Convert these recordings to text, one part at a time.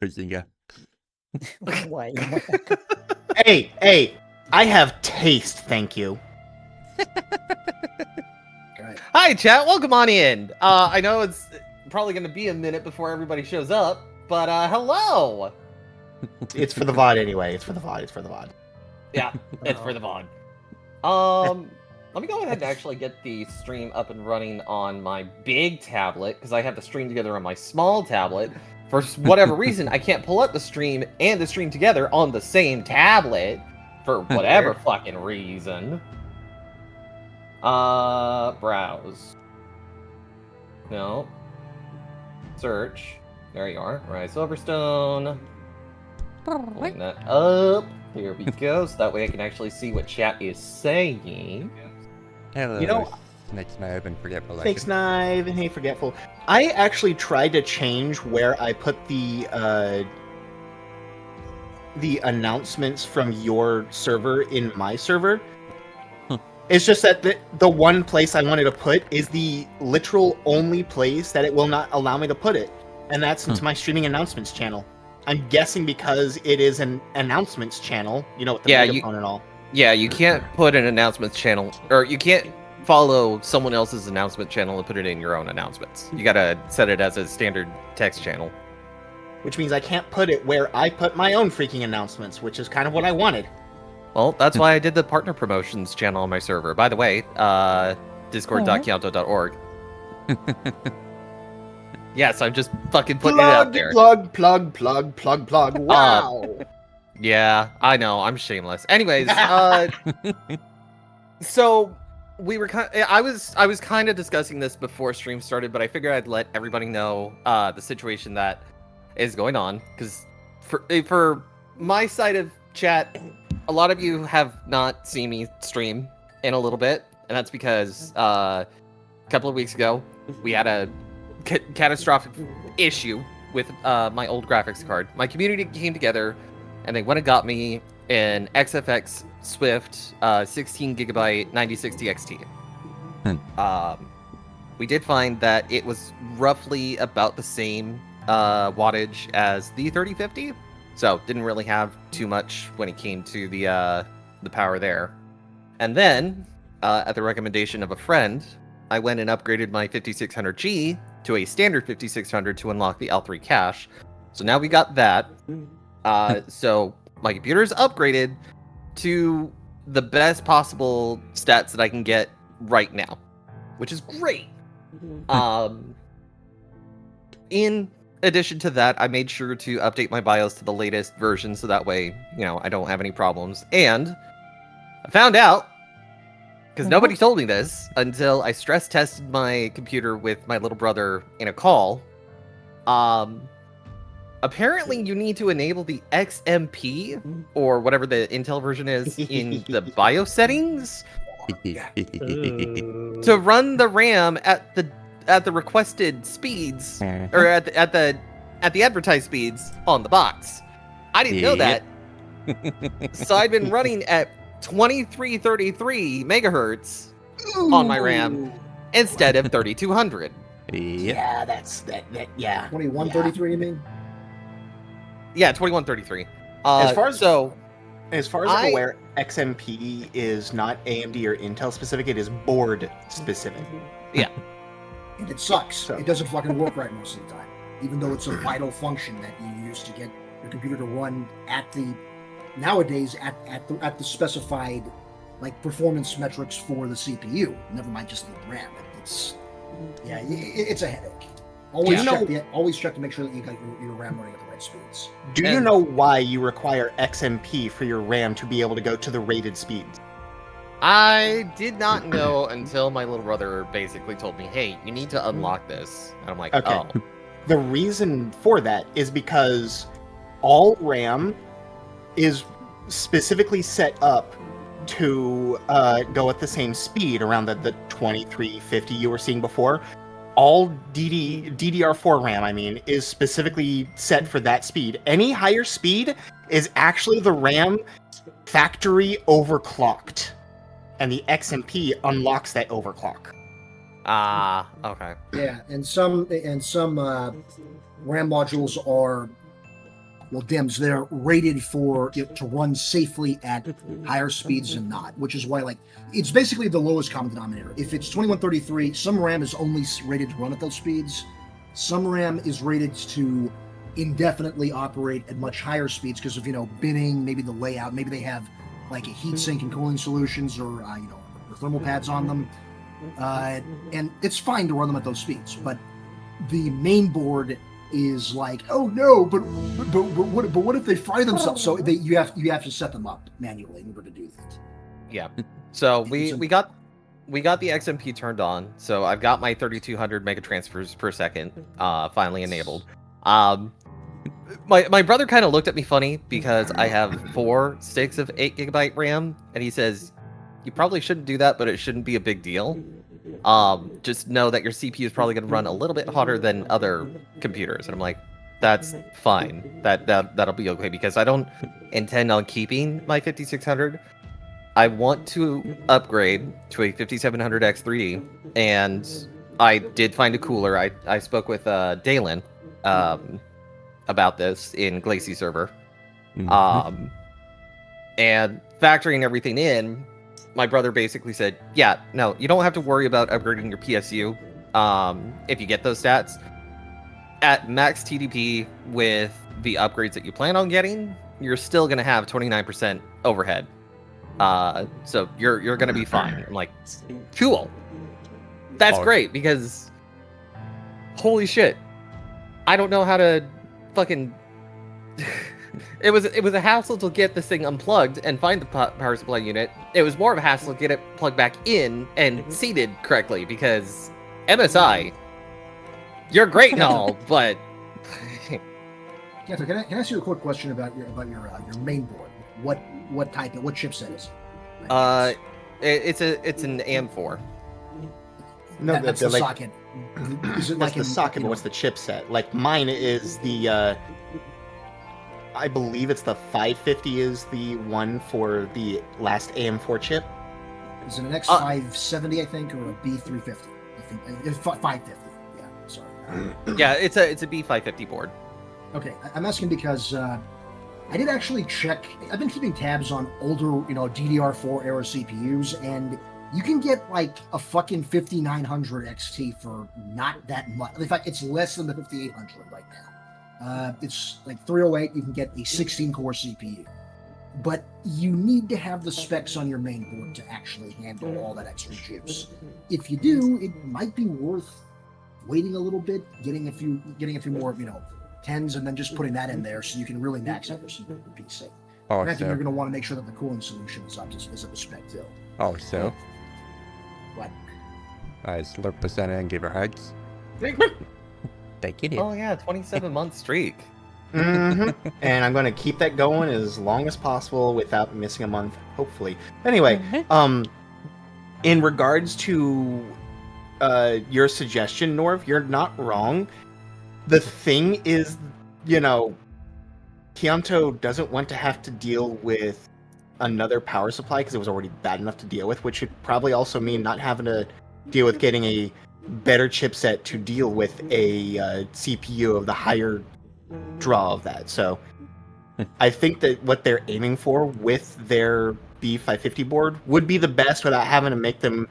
Bazinga. Why? Hey, I have taste, thank you. Hi, chat. Welcome on in. I know it's probably going to be a minute before everybody shows up, but hello. It's for the VOD anyway. It's for the VOD. Yeah, it's for the VOD. Let me go ahead and actually get the stream up and running on my big tablet, because I have the stream together on my small tablet. For whatever reason, I can't pull up the stream and the stream together on the same tablet. For whatever fucking reason. Browse. No. Search. There you are. Right, Silverstone. Bring that up. Here we go. So that way I can actually see what chat is saying. Hello. You know, Next Snipe and Forgetful. Thanks, Knive, and hey, Forgetful. I actually tried to change where I put the announcements from your server in my server. It's just that the one place I wanted to put is the literal only place that it will not allow me to put it, and that's into my streaming announcements channel. I'm guessing because it is an announcements channel, you know, with the megaphone and all. Yeah, you can't put an announcements channel, or you can't follow someone else's announcement channel and put it in your own announcements. You gotta set it as a standard text channel. Which means I can't put it where I put my own freaking announcements, which is kind of what I wanted. Well, that's why I did the partner promotions channel on my server. By the way, discord.kyoto.org. Yes, I'm just fucking putting it out there. Plug. Wow. Yeah, I know. I'm shameless. Anyways, so we were I was kind of discussing this before stream started, but I figured I'd let everybody know the situation that is going on, because for my side of chat, a lot of you have not seen me stream in a little bit, and that's because a couple of weeks ago we had a catastrophic issue with my old graphics card. My community came together and they went and got me an XFX Swift 16 gigabyte 9060 XT. We did find that it was roughly about the same wattage as the 3050, so didn't really have too much when it came to the power there. And then, at the recommendation of a friend, I went and upgraded my 5600G to a standard 5600 to unlock the L3 cache. So now we got that. So my computer's upgraded to the best possible stats that I can get right now, which is great. In addition to that, I made sure to update my BIOS to the latest version, so that way, you know, I don't have any problems. And I found out, because nobody told me this until I stress tested my computer with my little brother in a call. Apparently you need to enable the XMP, or whatever the Intel version is, in the BIOS settings to run the RAM at the requested speeds, or at the advertised speeds on the box. I didn't know that. So I've been running at 2333 megahertz on my RAM instead of 3200. Yeah, that's that. Yeah, 2133, you mean? Yeah, 2133. As far as I'm aware, XMP is not AMD or Intel specific. It is board specific. Yeah. And it sucks. It doesn't fucking work right most of the time. Even though it's a vital function that you use to get your computer to run at the at the specified like performance metrics for the CPU. Never mind just the RAM. It's a headache. Always check to make sure that you got your RAM running at the right speeds. Do you know why you require XMP for your RAM to be able to go to the rated speeds? I did not know until my little brother basically told me, hey, you need to unlock this. And I'm like, okay. Oh. The reason for that is because all RAM is specifically set up to go at the same speed, around the 2350 you were seeing before. All DDR4 RAM, I mean, is specifically set for that speed. Any higher speed is actually the RAM factory overclocked, and the XMP unlocks that overclock. Okay. Yeah, and some RAM modules are Well, DIMMs, they're rated for it to run safely at higher speeds than not, which is why, like, it's basically the lowest common denominator. If it's 2133, some RAM is only rated to run at those speeds. Some RAM is rated to indefinitely operate at much higher speeds because of, binning, maybe the layout, maybe they have like a heat sink and cooling solutions or, or thermal pads on them. And it's fine to run them at those speeds, but the main board is like, oh no, but what if they fry themselves? So you have to set them up manually in order to do that. Yeah. So we got the XMP turned on. So I've got my 3200 mega transfers per second finally enabled. My brother kind of looked at me funny because I have 4 sticks of 8 GB RAM, and he says, you probably shouldn't do that, but it shouldn't be a big deal. Just know that your CPU is probably going to run a little bit hotter than other computers. And I'm like, that's fine. That'll be okay because I don't intend on keeping my 5600. I want to upgrade to a 5700 X3D, and I did find a cooler. I spoke with Dalen about this in Glacy server. And factoring everything in, my brother basically said, yeah, no, you don't have to worry about upgrading your PSU if you get those stats. At max TDP with the upgrades that you plan on getting, you're still going to have 29% overhead. So you're going to be fine. I'm like, cool. That's great because holy shit. I don't know how to fucking... It was a hassle to get this thing unplugged and find the power supply unit. It was more of a hassle to get it plugged back in and seated correctly because MSI, you're great and all, but yeah, so can I ask you a quick question about your main board? What chipset is it? It's an AM4. No, that's the socket. Is it that's like the socket, but what's the chipset? Like mine is the I believe it's the 550 is the one for the last AM4 chip. Is it an X570, I think, or a B350? I think it's 550. Yeah, sorry. Yeah, it's a B550 board. Okay, I'm asking because I did actually check. I've been keeping tabs on older, DDR4 era CPUs, and you can get like a fucking 5900 XT for not that much. In fact, it's less than the 5800 right now. It's like 308. You can get a 16-core CPU, but you need to have the specs on your main board to actually handle all that extra juice. If you do, it might be worth waiting a little bit, getting a few more, 10s, and then just putting that in there so you can really max out your PC. Oh, and I think so. you're going to want to make sure that the cooling solution is up to spec too. Oh, so. What? I slurp percent and give her hugs. Thank you, dude. Oh yeah, 27-month streak. And I'm going to keep that going as long as possible without missing a month, hopefully. Anyway, in regards to your suggestion, Norv, you're not wrong. The thing is, Keonto doesn't want to have to deal with another power supply because it was already bad enough to deal with, which would probably also mean not having to deal with getting a better chipset to deal with a CPU of the higher draw of that. So I think that what they're aiming for with their B550 board would be the best without having to make them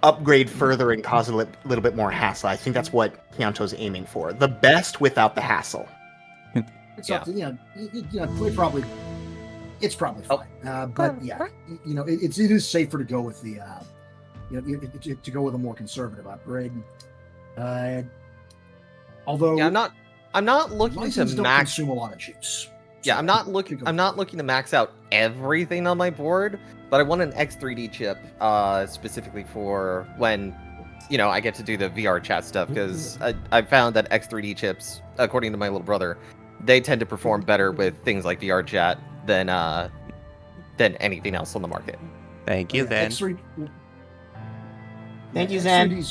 upgrade further and cause a little bit more hassle. I think that's what Keonto's aiming for. The best without the hassle. It's up to, it's probably fine. But yeah, it is safer to go with the to go with a more conservative upgrade. Although yeah, I'm not looking to max consume a lot of juice. Yeah, I'm not looking to max out everything on my board, but I want an X3D chip specifically for when I get to do the VR chat stuff, because I found that X3D chips, according to my little brother, they tend to perform better with things like VR chat than anything else on the market. Thank you, Zen. Thank you, Zen.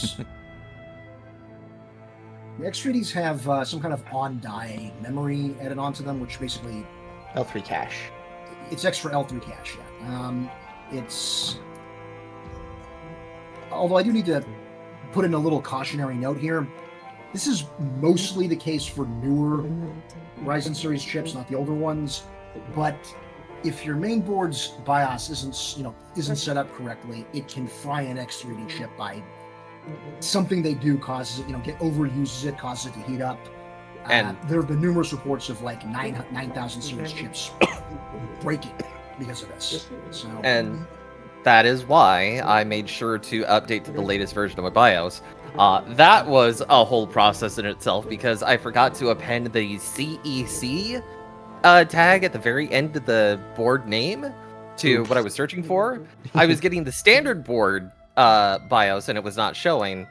The X3Ds have some kind of on-die memory added onto them, which basically... L3 cache. It's extra L3 cache, yeah. Although I do need to put in a little cautionary note here. This is mostly the case for newer Ryzen series chips, not the older ones. But if your main board's BIOS isn't set up correctly, it can fry an X3D chip by something they do causes it, overuses it, causes it to heat up. And there have been numerous reports of like 9,000 series chips breaking because of this. So, and that is why I made sure to update to the latest version of my BIOS. That was a whole process in itself because I forgot to append the CEC tag at the very end of the board name to what I was searching for. I was getting the standard board BIOS and it was not showing.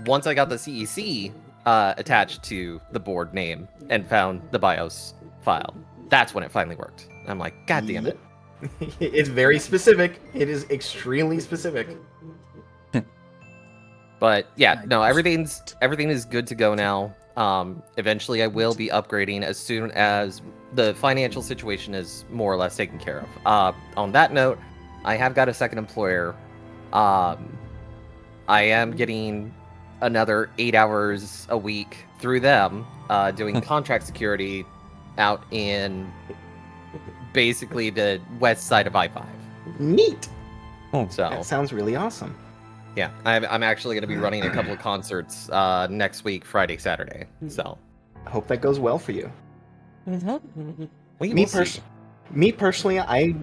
Once I got the CEC attached to the board name and found the BIOS file, that's when it finally worked. I'm like, God damn it. It's very specific. It is extremely specific. But yeah, no, everything is good to go now. Eventually I will be upgrading as soon as the financial situation is more or less taken care of. On that note, I have got a second employer. I am getting another 8 hours a week through them, doing contract security out in basically the west side of I-5. Neat. So That sounds really awesome. yeah, I'm actually going to be running a couple of concerts next week, Friday, Saturday. So I hope that goes well for you. we Me, will see. me personally, I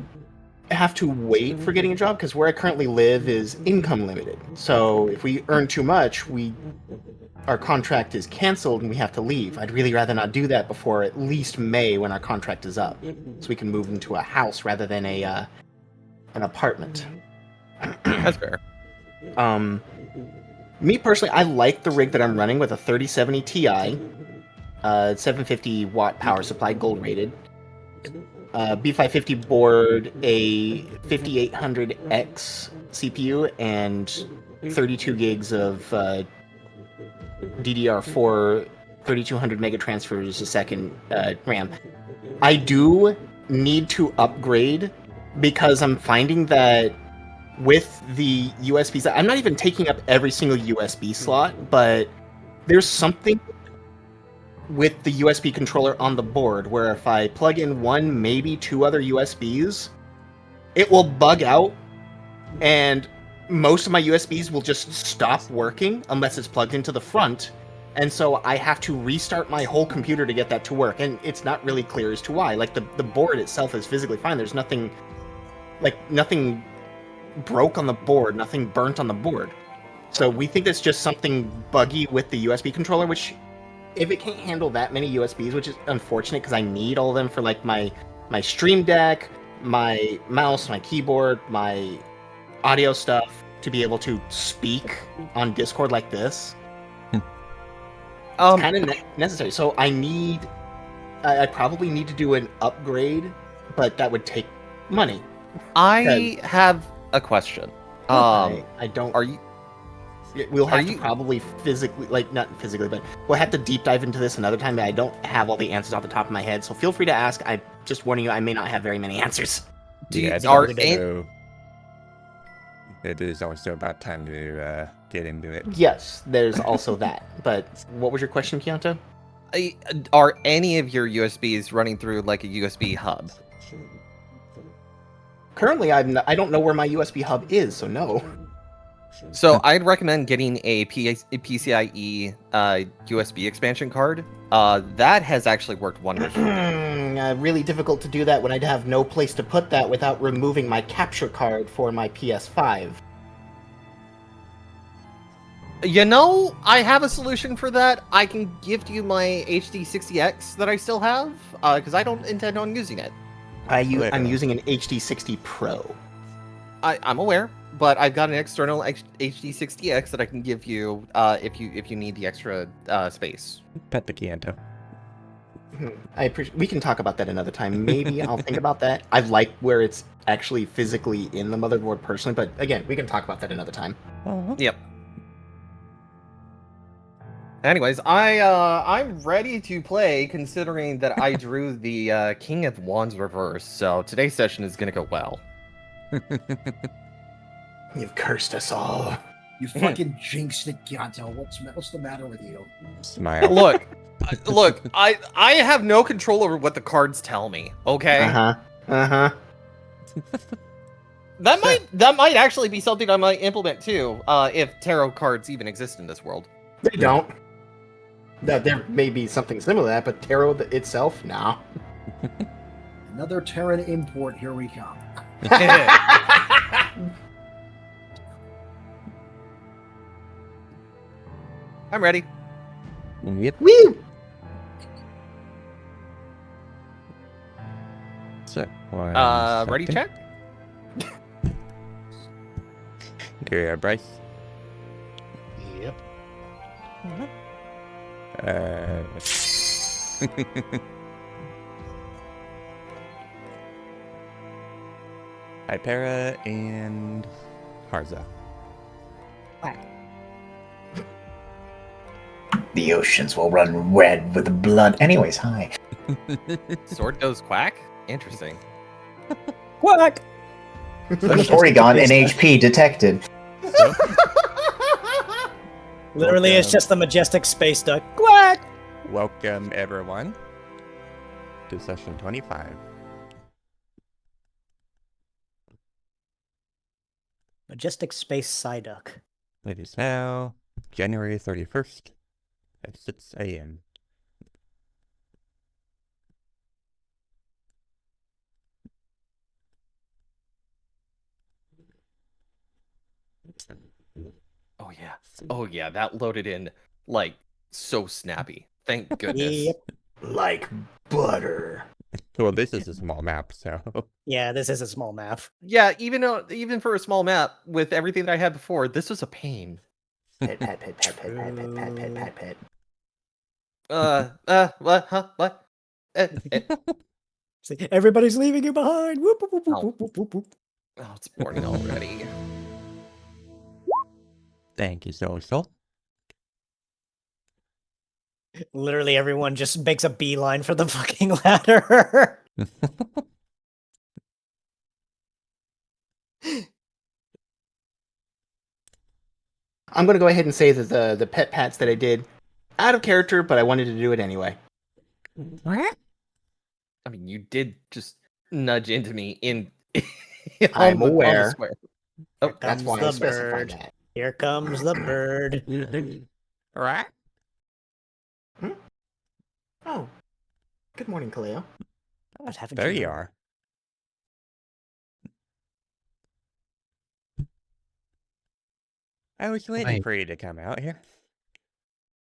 have to wait for getting a job because where I currently live is income limited. So if we earn too much, our contract is canceled and we have to leave. I'd really rather not do that before at least May when our contract is up, so we can move into a house rather than an apartment. That's fair. Me personally, I like the rig that I'm running with a 3070 Ti, 750 watt power supply, gold rated. B550 board, a 5800X CPU, and 32 gigs of DDR4 3200 mega transfers a second RAM. I do need to upgrade because I'm finding that with the USBs, I'm not even taking up every single USB slot, but there's something with the USB controller on the board where if I plug in one, maybe two other USBs, it will bug out and most of my USBs will just stop working unless it's plugged into the front. And so I have to restart my whole computer to get that to work. And it's not really clear as to why. Like the board itself is physically fine. There's nothing broke on the board, nothing burnt on the board. So we think it's just something buggy with the USB controller, which if it can't handle that many USBs, which is unfortunate because I need all of them for like my Stream Deck, my mouse, my keyboard, my audio stuff to be able to speak on Discord like this. It's kind of necessary. So I probably need to do an upgrade, but that would take money. I have a question. I don't. Are you? We'll have to probably physically, not physically, but we'll have to deep dive into this another time. I don't have all the answers off the top of my head, so feel free to ask. I'm just warning you, I may not have very many answers. It is also about time to get into it. Yes, there's also that. But what was your question, Keonto? Are any of your USBs running through like a USB hub? Currently, I don't know where my USB hub is, so no. So I'd recommend getting a PCIe USB expansion card. That has actually worked wonders. Really difficult to do that when I'd have no place to put that without removing my capture card for my PS5. You know, I have a solution for that. I can gift you my HD60X that I still have, because I don't intend on using it. I'm using an HD60 Pro. I'm aware, but I've got an external HD60X that I can give you if you need the extra space. Pet the Kianto. We can talk about that another time. Maybe I'll think about that. I like where it's actually physically in the motherboard personally, but again, we can talk about that another time. Yep. Anyways, I'm ready to play, considering that I drew the King of Wands reverse. So today's session is gonna go well. You've cursed us all. You fucking jinxed it, Gianto. What's the matter with you? Smile. Look, I have no control over what the cards tell me. Okay. That might actually be something I might implement too, if tarot cards even exist in this world. They don't. There may be something similar to that, but tarot itself, nah. Another Terran import. Here we come. I'm ready. Yep. Woo! So, Ready, check? Yeah, Bryce. Yep. Hypera and Harza. The oceans will run red with blood. Anyways, hi. Sword goes quack? Interesting. Quack! Porygon and HP detected. Literally, it's just the majestic space duck. Quack! Welcome, everyone, to session 25. Majestic space Psyduck. It is now January 31st at 6 a.m. Oh yeah, that loaded in like so snappy. Thank goodness. Yep. Like butter. Well, this is a small map, so Yeah, this is a small map. Yeah, even for a small map with everything that I had before, this was a pain. Pet, pet, pet, pet, pet, pet, pet, pet, pet, pet, pet. What? Huh? What? See, everybody's leaving you behind. Whoop, whoop, whoop, Oh. whoop, whoop, whoop, whoop. Oh, it's morning already. thank you, Social. Literally, everyone just makes a beeline for the fucking ladder. I'm gonna go ahead and say that the pet pats that I did out of character, but I wanted to do it anyway. What? I mean, you did just nudge into me in. I'm on the aware. square. Here That's comes why I the specified bird. that. Here comes the bird. Right? Oh, good morning, Kaleo. What haven't There you are. I was waiting Wait. for you to come out here.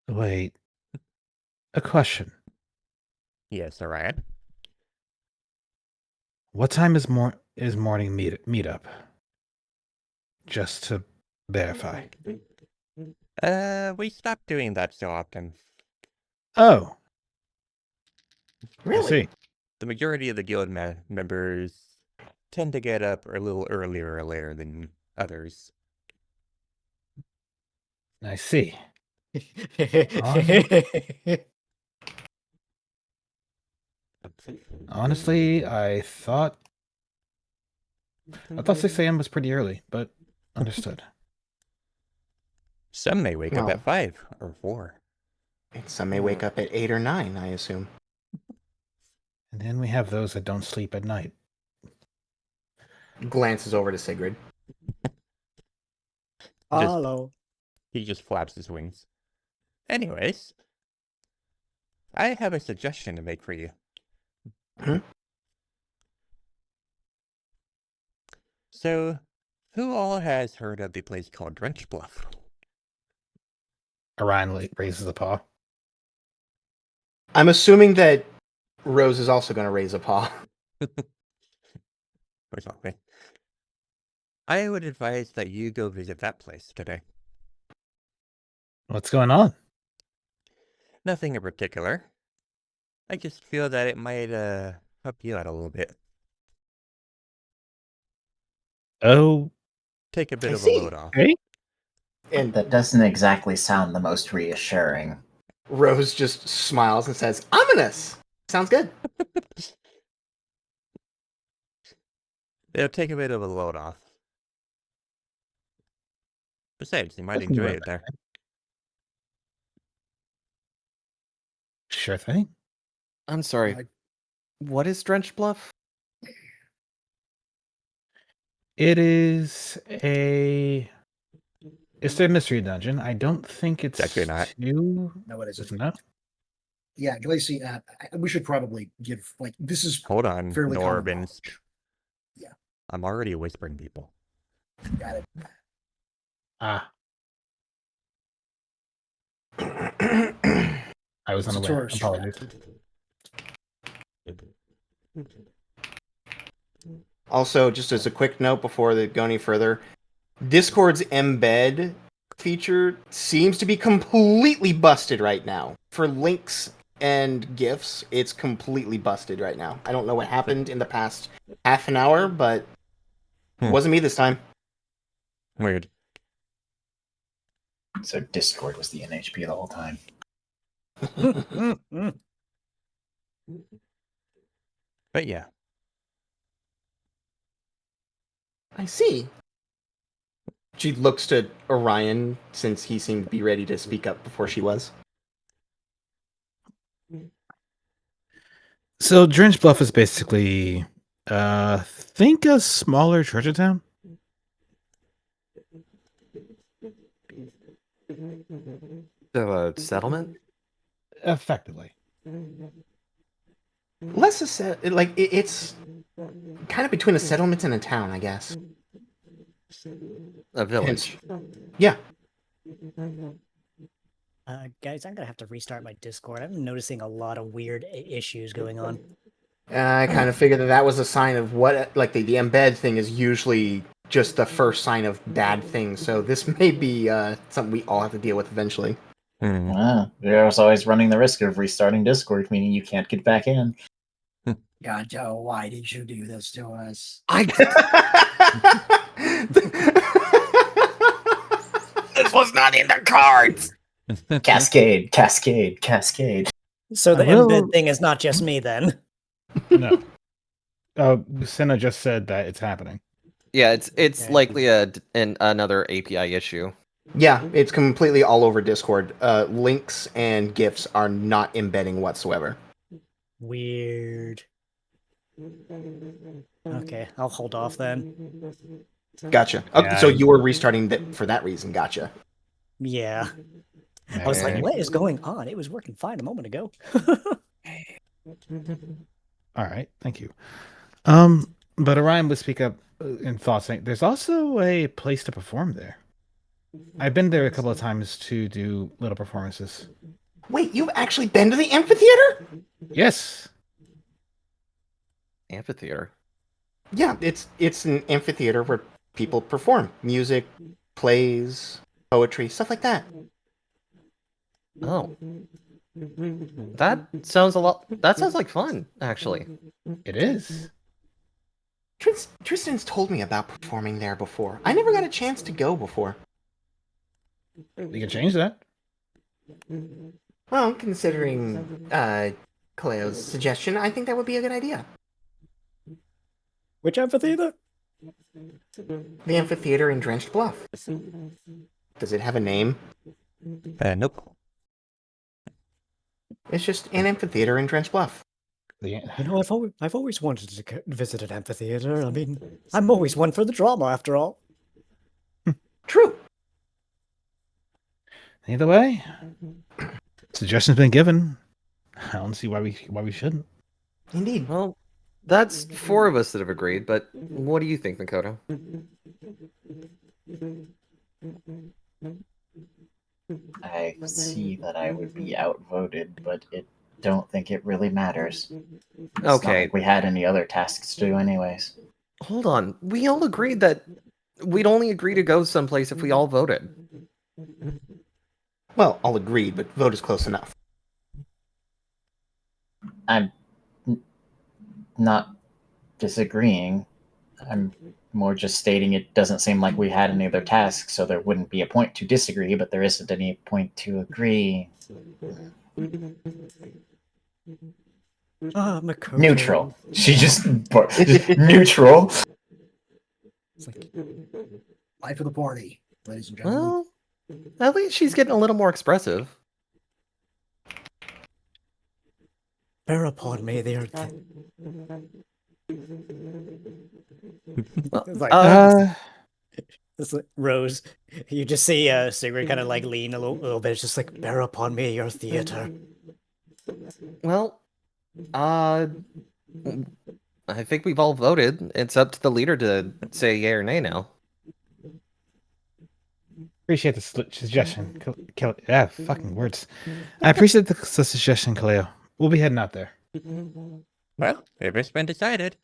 Wait. A question. Yes, Orion. What time is morning meetup? Just to verify. We stopped doing that so often. Oh, I Really? see. The majority of the guild members tend to get up a little earlier or later than others. I see. Honestly, I thought 6 a.m. was pretty early, but understood. Some may wake up Well. at 5 or 4. And some may wake up at 8 or 9, I assume. And then we have those that don't sleep at night. Glances over to Sigrid. Hello. He just flaps his wings. Anyways, I have a suggestion to make for you. Hmm? So, who all has heard of the place called Drench Bluff? Orion raises a paw. I'm assuming that Rose is also going to raise a paw. Where's my way? I would advise that you go visit that place today. What's going on? Nothing in particular. I just feel that it might help you out a little bit. Oh, Take a bit I of see. a load off. hey. And That doesn't exactly sound the most reassuring. Rose just smiles and says, "Ominous! Sounds good." It'll take a bit of a load off. Besides, you might Let's move enjoy right it there. Sure thing. I'm sorry. Like, What is Drenched Bluff? It is a. It's a mystery dungeon. I don't think it's Actually not. too. no, it It's isn't. not. Yeah, Glacy, we should probably give, like, this is Hold on, fairly common Norbins. knowledge. Yeah, I'm already whispering people. got it. Ah, I was It's a unaware. tourist Apologies. Also, just as a quick note before they go any further, Discord's embed feature seems to be completely busted right now. For links and GIFs, it's completely busted right now. I don't know what happened in the past half an hour, but it wasn't me this time. Weird. So Discord was the NHP the whole time. But yeah. I see. She looks to Orion since he seemed to be ready to speak up before she was. So Drench Bluff is basically, think a smaller treasure town. The settlement? Effectively. Less a set, like it's kind of between a settlement and a town, I guess. A village. Yeah. Guys, I'm gonna have to restart my Discord. I'm noticing a lot of weird issues going on. I kind of figured that was a sign of what, like the embed thing is usually just the first sign of bad things. So this may be something we all have to deal with eventually. There's always running the risk of restarting Discord, meaning you can't get back in. God, Joe, why did you do this to us? This was not in the cards! Cascade, cascade, cascade. So the I will- embed thing is not just me then. No. Senna just said that it's happening. Yeah, it's Okay. likely another API issue. Yeah, it's completely all over Discord. Links and GIFs are not embedding whatsoever. Weird. Okay, I'll hold off then. Gotcha. Okay, Yeah, so I- you were restarting for that reason. Gotcha. Yeah. I was like, Okay. what is going on? It was working fine a moment ago. All right, thank you. But Orion would speak up in thoughts saying there's also a place to perform there. I've been there a couple of times to do little performances. Wait, you've actually been to the amphitheater? Yes. Amphitheater. Yeah, it's an amphitheater where people perform music, plays, poetry, stuff like that. Oh. That sounds like fun, actually. It is. Tristan's told me about performing there before. I never got a chance to go before. You can change that. Well, considering Cleo's suggestion, I think that would be a good idea. Which amphitheater? The amphitheater in Drenched Bluff. Does it have a name? Nope. It's just an amphitheater in Drenched Bluff. You know, I've always wanted to visit an amphitheater. I mean, I'm always one for the drama, after all. True. Either way, suggestions been given. I don't see why we shouldn't. Indeed. Well, that's 4 of us that have agreed, but what do you think, Makoto? I see that I would be outvoted, but don't think it really matters. It's not Okay. like we had any other tasks to do anyways. Hold on. We all agreed that we'd only agree to go someplace if we all voted. Well, I'll agree, but vote is close enough. I'm not disagreeing. I'm more just stating it doesn't seem like we had any other tasks, so there wouldn't be a point to disagree, but there isn't any point to agree. Makoto. Neutral. She just neutral. It's like, Life of the party. ladies and gentlemen. Well, at least she's getting a little more expressive. Bear upon me the earth. Well, It's like, it's like, Rose, you just see Sigrid kind of like lean a little bit. It's just like, bear upon me your theater. well, I think we've all voted. It's up to the leader to say yay or nay now. Appreciate the suggestion. Fucking words. I appreciate the suggestion, Kaleo. We'll be heading out there. Well, if it's been decided,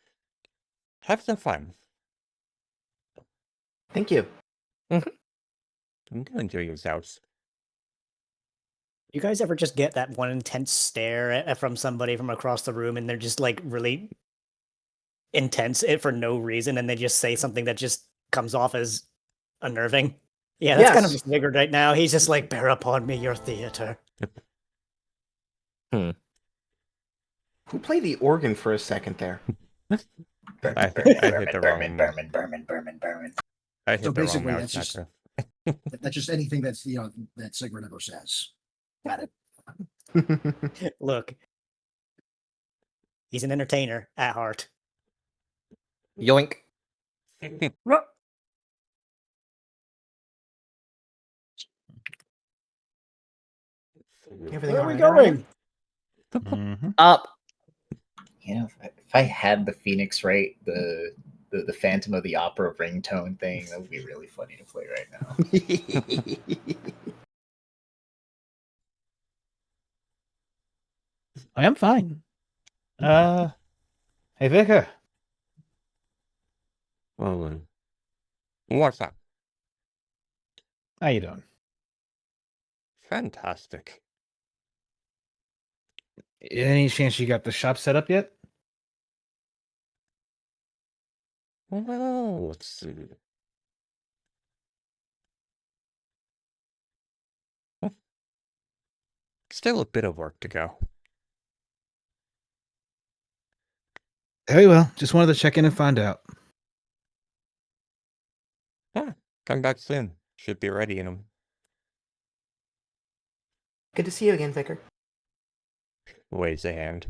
have some fun. Thank you. I'm gonna enjoy yourselves. You guys ever just get that one intense stare from somebody from across the room and they're just like really intense for no reason and they just say something that just comes off as unnerving? Yeah, that's kind of Yes. Sigurd right now. He's just like, bear upon me your theater. Who played the organ for a second there? I hit the wrong. Berman. I hit So the wrong basically, mouse that's just- chakra. That's just anything that's that Sigrid ever says. Got it. Look, he's an entertainer at heart. Yoink. Everything Where are all we right, Ryan? going? Mhm. Up. You know, if I had the Phoenix Wright, the Phantom of the Opera ringtone thing, that would be really funny to play right now. I am fine. Hey Vicar. Oh, what's up? How you doing? Fantastic. Any chance you got the shop set up yet? Well, let's see. Still a bit of work to go. Very well. Just wanted to check in and find out. Come back soon. Should be ready in a Good to see you again, Vicar. waves a hand.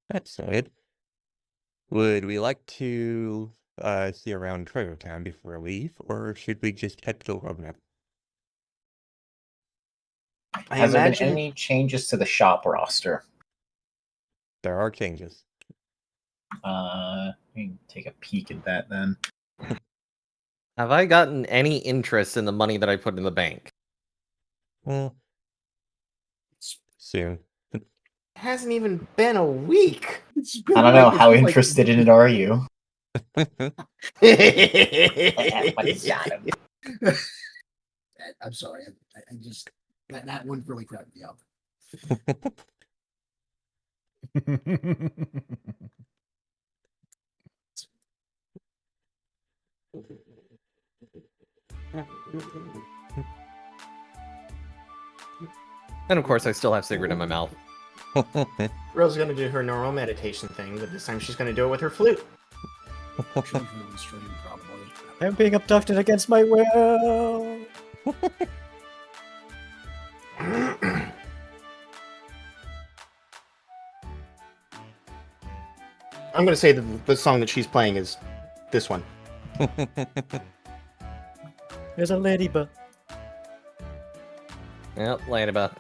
That's it. Would we like to see around Treasure Town before we leave, or should we just head to the roadmap? I Has there been imagine any changes to the shop roster? There are changes. Let me take a peek at that then. Have I gotten any interest in the money that I put in the bank? Well, soon. it hasn't even been a week. I don't know, how interested in it are you? I'm sorry. I just that one really cracked me up. And of course, I still have Sigrid in my mouth. Rose is going to do her normal meditation thing, but this time she's going to do it with her flute. Actually, for the stream, probably. I'm being abducted against my will. I'm going to say the song that she's playing is this one. There's a ladybug. Yep, ladybug.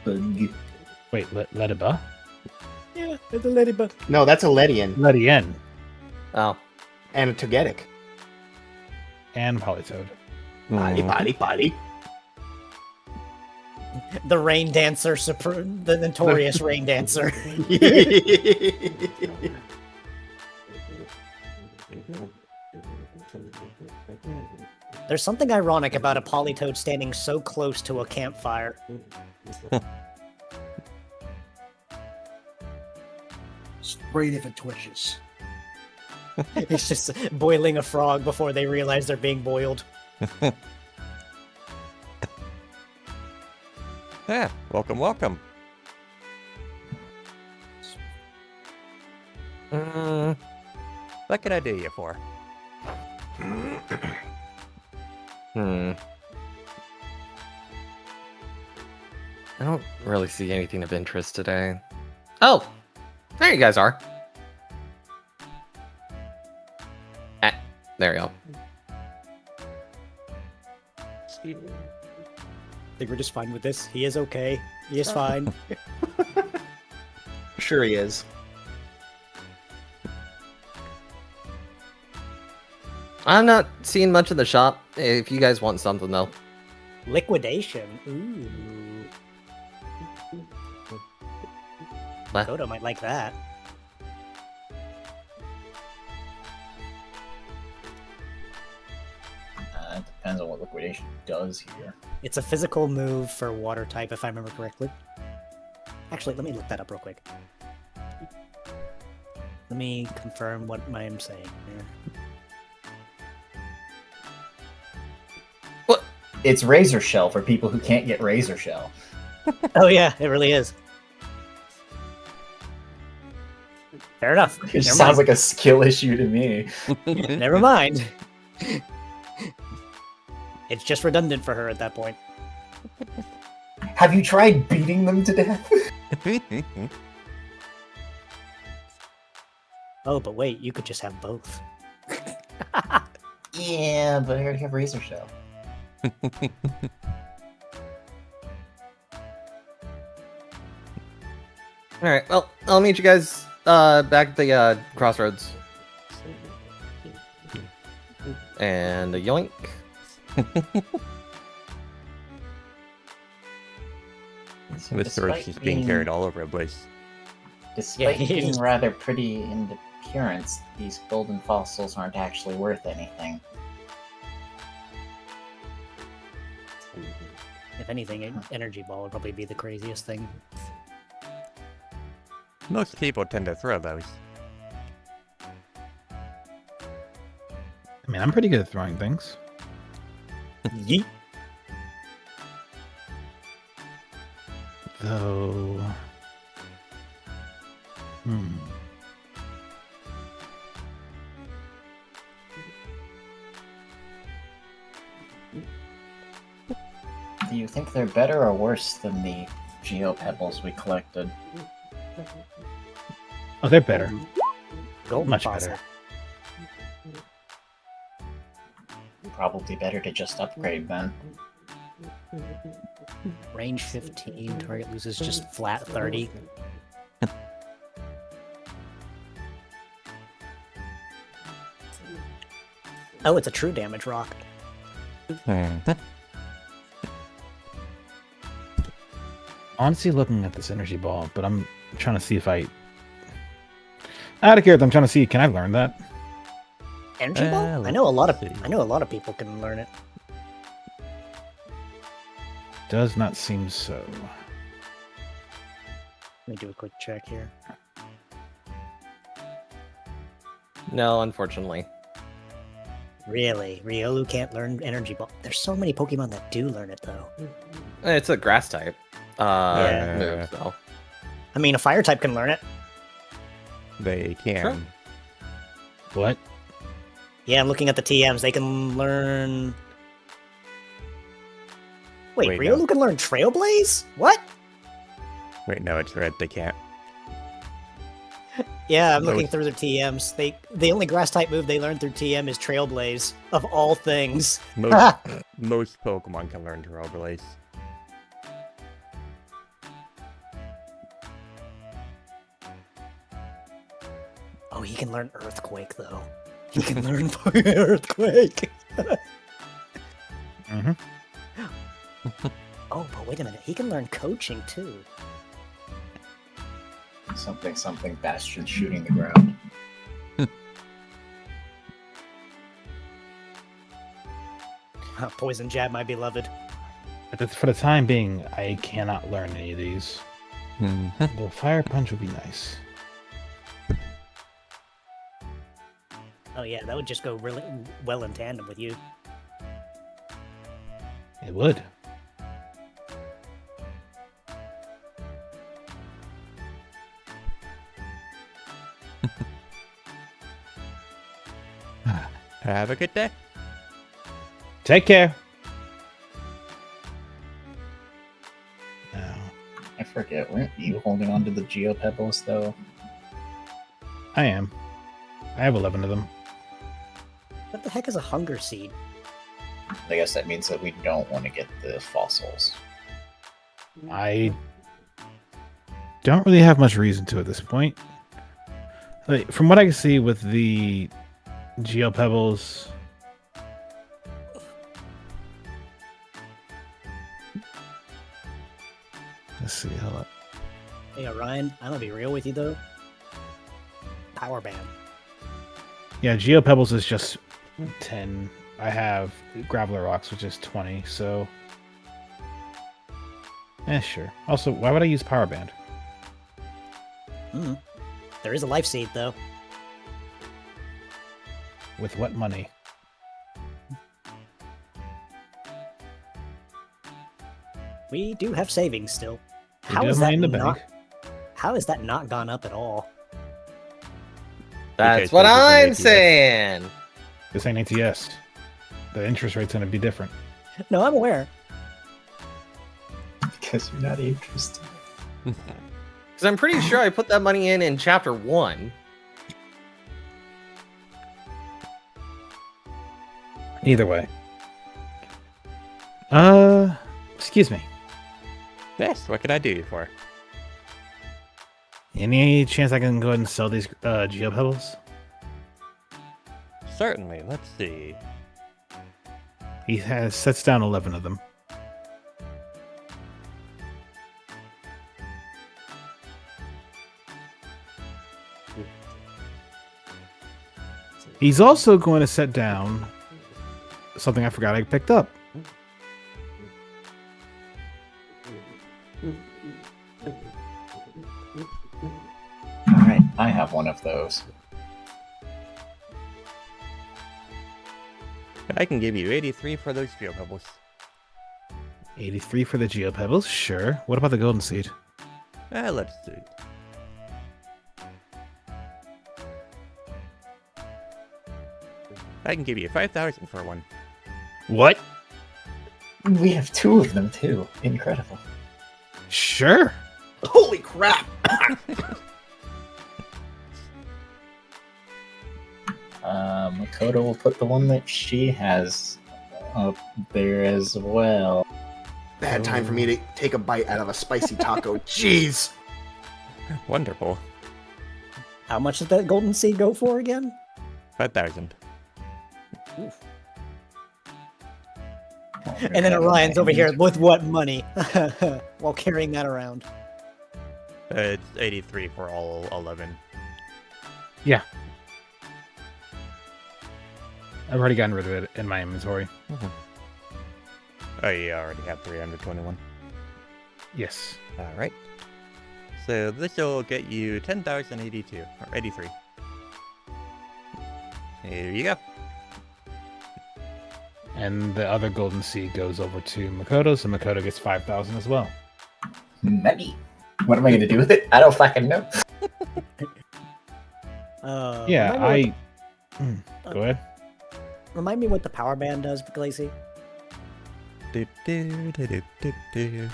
Wait, Lediba? Yeah, there's a ladybug. No, that's a Ledian Ledien Oh. and a Togetic. and Polytoad. Body. The rain dancer, the notorious rain dancer. There's something ironic about a Polytoad standing so close to a campfire. It's great if it twitches. It's just boiling a frog before they realize they're being boiled. Yeah, welcome. What can I do you for? I don't really see anything of interest today. Oh, there you guys are. There you go. I think we're just fine with this. He is okay. He is fine. Sure he is. I'm not seeing much in the shop. If you guys want something, though. Liquidation. Ooh. What? Kodo might like that. It depends on what liquidation does here. It's a physical move for water type, if I remember correctly. Actually, let me look that up real quick. Let me confirm what I am saying here. What? It's Razor Shell for people who can't get Razor Shell. Oh yeah, it really is. Fair enough. It Never sounds mind. like a skill issue to me. Never mind. It's just redundant for her at that point. Have you tried beating them to death? Oh, but wait, you could just have both. Yeah, but I already have Razor Shell. All right. Well, I'll meet you guys back at the crossroads. And a yoink. So With her, despite she's being carried all over the place. Despite Yeah, being he's- rather pretty in appearance, these golden fossils aren't actually worth anything. If anything, an energy ball would probably be the craziest thing. Most people tend to throw those. I mean, I'm pretty good at throwing things. Yeet. Though. Do you think they're better or worse than the Geo Pebbles we collected? Oh, they're better. Golden Much fossil. better. Probably better to just upgrade then. Range 15, target loses just flat 30. Oh, it's a true damage rock. Honestly, looking at this energy ball, but I'm trying to see if I. Out of character, I'm trying to see. Can I learn that? Energy ball? I know a lot of people can learn it. Does not seem so. Let me do a quick check here. No, unfortunately. Really? Riolu can't learn energy ball. There's so many Pokemon that do learn it though. It's a grass type Yeah. move, so. I mean, a fire type can learn it. They can. Sure. What? Yeah, I'm looking at the TMs. They can learn. Wait, Wait, Riolu no. can learn Trailblaze? What? Wait, no, it's red. They can't. Yeah, I'm looking Those- through their TMs. The only grass type move they learn through TM is Trailblaze, of all things. Most Pokemon can learn Trailblaze. Oh, he can learn Earthquake though. He can learn Earthquake. Mm-hmm. Oh, but wait a minute. He can learn Coaching too. Something Bastion shooting the ground. Poison Jab, my beloved. For the time being, I cannot learn any of these. The Fire Punch would be nice. Oh yeah, that would just go really well in tandem with you. It would. Have a good day. Take care. Now, I forget, weren't you holding on to the geopebbles though? I am. I have 11 of them. What the heck is a hunger seed? I guess that means that we don't want to get the fossils. I don't really have much reason to at this point. Like, from what I can see with the geopebbles, let's see. Hold up. Hey, Ryan, I'm gonna be real with you though. Power band. Yeah, geopebbles is just 10. I have graveler rocks, which is 20. So, sure. Also, why would I use power band? There is a life seed though. With what money? We do have savings still. We How do is have money that in the not? bank. How has that not gone up at all? That's Because what this is an I'm ATS. saying. This ain't ATS. The interest rate's going to be different. No, I'm aware. Because you're not interested. Because I'm pretty sure I put that money in chapter 1. Either way. Excuse me. Yes, what can I do you for? Any chance I can go ahead and sell these geopebbles? Certainly, let's see. He sets down 11 of them. He's also going to set down something I forgot I picked up. Alright, I have one of those. I can give you 83 for those geopebbles. 83 for the geopebbles? Sure. What about the golden seed? Let's see. I can give you 5,000 for one. What? We have two of them too. Incredible. Sure. Holy crap! Makoto will put the one that she has up there as well. Bad time for me to take a bite out of a spicy taco. Jeez! Wonderful. How much did that golden seed go for again? 5,000. And then Orion's over here with what money? While carrying that around. It's 83 for all 11. Yeah. I've already gotten rid of it in my inventory. Oh, you already have 321. Yes. Alright. So this will get you 10,082, or 83. Here you go. And the other golden seed goes over to Makoto, so Makoto gets 5,000 as well. Money. What am I going to do with it? I don't fucking know. Yeah, remind me Go ahead. Remind me what the power band does, Glacy. Do, do, do, do, do, do.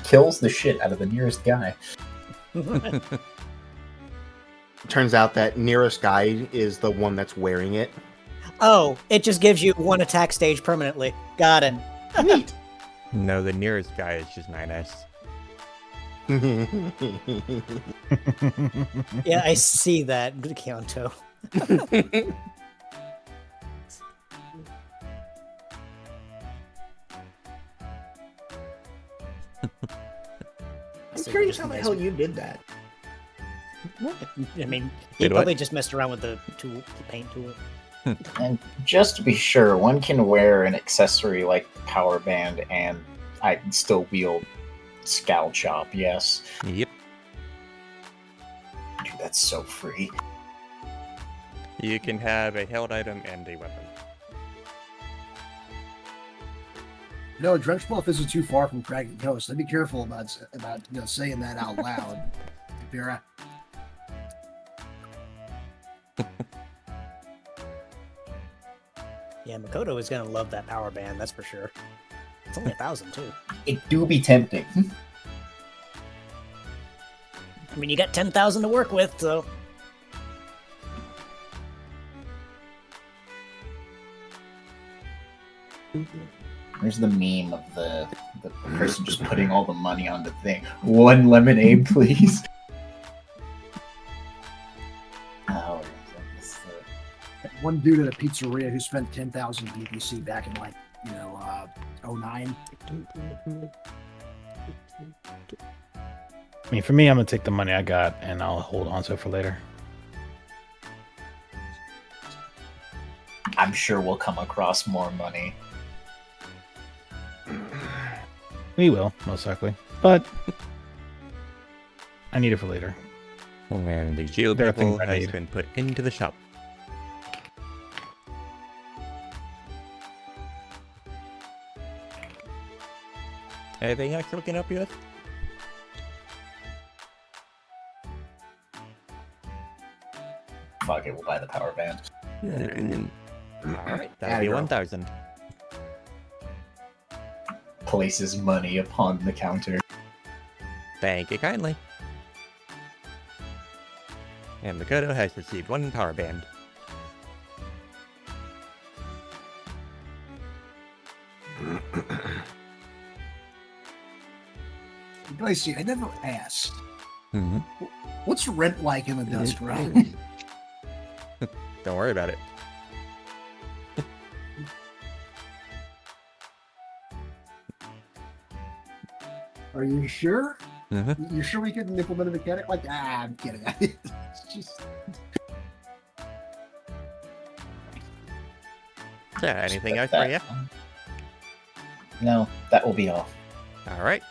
Kills the shit out of the nearest guy. Turns out that nearest guy is the one that's wearing it. Oh, it just gives you one attack stage permanently. Got it. Neat. No, the nearest guy is just 9S. Yeah, I see that, Kyoto. I'm So curious just how the mess hell with- you did that. I mean, he Did what? probably just messed around with the tool, the paint tool. And just to be sure, one can wear an accessory like the power band and I can still wield Scowl Chop, yes. Yep. Dude, that's so free. You can have a held item and a weapon. No, Drench Bluff isn't too far from Craggy Coast. I'd be careful about saying that out loud, Vera. Yeah, Makoto is gonna love that power band, that's for sure. It's only 1,000 too. It do be tempting. I mean, you got 10,000 to work with, so There's the meme of the person just putting all the money on the thing. 1 lemonade, please. Oh, it's One dude at a pizzeria who spent 10,000 BTC back in like 09. I mean, for me, I'm gonna take the money I got and I'll hold on to it for later. I'm sure we'll come across more money. We will, most likely. But I need it for later. And the geo There are things people I has need. been put into the shop. Anything else we can help you with? Fuck it, we'll buy the power band. Alright, that'll Atta be girl. 1,000. Places money upon the counter. Thank you kindly. And Makoto has received 1 power band. Gracie, I never asked. Mm-hmm. What's rent like in the Dust Realm? Don't worry about it. Are you sure? Mm-hmm. You sure we couldn't implement a mechanic like I'm kidding. It's just Yeah, anything else That- for you? No, that will be all. Alright.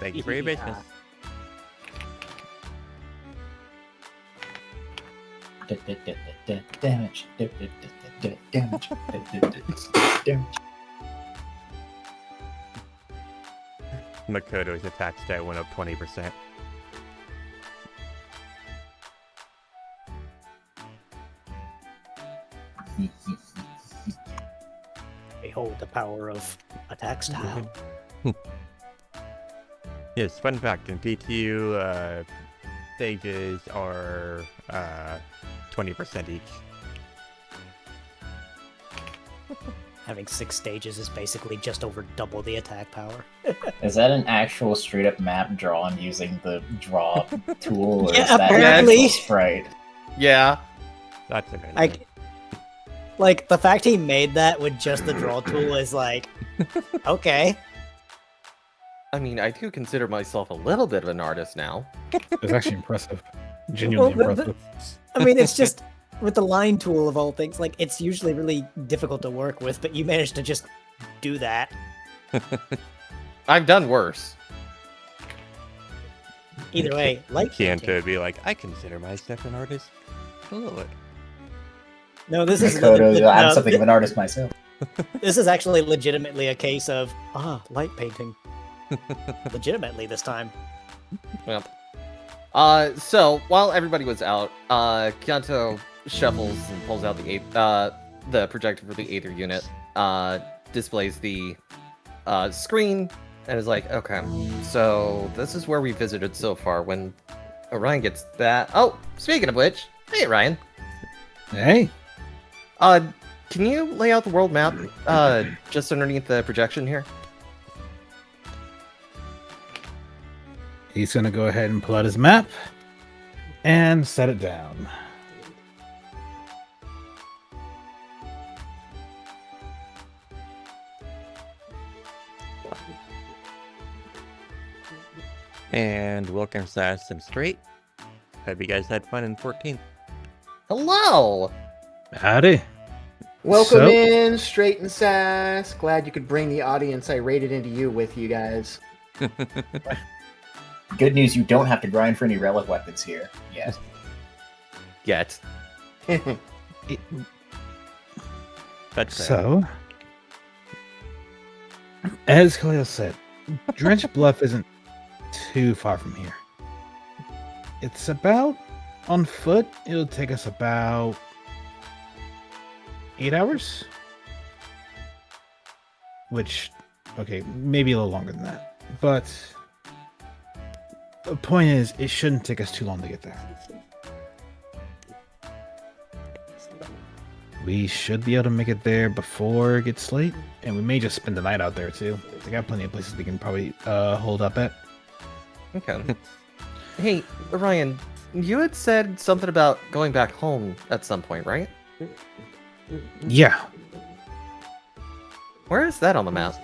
Thank you for your business. Damage. Damage. Damage. Makoto's attack stat went up 20%. behold the power of attack style. Yes, fun fact, in PTU, stages are 20% each. Having 6 stages is basically just over double the attack power. Is that an actual straight up map drawn using the draw tool? Or Yeah, is that an apparently. actual sprite? Yeah. That's amazing. Like the fact he made that with just the draw tool is like, okay. I mean, I do consider myself a little bit of an artist now. It's actually impressive. Genuinely Well, impressive. I mean, it's just with the line tool of all things, like it's usually really difficult to work with, but you managed to just do that. I've done worse. Either way, light Can't painting. be like, I consider myself an artist. Oh, No, this is I'm something of an artist myself. this is actually legitimately a case of light painting. Legitimately this time. Yep. So while everybody was out, Kyanto shuffles and pulls out the projector for the Aether unit, displays the screen, and is like, okay, so this is where we visited so far. When Orion gets that, oh, speaking of which, hey Ryan, Hey, can you lay out the world map just underneath the projection here? he's gonna go ahead and pull out his map and set it down. and welcome to Sass and Straight. Hope you guys had fun in 14th. Hello. Howdy. Welcome So- in, Straight and Sass. Glad you could bring the audience I rated into you with you guys. Good news, you don't have to grind for any relic weapons here. Yes. Yet. That's fair. So, as Khalil said, Drench Bluff isn't too far from here. It's about On foot, it'll take us about 8 hours. Which, okay, maybe a little longer than that. But the point is, it shouldn't take us too long to get there. We should be able to make it there before it gets late, and we may just spend the night out there too. They got plenty of places we can probably hold up at. Okay. Hey, Ryan, you had said something about going back home at some point, right? Yeah. Where is that on the map?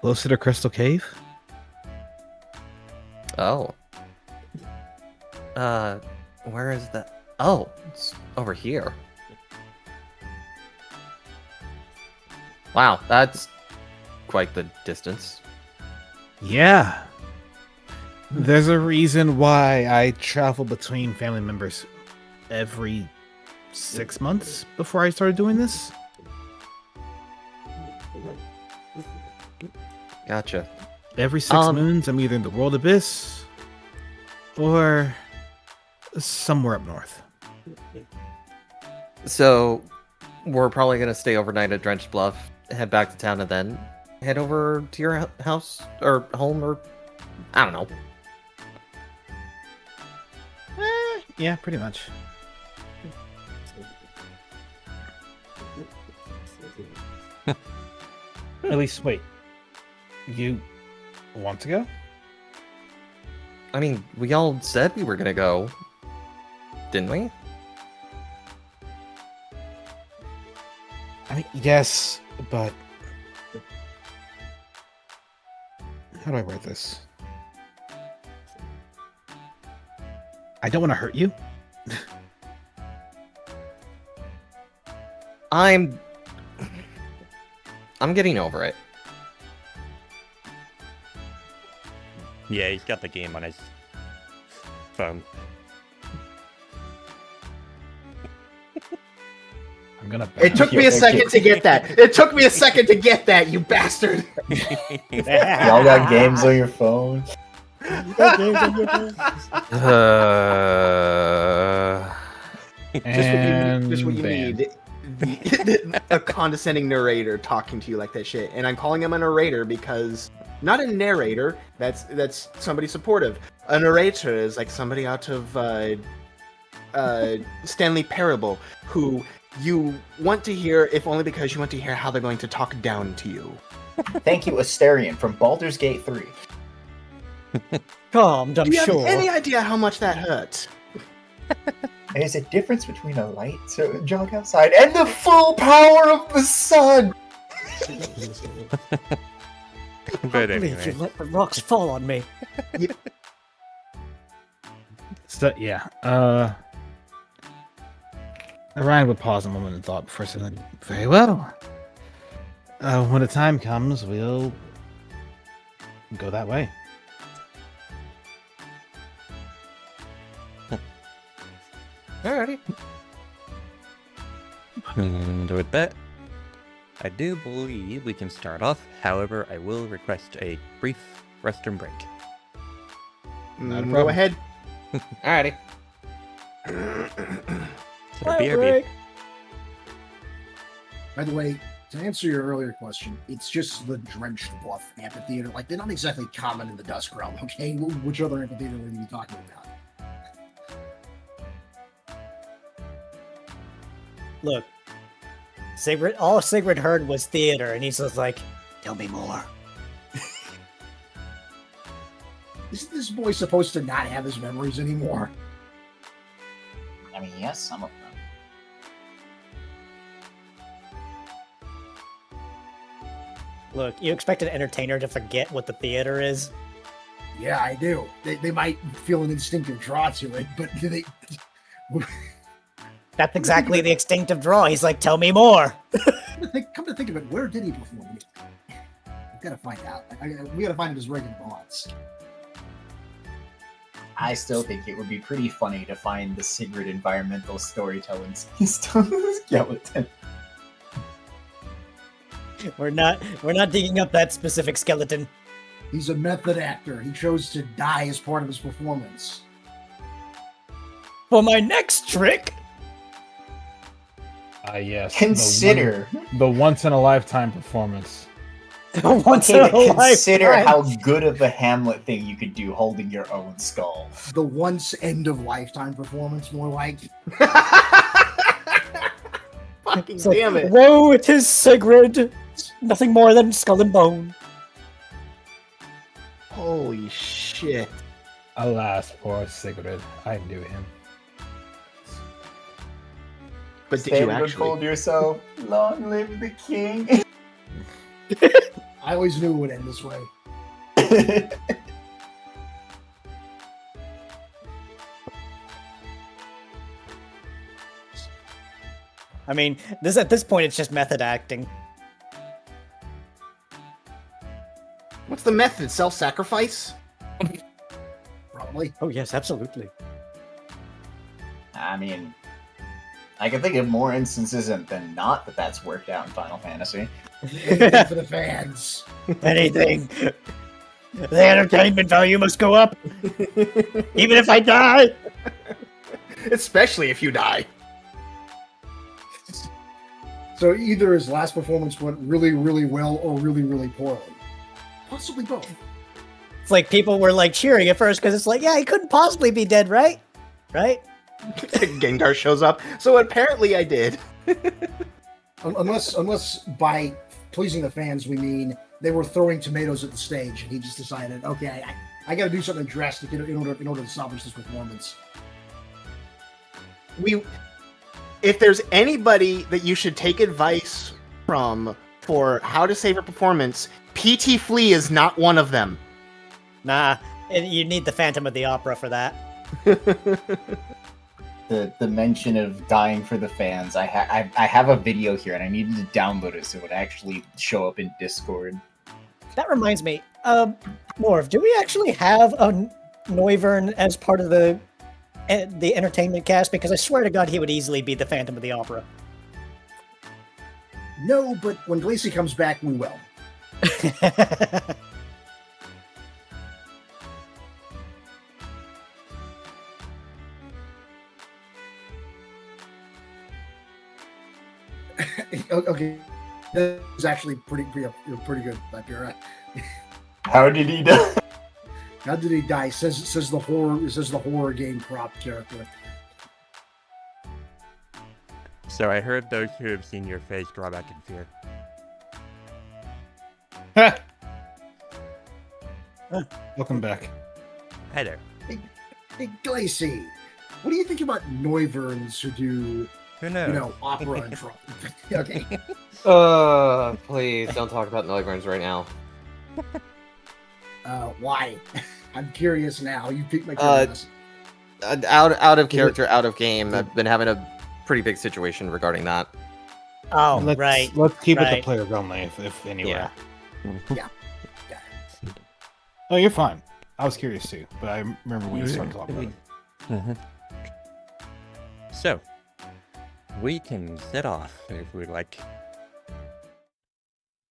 Closer to Crystal Cave? Oh. Where is that? Oh, it's over here. Wow, that's quite the distance. Yeah. There's a reason why I travel between family members every 6 months before I started doing this. Gotcha. Every 6 moons, I'm either in the World Abyss or somewhere up north. So, we're probably gonna stay overnight at Drenched Bluff, head back to town, and then head over to your house or home, or I don't know. Yeah, pretty much. At least, wait. You want to go? I mean, we all said we were gonna go, didn't we? I mean, yes, but how do I write this? I don't want to hurt you. I'm getting over it. Yeah, he's got the game on his phone. I'm gonna. It took me a second to get that. It took me a second to get that, you bastard. Y'all got games on your phone. You got games on your phone? Just what you need. A condescending narrator talking to you like that shit. And I'm calling him a narrator because not a narrator, that's somebody supportive. A narrator is like somebody out of Stanley Parable who you want to hear if only because you want to hear how they're going to talk down to you. Thank you, Asterion from Baldur's Gate 3. Calmed, I'm Do you sure. have any idea how much that hurts? There's a difference between a light jog outside and the full power of the sun. But I believe anyway, you let the rocks fall on me. So yeah, Ryan would pause a moment and thought before saying, "Very well. When the time comes, we'll go that way." Alrighty. and with that, I do believe we can start off. However, I will request a brief restroom break. Not a Go problem. ahead. Alrighty. So BRB. By the way, to answer your earlier question, it's just the Drenched Bluff amphitheater. Like, they're not exactly common in the Dusk Realm, okay? Which other amphitheater are you talking about? Look, Sigrid, all Sigrid heard was theater, and he's just like, tell me more. Isn't this boy supposed to not have his memories anymore? I mean, yes, some of them. Look, you expect an entertainer to forget what the theater is? Yeah, I do. They might feel an instinctive draw to it, but do they... That's exactly the extinctive draw. He's like, tell me more. Come to think of it, where did he perform? We've got to find out. We got to find him his regular bonds. I still think it would be pretty funny to find the Sigrid environmental storytelling skeleton. We're not digging up that specific skeleton. He's a method actor. He chose to die as part of his performance. For my next trick, Yes. Consider. the once in a lifetime performance. once Okay, in a but consider lifetime. how good of a Hamlet thing you could do holding your own skull. The once end of lifetime performance, more like. Fucking It's like, damn it. Woe, it is Sigrid. Nothing more than skull and bone. Holy shit. Alas, poor Sigrid. I knew him. But did you Stand actually? hold yourself. Long live the king. I always knew it would end this way. I mean, at this point, it's just method acting. What's the method? Self-sacrifice? Probably. Oh yes, absolutely. I mean, I can think of more instances than not that that's worked out in Final Fantasy. Anything for the fans. Anything. The entertainment value must go up, even if I die. Especially if you die. So either his last performance went really, really well or really, really poorly. Possibly both. It's like people were like cheering at first because it's like, yeah, he couldn't possibly be dead, right? Right? Gengar shows up. So apparently I did. Unless by pleasing the fans we mean they were throwing tomatoes at the stage and he just decided, okay, I got to do something drastic in order to salvage this performance. If there's anybody that you should take advice from for how to save a performance, PT Flea is not one of them. Nah, you need the Phantom of the Opera for that. The mention of dying for the fans. I have a video here and I needed to download it so it would actually show up in Discord. That reminds me, Morv, do we actually have a Noivern as part of the entertainment cast? Because I swear to God, he would easily be the Phantom of the Opera. No, but when Glacy comes back, we will. Okay, that was actually pretty good. Like you're right. How did he die? How did he die? Says the horror game prop character. So I heard those who have seen your face draw back in fear. Welcome back. Hi there. Hey, Glacy, what do you think about Noiverns who do, Who knows? opera and drama? Okay. Please don't talk about Noivern right now. Why? I'm curious now. You piqued my curiosity. Out of character, out of game. I've been having a pretty big situation regarding that. Oh, Let's keep it the right. players only, if anywhere. Yeah. Oh, you're fine. I was curious too, but I remember we started talking about it. Mhm. So, we can set off if we'd like.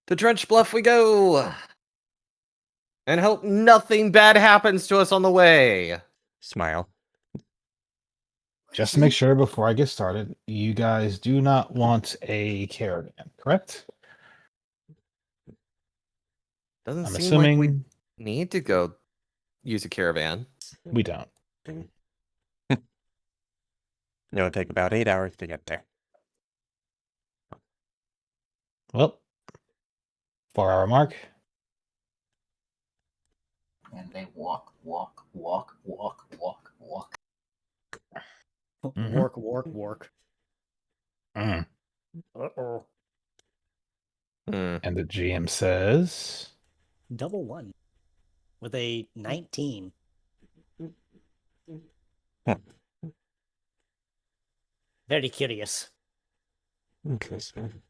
To Drench Bluff we go! And hope nothing bad happens to us on the way. Smile. Just to make sure before I get started, you guys do not want a caravan, correct? Doesn't I'm seem assuming like we need to go use a caravan. we don't. It'll take about 8 hours to get there. Well, 4-hour mark. And they walk. Mhm. Work. Mm. Uh-oh. Hmm. And the GM says, Double one. With a 19. Huh. Very curious. Interesting.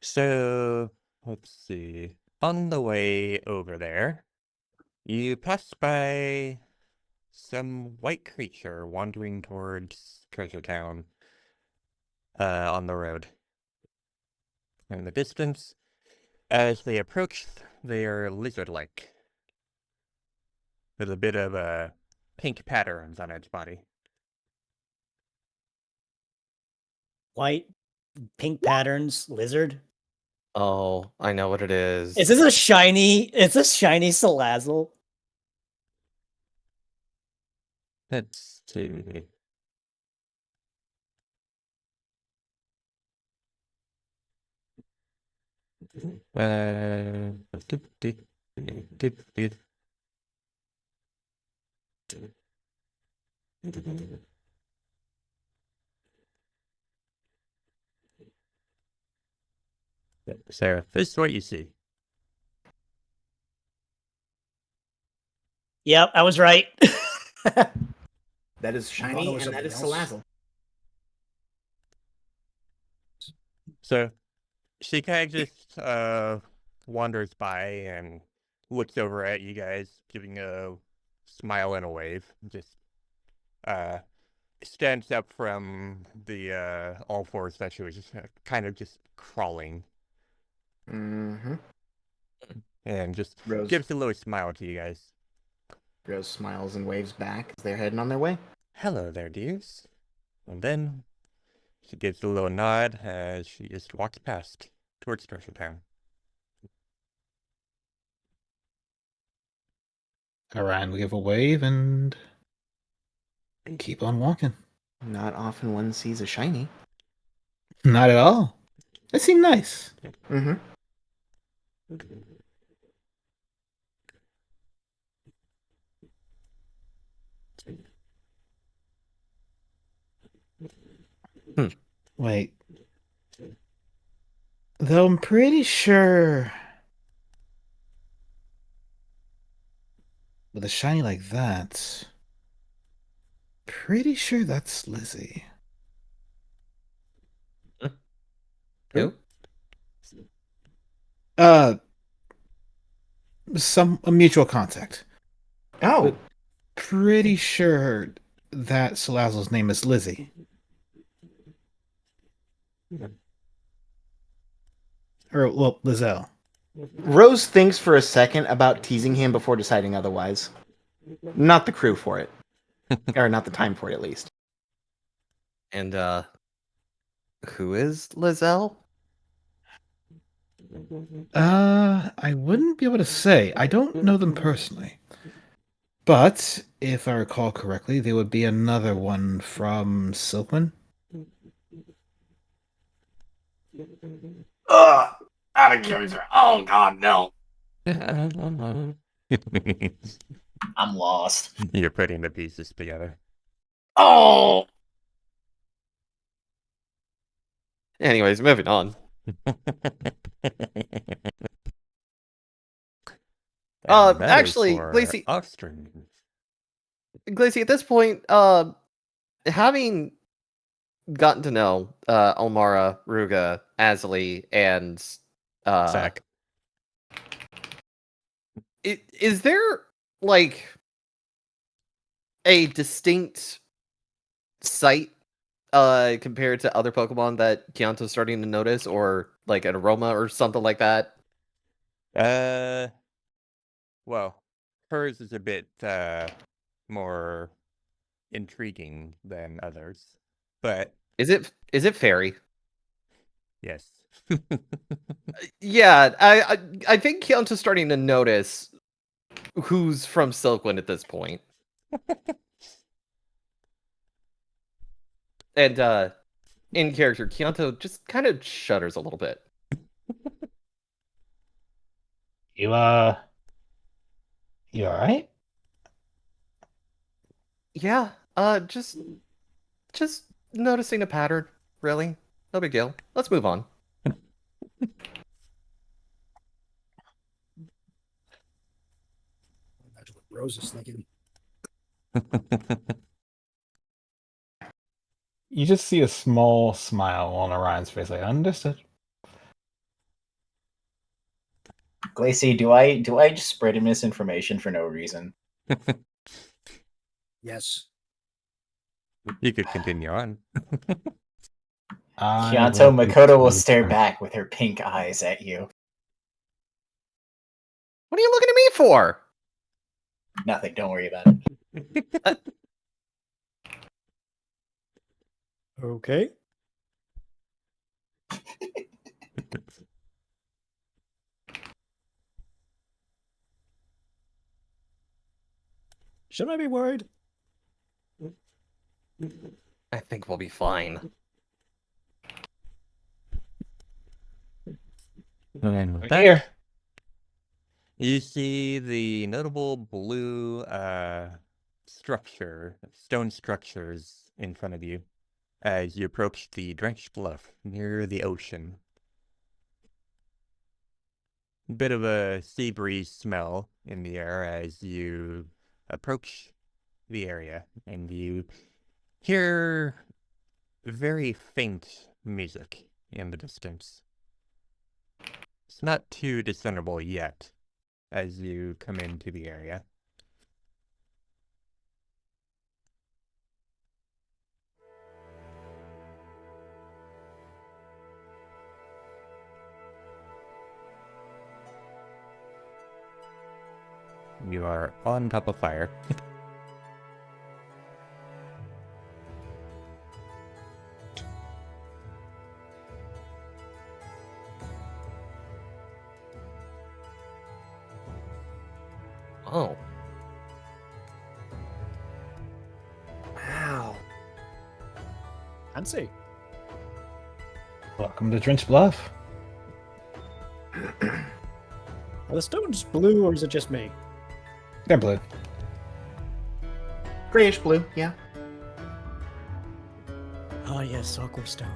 So, let's see. on the way over there, you pass by some white creature wandering towards Treasure Town on the road. In the distance, as they approach, they are lizard-like, with a bit of pink patterns on its body. White, pink patterns, lizard. Oh, I know what it is. Is this a shiny? It's a shiny Salazzle. Let's see. Sarah, this is what you see. Yep, I was right. That is thought shiny, it was and that is something else. Salazzle. So she kind of just wanders by and looks over at you guys, giving a smile and a wave. Just stands up from the all fours that she was just kind of just crawling, Mm-hmm. and just Rose. gives a little smile to you guys. Rose smiles and waves back as they're heading on their way. Hello there, dears. And then she gives a little nod as she just walks past towards Treasure Town. Orion will give a wave and keep on walking. Not often one sees a shiny. Not at all. They seem nice. Mm-hmm. Wait. Though I'm pretty sure with a shiny like that, pretty sure that's Lizzie. Who? A mutual contact. Oh, Pretty sure that Salazzle's name is Lizzie. Or, well, Lizelle. Rose thinks for a second about teasing him before deciding otherwise. Not the crew for it. Or not the time for it, at least. And who is Lizelle? I wouldn't be able to say. I don't know them personally. But, if I recall correctly, they would be another one from Silkman. Ugh! Out of character. Oh, God, no. I'm lost. You're putting the pieces together. Oh! Anyways, moving on. Actually, Glacy, at this point, having gotten to know Omara, Ruga, Azli, and Zach. Is there like a distinct sight compared to other Pokemon that Keonto's starting to notice, or like an aroma or something like that? Well, hers is a bit more intriguing than others, but Is it fairy? yes. Yeah, I think Keonto's starting to notice who's from Silkwind at this point. And in character, Keonto just kind of shudders a little bit. You alright? Yeah, just noticing a pattern, really. No big deal. Let's move on. That's what Rose is thinking. You just see a small smile on Orion's face, like, understood. Glacy, do I just spread misinformation for no reason? Yes. You could continue on. Kyanto Makoto will stare back with her pink eyes at you. What are you looking at me for? Nothing, don't worry about it. Okay. Should I be worried? I think we'll be fine. And with Here. you see the notable blue stone structures in front of you as you approach the drenched bluff near the ocean. Bit of a sea breeze smell in the air as you approach the area, and you hear very faint music in the distance. It's not too discernible yet as you come into the area. You are on top of fire. Oh. Wow. Fancy. Welcome to Drench Bluff. Are the stones blue or is it just me? They're blue. Grayish blue, yeah. Oh yes, awkward stone.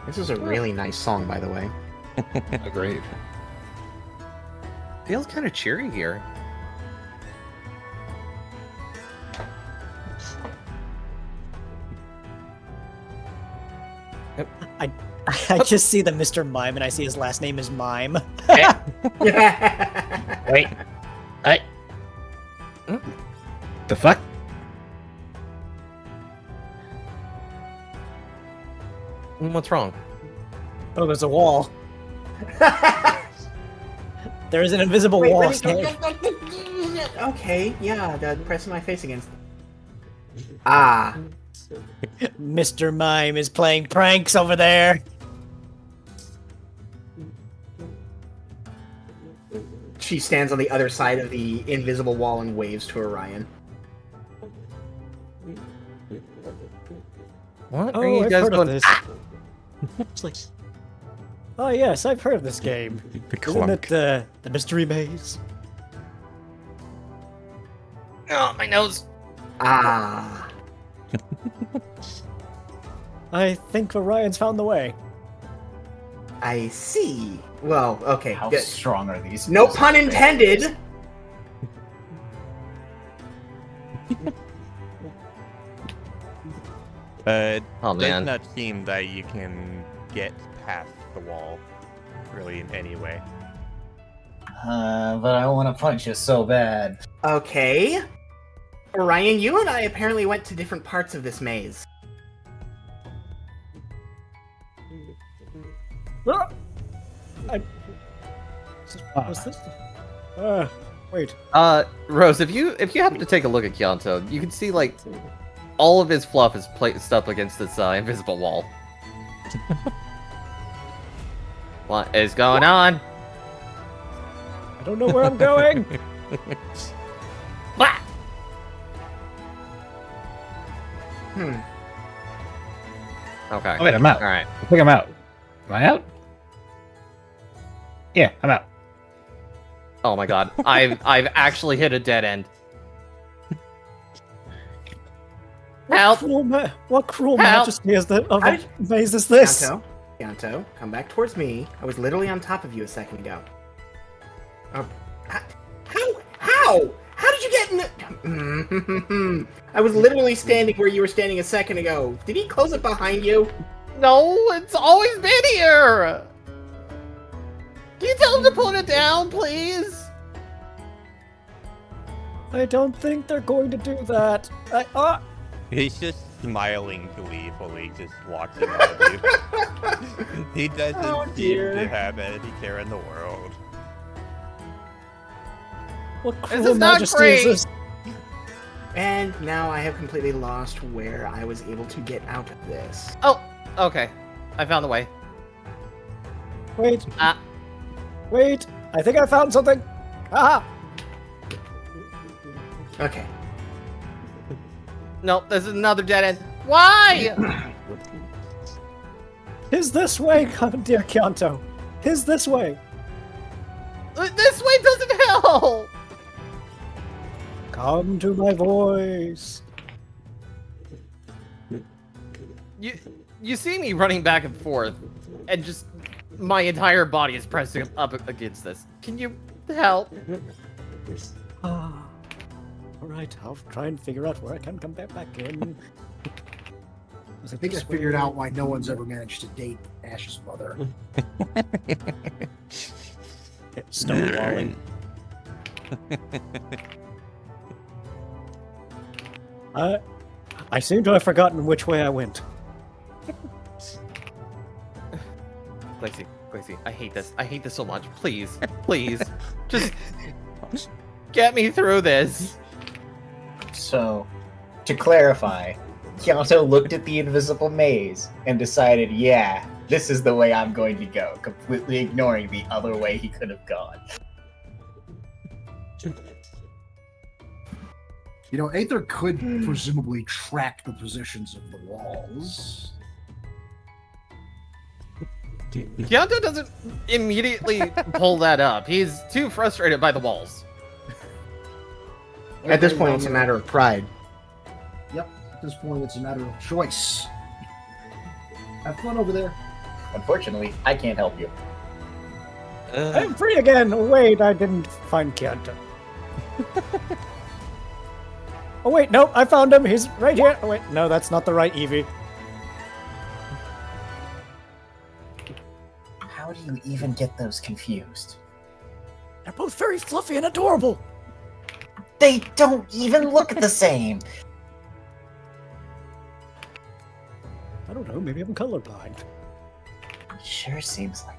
This is a really nice song, by the way. Agreed. Feels kind of cheery here. I just see the Mr. Mime and I see his last name is Mime. Wait. The fuck? What's wrong? Oh, there's a wall. There is an invisible wall. Okay, yeah, pressing my face against. Ah. Mr. Mime is playing pranks over there. She stands on the other side of the invisible wall and waves to Orion. What Oh, are you I've guys heard going? of this. It's like, oh yes, I've heard of this game. The Isn't clunk. it the mystery maze? Oh, my nose. Ah. I think Orion's found the way. I see. Well, okay. How good. strong are these? No pun intended. Oh Does man. not seem that you can get past the wall, really, in any way. But I want to punch you so bad. Okay. Orion, you and I apparently went to different parts of this maze. What's this? Wait. Rose, if you happen to take a look at Kyanto, you can see like all of his fluff is placed up against this invisible wall. What is going on? I don't know where I'm going. Wah! Hmm. Okay. Oh, wait, I'm out. All right. I think I'm out. Am I out? Yeah, I'm out. Oh my god, I've actually hit a dead end. Help! What cruel Help! majesty is that of How a did- maze is this? Kyanto, come back towards me. I was literally on top of you a second ago. Oh, how? How did you get in the... I was literally standing where you were standing a second ago. Did he close it behind you? No, it's always been here. Can you tell him to put it down, please? I don't think they're going to do that. He's just smiling gleefully, just watching all of you. He doesn't seem to have any care in the world. What This cruel is not majesty great. is this? And now I have completely lost where I was able to get out of this. Oh, okay. I found the way. Wait, Ah, wait. I think I found something. Aha! Okay. no, this is another dead end. Why? Tis this way, dear Kyanto. Tis this way. This way doesn't help. Come to my voice. You see me running back and forth, and just my entire body is pressing up against this. Can you help? All right, I'll try and figure out where I can come back in. I think I figured out why no one's ever managed to date Ash's mother. Stonewalling. I seem to have forgotten which way I went. Glacy, I hate this. I hate this so much. Please, please, just get me through this. So, to clarify, Kyoto looked at the invisible maze and decided, yeah, this is the way I'm going to go, completely ignoring the other way he could have gone. You know, Aether could presumably track the positions of the walls. Kyoto doesn't immediately pull that up. He's too frustrated by the walls. At this point, it's a matter of pride. Yep, at this point, it's a matter of choice. Have fun over there. Unfortunately, I can't help you. I'm free again. Wait, I didn't find Kyanto. Oh wait, no, I found him. He's right here. Oh wait, no, that's not the right Eevee. How do you even get those confused? They're both very fluffy and adorable. They don't even look the same! I don't know, maybe I'm colorblind. Sure seems like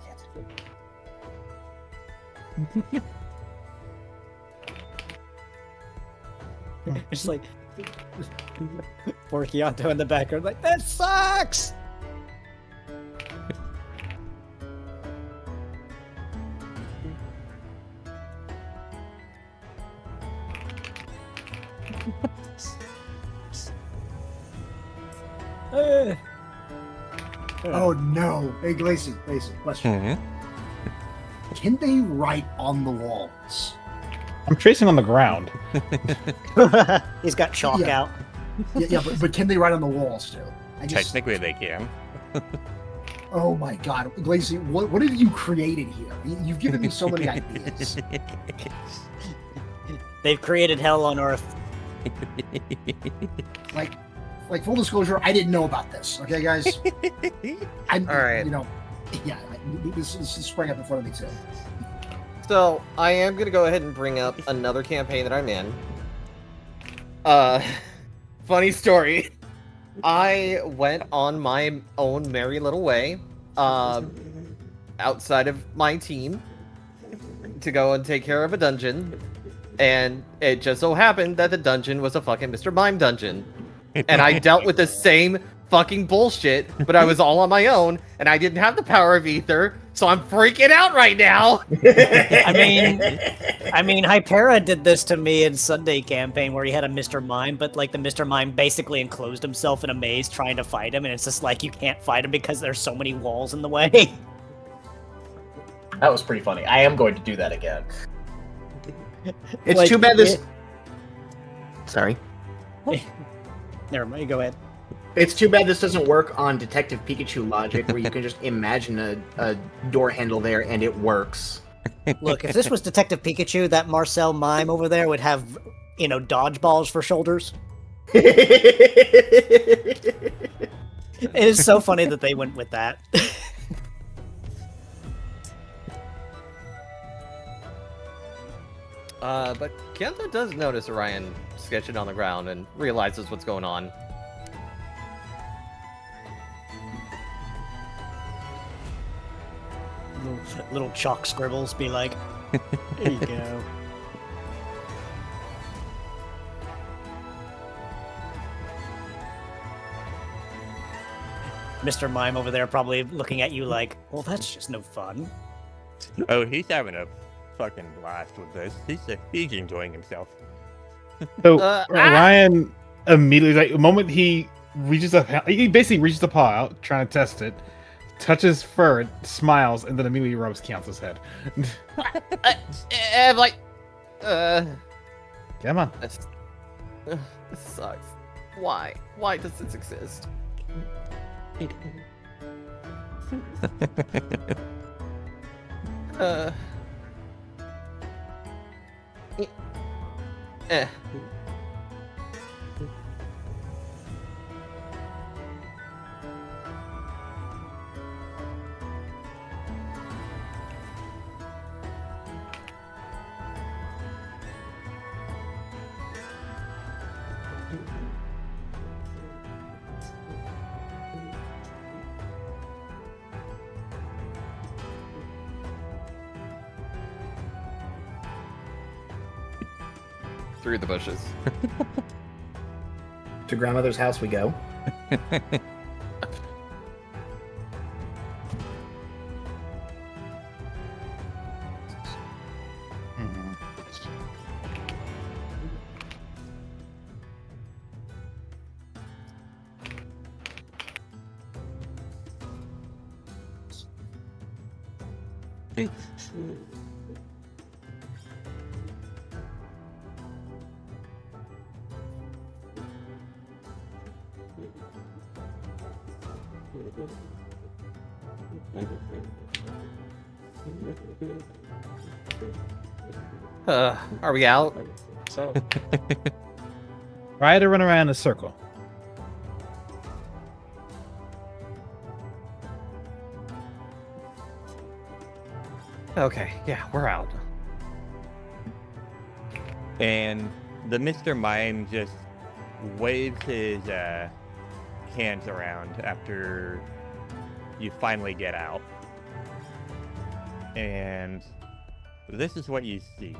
it. It's like poor Kyanto in the background, like, that sucks! Oh no! Hey, Glacy, question. Can they write on the walls? I'm tracing on the ground. He's got chalk Yeah. out. Yeah, but can they write on the walls too? I just, Technically, they can. oh my god, Glacy, what have you created here? You've given me so many ideas. They've created hell on Earth. Like full disclosure, I didn't know about this. Okay, guys. I'm, All right. You know, yeah, this sprang up in front of me too. So I am gonna go ahead and bring up another campaign that I'm in. Funny story. I went on my own merry little way, outside of my team, to go and take care of a dungeon, and it just so happened that the dungeon was a fucking Mr. Mime dungeon, and I dealt with the same fucking bullshit, but I was all on my own, and I didn't have the power of ether, so I'm freaking out right now. I mean, Hypera did this to me in Sunday campaign where he had a Mr. Mime, but like the Mr. Mime basically enclosed himself in a maze trying to fight him, and it's just like you can't fight him because there's so many walls in the way. That was pretty funny. I am going to do that again. It's Like, too bad this. Sorry. Never mind, go ahead. It's too bad this doesn't work on Detective Pikachu logic, where you can just imagine a door handle there and it works. Look, if this was Detective Pikachu, that Marcel Mime over there would have dodgeballs for shoulders. It It is so funny that they went with that. But Kenta does notice Orion sketching on the ground and realizes what's going on. Little chalk scribbles be like, there you go. Mr. Mime over there probably looking at you like, well, that's just no fun. Oh, he's having a fucking blast with this. He's enjoying himself. So Ah! Ryan immediately, like the moment he basically reaches the paw out, trying to test it, touches fur, smiles, and then immediately rubs Keonta's head. I'm like, Come on. this sucks. Why? Why does this exist? Eh. Through the bushes. To grandmother's house we go. Are we out? So, Try to run around in a circle. Okay, yeah, we're out. And the Mr. Mime just waves his hands around after you finally get out. And this is what you see.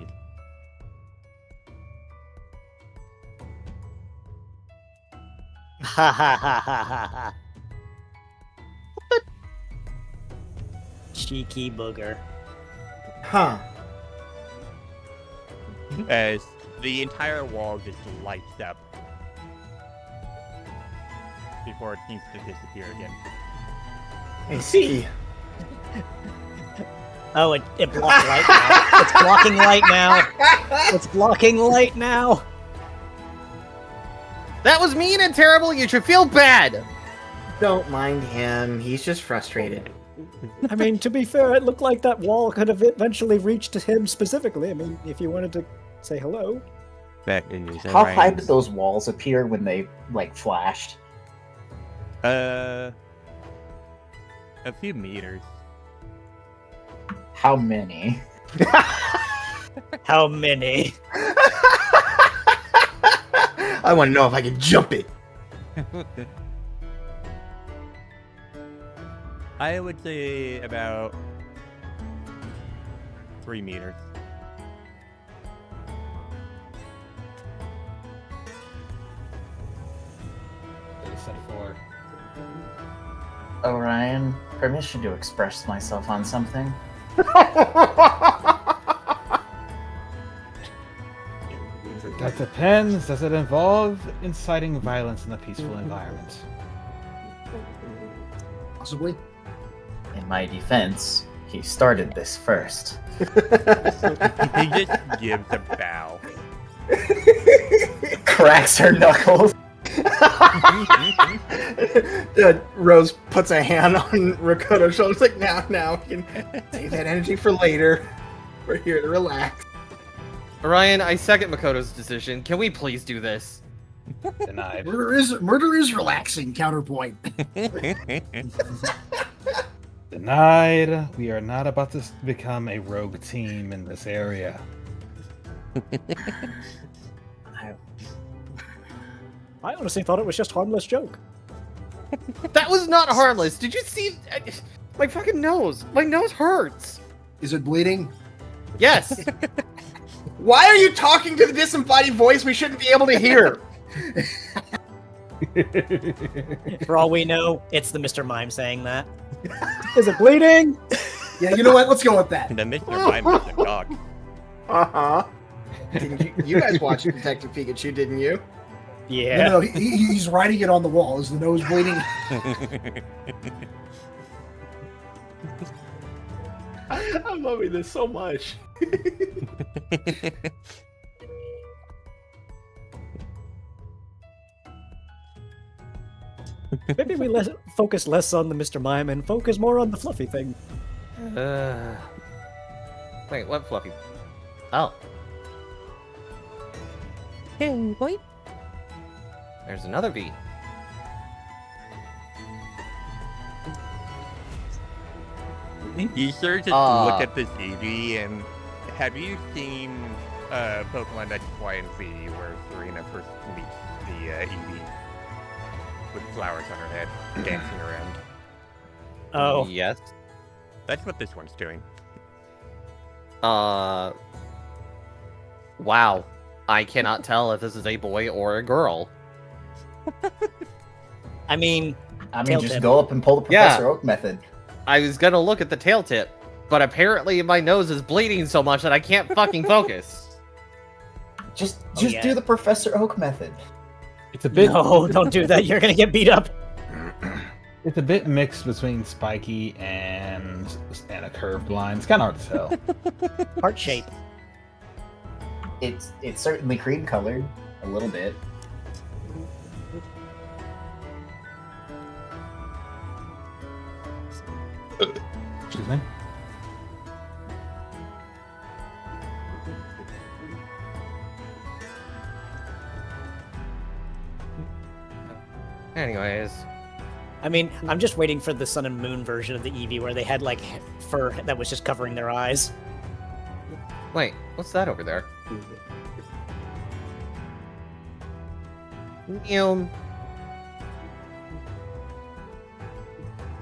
Ha ha ha ha ha ha. Cheeky booger. Huh. As the entire wall just lights up before it seems to disappear again. I see. Oh, it blocked light now. It's blocking light now. It's blocking light now. That was mean and terrible. You should feel bad. Don't mind him. He's just frustrated. I mean, to be fair, it looked like that wall could have eventually reached him specifically. I mean, if you wanted to say hello. Back in use How high did those walls appear when they like flashed? A few meters. How many? How many? I want to know if I can jump it. I would say about 3 meters. I said 4. Orion, permission to express myself on something? That depends. Does it involve inciting violence in a peaceful environment? Possibly. In my defense, he started this first. He just gives a bow. Cracks her knuckles. Rose puts a hand on Rakoto's shoulder. It's like, now, you can save that energy for later. We're here to relax. Ryan, I second Makoto's decision. Can we please do this? Denied. Murder is relaxing. Counterpoint. Denied. We are not about to become a rogue team in this area. I honestly thought it was just a harmless joke. That was not harmless. Did you see my fucking nose? My nose hurts. Is it bleeding? Yes. Why are you talking to the disembodied voice we shouldn't be able to hear? For all we know, it's the Mr. Mime saying that. Is it bleeding? Yeah, you know what? Let's go with that. The Mr. Mime is a dog. Uh-huh. You guys watched Detective Pikachu, didn't you? Yeah. No, he's writing it on the wall. Is the nose bleeding? I'm loving this so much. Maybe we focus less on the Mr. Mime and focus more on the fluffy thing. Wait, what fluffy? Oh. Hey, boy. There's another V. You sure just look at this Eevee and have you seen Pokemon X, Y, and Z where Serena first meets the Eevee with flowers on her head dancing around? Oh. Yes. That's what this one's doing. Wow. I cannot tell if this is a boy or a girl. I mean, just Tail go up and pull the Professor Oak method. I was gonna look at the tail tip, but apparently my nose is bleeding so much that I can't fucking focus. Just yeah. do the Professor Oak method. It's a bit. no, don't do that. You're gonna get beat up. It's a bit mixed between spiky and a curved line. It's kind of hard to tell. Heart shape. It's certainly cream colored a little bit. Excuse me. Anyways. I mean, I'm just waiting for the Sun and Moon version of the Eevee where they had like fur that was just covering their eyes. Wait, what's that over there?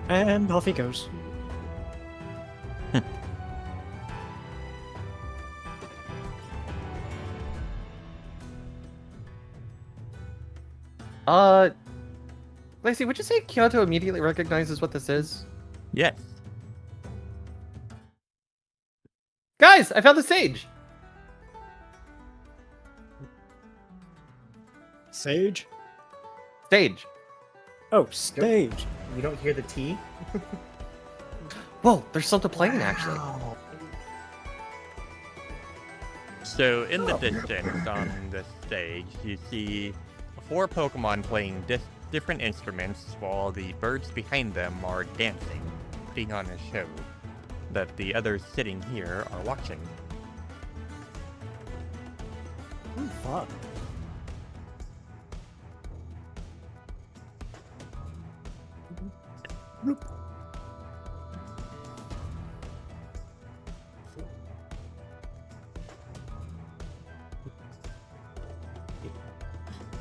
And off he goes. Lacey, would you say Kyoto immediately recognizes what this is? Yes. Guys, I found the sage! Sage? Stage. Oh, stage. You don't hear the T? Whoa, there's something playing actually. So in the distance on the stage, you see 4 Pokemon playing different instruments while the birds behind them are dancing, putting on a show that the others sitting here are watching. Fun.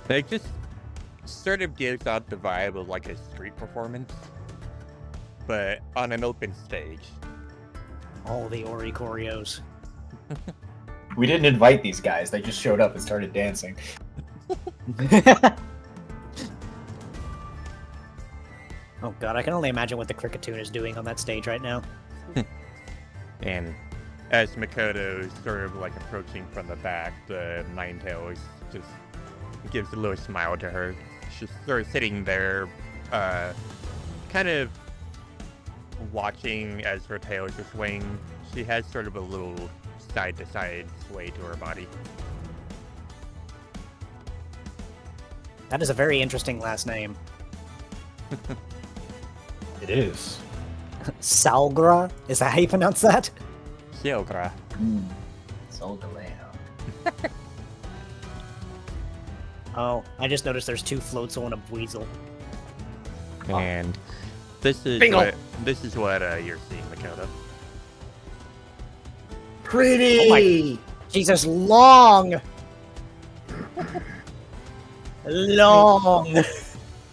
It just sort of gives out the vibe of like a street performance, but on an open stage. All the Ori choreos. We didn't invite these guys. They just showed up and started dancing. Oh god, I can only imagine what the Cricketune is doing on that stage right now. And as Makoto is sort of like approaching from the back, the Ninetales just gives a little smile to her. She's sort of sitting there, kind of watching as her tail is just swaying. She has sort of a little side-to-side sway to her body. That is a very interesting last name. It is. Salgra? Is that how you pronounce that? Sylver. Solgaleo. Oh, I just noticed there's 2 floats on a weasel. And this is Bingo. what you're seeing, Makoto. Pretty. Jesus, long! Long!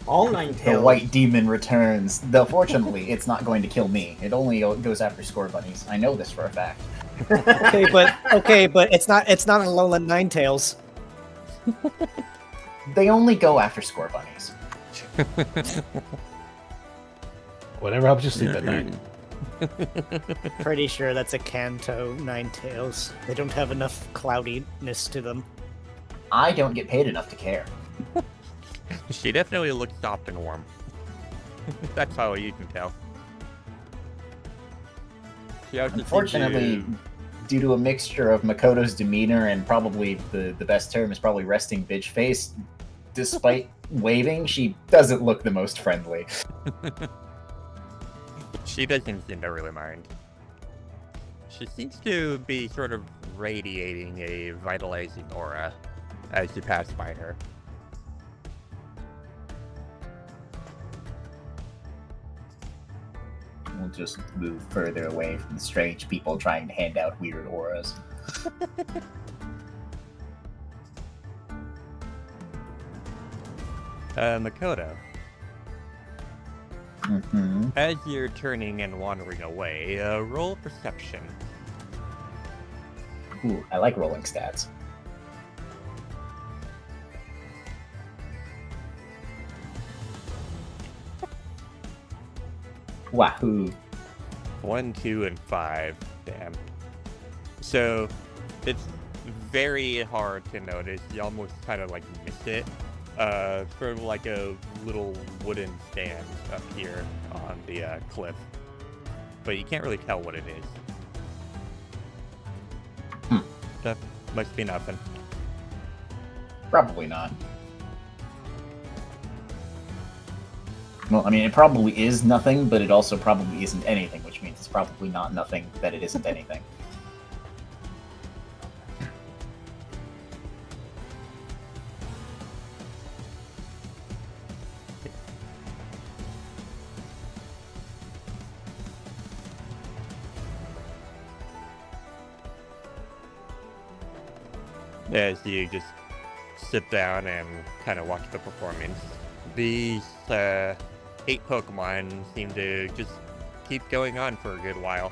All 9 The tails. white demon returns. Though fortunately, it's not going to kill me. It only goes after score bunnies. I know this for a fact. Okay, but it's not a Lowland Ninetails. They only go after score bunnies. Whatever helps you sleep at night. Pretty sure that's a Kanto Ninetails. They don't have enough cloudiness to them. I don't get paid enough to care. She definitely looks soft and warm. That's how you can tell. She also seems Unfortunately, due to a mixture of Makoto's demeanor and probably the best term is probably resting bitch face, despite waving, she doesn't look the most friendly. she doesn't seem to really mind. She seems to be sort of radiating a vitalizing aura as you pass by her. We'll just move further away from the strange people trying to hand out weird auras. Makoto, Mm-hmm. as you're turning and wandering away, roll perception. Ooh, I like rolling stats. Wahoo. 1, 2, and 5. Damn. So, it's very hard to notice. You almost kind of like miss it. Sort of like a little wooden stand up here on the cliff. But you can't really tell what it is. That must be nothing. Probably not. Well, I mean, it probably is nothing, but it also probably isn't anything, which means it's probably not nothing that it isn't anything. As you just sit down and kind of watch the performance, these 8 Pokemon seem to just keep going on for a good while.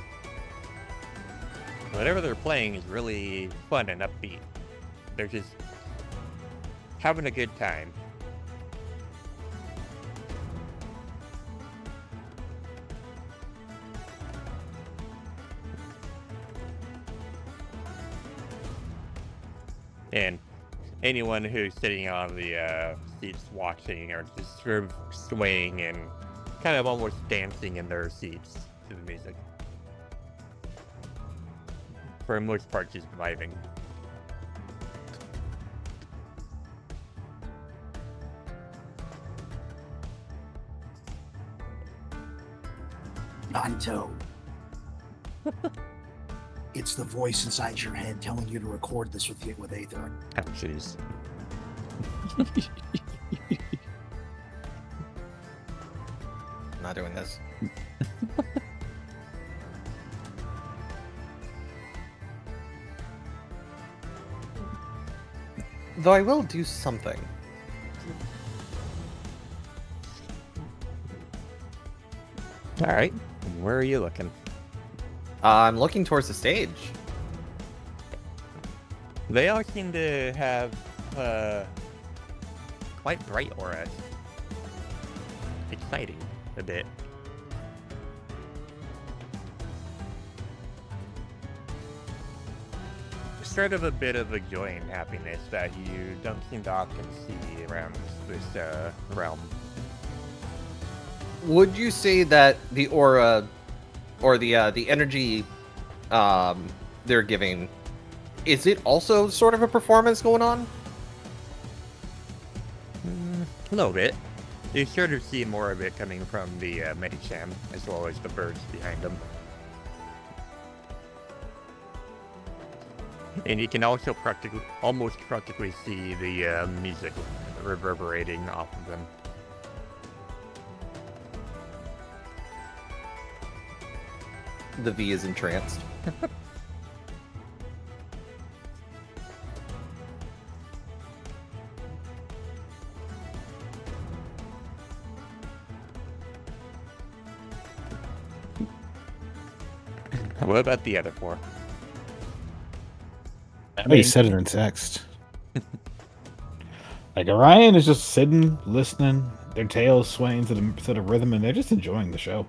Whatever they're playing is really fun and upbeat. They're just having a good time. And anyone who's sitting on the seats watching are just sort of swaying and kind of almost dancing in their seats to the music. For the most part, just vibing. Nanto. It's the voice inside your head telling you to record this with Aether. Oh, jeez. I'm not doing this. Though I will do something. All right. Where are you looking? I'm looking towards the stage. They all seem to have quite bright auras. Exciting, a bit. Sort of a bit of a joy and happiness that you don't seem to often see around this realm. Would you say that the aura or the energy they're giving, is it also sort of a performance going on? A little bit. You sort of see more of it coming from the Medicham as well as the birds behind them. And you can also almost practically see the music reverberating off of them. The V is entranced. What about the other 4? Somebody said it in text. Like Orion is just sitting, listening, their tails swaying to the rhythm, and they're just enjoying the show.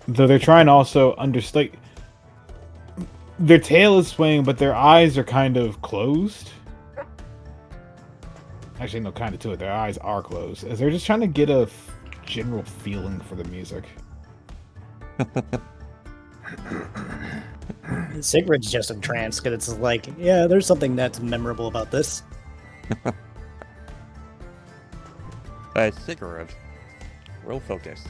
Though they're trying to also understand. Their tail is swaying, but their eyes are kind of closed. Actually, no, kind of to it. Their eyes are closed, as they're just trying to get a general feeling for the music. Sigrid's just entranced because it's like, yeah, there's something that's memorable about this. Sigurd, roll focus.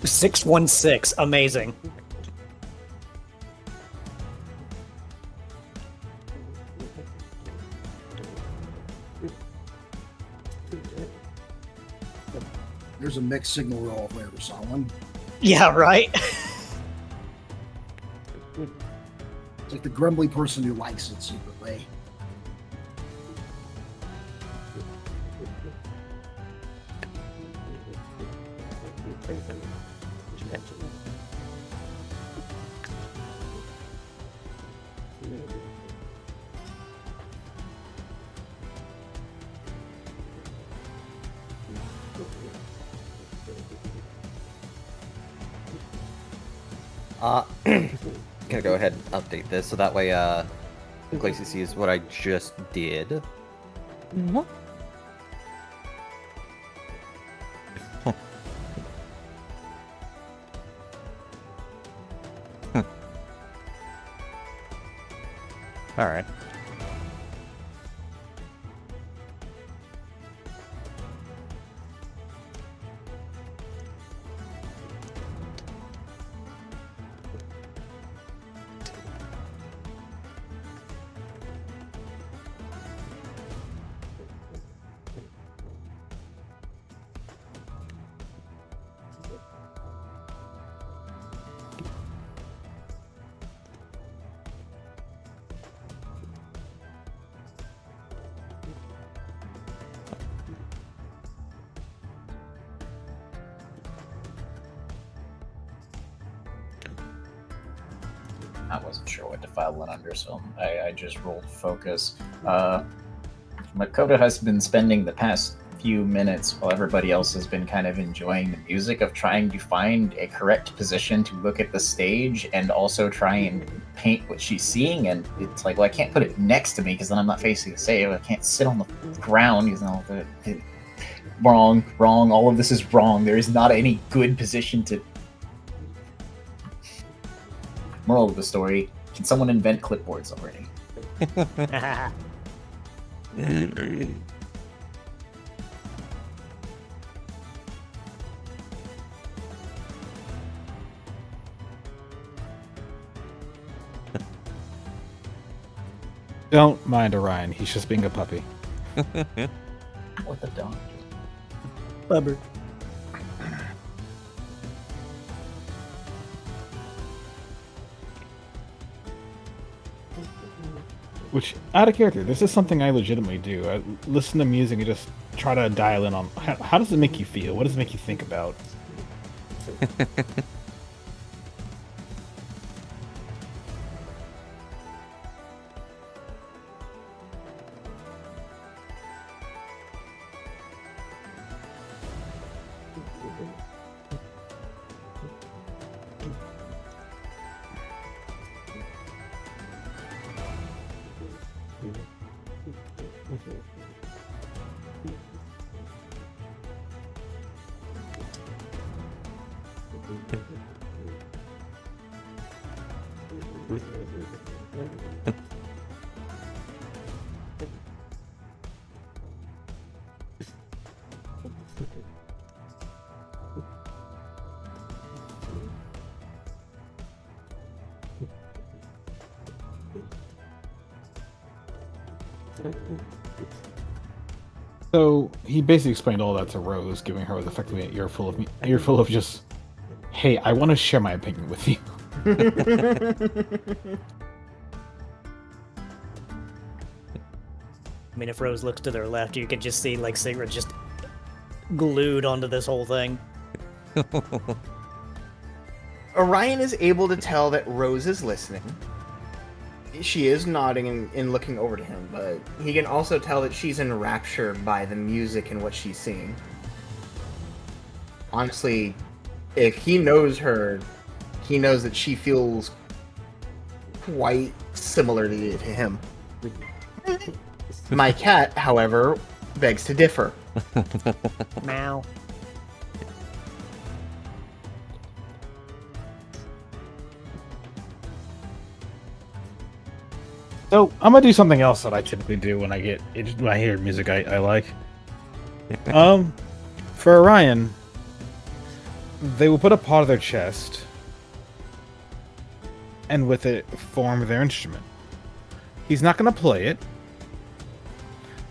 $616, amazing. There's a mixed signal roll if I ever saw one. Yeah, right? It's like the grumbly person who likes it secretly. Gonna go ahead and update this so that way Glacy sees what I just did. What? All right. I wasn't sure what to file it under, so I just rolled focus. Makoto has been spending the past few minutes while everybody else has been kind of enjoying the music of trying to find a correct position to look at the stage and also try and paint what she's seeing. And it's like, well, I can't put it next to me because then I'm not facing the stage. I can't sit on the ground because wrong. All of this is wrong. There is not any good position to. Moral of the story: can someone invent clipboards already? Don't mind Orion. He's just being a puppy. What the dog? Bubber. Which, out of character, this is something I legitimately do. I listen to music and just try to dial in on how does it make you feel? What does it make you think about? So he basically explained all that to Rose, giving her effectively an earful of just, hey, I want to share my opinion with you. I mean, if Rose looks to their left, you could just see like Sigrid just glued onto this whole thing. Orion is able to tell that Rose is listening. She is nodding and looking over to him, but he can also tell that she's enraptured by the music and what she's seeing. Honestly, if he knows her, he knows that she feels quite similar to him. My cat, however, begs to differ. Meow. So I'm gonna do something else that I typically do when I hear music I like. For Orion, they will put a paw to their chest, and with it form their instrument. He's not gonna play it,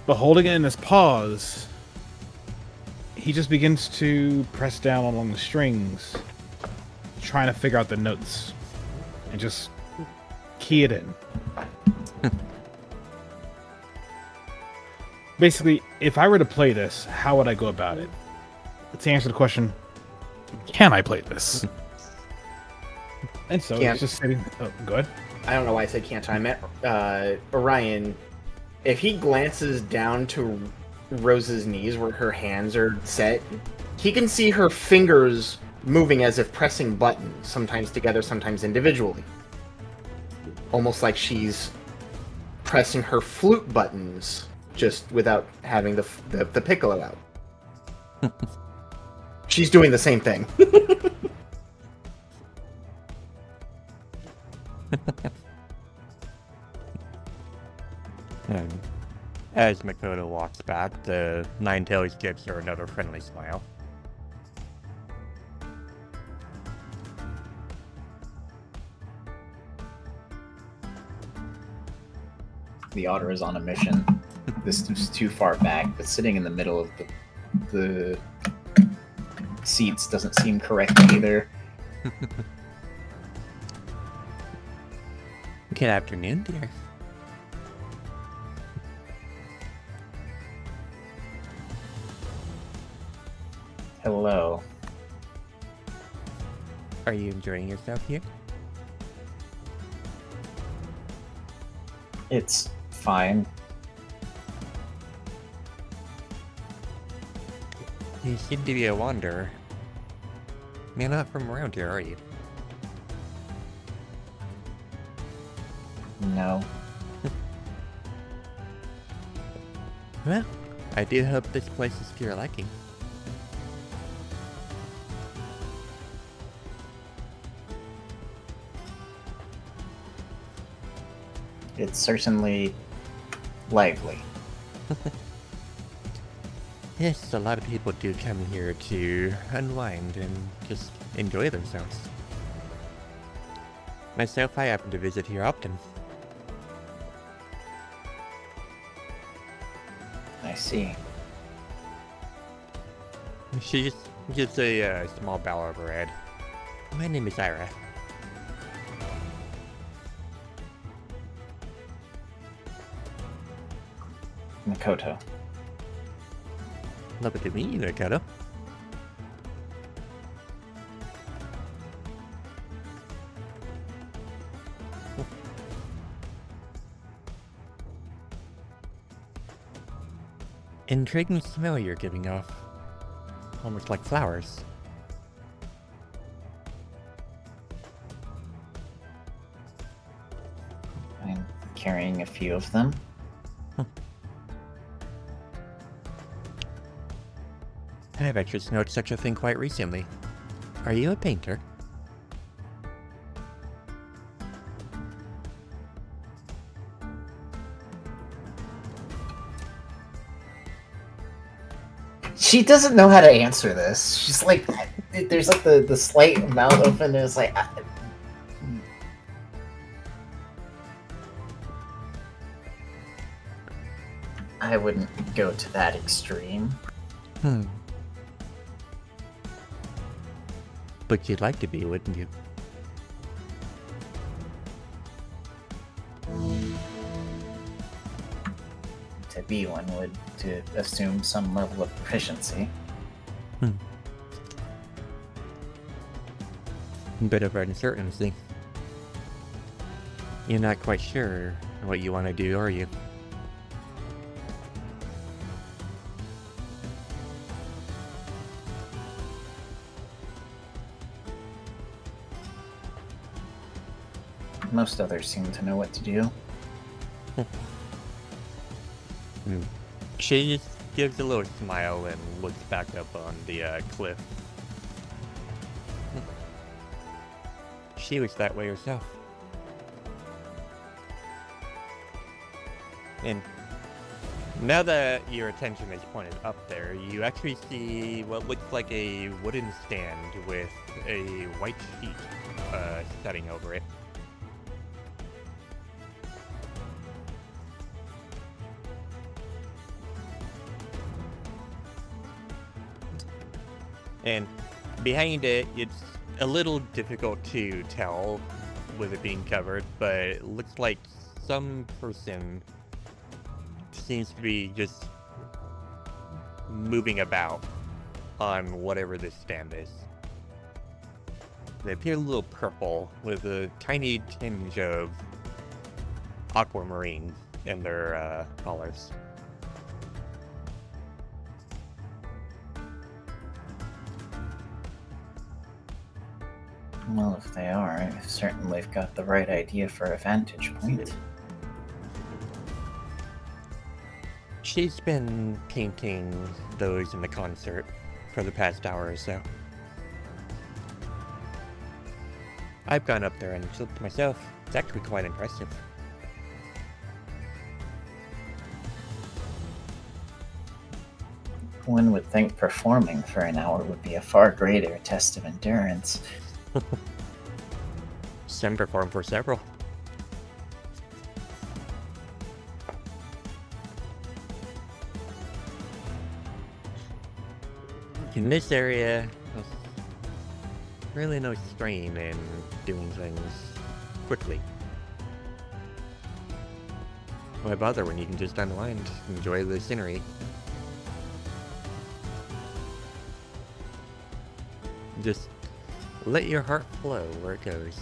but holding it in his paws, he just begins to press down along the strings, trying to figure out the notes, and just key it in. Basically, if I were to play this, how would I go about it? To answer the question, can I play this? And so Can't. it's just sitting. Oh, good. I don't know why I said can't. I meant Orion. If he glances down to Rose's knees where her hands are set, he can see her fingers moving as if pressing buttons, sometimes together, sometimes individually. Almost like she's pressing her flute buttons, just without having the piccolo out. She's doing the same thing. As Makoto walks back, the Ninetales gives her another friendly smile. The otter is on a mission. This is too far back, but sitting in the middle of the seats doesn't seem correct either. Good afternoon, dear. Hello. Are you enjoying yourself here? It's fine. You seem to be a wanderer. You're not from around here, are you? No. Well, I do hope this place is to your liking. It's certainly lively. Yes, a lot of people do come here to unwind and just enjoy themselves. Myself, I happen to visit here often. I see. She just gives a small bow of her head. My name is Ira. Makoto. Lovely to meet you, Makoto. Intriguing smell you're giving off. Almost like flowers. I'm carrying a few of them. I've actually noticed such a thing quite recently. Are you a painter? She doesn't know how to answer this. She's like, there's like the slight mouth open. There's like, I wouldn't go to that extreme. But you'd like to be, wouldn't you? To be one would to assume some level of proficiency. Bit of uncertainty. You're not quite sure what you want to do, are you? Most others seem to know what to do. She just gives a little smile and looks back up on the cliff. She was that way herself. And now that your attention is pointed up there, you actually see what looks like a wooden stand with a white sheet setting over it. And behind it, it's a little difficult to tell with it being covered, but it looks like some person seems to be just moving about on whatever this stand is. They appear a little purple with a tiny tinge of aquamarine in their colors. Well, if they are, I've certainly got the right idea for a vantage point. She's been painting those in the concert for the past hour or so. I've gone up there and looked myself. It's actually quite impressive. One would think performing for an hour would be a far greater test of endurance. Some perform for several. In this area, there's really no strain in doing things quickly. Why bother when you can just unwind, enjoy the scenery? Just let your heart flow where it goes.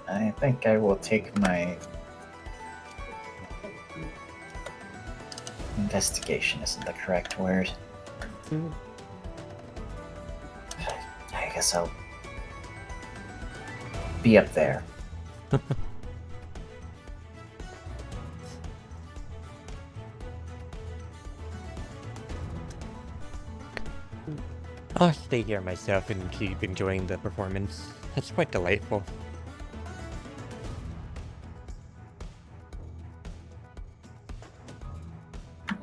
I think I will take my investigation isn't the correct word. I guess I'll be up there. I'll stay here myself and keep enjoying the performance. It's quite delightful.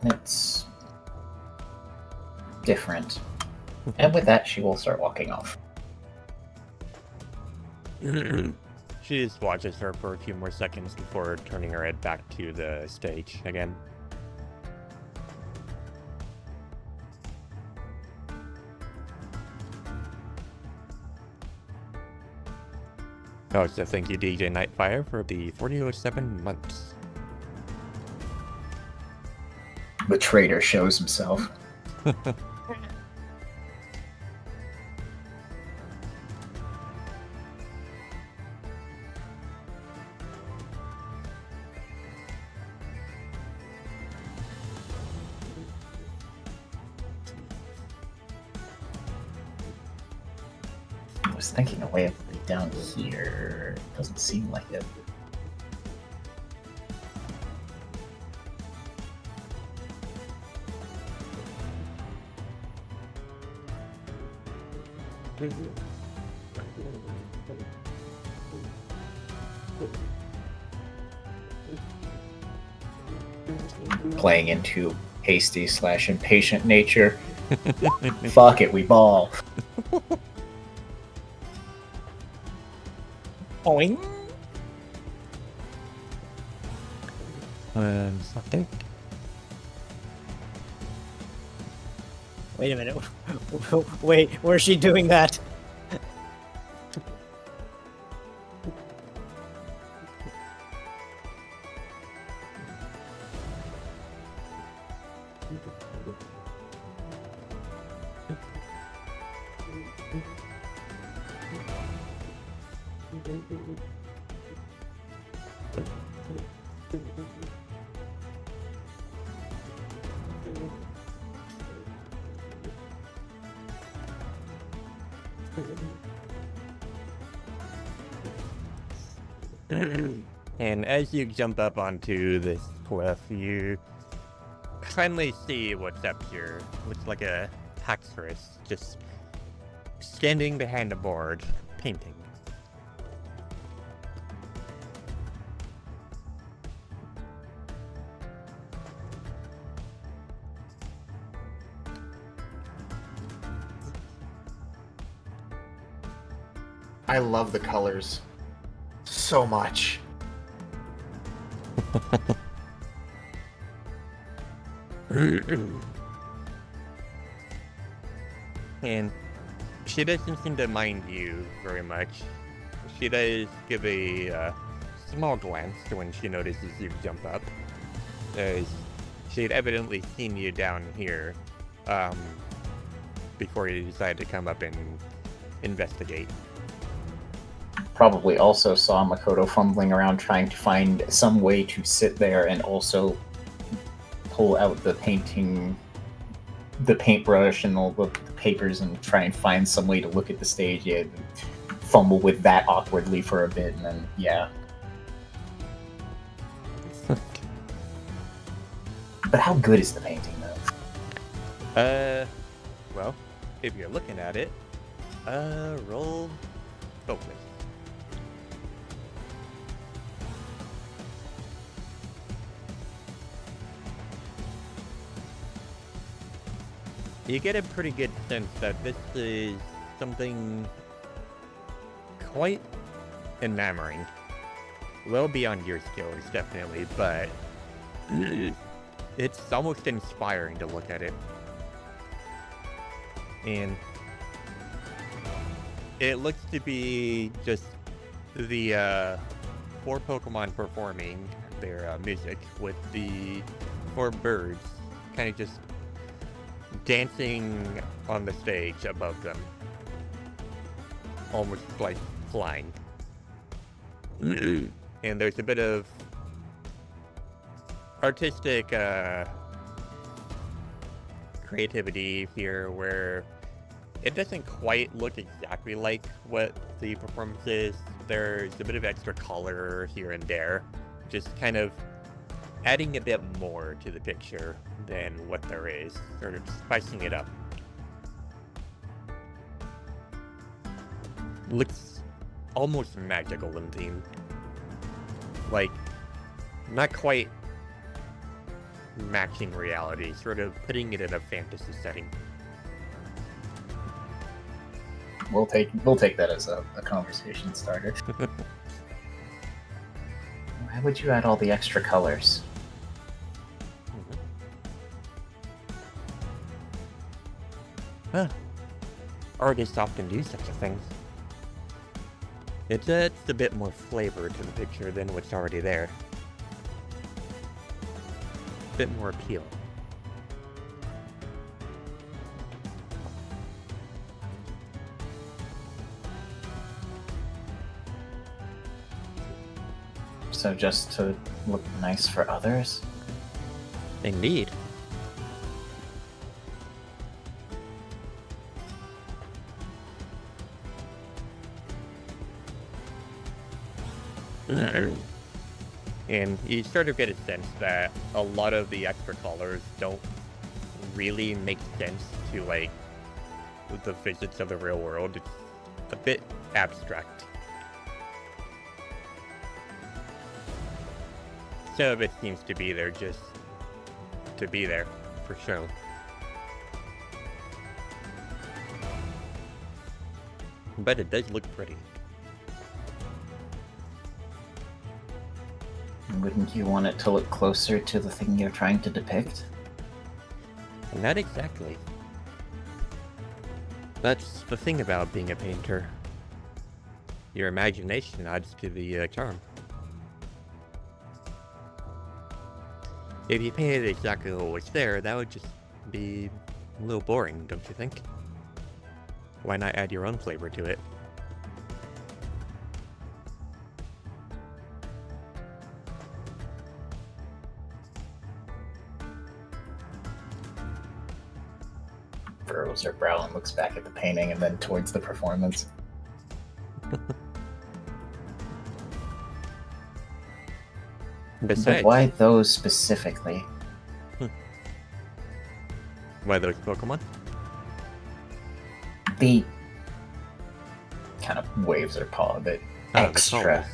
It's different. And with that, she will start walking off. She just watches her for a few more seconds before turning her head back to the stage again. Oh, so thank you, DJ Nightfire, for the 4007 months. The traitor shows himself. I was thinking a way of down here. Doesn't seem like it. Playing into hasty / impatient nature. Fuck it, we ball. Oink. Something. Wait a minute. Wait, where's she doing that? And as you jump up onto this cliff, you finally see what's up here. Looks like a hackstress just standing behind a board, painting. I love the colors so much. And she doesn't seem to mind you very much. She does give a small glance when she notices you jump up, as she had evidently seen you down here before you decided to come up and investigate. Probably also saw Makoto fumbling around trying to find some way to sit there and also pull out the paintbrush and all the papers and try and find some way to look at the stage. Yeah, fumble with that awkwardly for a bit, and then yeah. But how good is the painting, though? Well, if you're looking at it, roll focus. You get a pretty good sense that this is something quite enamoring. Well beyond your skills, definitely, but it's almost inspiring to look at it. And it looks to be just the 4 Pokemon performing their music with the 4 birds kind of just dancing on the stage above them, almost like flying. And there's a bit of artistic creativity here where it doesn't quite look exactly like what the performance is. There's a bit of extra color here and there, just kind of adding a bit more to the picture than what there is, sort of spicing it up. Looks almost magical in theme. Like, not quite matching reality, sort of putting it in a fantasy setting. We'll take that as a conversation starter. Why would you add all the extra colors? Huh. Artists often do such a thing. It adds a bit more flavor to the picture than what's already there. A bit more appeal. So just to look nice for others? Indeed. And you sort of get a sense that a lot of the extra colors don't really make sense to, like, the physics of the real world. It's a bit abstract. Some of it seems to be there just to be there. for show. But it does look pretty. Wouldn't you want it to look closer to the thing you're trying to depict? Not exactly. That's the thing about being a painter. Your imagination adds to the charm. If you painted exactly what was there, that would just be a little boring, don't you think? Why not add your own flavor to it? Furrows her brow and looks back at the painting and then towards the performance. Besides, But why those specifically? why those Pokemon? The kind of waves her paw a bit Ah, the extra. colors.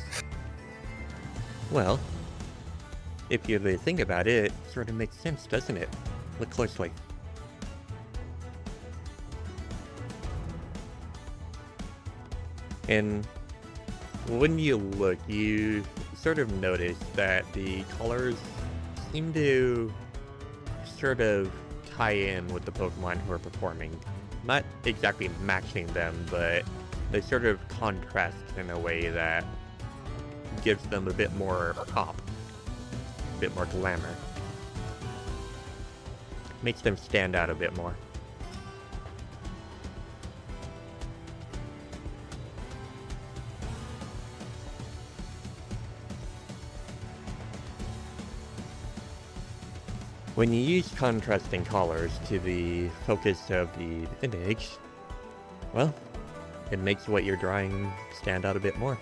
Well, if you really think about it, it sort of makes sense, doesn't it? Look closely. And when you look, you sort of notice that the colors seem to sort of tie in with the Pokemon who are performing. Not exactly matching them, but they sort of contrast in a way that gives them a bit more pop, a bit more glamour. Makes them stand out a bit more. When you use contrasting colors to the focus of the image, well, it makes what you're drawing stand out a bit more.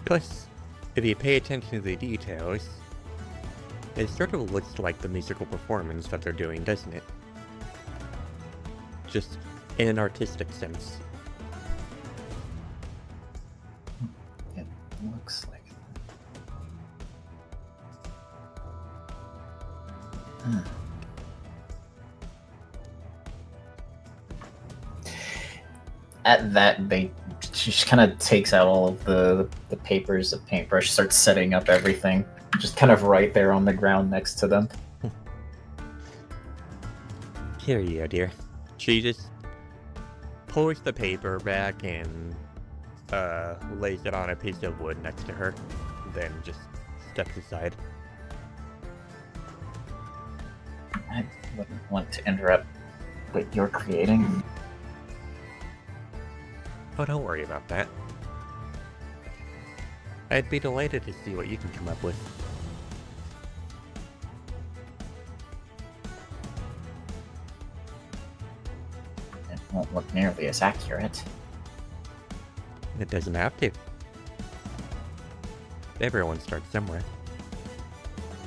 Plus, if you pay attention to the details, it sort of looks like the musical performance that they're doing, doesn't it? Just in an artistic sense. It looks like that. At that, she just kind of takes out all of the papers, the paintbrush, starts setting up everything, just kind of right there on the ground next to them. Here you go, dear. She just pulls the paper back and lays it on a piece of wood next to her, then just steps aside. I wouldn't want to interrupt what you're creating. Oh, don't worry about that. I'd be delighted to see what you can come up with. It won't look nearly as accurate. It doesn't have to. Everyone starts somewhere.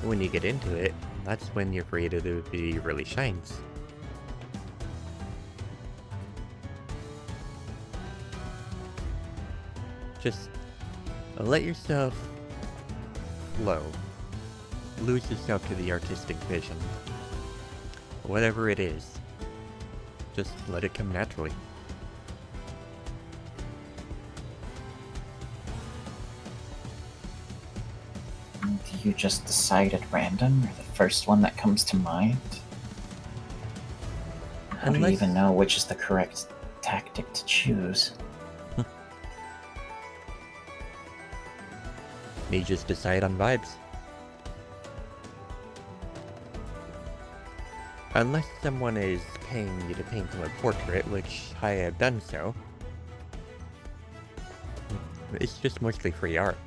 When you get into it, that's when your creativity really shines. Just let yourself flow. Lose yourself to the artistic vision. Whatever it is, just let it come naturally. Do you just decide at random, or the first one that comes to mind? How do you even know which is the correct tactic to choose? You just decide on vibes. Unless someone is paying you to paint them a portrait, which I have done so, it's just mostly free art.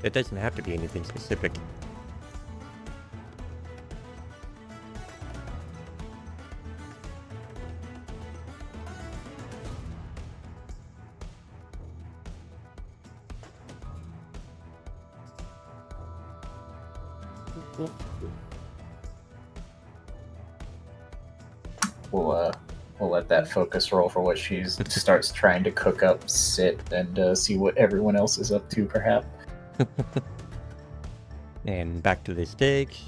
It doesn't have to be anything specific. we'll let that focus roll for what she starts trying to cook up sit and see what everyone else is up to, perhaps. And back to the stage.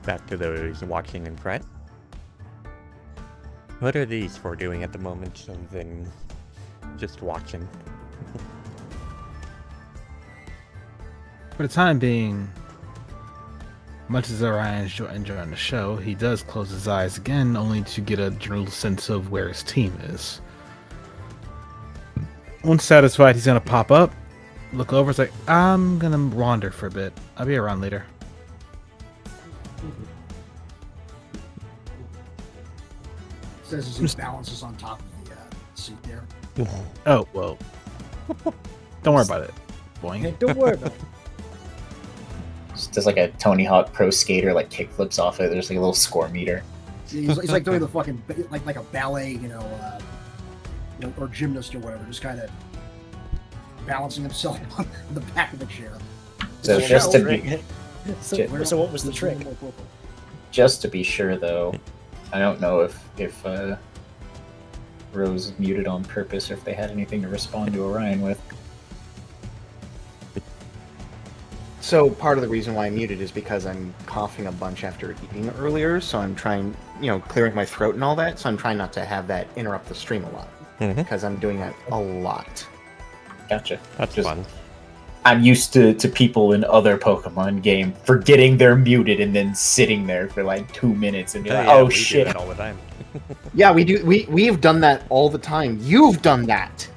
Back to those watching in front. What are these four doing at the moment other than just watching? For the time being, much as Orion's enjoying the show, he does close his eyes again, only to get a general sense of where his team is. Once satisfied, he's gonna pop up, look over, it's like, I'm gonna wander for a bit. I'll be around later. Says as he balances on top of the seat there. Oh, well. Don't worry about it. Boing. Don't worry about it. Just does like a Tony Hawk Pro Skater, like kickflips off it. There's like a little score meter. He's like doing the fucking like a ballet, or gymnast or whatever, just kind of balancing himself on the back of the chair. So It's a just show. to be So what was the trick? just to be sure, though, I don't know if Rose is muted on purpose or if they had anything to respond to Orion with. So part of the reason why I'm muted is because I'm coughing a bunch after eating earlier, so I'm trying, clearing my throat and all that, so I'm trying not to have that interrupt the stream a lot, because I'm doing that a lot. Gotcha. That's Just- fun. I'm used to people in other Pokemon game forgetting they're muted and then sitting there for like 2 minutes and be like, yeah, oh we do shit. that all the time. Yeah, we do. We've done that all the time. You've done that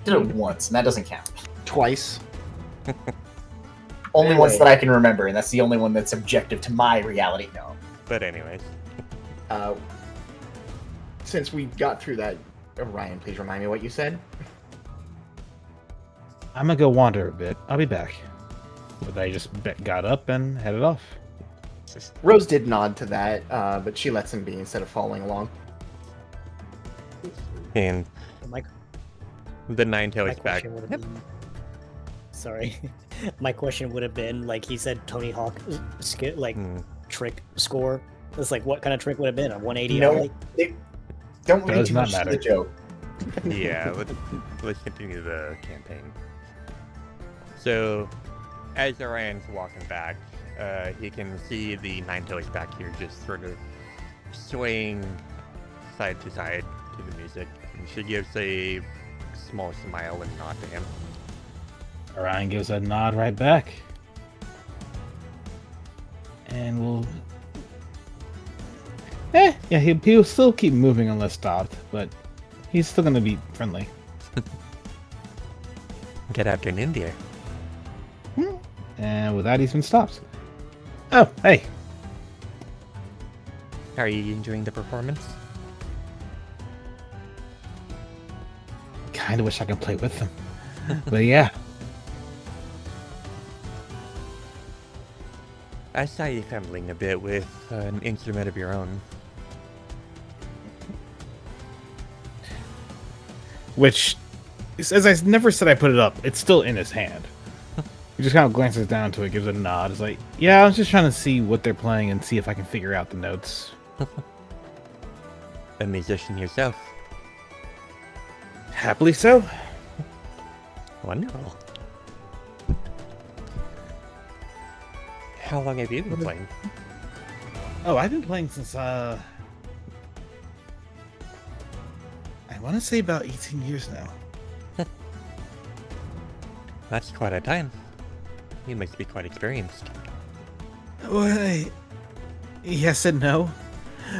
Did it once, and that doesn't count. twice. Only Anyway. once that I can remember, and that's the only one that's objective to my reality. No. But anyways, Since we got through that, Ryan, please remind me what you said. I'm gonna go wander a bit. I'll be back. But I just got up and headed off. Rose did nod to that, but she lets him be instead of following along. and My, the Ninetales my is back. question would have been. Sorry, my question would have been like he said, Tony Hawk trick score. It's like what kind of trick would have been a 180? No, ollie? don't read Does too not much to matter. the joke. Yeah, let's continue the campaign. So, as Orion's walking back, he can see the Ninetales back here just sort of swaying side to side to the music. And she gives a small smile and nod to him. Orion gives a nod right back. And we'll... yeah, he'll still keep moving unless stopped, but he's still gonna be friendly. Good afternoon, dear. And with that, he's been stopped. Oh, hey. How are you enjoying the performance? Kinda wish I could play with them. But yeah. I saw you fumbling a bit with an instrument of your own. Which, as I never said I put it up, it's still in his hand. He just kind of glances down to it, gives it a nod. It's like, yeah, I was just trying to see what they're playing and see if I can figure out the notes. A musician yourself. Happily so. Wonderful. How long have you been playing? Oh, I've been playing since, I want to say about 18 years now. That's quite a time. You must be quite experienced. Well, yes and no.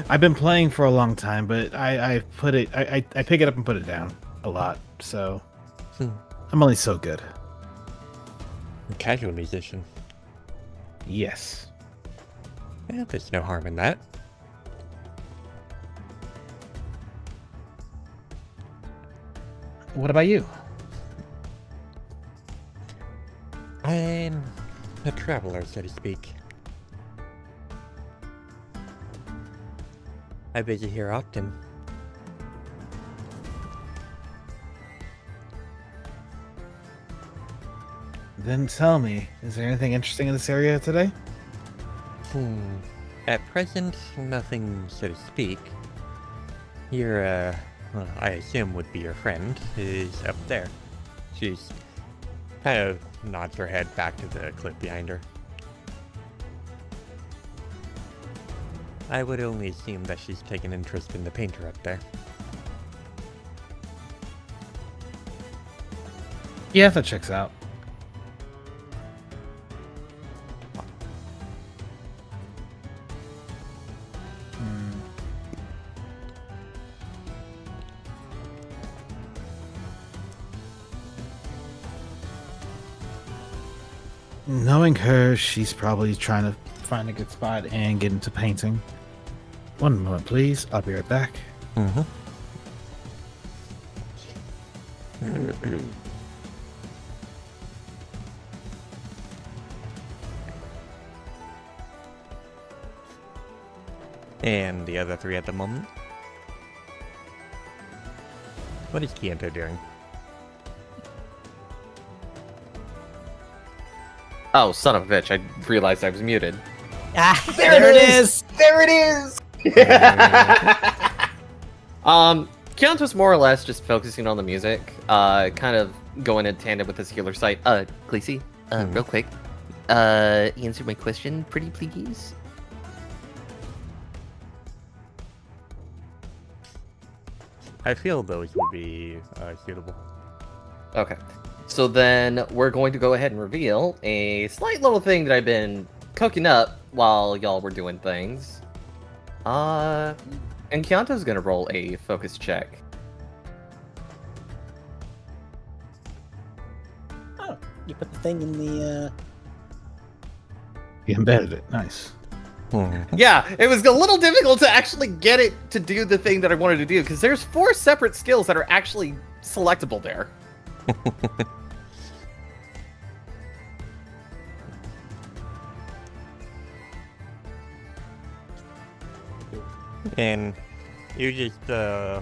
I've been playing for a long time, but I pick it up and put it down a lot, so I'm only so good. A casual musician. Yes. Yeah, there's no harm in that. What about you? I'm a traveler, so to speak. I visit here often. Then tell me, is there anything interesting in this area today? At present, nothing so to speak. Your, well, I assume would be your friend, is up there. She's kind of nods her head back to the cliff behind her. I would only assume that she's taken interest in the painter up there. Yeah, that checks out. Knowing her, she's probably trying to find a good spot and get into painting. One moment, please. I'll be right back. Mm-hmm. And the other three at the moment? What is Kianto doing? Oh, son of a bitch! I realized I was muted. Ah, there it is. There it is. Keonto's more or less just focusing on the music, kind of going in tandem with his healer sight. Khaleesi, real quick, answer my question, pretty please. I feel those would be suitable. Okay. So then we're going to go ahead and reveal a slight little thing that I've been cooking up while y'all were doing things. And Keonto's gonna roll a focus check. Oh, you put the thing in the. You embedded it. Nice. Yeah, it was a little difficult to actually get it to do the thing that I wanted to do, because there's 4 separate skills that are actually selectable there. And you're just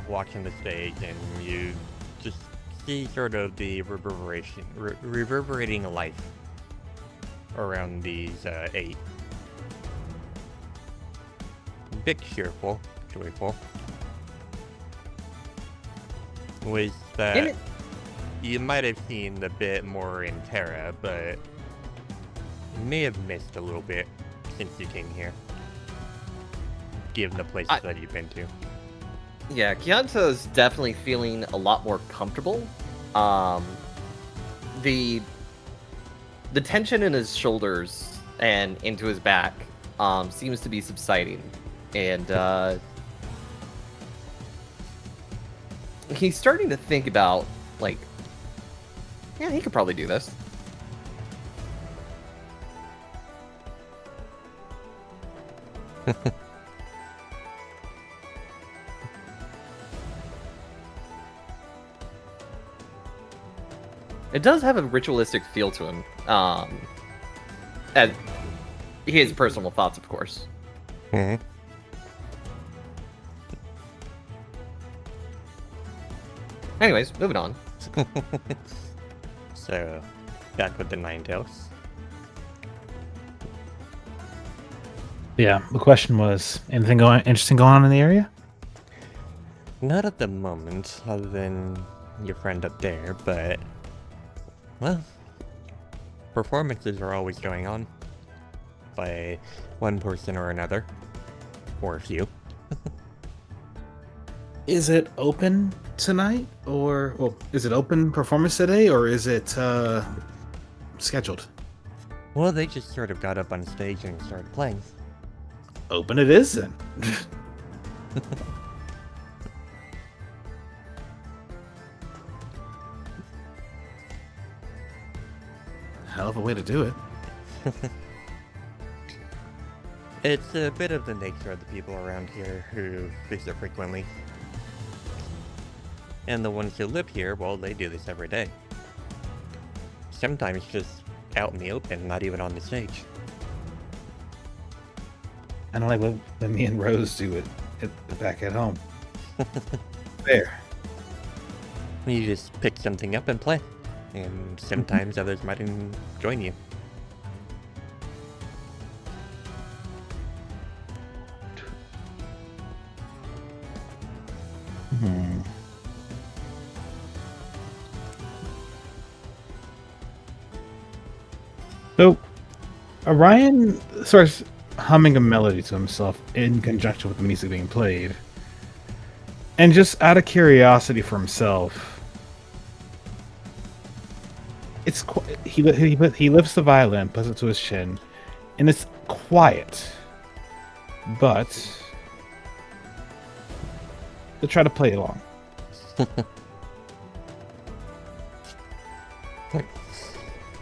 watching the stage, and you just see sort of the reverberating life around these 8. Bit cheerful, joyful. Was that you might have seen a bit more in Terra, but you may have missed a little bit since you came here, given the places that you've been to. Yeah, Keonto's definitely feeling a lot more comfortable. The tension in his shoulders and into his back seems to be subsiding, and he's starting to think about, like, yeah, he could probably do this. It does have a ritualistic feel to him. And his personal thoughts, of course. Mm-hmm. Anyways, moving on. So, back with the Ninetales. Yeah, the question was, anything interesting going on in the area? Not at the moment, other than your friend up there, but, well, performances are always going on by one person or another, or a few. Is it open tonight, or well, is it open performance today, or is it scheduled? Well, they just sort of got up on stage and started playing. Open it is then. Hell of a way to do it. It's a bit of the nature of the people around here who visit frequently. And the ones who live here, well, they do this every day. Sometimes just out in the open, not even on the stage. I don't like what me and Rose do it back at home. There. You just pick something up and play. And sometimes others might even join you. So, Orion starts humming a melody to himself in conjunction with the music being played. And just out of curiosity for himself, he lifts the violin, puts it to his chin, and it's quiet. But to try to play along.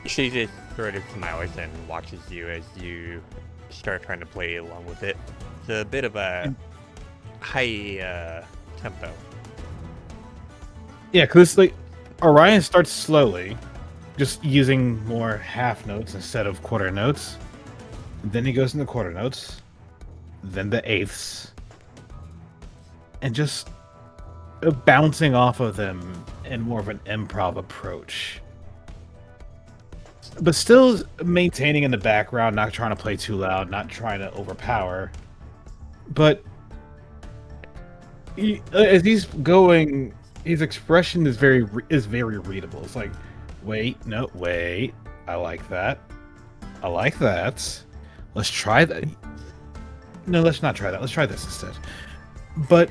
She just sort of smiles and watches you as you start trying to play along with it. It's a bit of a high tempo. Yeah, because like Orion starts slowly, just using more half notes instead of quarter notes. Then he goes into quarter notes, then the eighths, and just bouncing off of them in more of an improv approach. But still maintaining in the background, not trying to play too loud, not trying to overpower. But as he's going, his expression is very readable. It's like, wait, I like that. I like that. Let's try that. No, let's not try that. Let's try this instead. But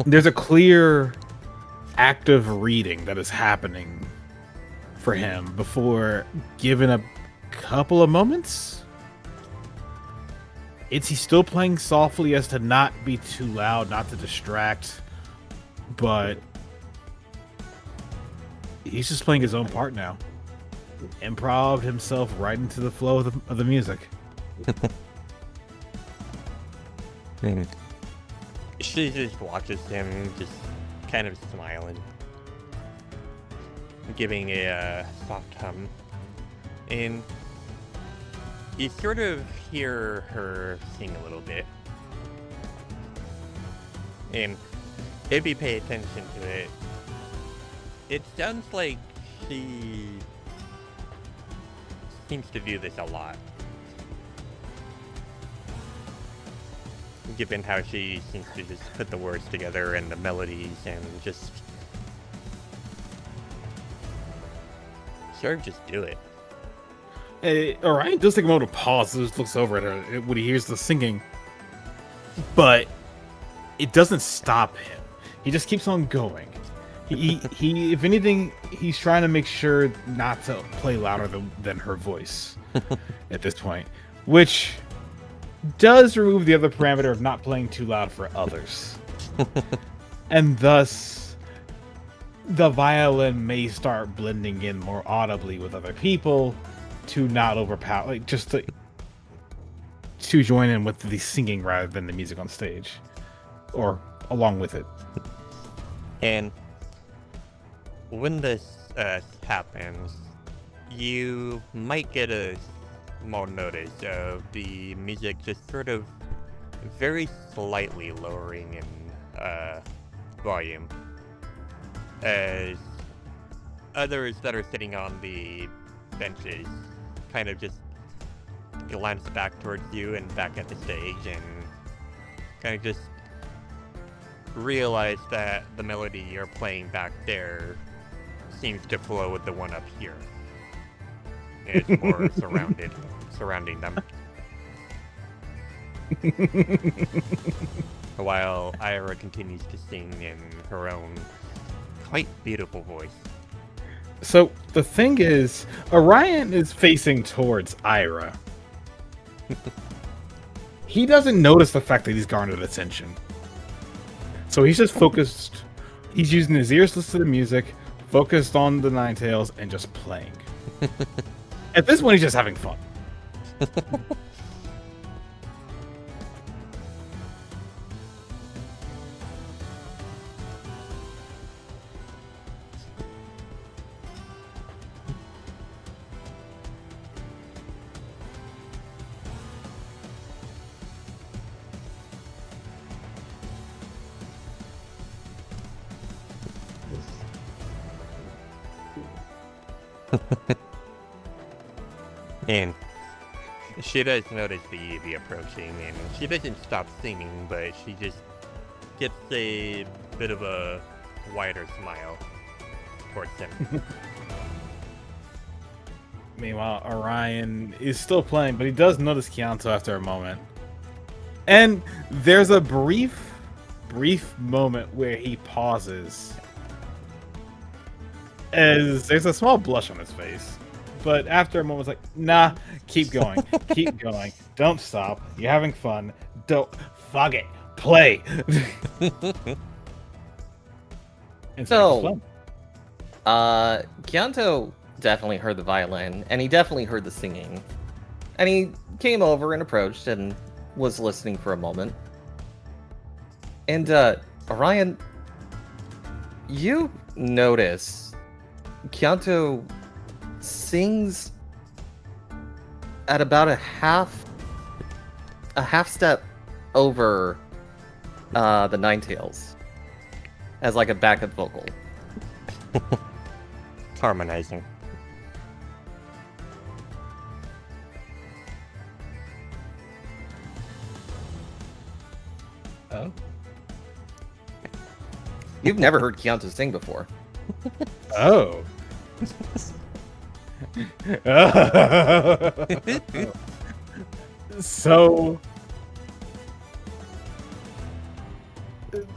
there's a clear active reading that is happening for him before given a couple of moments. He's still playing softly as to not be too loud, not to distract, but he's just playing his own part now. Improv himself right into the flow of the music. She just watches him, just kind of smiling, giving a soft hum, and you sort of hear her sing a little bit. And if you pay attention to it, it sounds like she seems to do this a lot. Given how she seems to just put the words together and the melodies and just sort of just do it. Orion does take a moment to pause and just looks over at her when he hears the singing. But it doesn't stop him. He just keeps on going. He if anything, he's trying to make sure not to play louder than her voice at this point. Which does remove the other parameter of not playing too loud for others. And thus, the violin may start blending in more audibly with other people to not overpower, like just to join in with the singing rather than the music on stage, or along with it. And when this happens, you might get a small notice of the music just sort of very slightly lowering in volume, as others that are sitting on the benches kind of just glance back towards you and back at the stage and kind of just realize that the melody you're playing back there seems to flow with the one up here. It's more surrounding them. While Ira continues to sing in her own quite beautiful voice. So the thing is, Orion is facing towards Ira. He doesn't notice the fact that he's garnered attention. So he's just focused. He's using his ears to listen to the music, focused on the Nine Tails, and just playing. At this point, he's just having fun. And she does notice the Eevee approaching, and she doesn't stop singing, but she just gets a bit of a wider smile towards him. Meanwhile, Orion is still playing, but he does notice Kianto after a moment. And there's a brief moment where he pauses. As there's a small blush on his face. But after a moment, it's like, nah, keep going. Keep going. Don't stop. You're having fun. Don't. Fuck it. Play. And so, he keeps playing. Kianto definitely heard the violin, and he definitely heard the singing. And he came over and approached and was listening for a moment. And, Orion, you notice Kianto sings at about a half step over the Ninetales as like a backup vocal. Harmonizing. Oh. You've never heard Kianto sing before. Oh. So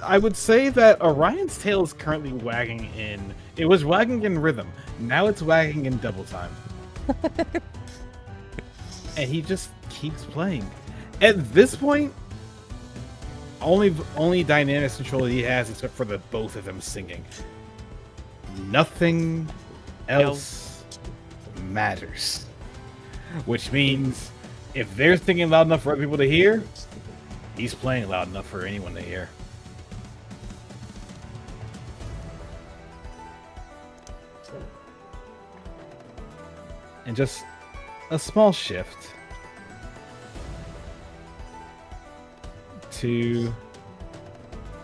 I would say that Orion's tail is currently wagging in. It was wagging in rhythm. Now it's wagging in double time. And he just keeps playing. At this point, only dynamics control he has except for the both of them singing. Nothing else matters. Which means if they're singing loud enough for other people to hear, he's playing loud enough for anyone to hear. And just a small shift to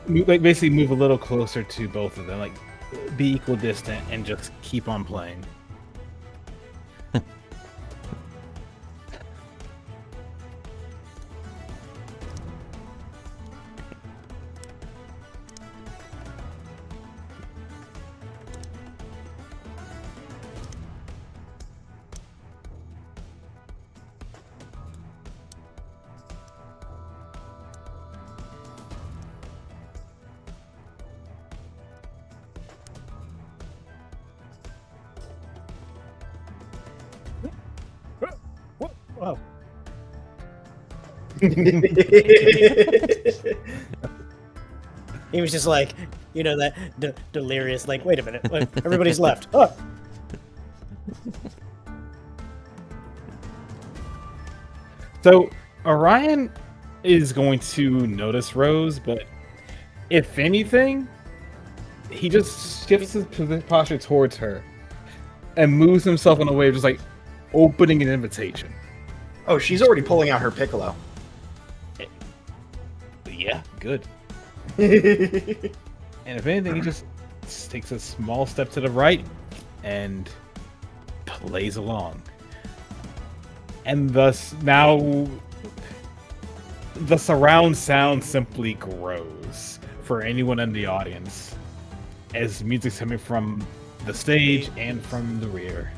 basically move a little closer to both of them, like be equal distant and just keep on playing. Whoa. He was just like, that delirious, like, wait a minute, everybody's left. Oh. So Orion is going to notice Rose, but if anything, he just shifts his posture towards her and moves himself in a way of just like opening an invitation. Oh, she's already pulling out her piccolo. Yeah, good. And if anything, he just takes a small step to the right and plays along. And thus, now the surround sound simply grows for anyone in the audience as music's coming from the stage and from the rear.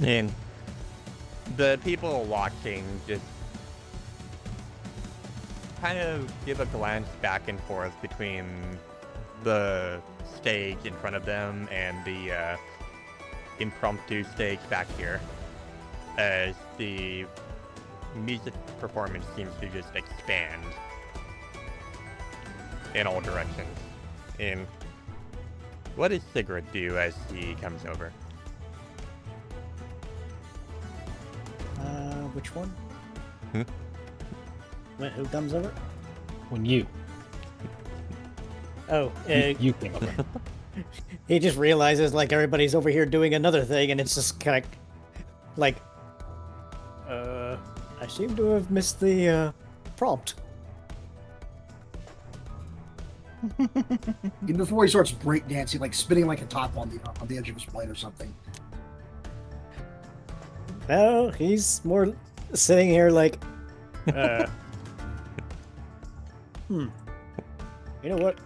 And the people watching just kind of give a glance back and forth between the stage in front of them and the impromptu stage back here, as the music performance seems to just expand in all directions. And what does Sigrid do as he comes over? Which one? Hmm? Who comes over? When you Oh, you came over. he just realizes like everybody's over here doing another thing, and it's just kind of like, I seem to have missed the prompt. Even before he starts breakdancing, like spinning like a top on the edge of his plate or something. No, he's more sitting here like, You know what?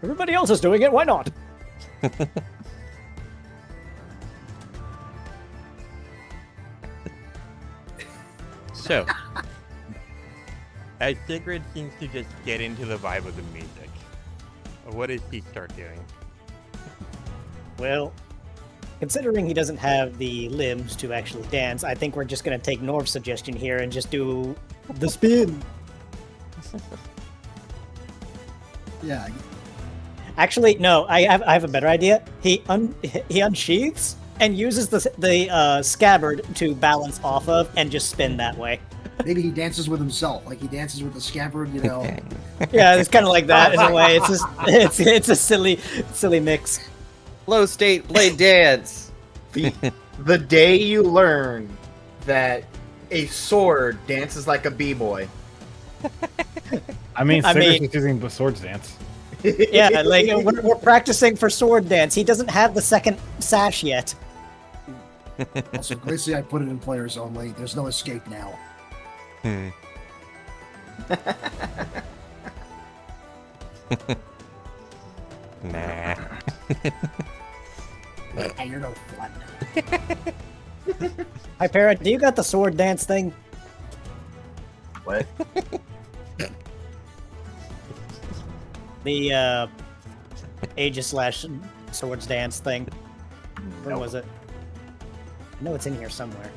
Everybody else is doing it, why not? So, as Sigrid seems to just get into the vibe of the music, what does he start doing? Well, considering he doesn't have the limbs to actually dance, I think we're just going to take Norv's suggestion here and just do the spin. Yeah. Actually, no, I have a better idea. He unsheaths and uses the scabbard to balance off of and just spin that way. Maybe he dances with himself, like he dances with the scabbard, you know. Yeah, it's kind of like that in a way. It's just it's a silly mix. Low state blade dance. The day you learn that a sword dances like a b-boy. I mean, I Sigurd's mean- just using the swords dance. Yeah, like we're practicing for sword dance. He doesn't have the second sash yet. Also, basically, I put it in players only. There's no escape now. Nah. Hey, you're no fun. Hi, Parrot, do you got the sword dance thing? What? The Aegis slash swords dance thing. Where Nope. was it? I know it's in here somewhere.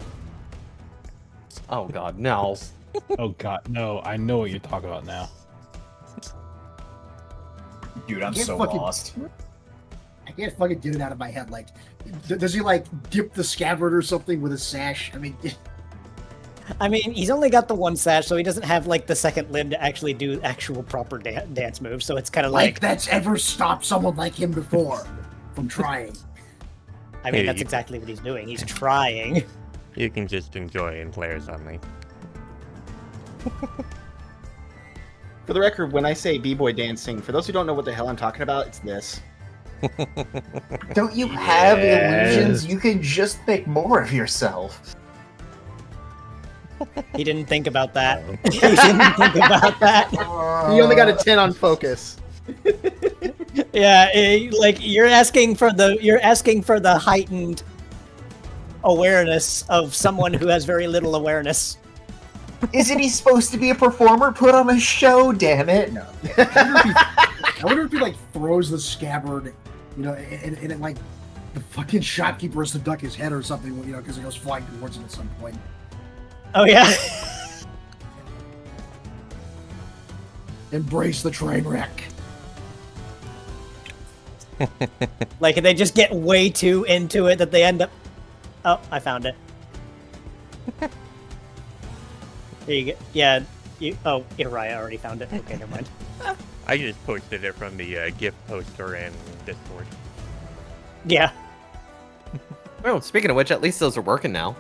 Oh god, no. Oh god, no! I know what you're talking about now. Dude, I'm Can't so fucking- lost. I can't fucking get it out of my head. Like, does he like dip the scabbard or something with a sash? I mean, He's only got the one sash, so he doesn't have like the second limb to actually do actual proper dance moves. So it's kind of like like, that's ever stopped someone like him before from trying. I mean, Hey, that's you- exactly what he's doing. He's trying. You can just enjoy in players only. For the record, when I say b-boy dancing, for those who don't know what the hell I'm talking about, it's this. Don't you have Yes. illusions? You can just make more of yourself. He didn't think about that. He didn't think about that. He only got a 10 on focus. Yeah, like you're asking for the heightened awareness of someone who has very little awareness. Isn't he supposed to be a performer? Put on a show, damn it! No. I wonder if he like throws the scabbard, you know, and it like the fucking shopkeeper has to duck his head or something, you know, because it goes flying towards him at some point. Oh yeah. Embrace the train wreck. Like they just get way too into it that they end up. Oh, I found it. There you go. Yeah. Oh, Iraya already found it. Okay, never mind. I just posted it from the GIF poster in Discord. Yeah. Oh, speaking of which, at least those are working now.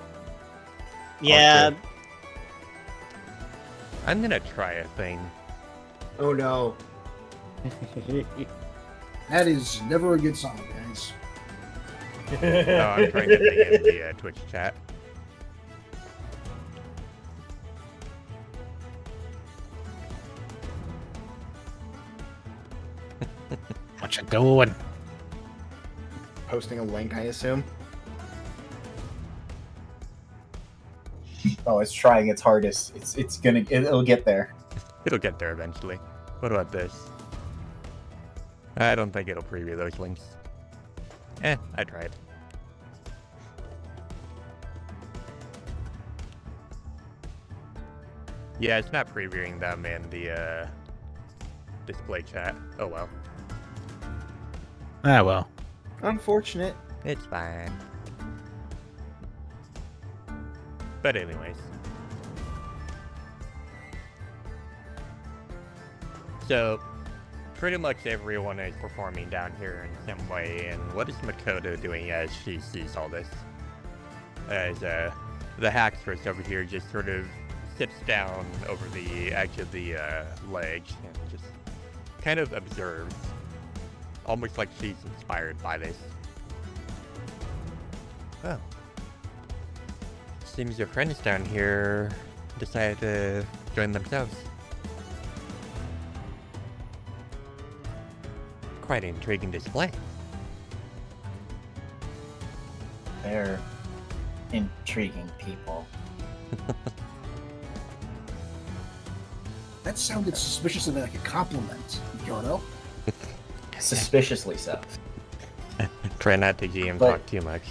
Yeah. I'm gonna try a thing. Oh no. That is never a good sign, guys. No, I'm trying to thing in the Twitch chat. What you doing? Posting a link, I assume. Oh, it's trying its hardest. It'll get there. It'll get there eventually. What about this? I don't think it'll preview those links. I tried. Yeah, it's not previewing them in the display chat. Oh well. Ah well. Unfortunate. It's fine. But anyways. So, pretty much everyone is performing down here in some way, and what is Makoto doing as she sees all this? As The hackstress over here just sort of sits down over the edge of the ledge and just kind of observes, almost like she's inspired by this. Oh. Seems your friends down here decided to join themselves. Quite an intriguing display. They're intriguing people. That sounded suspiciously like a compliment, Yodo. Suspiciously so. Try not to GM But- talk too much.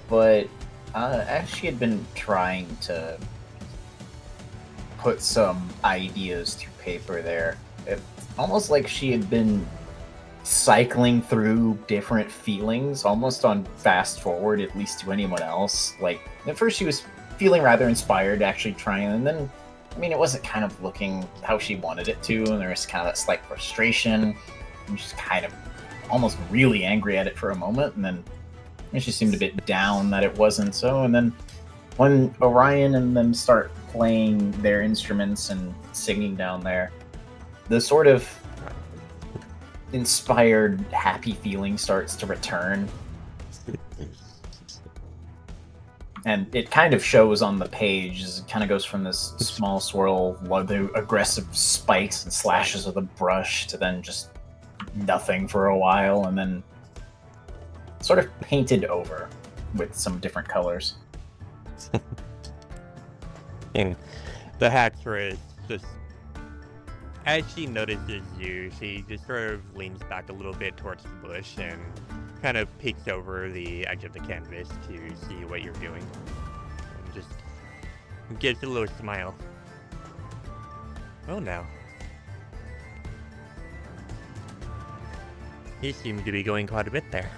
But as she had been trying to put some ideas to paper there, it, almost like she had been cycling through different feelings, almost on fast forward, at least to anyone else. Like, at first she was feeling rather inspired, actually trying, and then, I mean, it wasn't kind of looking how she wanted it to, and there was kind of that slight frustration, and she's kind of almost really angry at it for a moment, and then she seemed a bit down that it wasn't so, and then when Orion and them start playing their instruments and singing down there, the sort of inspired, happy feeling starts to return. And it kind of shows on the page as it kind of goes from this small swirl, the aggressive spikes and slashes with a brush, to then just nothing for a while, and then sort of painted over with some different colors. And the hackstress just, as she notices you, she just sort of leans back a little bit towards the bush and kind of peeks over the edge of the canvas to see what you're doing. And just gives a little smile. Oh, now. You seem to be going quite a bit there.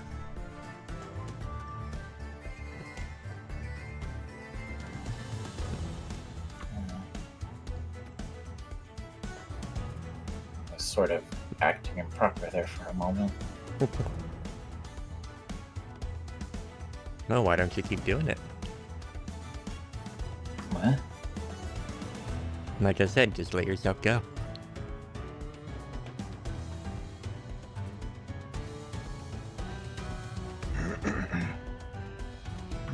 I was sort of acting improper there for a moment. No, why don't you keep doing it? What? Like I said, just let yourself go.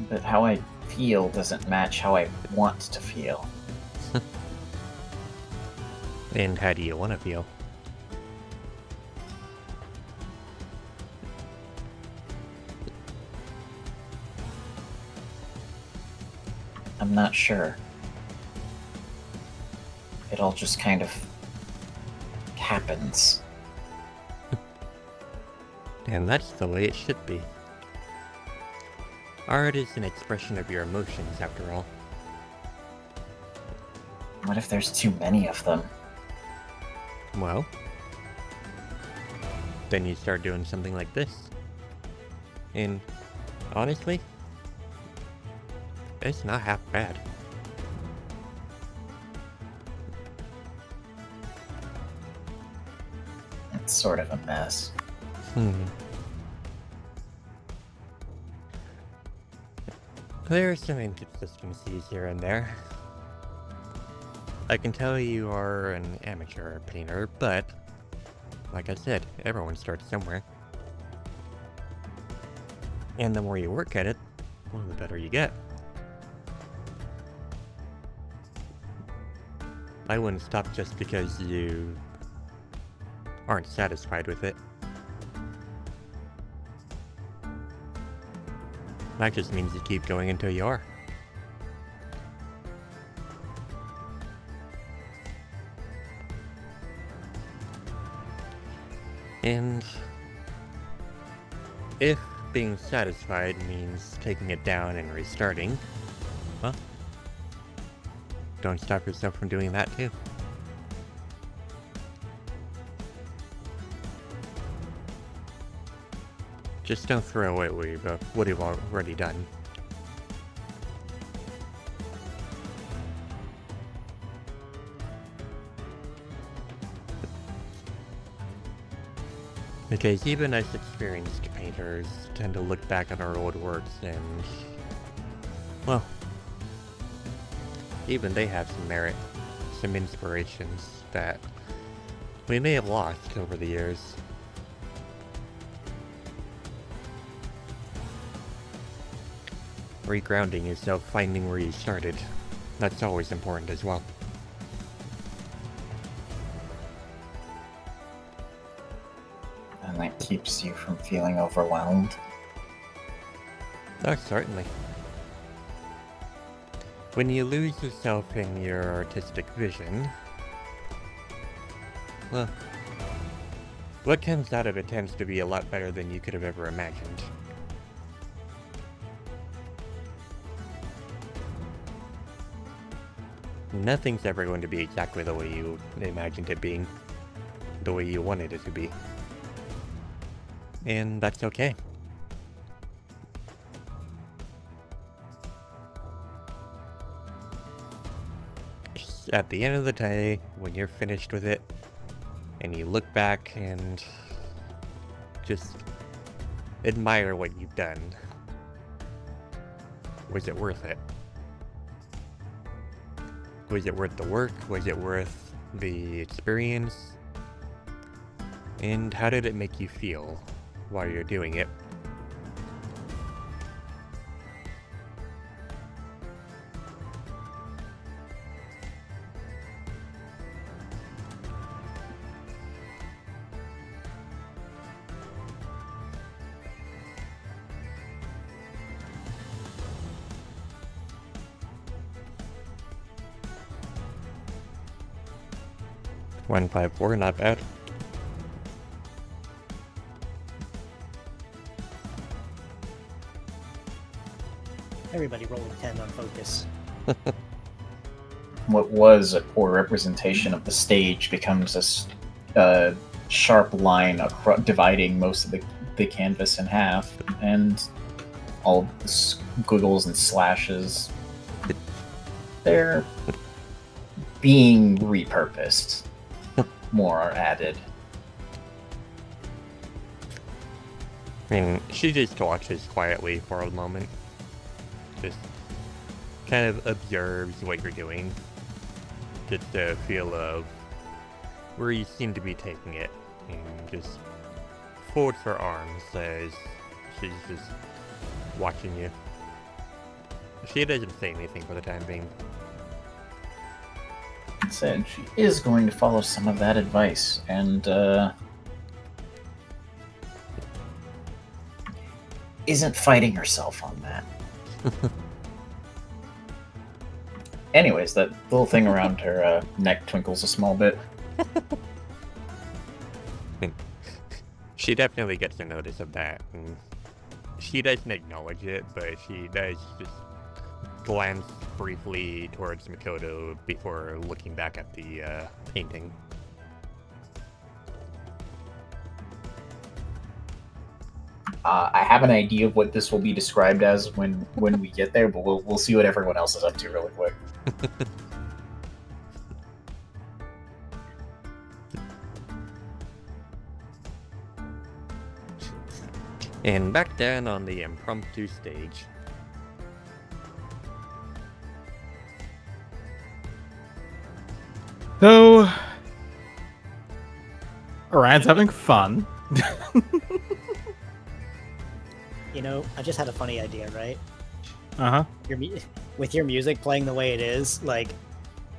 But how I feel doesn't match how I want to feel. And how do you want to feel? I'm not sure. It all just kind of happens. And that's the way it should be. Art is an expression of your emotions, after all. What if there's too many of them? Well, then you start doing something like this. And honestly, it's not half bad. It's sort of a mess. There are some inconsistencies here and there. I can tell you are an amateur painter, but like I said, everyone starts somewhere. And the more you work at it, well, the better you get. I wouldn't stop just because you aren't satisfied with it. That just means you keep going until you are. And if being satisfied means taking it down and restarting, well, don't stop yourself from doing that too. Just don't throw away what you've already done. Because even us experienced painters tend to look back on our old works and Well, even they have some merit, some inspirations that we may have lost over the years. Regrounding yourself, finding where you started. That's always important as well. And that keeps you from feeling overwhelmed. Oh, certainly. When you lose yourself in your artistic vision, well, what comes out of it tends to be a lot better than you could have ever imagined. Nothing's ever going to be exactly the way you imagined it being, the way you wanted it to be. And that's okay. At the end of the day, when you're finished with it, and you look back and just admire what you've done, was it worth it? Was it worth the work? Was it worth the experience? And how did it make you feel while you're doing it? $154, not bad. Everybody roll a 10 on focus. What was a poor representation of the stage becomes a sharp line dividing most of the canvas in half, and all the squiggles and slashes, they're being repurposed. More are added. And she just watches quietly for a moment. Just kind of observes what you're doing. Just a feel of where you seem to be taking it. And just folds her arms as she's just watching you. She doesn't say anything for the time being. Said she is going to follow some of that advice, and isn't fighting herself on that. Anyways, that little thing around her neck twinkles a small bit. She definitely gets a notice of that. And she doesn't acknowledge it, but she does just glance briefly towards Makoto before looking back at the painting. I have an idea of what this will be described as when we get there, but we'll see what everyone else is up to really quick. And back then on the impromptu stage. So, Ryan's having fun. You know, I just had a funny idea, right? Uh-huh. With your music playing the way it is, like,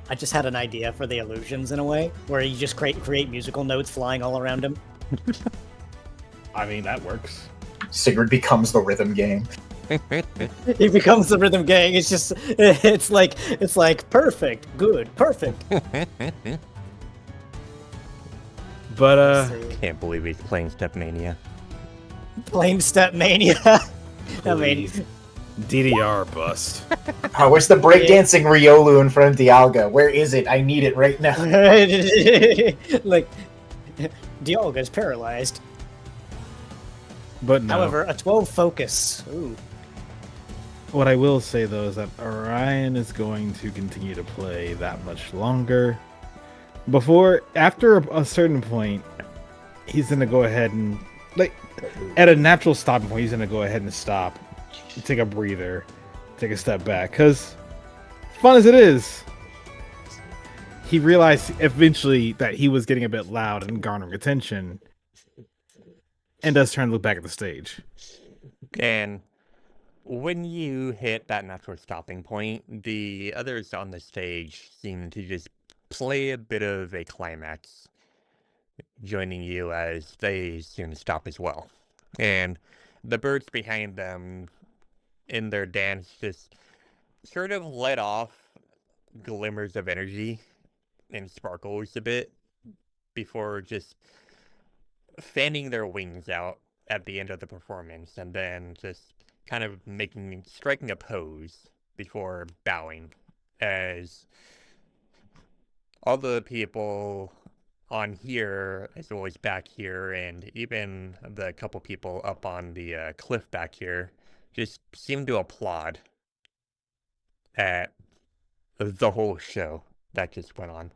I just had an idea for the illusions in a way, where you just create musical notes flying all around him. I mean, that works. Sigurd becomes the rhythm gang. He becomes the rhythm gang. It's like perfect, good, perfect. But Can't believe he's playing Stepmania. Plain Step Mania. I mean, DDR bust. Oh, where's the breakdancing Riolu in front of Dialga? Where is it? I need it right now. like Dialga's paralyzed. But no. However, a 12 focus. Ooh. What I will say though is that Orion is going to continue to play that much longer. After a certain point, he's gonna go ahead and, like, at a natural stopping point, he's gonna go ahead and stop, take a breather, take a step back, because fun as it is, he realized eventually that he was getting a bit loud and garnering attention, and does turn to look back at the stage. And when you hit that natural stopping point, the others on the stage seem to just play a bit of a climax, joining you as they soon stop as well. And the birds behind them, in their dance, just sort of let off glimmers of energy and sparkles a bit before just fanning their wings out at the end of the performance, and then just kind of striking a pose before bowing, as all the people on here, as well as back here, and even the couple people up on the cliff back here, just seem to applaud at the whole show that just went on.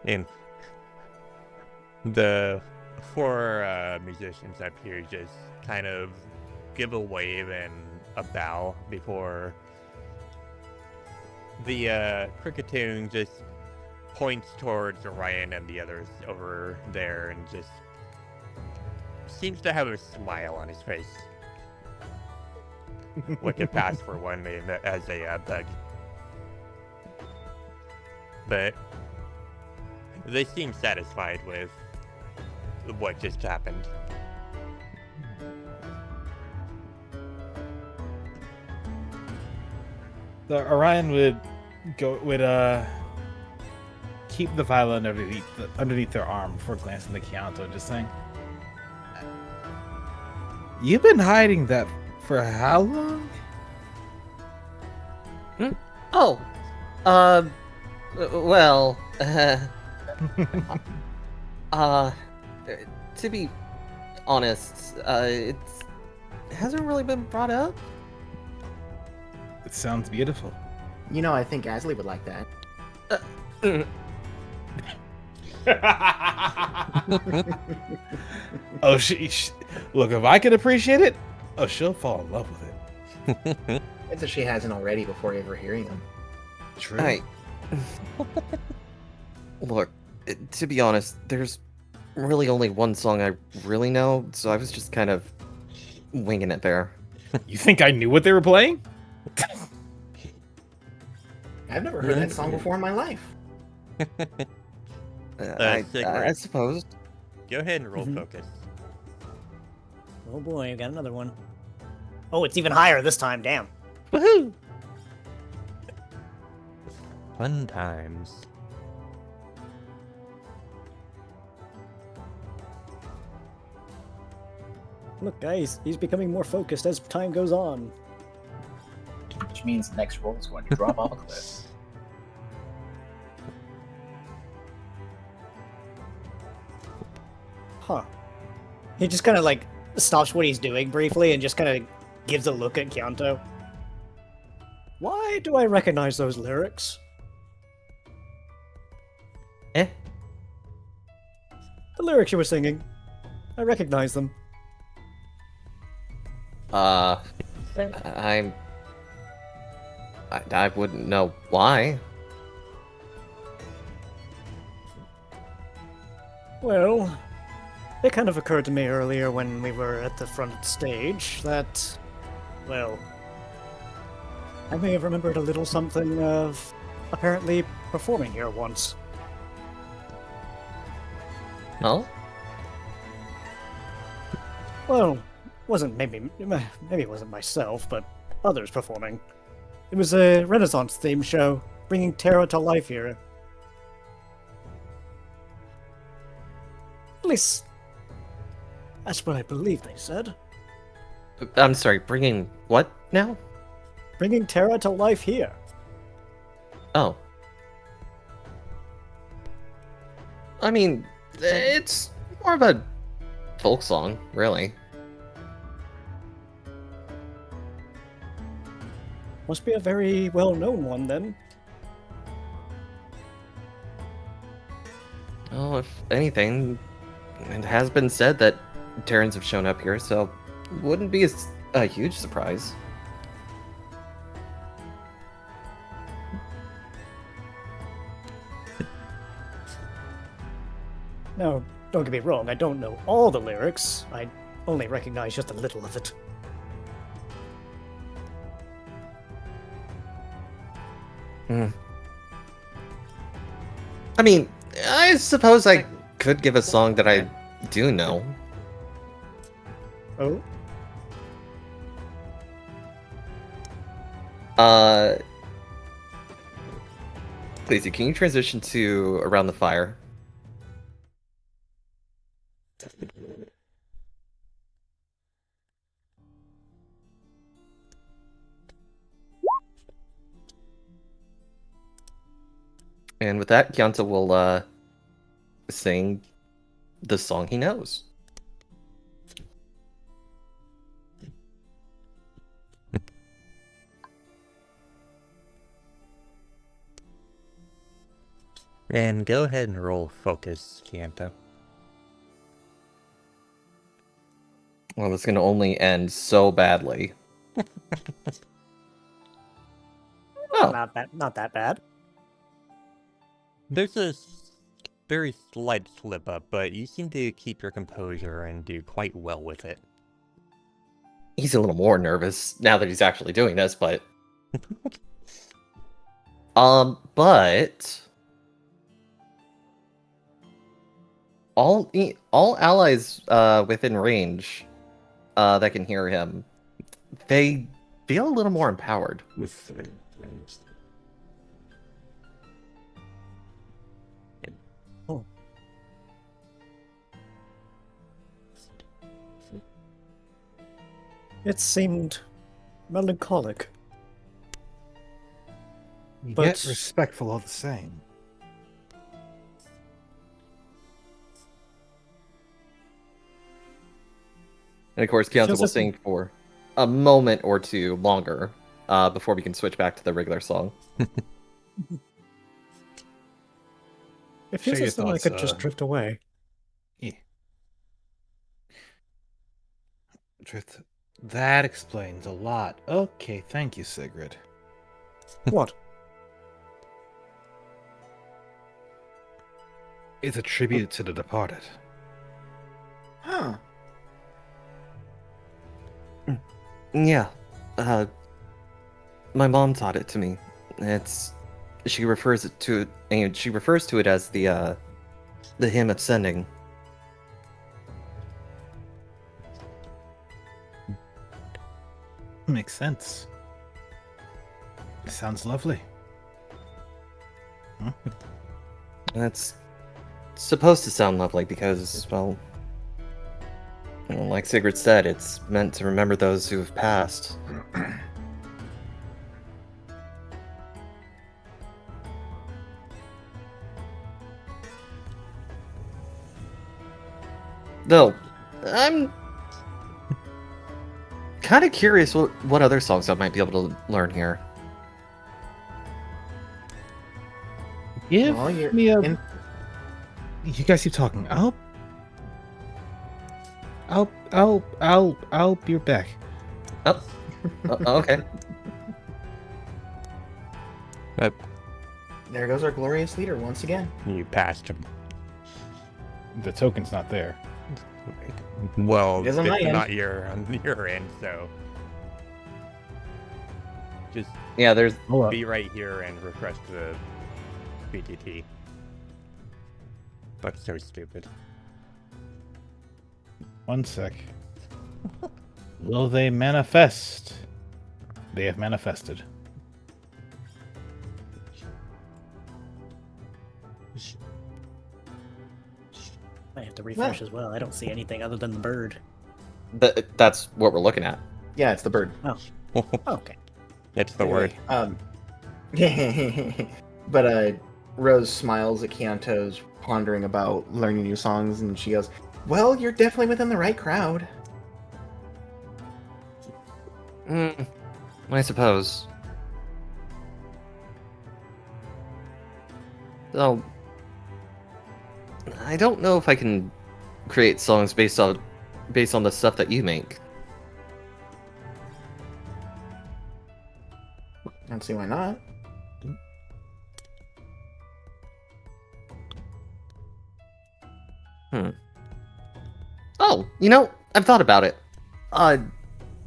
And the four musicians up here just kind of give a wave and a bow before the Cricketoon just points towards Orion and the others over there and just seems to have a smile on his face. Looking past for one as a bug. But they seem satisfied with what just happened. The Orion would keep the violin underneath their arm before glancing at Keonto, just saying, "You've been hiding that for how long?" Oh, well, to be honest, it hasn't really been brought up. It sounds beautiful. You know, I think Asley would like that. Oh, look, if I could appreciate it, she'll fall in love with it. It's if she hasn't already before ever hearing them. True. Look, to be honest, there's really only one song I really know, so I was just kind of winging it there. You think I knew what they were playing? I've never heard that song before in my life. I suppose. Go ahead and roll focus. Oh boy, I got another one. Oh, it's even higher this time, damn. Woohoo! Fun times. Look, guys, he's becoming more focused as time goes on. Which means the next roll is going to drop off a cliff. Huh. He just kind of like stops what he's doing briefly and just kind of gives a look at Keonto. Why do I recognize those lyrics? Eh? The lyrics you were singing. I recognize them. I wouldn't know why. Well, it kind of occurred to me earlier when we were at the front stage that, well, I may have remembered a little something of apparently performing here once. Oh? Well, maybe it wasn't myself, but others performing. It was a Renaissance themed show, bringing Terra to life here. At least, that's what I believe they said. I'm sorry, bringing what now? Bringing Terra to life here. Oh. I mean, it's more of a folk song, really. Must be a very well-known one then. Oh, if anything, it has been said that Terrans have shown up here, so wouldn't be a huge surprise. Now, don't get me wrong, I don't know all the lyrics. I only recognize just a little of it. I mean, I suppose I could give a song that I do know. Oh? Lazy, can you transition to Around the Fire? And with that, Kyanta will sing the song he knows. And go ahead and roll focus, Kianto. Well, it's going to only end so badly. Oh, Not that bad. There's a very slight slip up, but you seem to keep your composure and do quite well with it. he's a little more nervous now that he's actually doing this, but but all allies within range that can hear him, they feel a little more empowered. Oh. It seemed melancholic. But- Yet respectful all the same. And of course, Kianza Feels will like- sing for a moment or two longer before we can switch back to the regular song. It feels Share your as though I thoughts, could just drift away. Yeah. Drift. That explains a lot. Okay, thank you, Sigrid. What? It's a tribute to the departed. Huh. Yeah, my mom taught it to me. She refers to it as the hymn of sending. Makes sense. Sounds lovely. That's supposed to sound lovely because, well, like Sigrid said, it's meant to remember those who have passed. Though, I'm kind of curious what other songs I might be able to learn here. Give Well, you're me a. in- You guys keep talking. I'll be back. Oh, okay. There goes our glorious leader once again. You passed him. The token's not there. Well, It it's is on my end. not on your end, so just Yeah, there's Hold up. be right here and refresh the BTT. That's so stupid. One sec. Will they manifest? They have manifested. I have to refresh as well. I don't see anything other than the bird. that's what we're looking at. Yeah, it's the bird. Okay. It's the word. But Rose smiles at Kianto's pondering about learning new songs, and she goes, "Well, you're definitely within the right crowd." I suppose. Oh, I don't know if I can create songs based on the stuff that you make. I don't see why not. Oh, I've thought about it.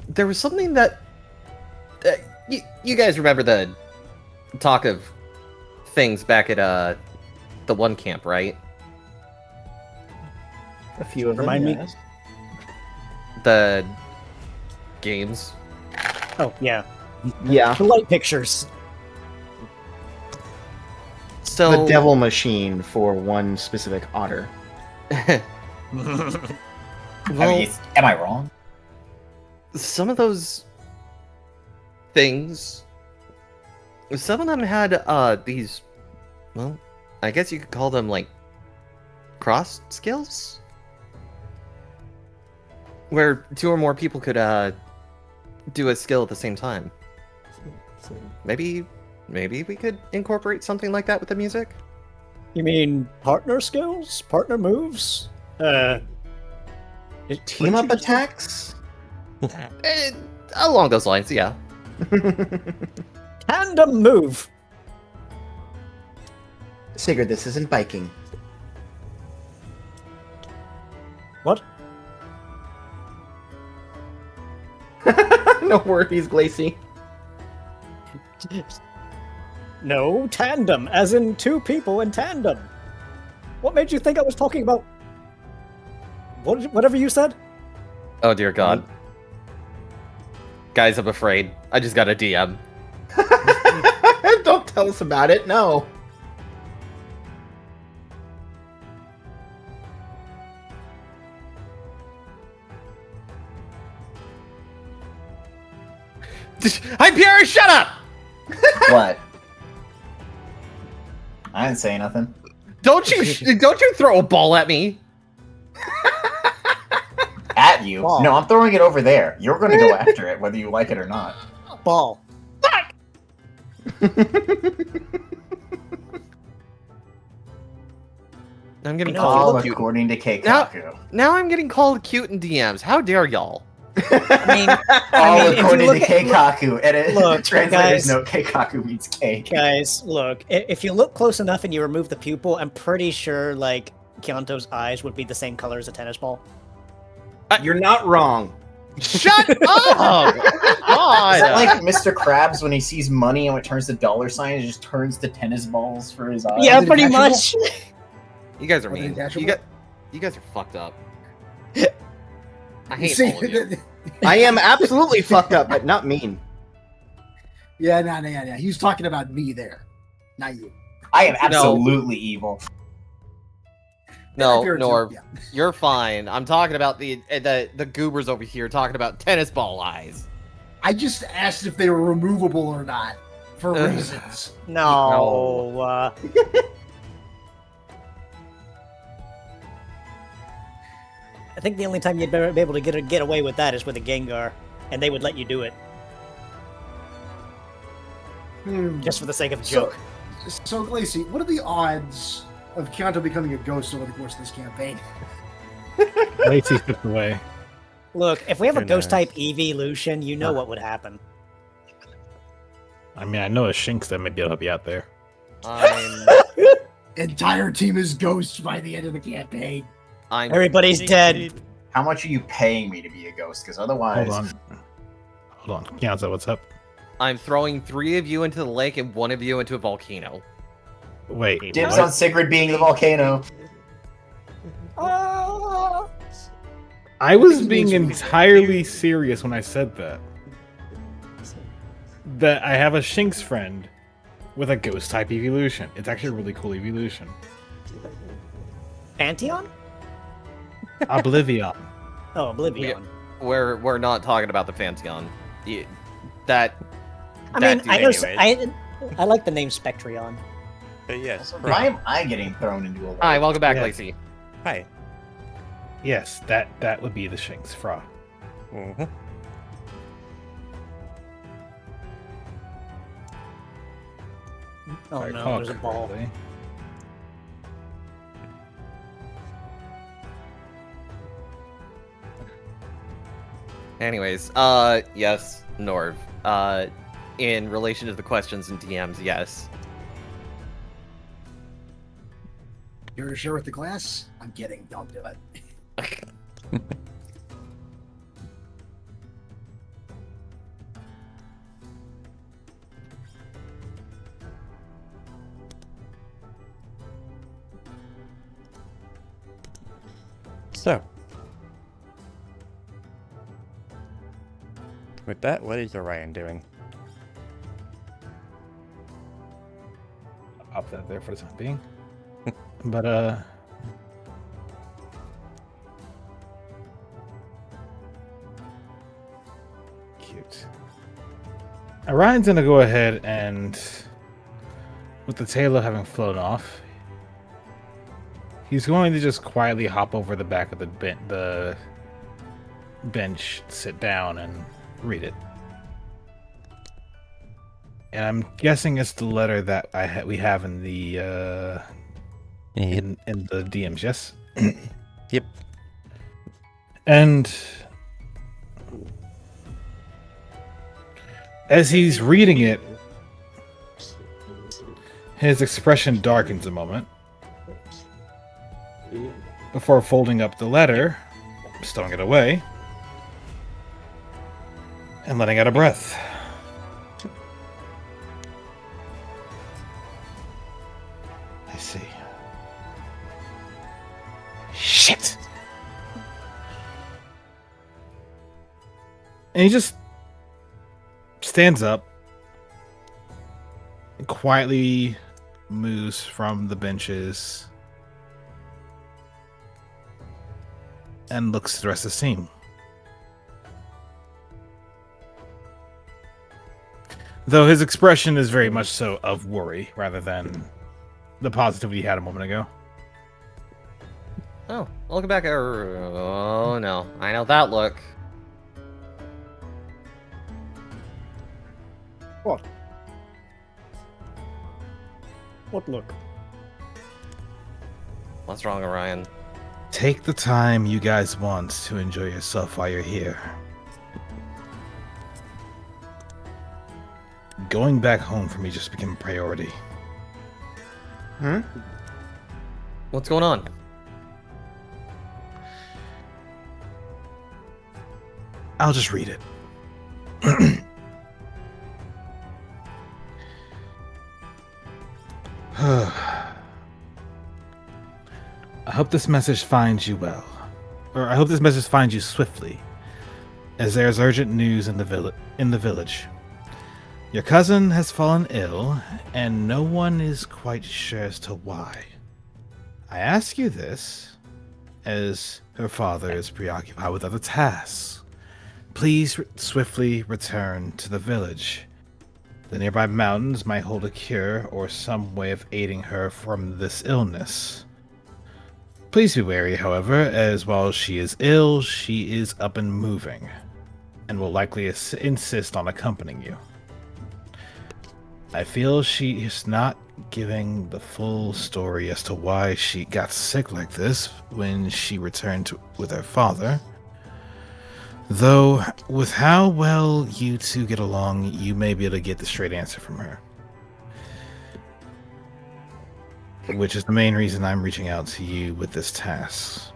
There was something that you guys remember the talk of things back at the one camp, right? A few of them. Remind me? Yes. The games. Oh yeah, Yeah. the light pictures. So The devil machine for one specific otter. I well, mean, am I wrong? some of those things, some of them had these, well, I guess you could call them like cross skills, where two or more people could do a skill at the same time. Maybe we could incorporate something like that with the music. You mean partner skills, partner moves? Team up attacks? Along those lines, yeah. Tandem move. Sigurd, this isn't biking. What? No worries, Glacy. No, tandem, as in two people in tandem. What made you think I was talking about whatever you said? Oh dear God. Guys, I'm afraid. I just got a DM. Don't tell us about it, no. Hi, Pierre, shut up! What? I didn't say nothing. Don't you throw a ball at me. At you? Ball. No, I'm throwing it over there. You're going to go after it, whether you like it or not. Ball. I'm getting All called cute. according to Keikaku. Now I'm getting called cute in DMs. How dare y'all? All if you according look to at- Keikaku. And it, Look, translator's guys. note, Keikaku means cake. Guys, look, if you look close enough and you remove the pupil, I'm pretty sure, like, Kyanto's eyes would be the same color as a tennis ball. You're not wrong. Shut up! God. Is that like Mr. Krabs when he sees money and it turns to dollar signs, it just turns to tennis balls for his eyes? Yeah, it pretty detachable? much. You guys are Are they mean. detachable? You guys are fucked up. I hate See, all of you. I am absolutely fucked up, but not mean. yeah, no. He was talking about me there, not you. I am absolutely evil. No, If you're a Norv, joke, yeah. you're fine. I'm talking about the goobers over here talking about tennis ball eyes. I just asked if they were removable or not for Ugh. reasons. No. I think the only time you'd be able to get away with that is with a Gengar, and they would let you do it just for the sake of a joke. So Glacy, what are the odds of Kyanto becoming a ghost over the course of this campaign? Lacey took away. Look, if we have a Who ghost knows? type evolution, you know what would happen. I mean, I know a Shinx that may be able to help you out there. Entire team is ghosts by the end of the campaign. Everybody's dead. How much are you paying me to be a ghost? Because otherwise... Hold on. Kyanza, what's up? I'm throwing 3 of you into the lake and 1 of you into a volcano. Wait. Dibs what? on Sigrid being the volcano. I was being entirely serious when I said that. That I have a Shinx friend with a ghost type evolution. It's actually a really cool evolution. Pantheon? Oblivion. Oh, Oblivion. We're not talking about the Pantheon. That I that mean, dude I know. anyways. I like the name Spectreon. But yes. Why am I getting thrown into a lake? Hi, welcome back, Yeah. Lacey. Hi. Yes, that would be the Shinx Fra. Mhm. Oh If I no, recall there's a ball. correctly. Anyways, yes, Norv. In relation to the questions and DMs, yes. You're to share with the class? I'm kidding. Don't do it. So, with that, what is Orion doing? I'll pop that there for the time being. But cute. Orion's gonna go ahead and, with the tailor having flown off, he's going to just quietly hop over the back of the bench, sit down, and read it. And I'm guessing it's the letter that we have in the in the DMs. Yes. Yep. And as he's reading it, his expression darkens a moment before folding up the letter, stowing it away, and letting out a breath. I see. Shit! And he just stands up and quietly moves from the benches and looks at the rest of the team. Though his expression is very much so of worry rather than the positivity he had a moment ago. Oh, welcome back. Oh no, I know that look. What? What look? What's wrong, Orion? Take the time you guys want to enjoy yourself while you're here. Going back home for me just became a priority. What's going on? I'll just read it. I hope this message finds you well. Or I hope this message finds you swiftly, as there is urgent news in the village. Your cousin has fallen ill, and no one is quite sure as to why. I ask you this, as her father is preoccupied with other tasks. Please swiftly return to the village. The nearby mountains might hold a cure or some way of aiding her from this illness. Please be wary, however, as while she is ill, she is up and moving, and will likely insist on accompanying you. I feel she is not giving the full story as to why she got sick like this when she returned with her father. Though, with how well you two get along, you may be able to get the straight answer from her. Which is the main reason I'm reaching out to you with this task.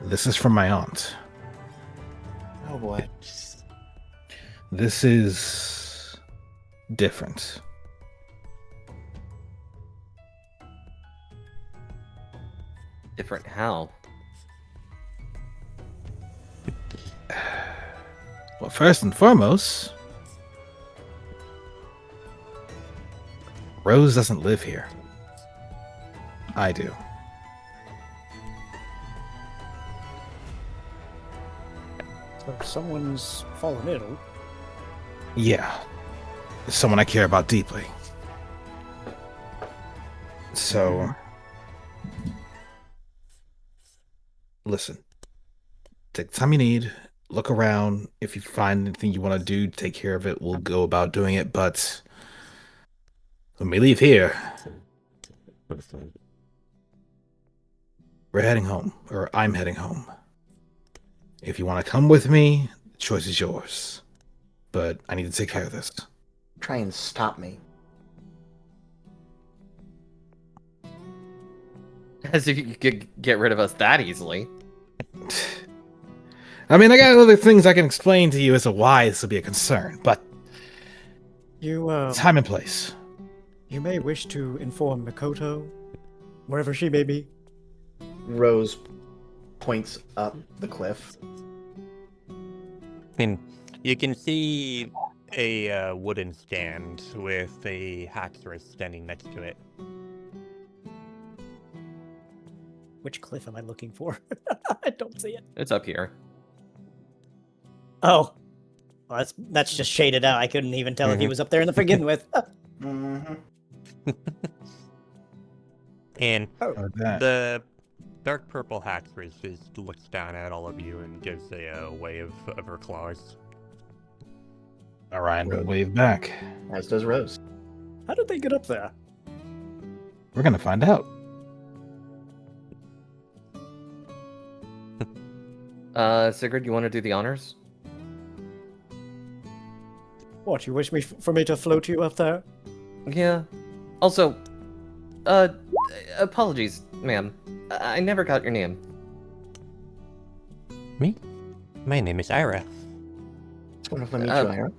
This is from my aunt. Oh boy. This is different. Different how? Well, first and foremost, Rose doesn't live here. I do. So if someone's fallen ill. Yeah. Someone I care about deeply. So, listen. Take the time you need. Look around. If you find anything you want to do, take care of it. We'll go about doing it. But when we leave here, we're heading home. Or I'm heading home. If you want to come with me, the choice is yours. But I need to take care of this. Try and stop me. As if you could get rid of us that easily. I mean, I got other things I can explain to you as to why this will be a concern, but You time and place. you may wish to inform Mikoto, wherever she may be. Rose points up the cliff. I mean, you can see a wooden stand with a hacksaw standing next to it. Which cliff am I looking for? I don't see it. It's up here. Oh, well, that's just shaded out. I couldn't even tell if he was up there in the begin with. Mm-hmm. And Oh, that. the dark purple hacksaw just looks down at all of you and gives a wave of her claws. Orion will wave back. As does Rose. How did they get up there? We're gonna find out. Sigurd, you want to do the honors? What, you wish me for me to float you up there? Yeah. Also, apologies, ma'am. I never got your name. Me? My name is Ira. It's wonderful to meet you,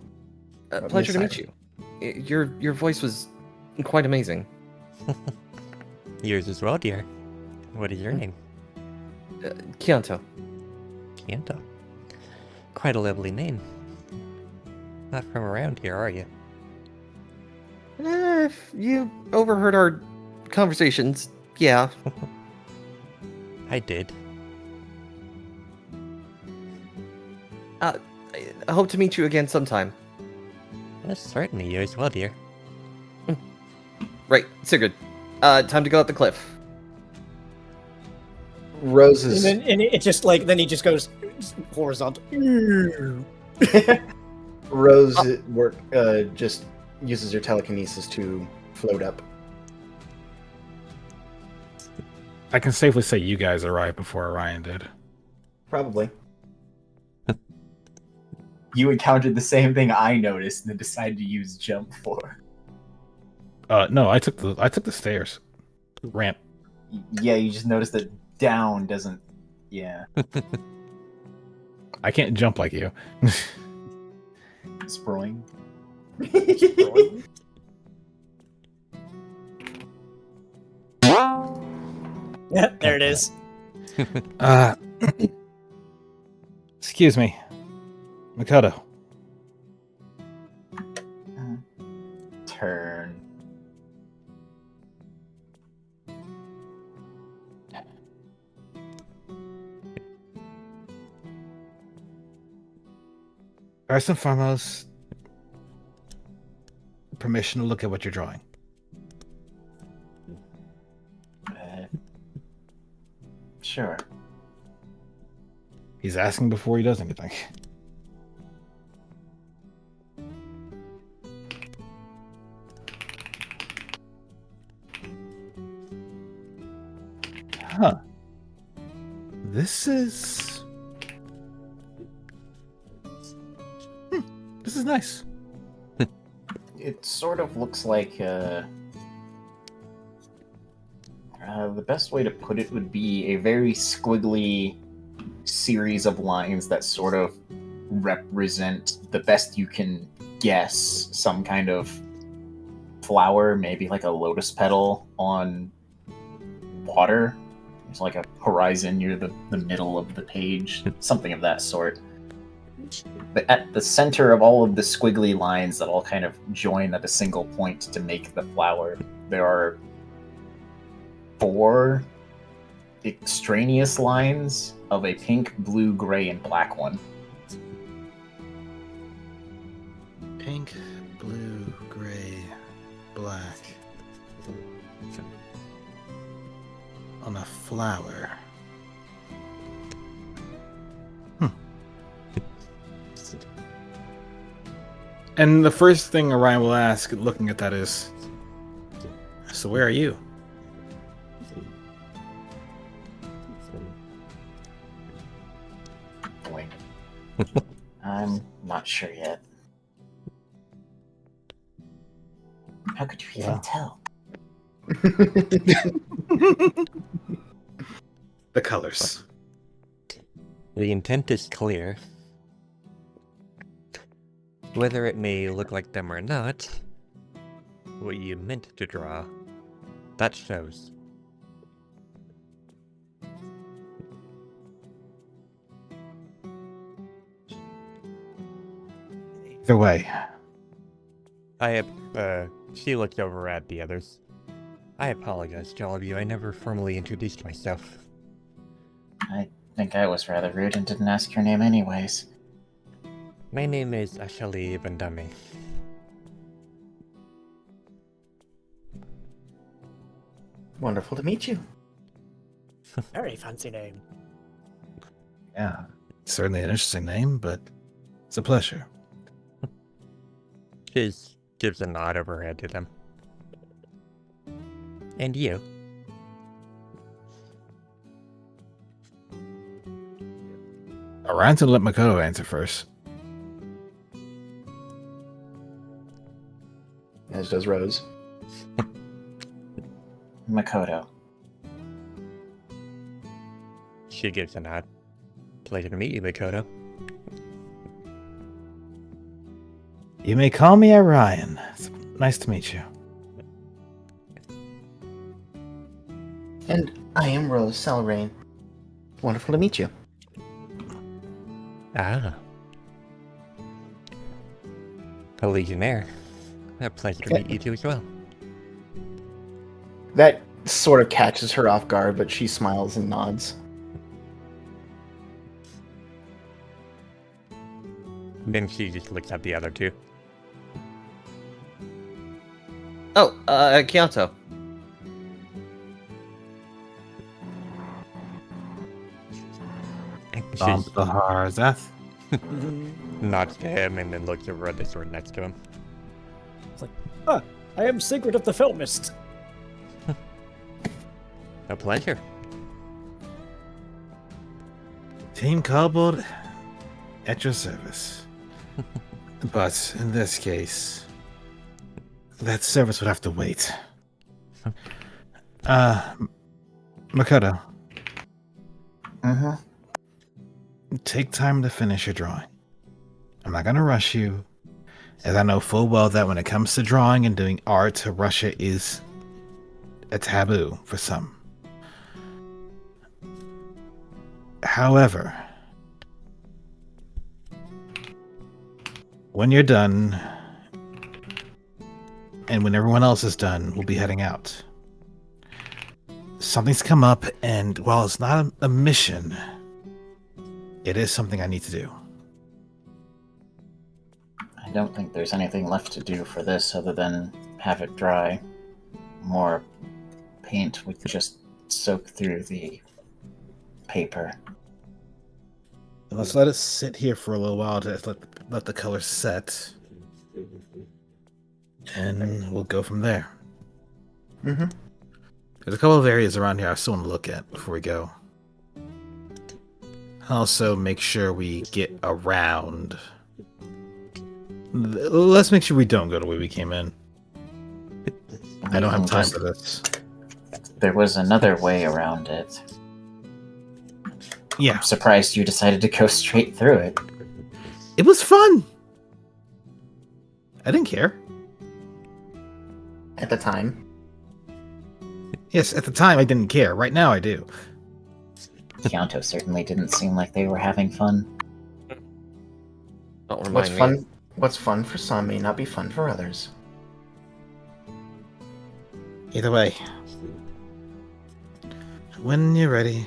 Ira. Pleasure to Miss meet you. Your voice was quite amazing. Yours as well, dear. What is your name? Kyanto. Kianto. Quite a lovely name. Not from around here, are you? If you overheard our conversations, yeah. I did. I hope to meet you again sometime. Yes, certainly, you as well, dear. Right, Sigurd. Time to go up the cliff. Rose is. And it just like then he just goes horizontal. Rose just uses her telekinesis to float up. I can safely say you guys arrived before Orion did. Probably. You encountered the same thing I noticed and then decided to use jump for. No, I took the stairs. Ramp. Yeah, you just noticed that down doesn't. Yeah. I can't jump like you. Sproing. Yeah, there it is. Excuse me. Mikado. Turn. First and foremost, permission to look at what you're drawing. Sure. He's asking before he does anything. Huh. This is... This is nice. It sort of looks like the best way to put it would be a very squiggly series of lines that sort of represent the best you can guess some kind of flower, maybe like a lotus petal on water. There's like a horizon near the middle of the page, something of that sort. But at the center of all of the squiggly lines that all kind of join at a single point to make the flower, there are 4 extraneous lines of a pink, blue, gray, and black one. Pink, blue, gray, black. On a flower. And the first thing Orion will ask, looking at that, is, so where are you? I'm not sure yet. How could you even Wow. tell? The colors. The intent is clear. Whether it may look like them or not, what you meant to draw, that shows. Either way, She looked over at the others. I apologize to all of you, I never formally introduced myself. I think I was rather rude and didn't ask your name anyways. My name is Ashali Bandami. Wonderful to meet you. Very fancy name. yeah, certainly an interesting name, but it's a pleasure. She gives a nod over her head to them. And you? Orion to let Makoto answer first. As does Rose. Makoto. She gives a nod. Pleasure to meet you, Makoto. You may call me Orion. It's nice to meet you. And I am Rose Selrain. Wonderful to meet you. Ah. A Legionnaire. A pleasure to meet you too as well. That sort of catches her off guard, but she smiles and nods. Then she just looks at the other two. Oh, Kyoto. She Zath. nods to him and then looks over at the sword next to him. I am Sigrid of the Filmist. A pleasure. Team Cobalt at your service. But in this case, that service would have to wait. Makoto, Mm-hmm. take time to finish your drawing. I'm not gonna rush you, as I know full well that when it comes to drawing and doing art, to rush it is a taboo for some. However, when you're done, and when everyone else is done, we'll be heading out. Something's come up, and while it's not a mission, it is something I need to do. I don't think there's anything left to do for this other than have it dry. More paint would just soak through the paper. Let's let it sit here for a little while to let the colors set. And we'll go from there. Mm-hmm. There's a couple of areas around here I still want to look at before we go. Also, make sure we get around. Let's make sure we don't go the way we came in. I don't have time for this. There was another way around it. Yeah, I'm surprised you decided to go straight through it. it was fun. I didn't care. At the time. Yes, at the time I didn't care. Right now I do. Kyoto certainly didn't seem like they were having fun. Don't remind What's me. fun? What's fun for some may not be fun for others. Either way, when you're ready,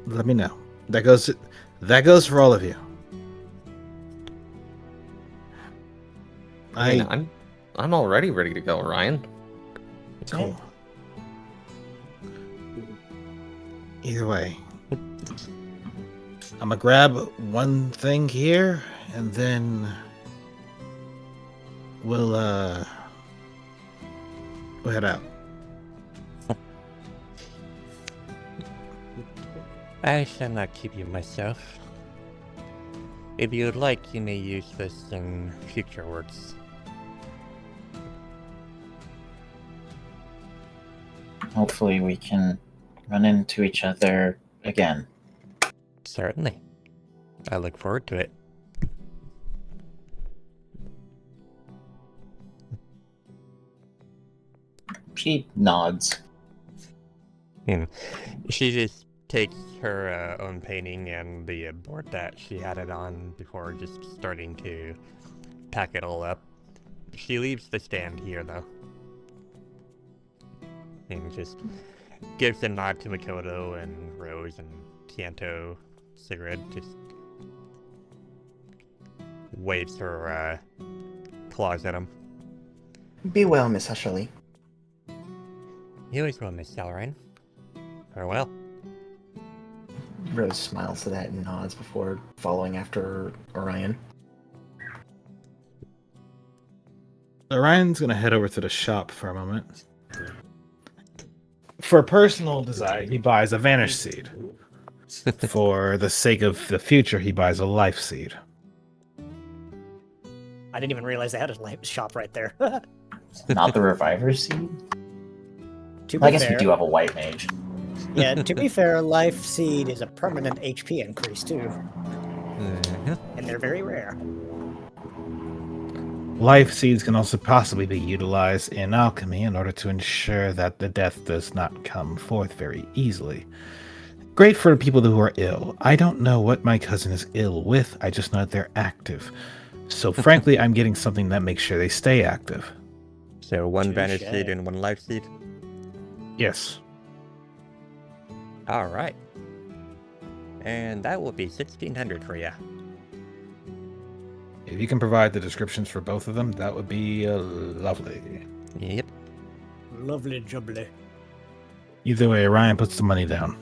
let me know. That goes for all of you. I mean, I'm already ready to go, Orion. Cool. Either way, I'm gonna grab one thing here, and then we'll head out. I shall not keep you myself. If you would like, you may use this in future works. Hopefully we can run into each other again. Certainly. I look forward to it. She nods. And she just takes her own painting and the board that she had it on before just starting to pack it all up. She leaves the stand here, though. And just gives a nod to Makoto and Rose and Tianto. Sigrid just waves her claws at him. Be well, Miss Ashley. You as well, Miss Salrine. Farewell. Rose smiles to that and nods before following after Orion. Orion's gonna head over to the shop for a moment. For personal desire, he buys a vanish seed. For the sake of the future, he buys a life seed. I didn't even realize they had a life shop right there. Not the reviver seed? To be I guess fair, we do have a white mage. Yeah, to be fair, life seed is a permanent HP increase too, and they're very rare. Life seeds can also possibly be utilized in alchemy in order to ensure that the death does not come forth very easily. Great for people who are ill. I don't know what my cousin is ill with, I just know that they're active. So frankly, I'm getting something that makes sure they stay active. So one vanish Touche. seed and one life seed? Yes. Alright. And that will be 1600 for ya. If you can provide the descriptions for both of them, that would be lovely. Yep. Lovely jubbly. Either way, Ryan puts the money down.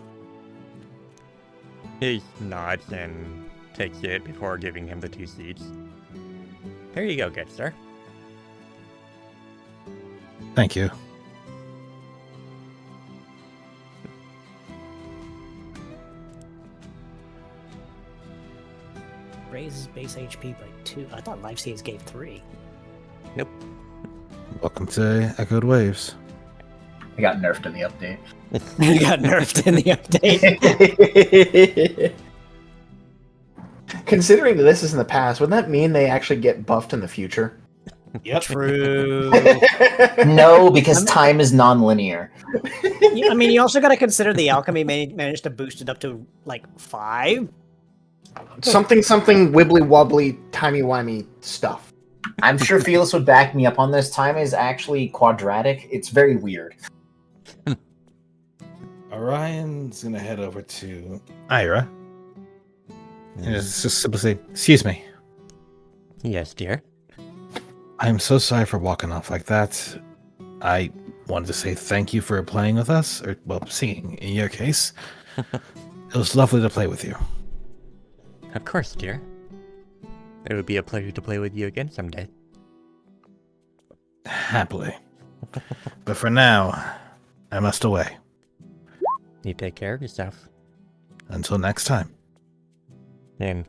He nods and takes it before giving him the 2 seeds. Here you go, good sir. Thank you. Raises base HP by 2. I thought life seeds gave 3. Welcome to Echoed Waves. I got nerfed in the update. You got nerfed in the update. Considering that this is in the past, wouldn't that mean they actually get buffed in the future? Yep. True. No, because time is non-linear. I mean, you also got to consider the alchemy managed to boost it up to like 5. Something wibbly wobbly timey wimey stuff. I'm sure Felix would back me up on this. Time is actually quadratic. It's very weird. Orion's gonna head over to Ira. And just simply say, "Excuse me. Yes, dear. I'm so sorry for walking off like that. I wanted to say thank you for playing with us, or, well, singing in your case. It was lovely to play with you. Of course, dear. It would be a pleasure to play with you again someday. Happily. But for now, I must away. You take care of yourself. Until next time." And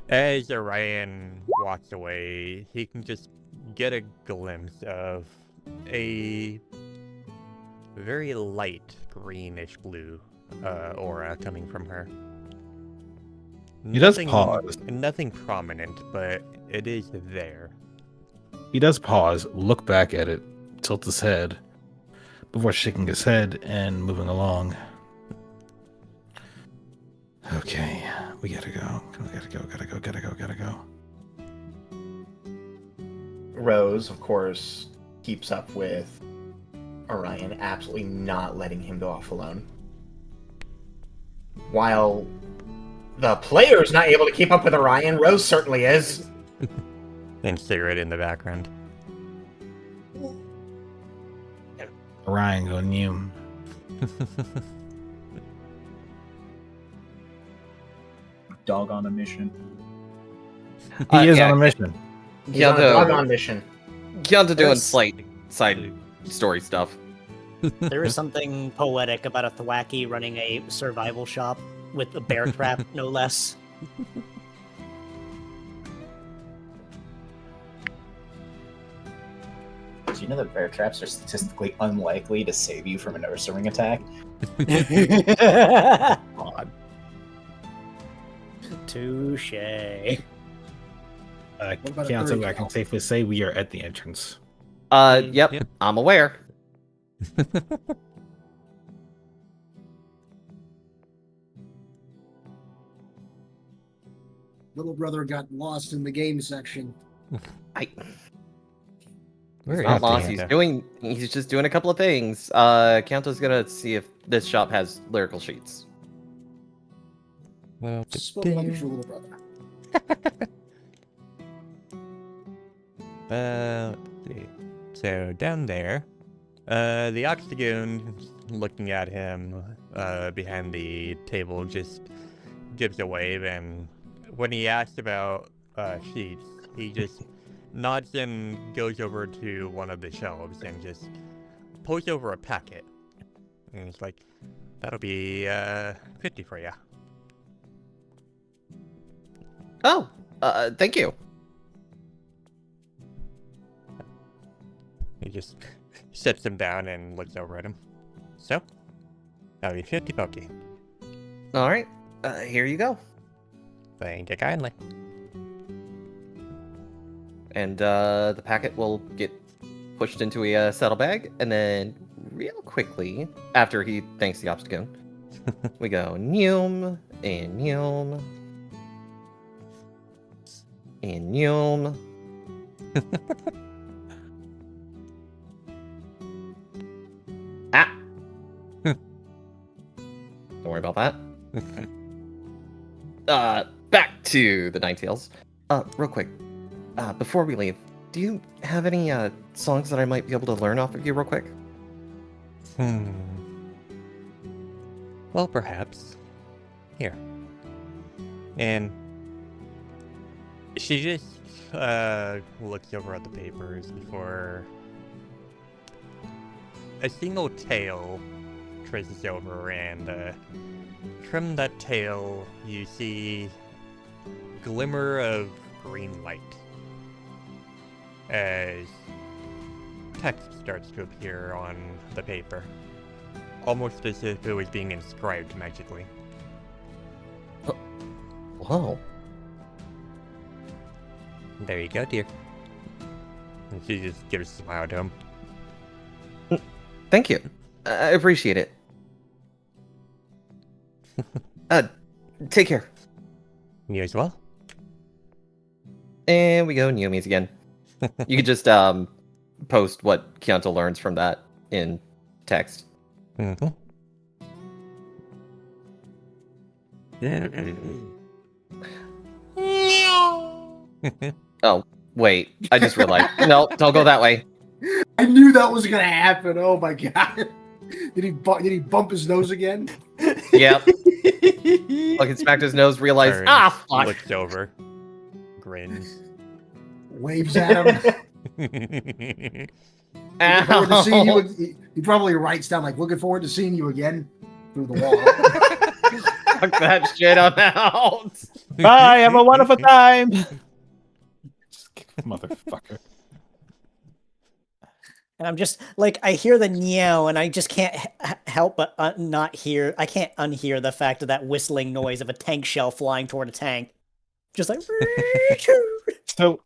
as Orion walks away, he can just get a glimpse of a very light greenish blue aura coming from her. He does pause. Nothing prominent, but it is there. He does pause, look back at it, tilt his head, before shaking his head and moving along. Okay, we gotta go. Gotta go. Rose, of course, keeps up with Orion, absolutely not letting him go off alone. While the player's not able to keep up with Orion, Rose certainly is. And Sigrid in the background. Orion going you. Dog on a mission. He is yeah. on a mission. He's on a dog-on mission. Gionta doing There's- slight side story stuff. There is something poetic about a Thwacky running a survival shop with a bear trap, no less. you know that bear traps are statistically unlikely to save you from an Ursa Ring attack? God. Touche. What about a Council, third I can kill? safely say we are at the entrance. Yep, Yep. I'm aware. Little brother got lost in the game section. I Where He's is not lost. Canto? He's just doing a couple of things. Kanto's gonna see if this shop has lyrical sheets. Well, Spoken like a true little brother. let's see. So down there, the Octagon looking at him behind the table just gives a wave, and when he asks about sheets, he just nods and goes over to one of the shelves and just pulls over a packet. And he's like, "That'll be 50 for you." Oh, thank you. He just sets him down and looks over at him. So, that'll be 50 pokey. All right, here you go. Thank you kindly. And the packet will get pushed into a saddlebag, and then real quickly, after he thanks the Obstagoon, we go Neum and Neum and Neum. Ah! Don't worry about that. Back to the Ninetales. Real quick, before we leave, do you have any songs that I might be able to learn off of you real quick? Well, perhaps. Here. And she just looks over at the papers before a single tail traces over, and from that tail you see glimmer of green light as text starts to appear on the paper, almost as if it was being inscribed magically. Whoa. There you go, dear. And she just gives a smile to him. Thank you. I appreciate it. Take care. You as well? And we go Neomies again. You could just post what Kyanto learns from that in text. Mm-hmm. Oh, wait. I just realized. No, don't go that way. I knew that was gonna happen. Oh my god! Did he bump his nose again? Yep. Fucking smacked his nose, realized, Turns, fuck. looks over, grins. Waves at him. Looking forward to seeing you. He probably writes down like, "Looking forward to seeing you again" through the wall. Fuck that shit on out. Bye, have a wonderful time. Motherfucker. And I'm just like, I hear the meow, and I just can't help but not hear. I can't unhear the fact of that whistling noise of a tank shell flying toward a tank, just like. So,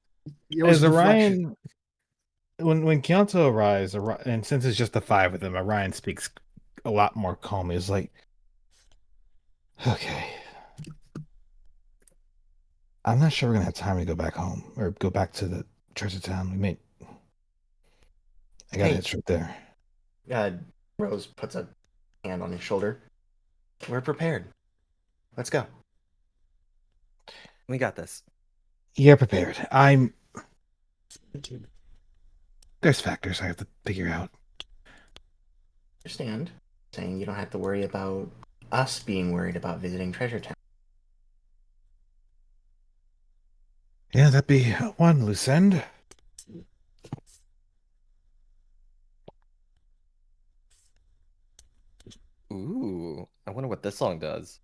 It was as a deflection. Orion, when Kyanto arrives, and since it's just the five of them, Orion speaks a lot more calmly. He's like, "Okay, I'm not sure we're gonna have time to go back home or go back to the church of town. I got Hey. it right there." Rose puts a hand on his shoulder. We're prepared. Let's go. We got this. You're prepared. There's factors I have to figure out. Understand? Saying you don't have to worry about us being worried about visiting Treasure Town. Yeah, that'd be one loose end. Ooh, I wonder what this song does.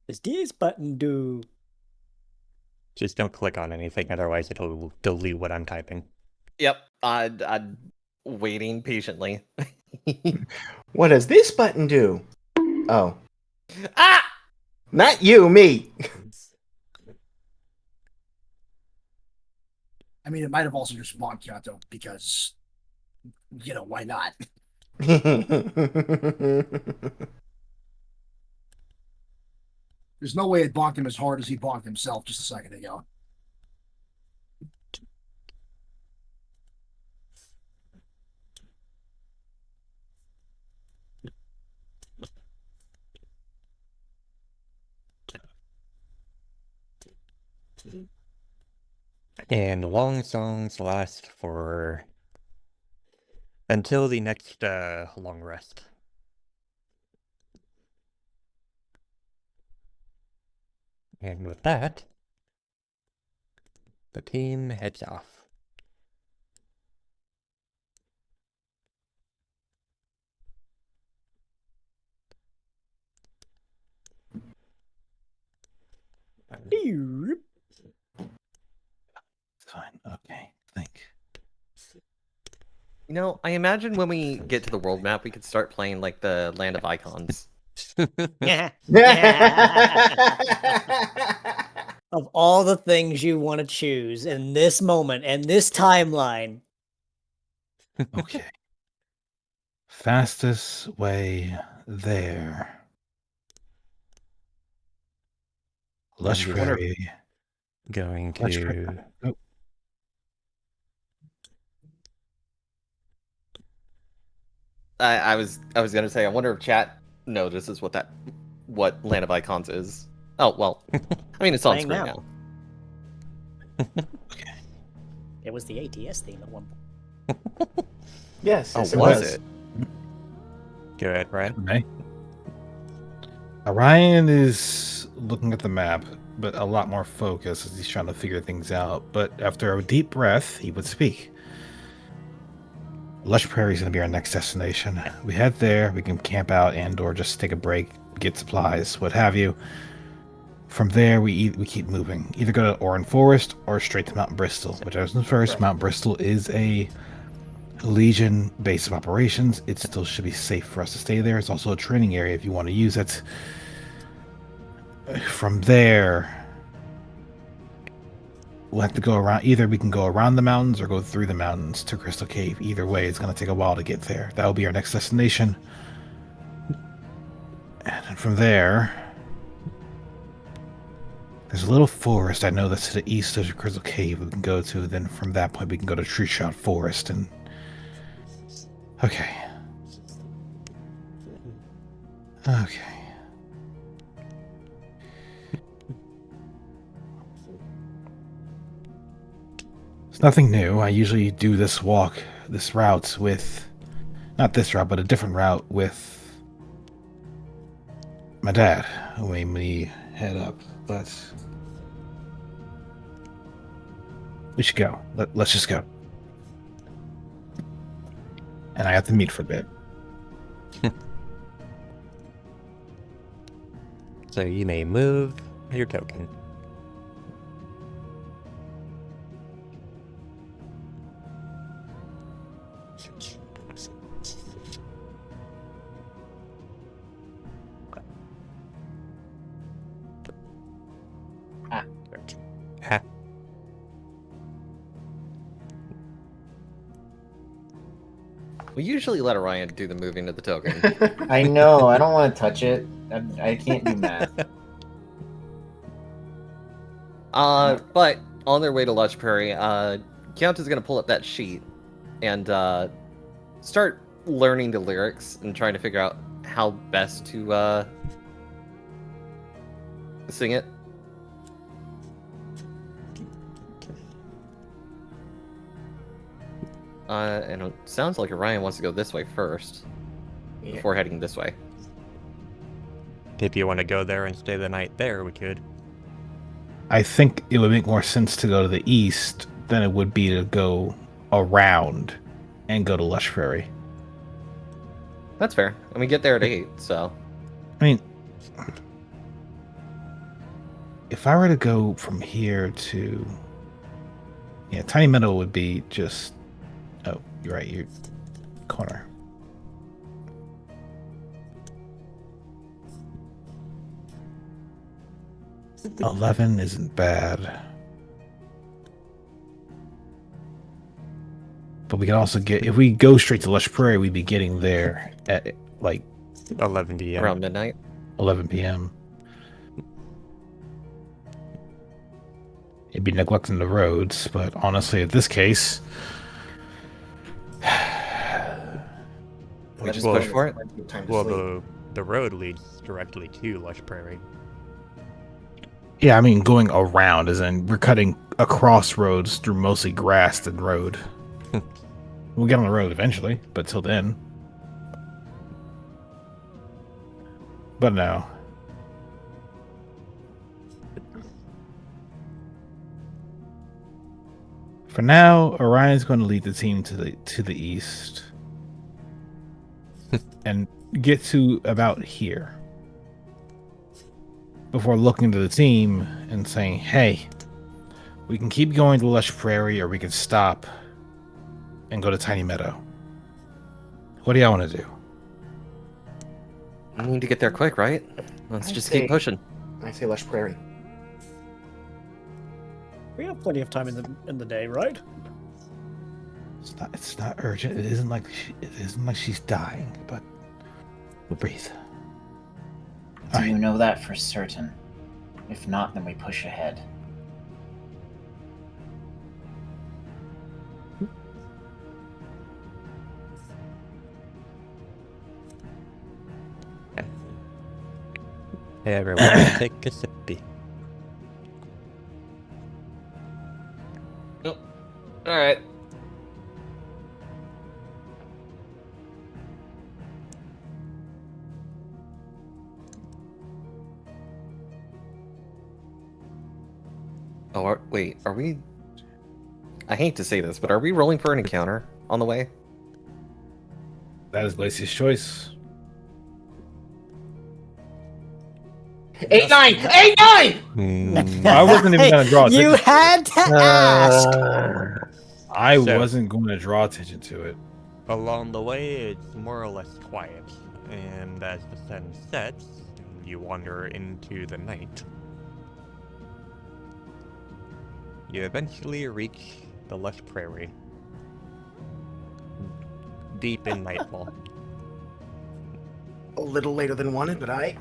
Does this button do? Just don't click on anything, otherwise it'll delete what I'm typing. Yep. I'm waiting patiently. What does this button do? Oh, Ah! not you, me. I mean, it might have also just spawned Kyoto because, why not? There's no way it bonked him as hard as he bonked himself just a second ago. And long songs last for until the next long rest. And with that, the team heads off. Fine. Okay. Think. I imagine when we get to the world map, we could start playing like the Land of Icons. Yeah. Of all the things you want to choose in this moment and this timeline. Okay. Fastest way there. Lush I wonder- Prairie. Going Lush to Prairie. Oh, I was gonna say, I wonder if chat notices what Land of Icons is. Oh well, I mean it's on Playing screen now. now. okay. It was the ATS theme at one point. Yes, Oh, yes, was it? go ahead, Brian. Okay. Orion is looking at the map, but a lot more focused as he's trying to figure things out. But after a deep breath, he would speak. Lush Prairie is going to be our next destination. We head there, we can camp out and/or just take a break, get supplies, what have you. From there, we keep moving. Either go to Oran Forest or straight to Mount Bristol. Whichever's first. Right. Mount Bristol is a Legion base of operations. It still should be safe for us to stay there. It's also a training area if you want to use it. From there, we'll have to go around. Either we can go around the mountains or go through the mountains to Crystal Cave. Either way, it's going to take a while to get there. That will be our next destination. And then from there, there's a little forest I know that's to the east of Crystal Cave we can go to. Then from that point, we can go to Tree Shot Forest. And okay. It's nothing new. I usually do this route with, not this route, but a different route with my dad when we head up. But we should go. Let's just go. And I have to meet for a bit. So you may move your token. Ha. We usually let Orion do the moving of the token. I know. I don't want to touch it. I can't do math. But on their way to Lush Prairie, Count is gonna pull up that sheet and start learning the lyrics and trying to figure out how best to sing it. And it sounds like Orion wants to go this way first Yeah. before heading this way. If you want to go there and stay the night there, we could. I think it would make more sense to go to the east than it would be to go around and go to Lush Prairie. That's fair. And we get there at 8, so. I mean, if I were to go from here to, yeah, Tiny Meadow would be just. Oh, you're right. Your corner. $11 isn't bad. But we can also get, if we go straight to Lush Prairie, we'd be getting there at like 11 p.m. Around midnight. 11 p.m. It'd be neglecting the roads, but honestly, in this case, We just Well- push for it. Time to Well, sleep. the road leads directly to Lush Prairie. yeah, I mean, going around, as in we're cutting across roads through mostly grassed and road. We'll get on the road eventually, but till then. But no. For now, Orion's going to lead the team to the east and get to about here before looking to the team and saying, "Hey, we can keep going to Lush Prairie, or we can stop and go to Tiny Meadow. What do y'all want to do?" We need to get there quick, right? Let's I just say- keep pushing. I say Lush Prairie. We have plenty of time in the day, right? It's not urgent. It isn't like she's dying, but we'll breathe. Do All you right. know that for certain? If not, then we push ahead. Hey everyone, take a sippy. All right. Oh, wait. Are we? I hate to say this, but are we rolling for an encounter on the way? That is Lacey's choice. 8-9! 8-9! I wasn't even gonna draw attention. You had to ask. I So- wasn't going to draw attention to it. Along the way, it's more or less quiet, and as the sun sets, you wander into the night. You eventually reach the lush prairie, deep in nightfall. A little later than wanted, but I.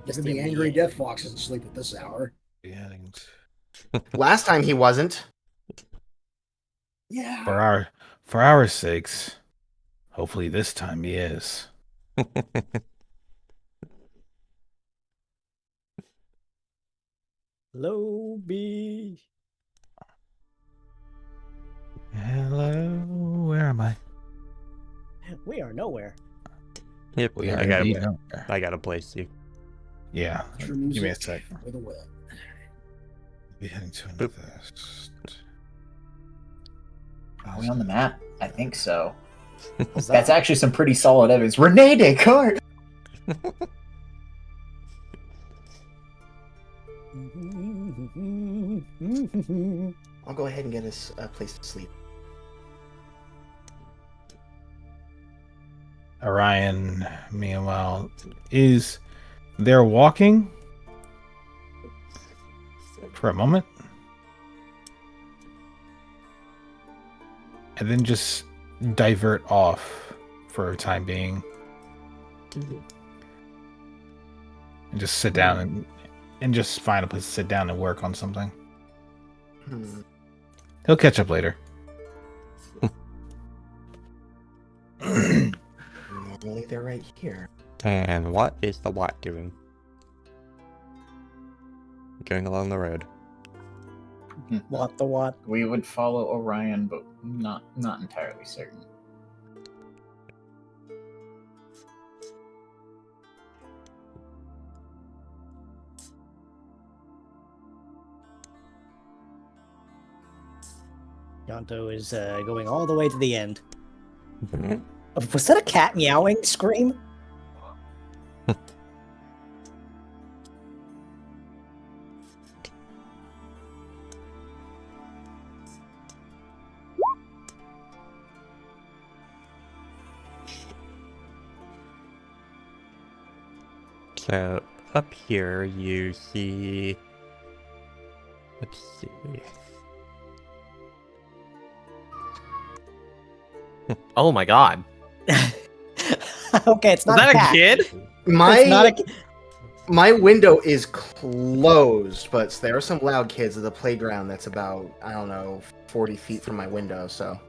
Isn't the angry death fox doesn't sleep at this hour? Beheadings. Last time he wasn't. Yeah. For our sakes, hopefully this time he is. Hello, B. Hello, where am I? We are nowhere. Yep, We are I gotta, indeed nowhere. I gotta place you. Yeah, True give me a music sec. for the web. Be heading to Boop. another. Are we on the map? I think so. What's That's that? actually some pretty solid evidence. Rene Descartes! I'll go ahead and get us a place to sleep. Orion, meanwhile, is there walking for a moment and then just divert off for a time being and just sit down and just find a place to sit down and work on something. Hmm. He'll catch up later. Normally they're right here. And what is the Watt doing? Going along the road. What the what? We would follow Orion, but not entirely certain. Yonto is going all the way to the end. Was that a cat meowing scream? So up here you see. Let's see. Oh my god. Okay, it's Was not that a cat. kid? It's not a. My window is closed, but there are some loud kids at the playground that's about, I don't know, 40 feet from my window, so.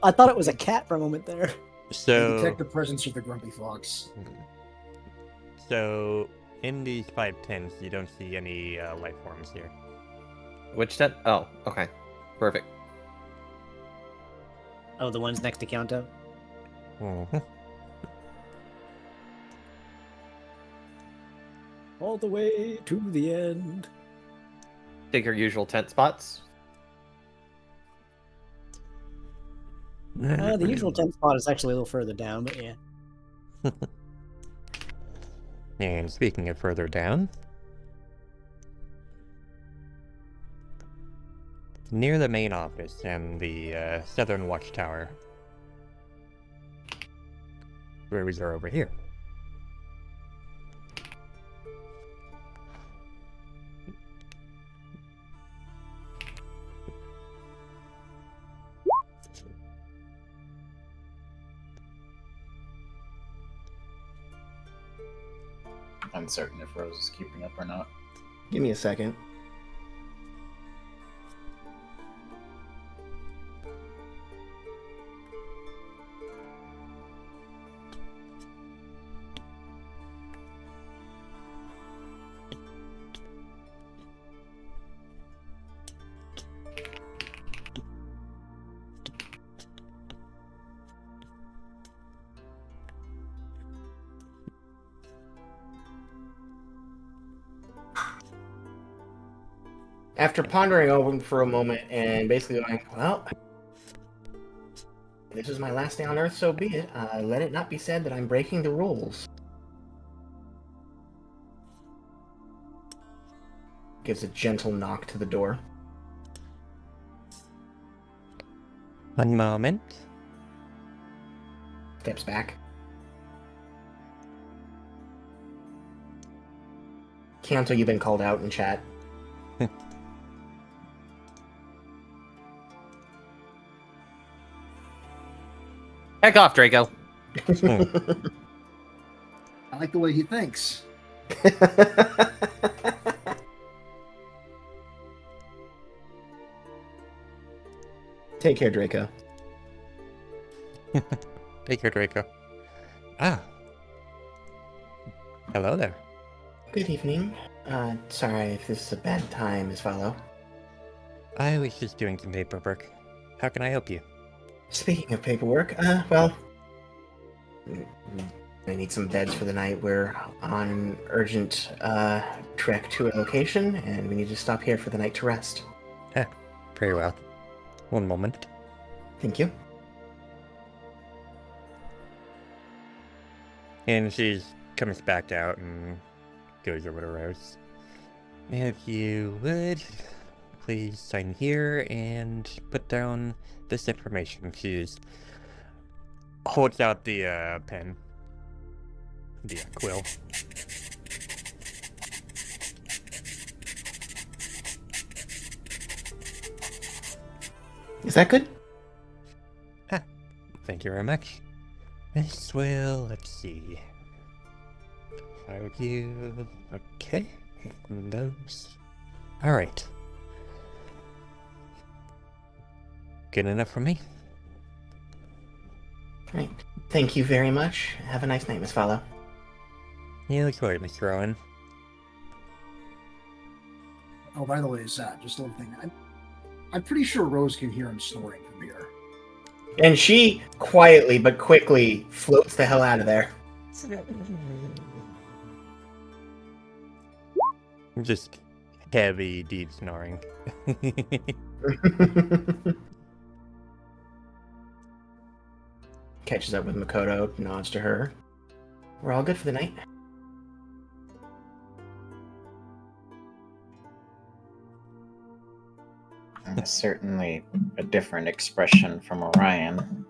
I thought it was a cat for a moment there. They So detect the presence of the grumpy fox. So in these 5 tents, you don't see any life forms here. Which tent? Oh, okay. Perfect. Oh, the ones next to Kyanto? Mhm. All the way to the end. Take your usual tent spots. The usual 10 spot is actually a little further down, but yeah. And speaking of further down, near the main office and the southern watchtower, rooms are over here. Uncertain if Rose is keeping up or not. Give me a second. After pondering over it for a moment and basically going, well, this is my last day on Earth, so be it. Let it not be said that I'm breaking the rules. Gives a gentle knock to the door. One moment. Steps back. Kanto, you've been called out in chat. Heck off, Draco. I like the way he thinks. Take care, Draco. Take care, Draco. Ah. Hello there. Good evening. Sorry if this is a bad time, Miss Follow. I was just doing some paperwork. How can I help you? Speaking of paperwork, well, I need some beds for the night. We're on an urgent trek to a location, and we need to stop here for the night to rest. Very well. One moment. Thank you. And she comes back out and goes over to Rose. If you would, please sign here and put down this information. She holds out the pen. The quill. Is that good? Thank you very much. This will, let's see. You okay? Those. Alright. Good enough for me. Right. Thank you very much. Have a nice night, Miss Follow. You look forward, Mr. Owen. Oh, by the way, Zach, just a little thing. I'm pretty sure Rose can hear him snoring from here. And she quietly but quickly floats the hell out of there. Just heavy, deep snoring. Catches up with Makoto, nods to her. We're all good for the night. Certainly a different expression from Orion.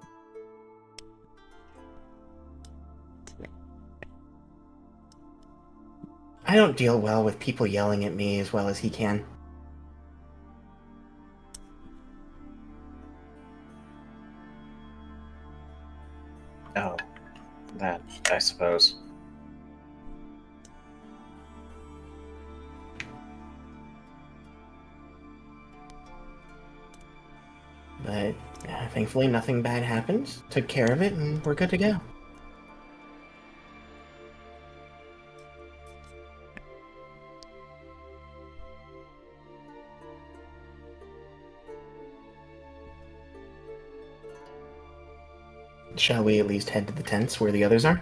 I don't deal well with people yelling at me as well as he can. Oh, that, I suppose. But thankfully nothing bad happened. Took care of it, and we're good to go. Shall we at least head to the tents where the others are?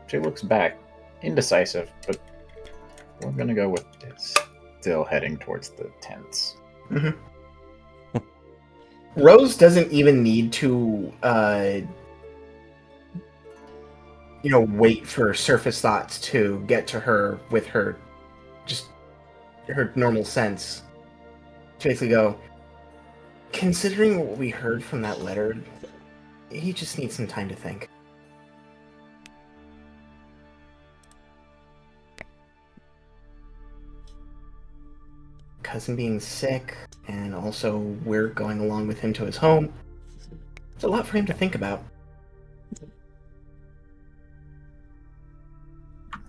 She looks back, indecisive, but we're gonna go with this. Still heading towards the tents. Rose doesn't even need to, wait for surface thoughts to get to her with her, just her normal sense. To basically go, considering what we heard from that letter, he just needs some time to think. Cousin being sick, and also we're going along with him to his home. It's a lot for him to think about.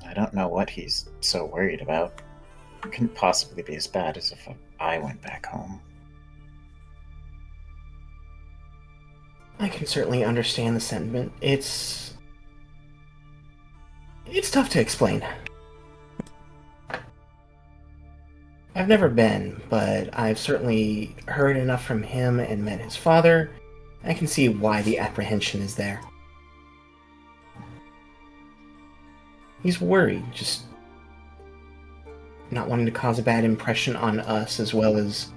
I don't know what he's so worried about. It couldn't possibly be as bad as if I went back home. I can certainly understand the sentiment. It's tough to explain. I've never been, but I've certainly heard enough from him and met his father. I can see why the apprehension is there. He's worried, just not wanting to cause a bad impression on us, as well as,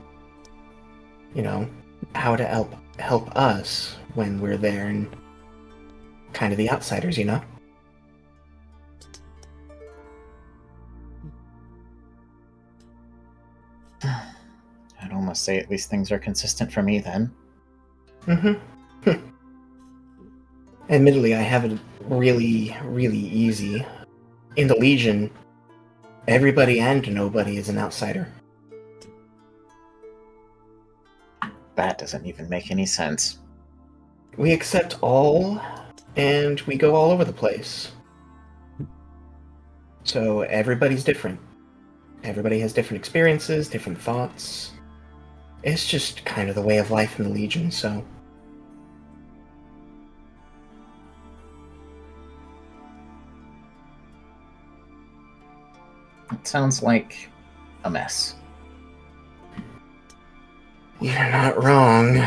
how to help us when we're there and kind of the outsiders, I'd almost say at least things are consistent for me then. Admittedly, I have it really, really easy. In the Legion, everybody and nobody is an outsider. That doesn't even make any sense. We accept all, and we go all over the place. So everybody's different. Everybody has different experiences, different thoughts. It's just kind of the way of life in the Legion, so... It sounds like a mess. You're not wrong.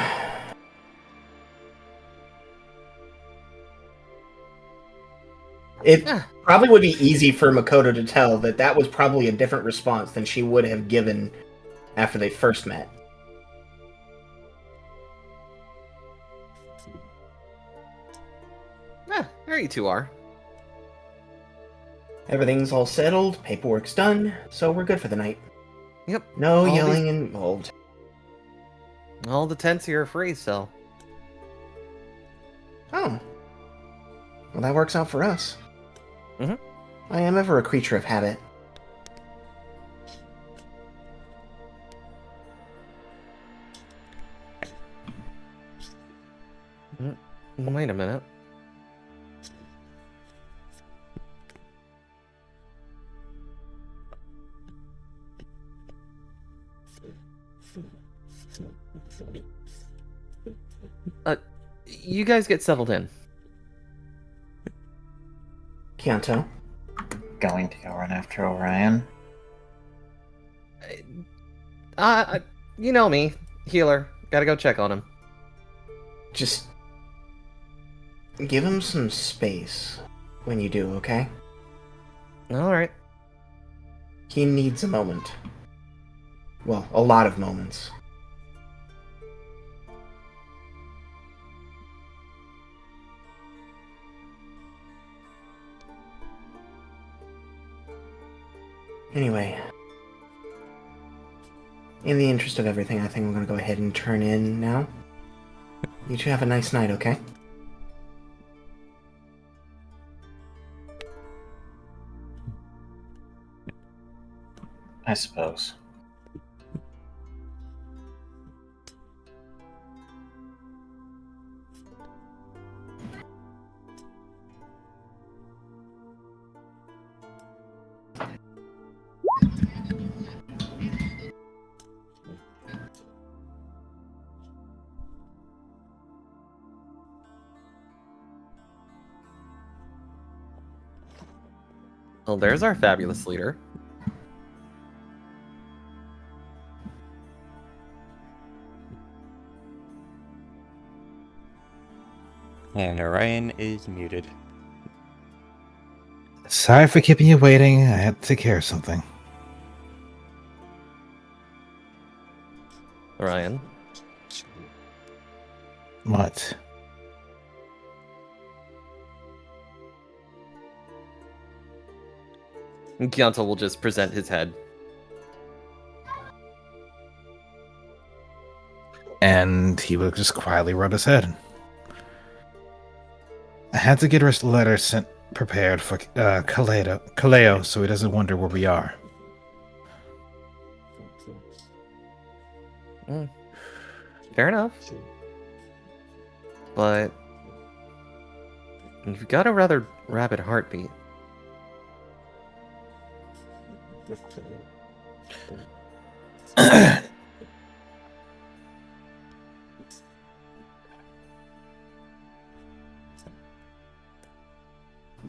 It probably would be easy for Makoto to tell that that was probably a different response than she would have given after they first met. There you two are. Everything's all settled, paperwork's done, so we're good for the night. Yep. No All yelling involved. All the tents here are free, so. Oh. Well, that works out for us. Mhm. I am ever a creature of habit. Wait a minute. You guys get settled in. Kyanto. Going to go run after Orion. You know me, healer. Gotta go check on him. Just give him some space when you do, okay? Alright. He needs a moment. Well, a lot of moments. Anyway, in the interest of everything, I think we're going to go ahead and turn in now. You two have a nice night, okay? I suppose. Well, there's our fabulous leader. And Orion is muted. Sorry for keeping you waiting. I had to take care of something. Orion. What? And Kianta will just present his head. And he will just quietly rub his head. I had to get a letter sent prepared for Kaleo so he doesn't wonder where we are. Fair enough. But you've got a rather rapid heartbeat.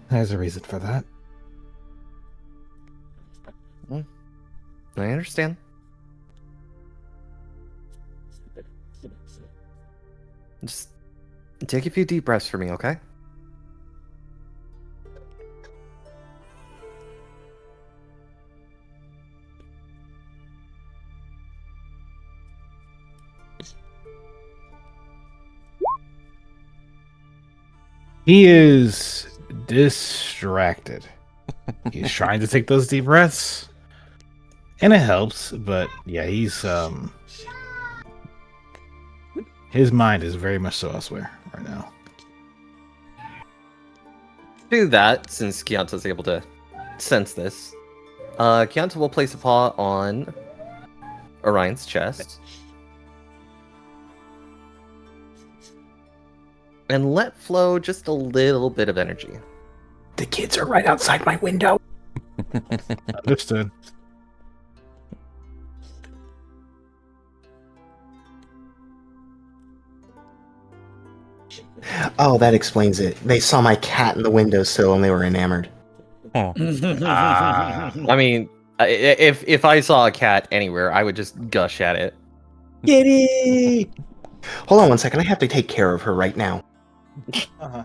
There's a reason for that. I understand. Just take a few deep breaths for me, okay? He is distracted. He's trying to take those deep breaths. And it helps, but yeah, he's his mind is very much so elsewhere right now. Do that, since Kianta's able to sense this. Kianta will place a paw on Orion's chest. And let flow just a little bit of energy. The kids are right outside my window. Understood. Oh, that explains it. They saw my cat in the windowsill and they were enamored. Oh. I mean, if I saw a cat anywhere, I would just gush at it. Kitty! Hold on one second. I have to take care of her right now. Uh-huh.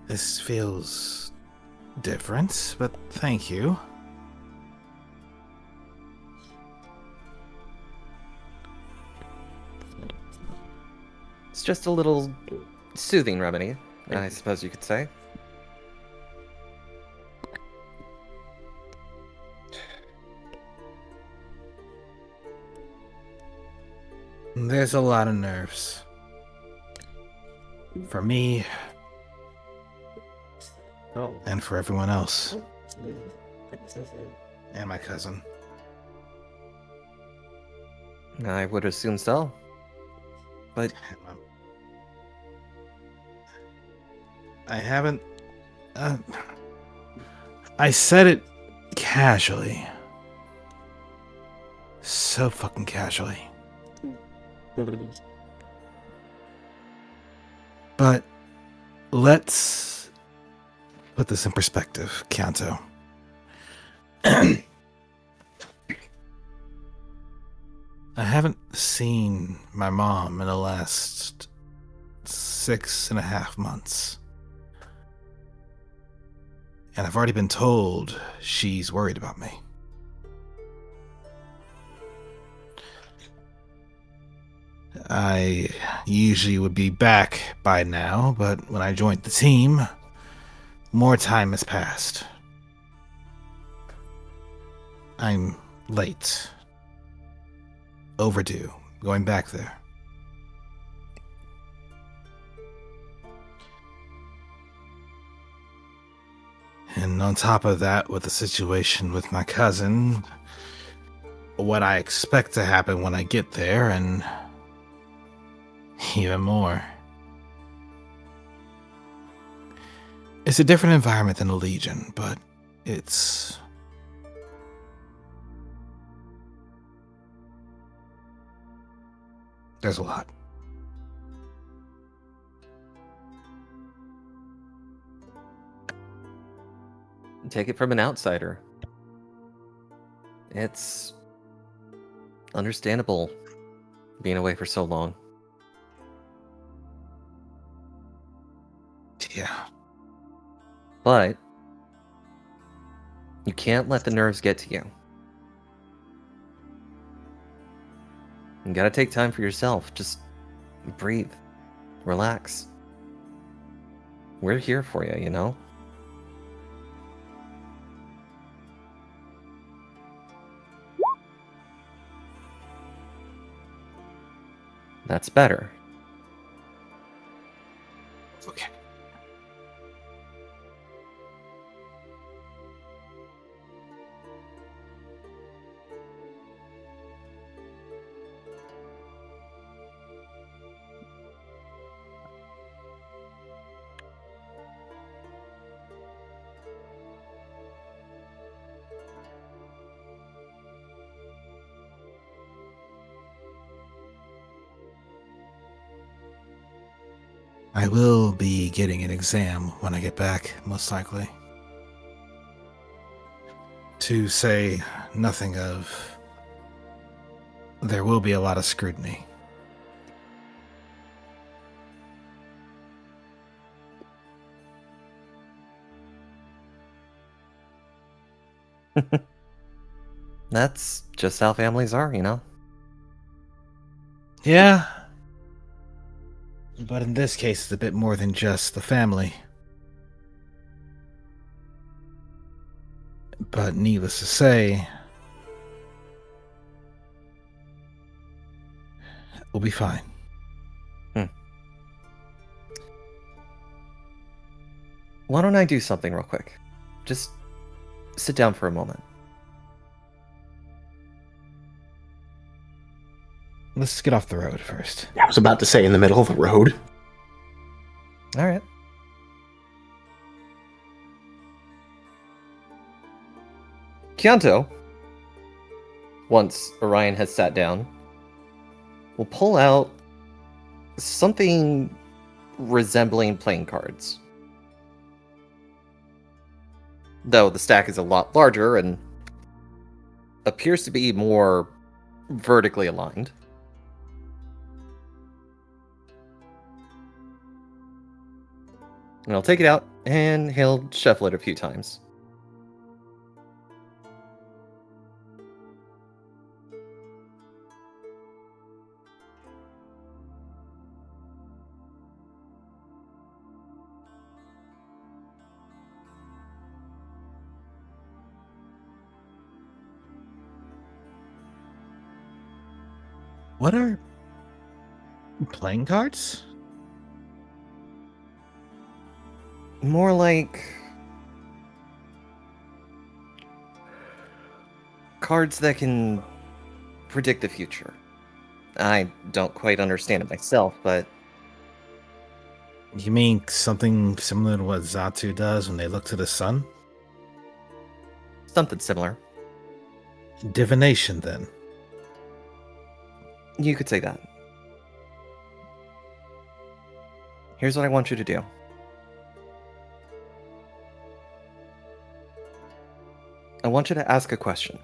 This feels different, but thank you. It's just a little soothing remedy, I suppose you could say. There's a lot of nerves. For me, and for everyone else. And my cousin. I would assume so. But I haven't... I said it casually. So fucking casually. But let's put this in perspective, Kanto. I haven't seen my mom in the last 6.5 months. And I've already been told she's worried about me. I usually would be back by now, but when I joined the team, more time has passed. I'm late. Overdue. Going back there. And on top of that, with the situation with my cousin, what I expect to happen when I get there, and even more. It's a different environment than the Legion, but it's... There's a lot. Take it from an outsider. It's understandable being away for so long. Yeah. But you can't let the nerves get to you. You gotta take time for yourself. Just breathe. Relax. We're here for you, you know? That's better. Okay. I will be getting an exam when I get back, most likely. To say nothing of, there will be a lot of scrutiny. That's just how families are, you know? Yeah. But in this case, it's a bit more than just the family. But needless to say, we'll be fine. Why don't I do something real quick? Just sit down for a moment. Let's get off the road first. I was about to say in the middle of the road. All right. Kyanto, once Orion has sat down, will pull out something resembling playing cards. Though the stack is a lot larger and appears to be more vertically aligned. And he'll take it out and he'll shuffle it a few times. What are playing cards? More like cards that can predict the future. I don't quite understand it myself, but You mean something similar to what Zatu does when they look to the sun? something similar. Divination, then. You could say that. Here's what I want you to do. I want you to ask a question.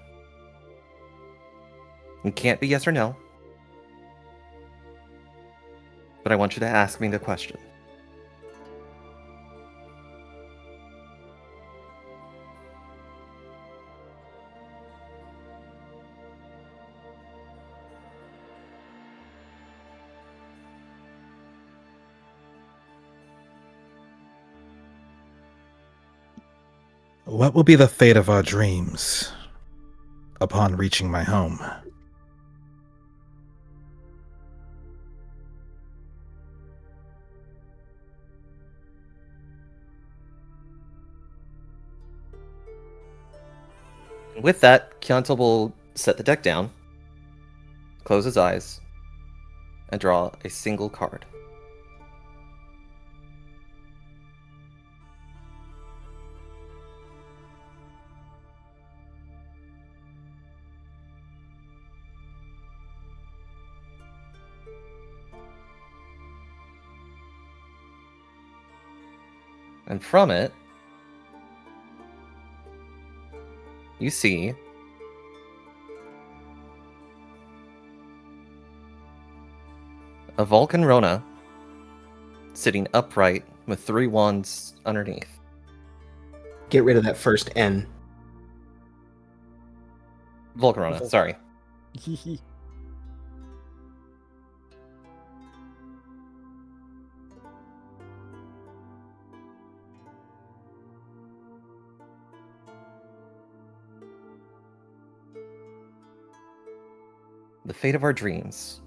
It can't be yes or no. But I want you to ask me the question. What will be the fate of our dreams upon reaching my home? With that, Kyanto will set the deck down, close his eyes, and draw a single card. And from it, you see a Vulcan Rona sitting upright with 3 wands underneath. Get rid of that first N. Vulcan Rona, sorry. The fate of our dreams.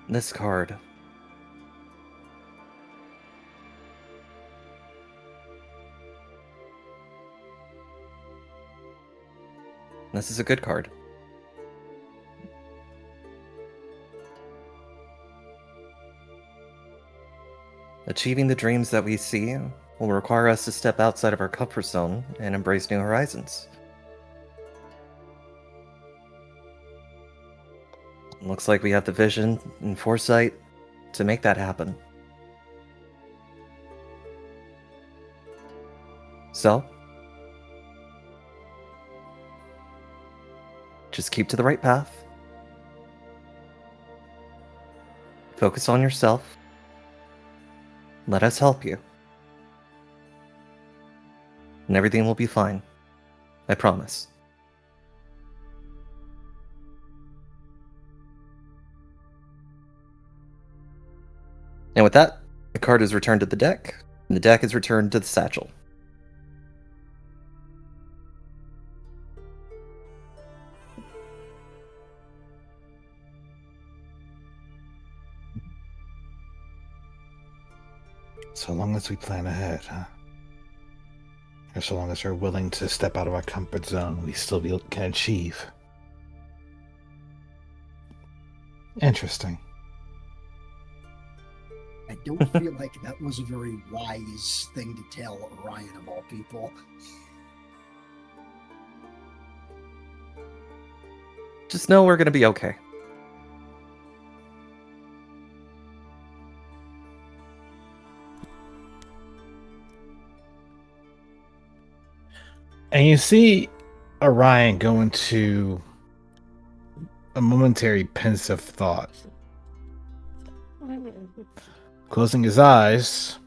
This card. This is a good card. Achieving the dreams that we see will require us to step outside of our comfort zone and embrace new horizons. Looks like we have the vision and foresight to make that happen. So, just keep to the right path. Focus on yourself. Let us help you. And everything will be fine. I promise. And with that, the card is returned to the deck, and the deck is returned to the satchel. So long as we plan ahead, huh? Or so long as we're willing to step out of our comfort zone, we still can achieve. Interesting. I don't feel like that was a very wise thing to tell Orion of all people. Just know we're gonna be okay. And you see Orion go into a momentary pensive thought. Closing his eyes,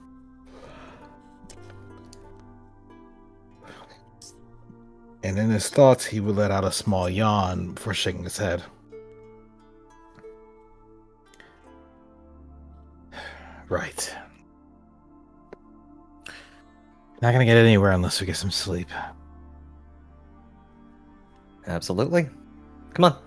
and in his thoughts, he would let out a small yawn before shaking his head. Right. Not gonna get anywhere unless we get some sleep. Absolutely. Come on.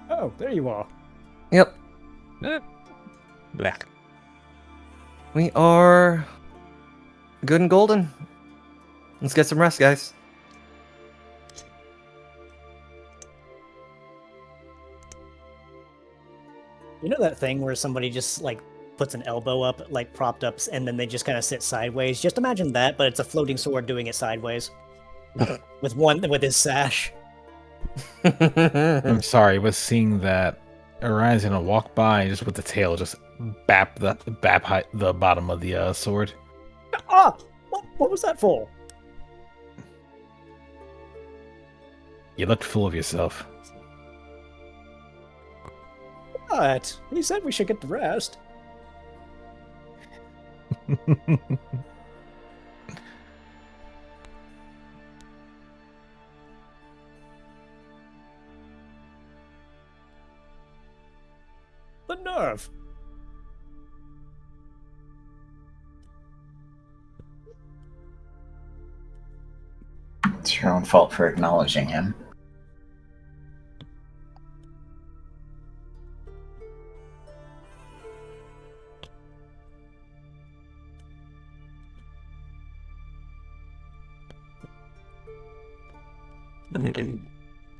Oh, there you are. Yep. Black. We are good and golden. Let's get some rest, guys. You know that thing where somebody just like puts an elbow up, like propped up, and then they just kind of sit sideways? Just imagine that, but it's a floating sword doing it sideways. with his sash. I'm sorry, but seeing that Orion's gonna walk by and just with the tail just bap the bottom of the sword. Ah! What was that for? You looked full of yourself. What? He said we should get the rest. The nerve! It's your own fault for acknowledging him.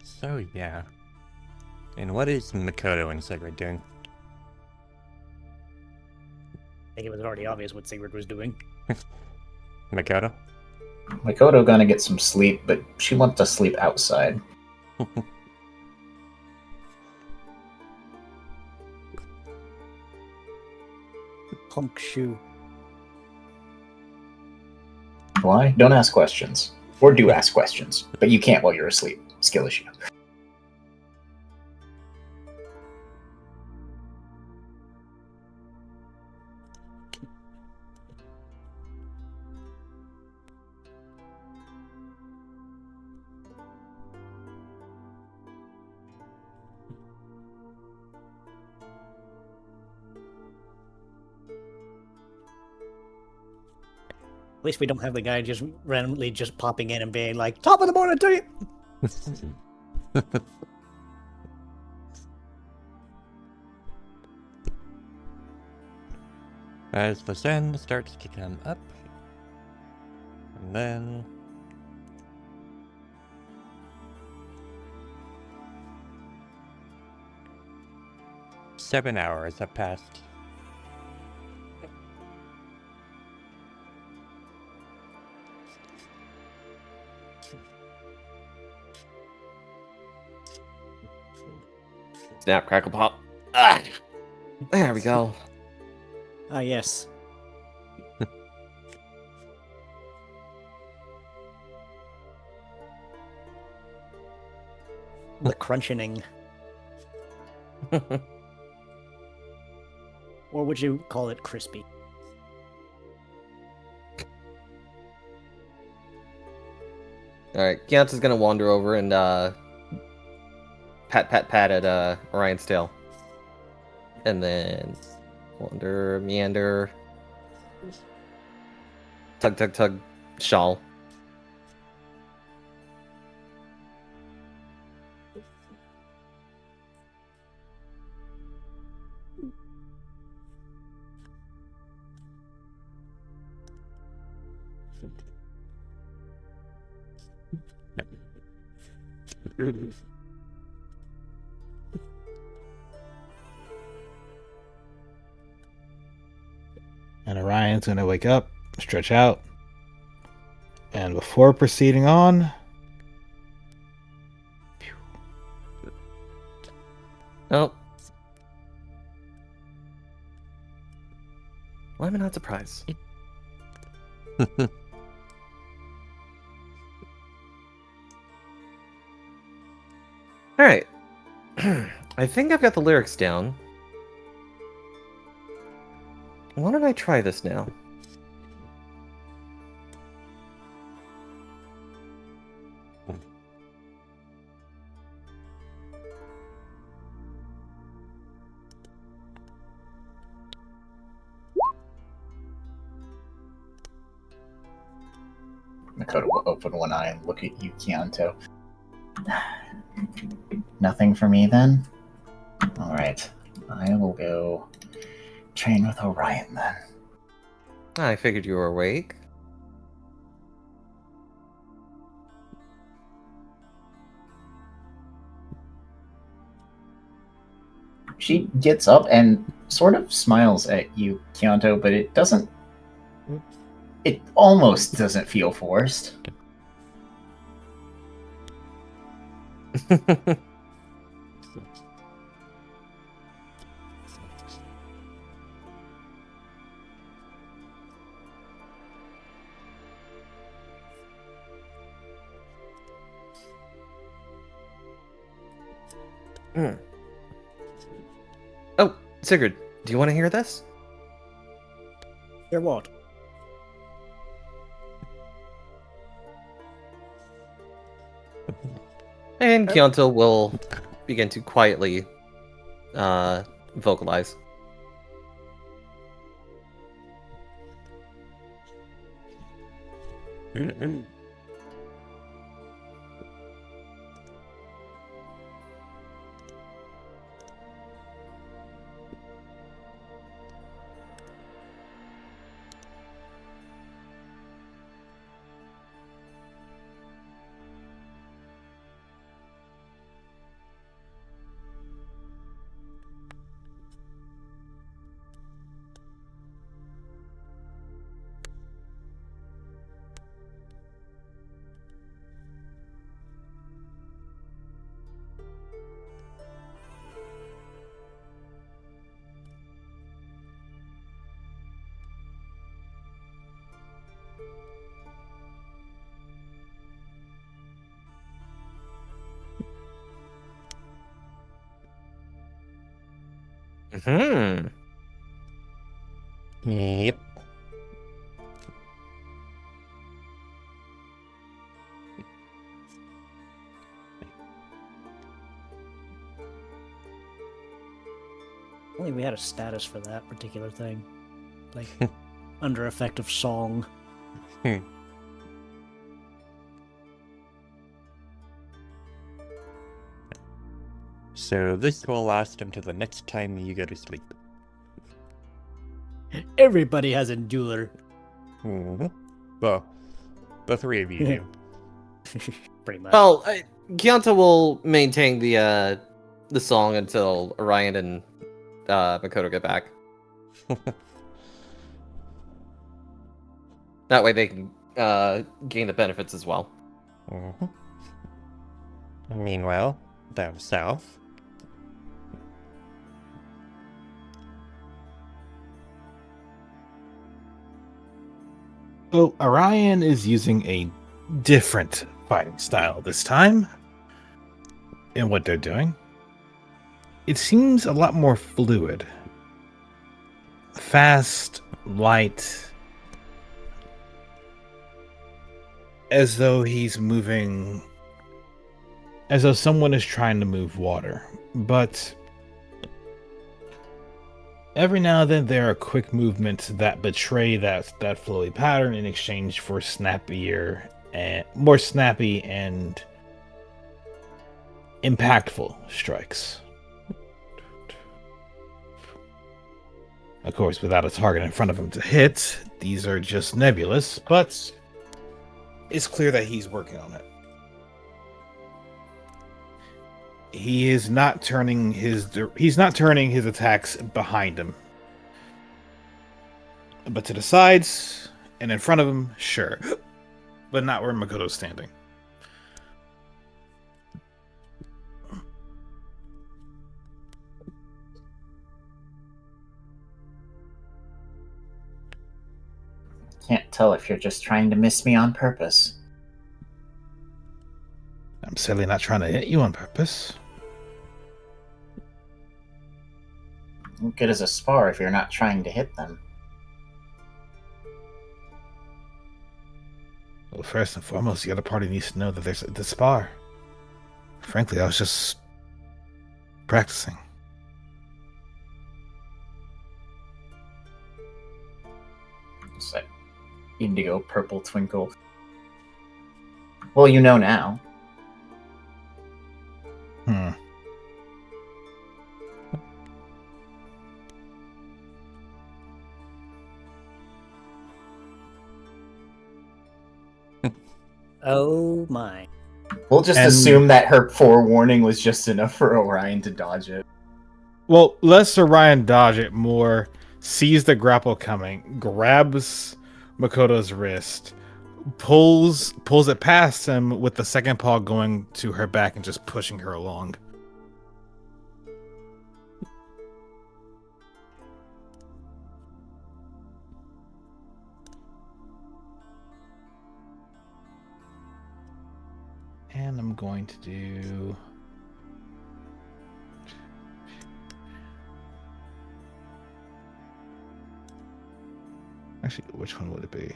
So, yeah. And what is Makoto and Sigrid doing? I think it was already obvious what Sigrid was doing. Makoto? Makoto gonna get some sleep, but she wants to sleep outside. Punk shoe. Why? Don't ask questions. Or do ask questions, but you can't while you're asleep. Skill issue. At least we don't have the guy just randomly just popping in and being like, top of the morning to you! As the sun starts to come up, and then... Seven hours have passed. Snap, crackle, pop. Ah! There we go. Ah, yes. The crunching. Or would you call it crispy? Alright, Gantz is gonna wander over and pat at Orion's tail. And then wander, meander. Tug, shawl. And Orion's going to wake up, stretch out, and before proceeding on, Oh. Why am I not surprised? Alright. I think I've got the lyrics down. Why don't I try this now? Makoto will open one eye and look at you, Kianto. Nothing for me then? Alright. I will go train with Orion then. I figured you were awake. She gets up and sort of smiles at you, Kianto, but it doesn't... It almost doesn't feel forced. Oh, Sigrid, do you want to hear this? Hear what? And Kyoto will begin to quietly vocalize. Hmm. Yep. Only we had a status for that particular thing. Like, under effect of song. So this will last until the next time you go to sleep. Everybody has a jeweler. Well, the three of you do. Pretty much. Well, Kyoto will maintain the song until Orion and Makoto get back. That way they can gain the benefits as well. Meanwhile, down south. So Orion is using a different fighting style this time in what they're doing. It seems a lot more fluid. Fast, light, as though he's moving, as though someone is trying to move water. But every now and then there are quick movements that betray that flowy pattern in exchange for snappier and more snappy and impactful strikes. Of course, without a target in front of him to hit, these are just nebulous, but it's clear that he's working on it. He is not turning his attacks behind him, but to the sides and in front of him, sure, but not where Makoto's standing. Can't tell if you're just trying to miss me on purpose. I'm certainly not trying to hit you on purpose. Good as a spar if you're not trying to hit them. Well, first and foremost, the other party needs to know that there's the spar. Frankly, I was just practicing. It's like indigo purple twinkle. Well, you know now. Oh my. We'll just assume that her forewarning was just enough for Orion to dodge it. Well, less Orion dodge it, more sees the grapple coming, grabs Makoto's wrist, pulls it past him with the second paw going to her back and just pushing her along. And I'm going to do... Actually, which one would it be?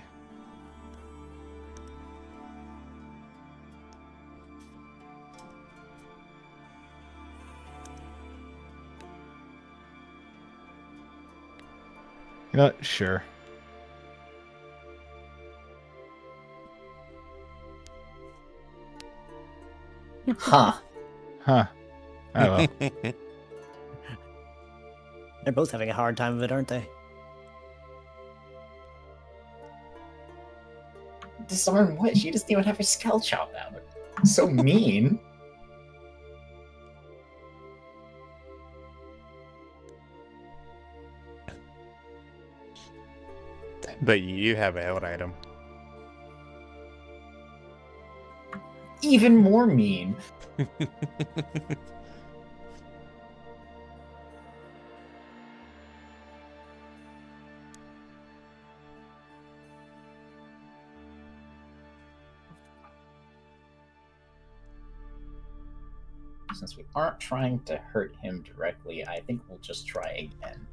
You know what? Sure. Huh. Huh. Oh well. They're both having a hard time of it, aren't they? Disarm what? She doesn't even have her skull chop out. So mean. But you have a held item. Even more mean. Since we aren't trying to hurt him directly, I think we'll just try again.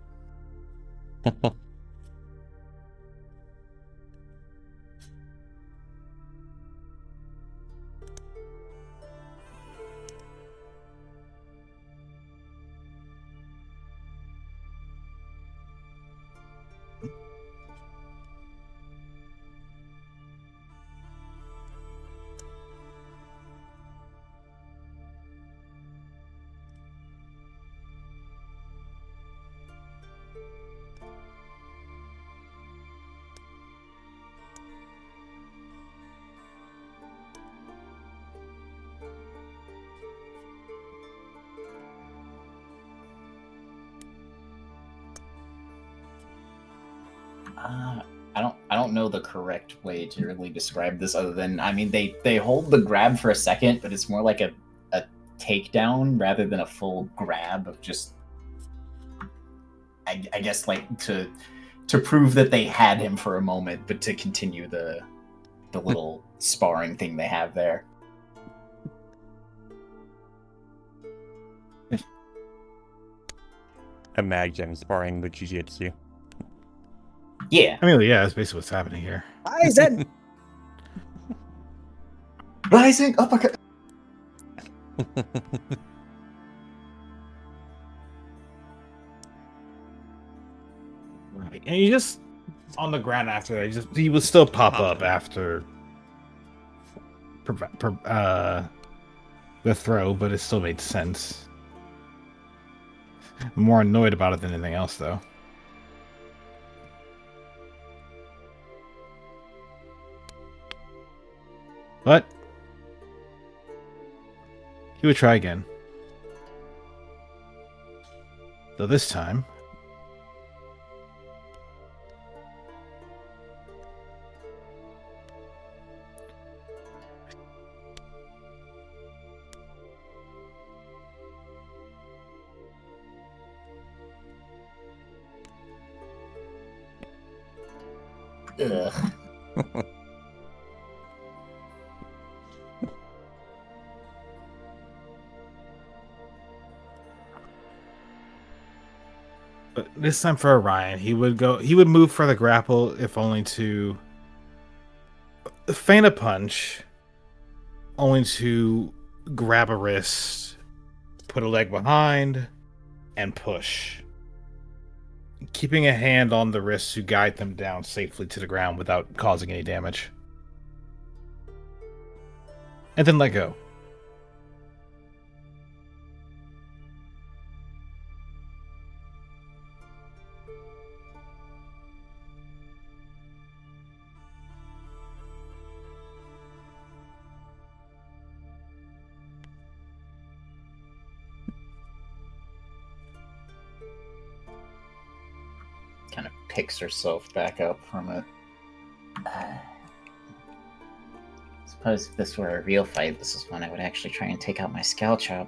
I don't know the correct way to really describe this other than, I mean, they hold the grab for a second, but it's more like a takedown rather than a full grab of just, I guess, like to prove that they had him for a moment, but to continue the little sparring thing they have there. Imagine sparring with jiu-jitsu. Yeah. I mean, yeah, that's basically what's happening here. Ryzen! Rising uppercut. Right. And you just on the ground after that, he would still pop up after the throw, but it still made sense. I'm more annoyed about it than anything else, though. But he would try again. Though this time, Ugh. but this time for Orion, he would move for the grapple, if only to feint a punch, only to grab a wrist, put a leg behind, and push. Keeping a hand on the wrist to guide them down safely to the ground without causing any damage. And then let go. Kind of picks herself back up from it. Suppose if this were a real fight, this is when I would actually try and take out my scalp chop.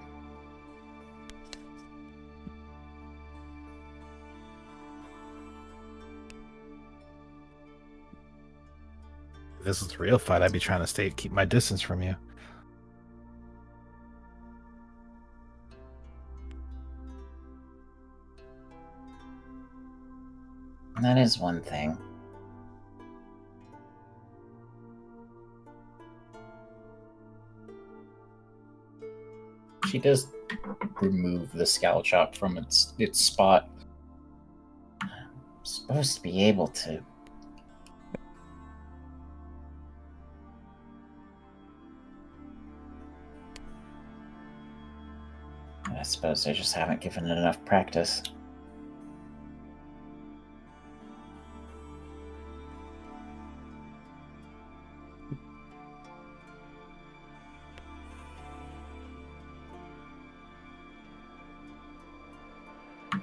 If this was a real fight, I'd be trying to keep my distance from you. That is one thing. She does remove the scalp chop from its spot. supposed to be able to. I suppose I just haven't given it enough practice.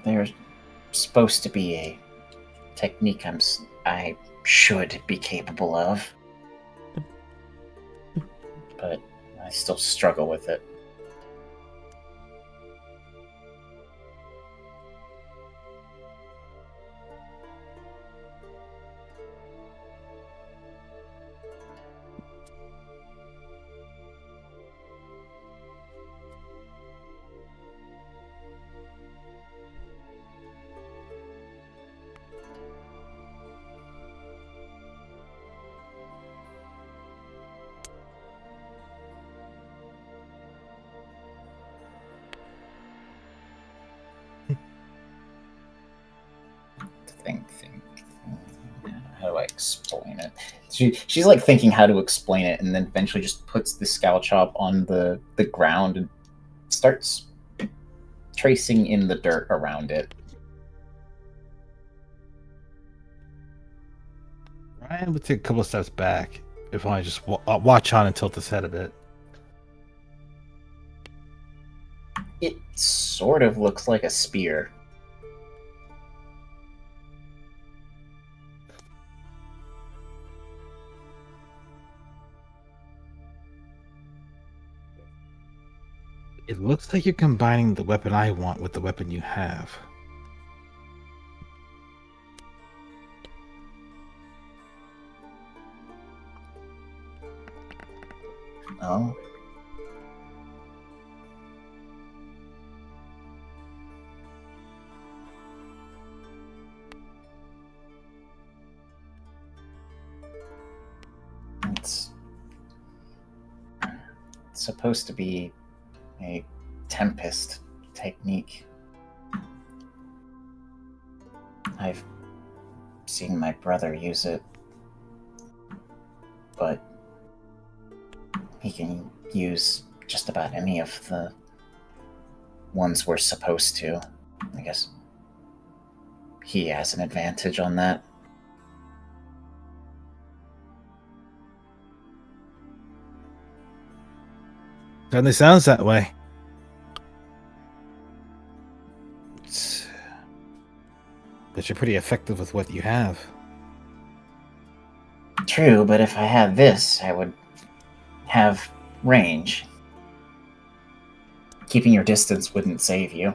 There's supposed to be a technique I should be capable of, but I still struggle with it. Think. How do I explain it? She's like thinking how to explain it, and then eventually just puts the scowl chop on the ground and starts tracing in the dirt around it. Ryan would take a couple of steps back, if I just watch on and tilt his head a bit. It sort of looks like a spear. It looks like you're combining the weapon I want with the weapon you have. Oh. It's supposed to be a tempest technique. I've seen my brother use it, but he can use just about any of the ones we're supposed to. I guess he has an advantage on that. Certainly sounds that way. But you're pretty effective with what you have. True, but if I had this, I would have range. Keeping your distance wouldn't save you.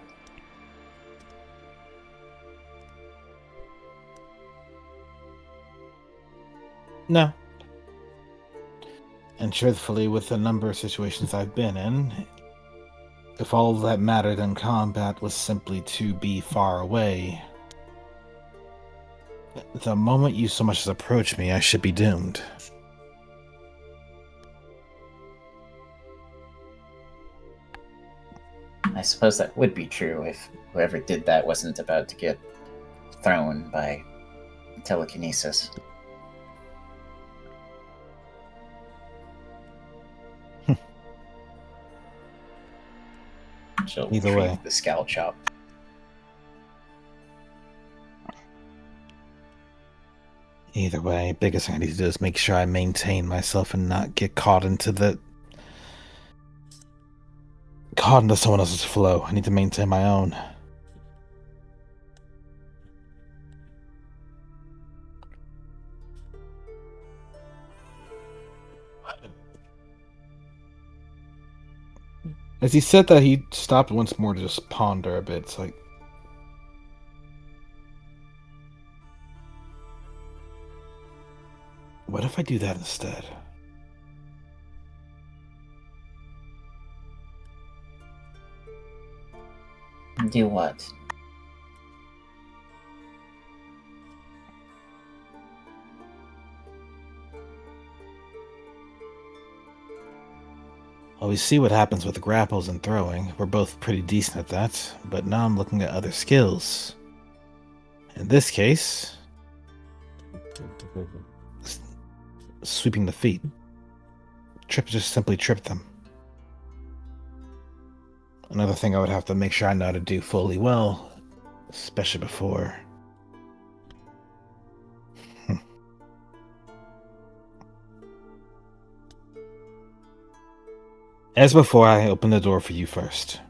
No. And truthfully, with the number of situations I've been in, if all that mattered in combat was simply to be far away, the moment you so much as approach me, I should be doomed. I suppose that would be true if whoever did that wasn't about to get thrown by telekinesis. She'll Either way. the scowl chop. Either way, biggest thing I need to do is make sure I maintain myself and not get caught into someone else's flow. I need to maintain my own. As he said that, he stopped once more to just ponder a bit. It's like, what if I do that instead? Do what? Well, we see what happens with the grapples and throwing. We're both pretty decent at that, but now I'm looking at other skills. In this case, sweeping the feet. Just simply trip them. Another thing I would have to make sure I know how to do fully well, especially before. As before, I open the door for you first.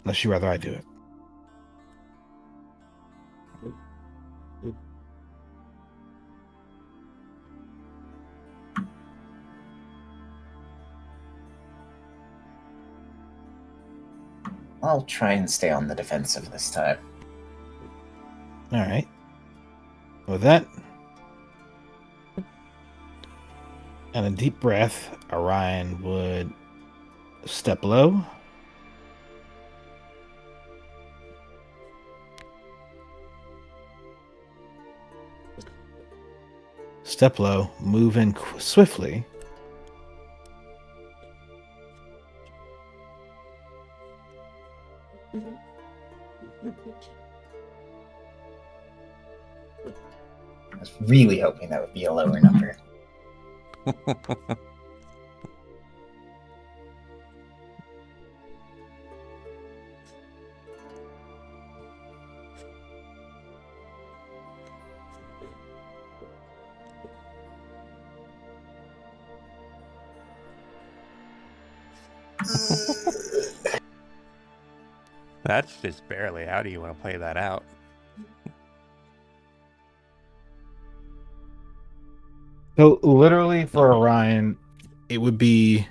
Unless you rather I do it. I'll try and stay on the defensive this time. Alright. With that, and a deep breath, Orion would step low. Step low, move in swiftly. I was really hoping that would be a lower number. That's just barely. How do you want to play that out? So literally for Orion, it would be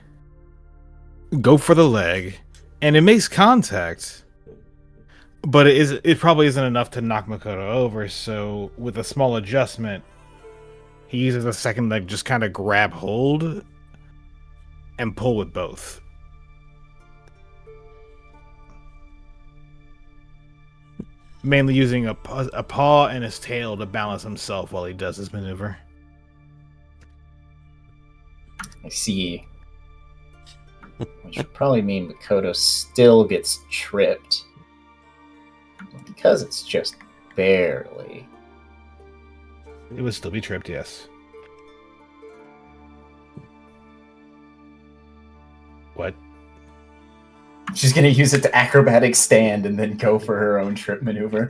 go for the leg, and it makes contact, but it probably isn't enough to knock Makoto over. So with a small adjustment, he uses a second leg, just kind of grab hold and pull with both. Mainly using a paw and his tail to balance himself while he does his maneuver. I see. Which would probably mean Makoto still gets tripped. Because it's just barely. It would still be tripped, yes. What? She's gonna use it to acrobatic stand and then go for her own trip maneuver.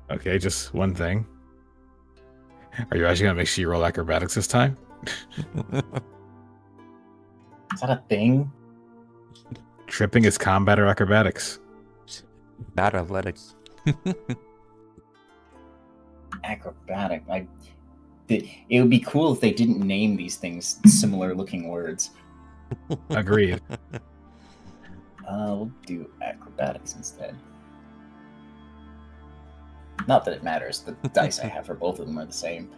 Okay, just one thing. Are you actually gonna make sure you roll acrobatics this time? Is that a thing? Tripping is combat or acrobatics. Not athletics. Acrobatic. It would be cool if they didn't name these things similar looking words. Agreed. We'll do acrobatics instead. Not that it matters. The dice I have for both of them are the same.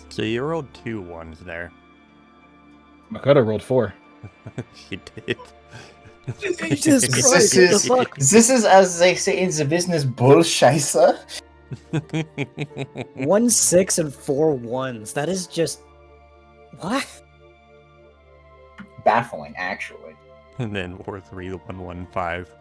So you rolled 2 ones there. Makoto rolled 4. She did. Jesus Christ, what the fuck? This is, as they say in the business, bullshit. 1 6 and 4 1s. That is just what? Baffling, actually. And then 4 3 1 1 5.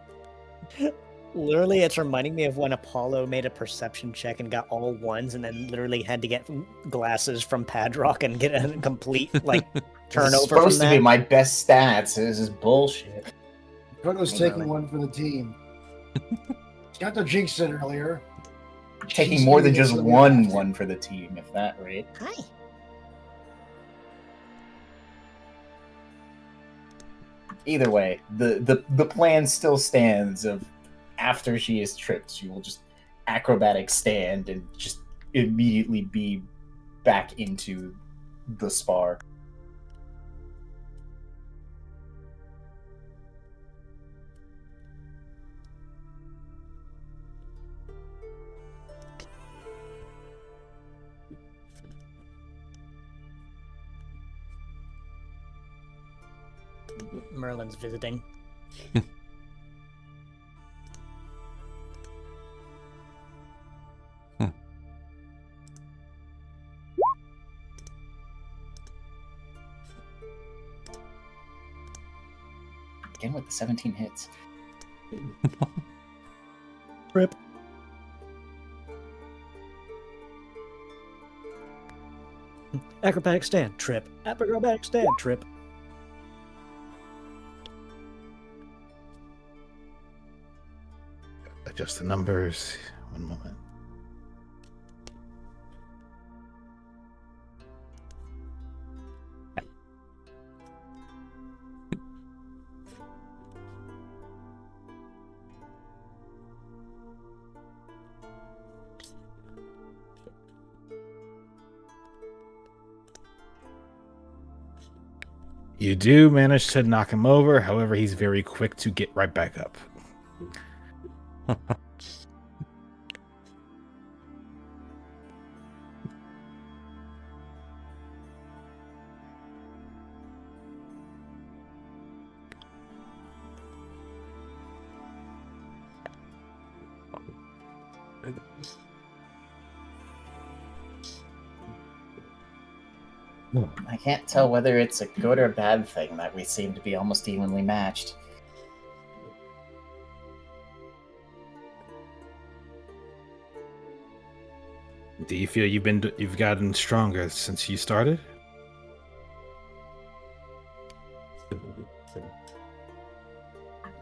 Literally, it's reminding me of when Apollo made a perception check and got all 1s, and then literally had to get glasses from Padrock and get a complete like This turnover. is supposed from to be that. my best stats. This is bullshit. Koto's Hey, taking Merlin. one for the team. She got to jinx it earlier. Taking She's more doing than this just so we don't have to. one for the team, if that right. Hi. Either way, the plan still stands of after she is tripped, she will just acrobatic stand and just immediately be back into the spar. Merlin's visiting. Again with the 17 hits. Rip. Acrobatic stand, trip. Acrobatic stand, trip. Adjust the numbers. One moment. You do manage to knock him over, however, he's very quick to get right back up. I can't tell whether it's a good or bad thing that we seem to be almost evenly matched. Do you feel you've gotten stronger since you started?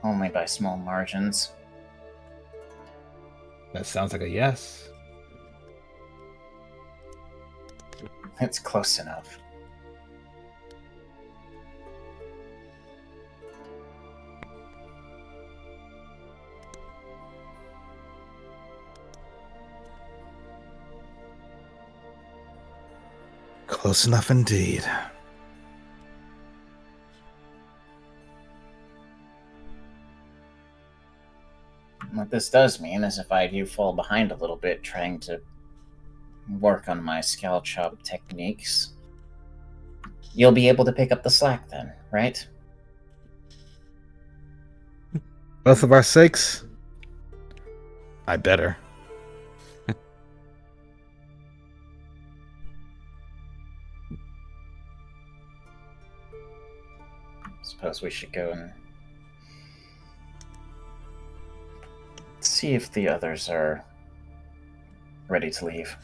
Only by small margins. That sounds like a yes. It's close enough. Close enough indeed. What this does mean is if I do fall behind a little bit trying to work on my scale chop techniques, you'll be able to pick up the slack then, right? Both of our sakes? I better. Suppose we should go and see if the others are ready to leave.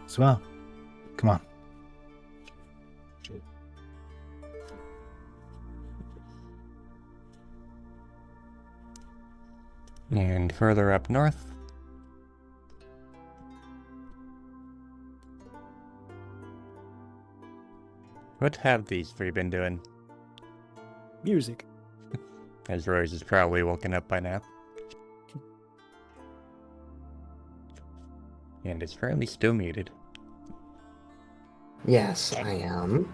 As well. Come on. And further up north. What have these three been doing? Music. As Rose is probably woken up by now. And is currently still muted. Yes, I am.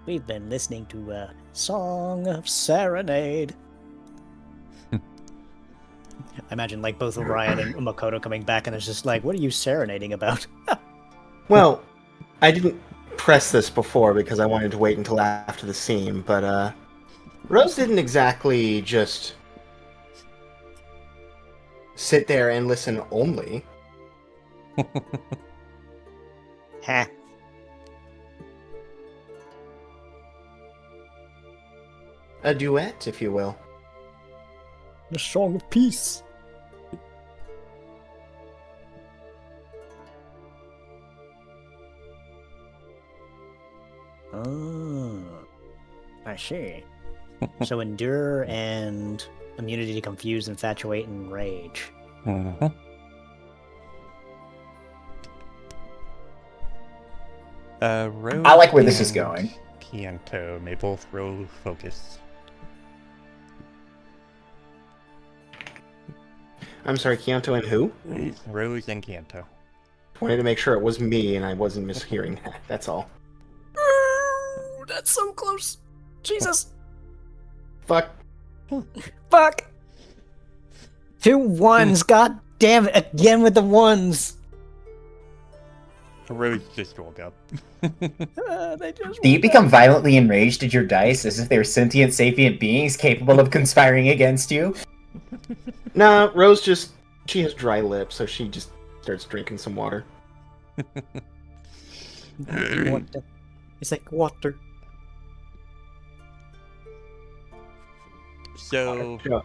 We've been listening to a Song of Serenade. I imagine like both Orion and Makoto coming back and it's just like, what are you serenading about? Well, I didn't press this before because I wanted to wait until after the scene, but Rose didn't exactly just sit there and listen only. Ha. A duet, if you will. The Song of Peace. Oh, I see. So endure and immunity to confuse, infatuate, and rage. Uh-huh. Rose I like where this is going. Kianto may both roll focus. I'm sorry, Kianto and who? Rose and Kianto. Wanted to make sure it was me and I wasn't mishearing that. That's all. That's so close. Jesus. Fuck. Fuck. 2 1s. God damn it! Again with the ones. Rose just woke up. They just Do you woke become up. violently enraged at your dice as if they're sentient, sapient beings capable of conspiring against you? Nah, Rose she has dry lips, so she just starts drinking some water. Water. It's like water. So, Yeah.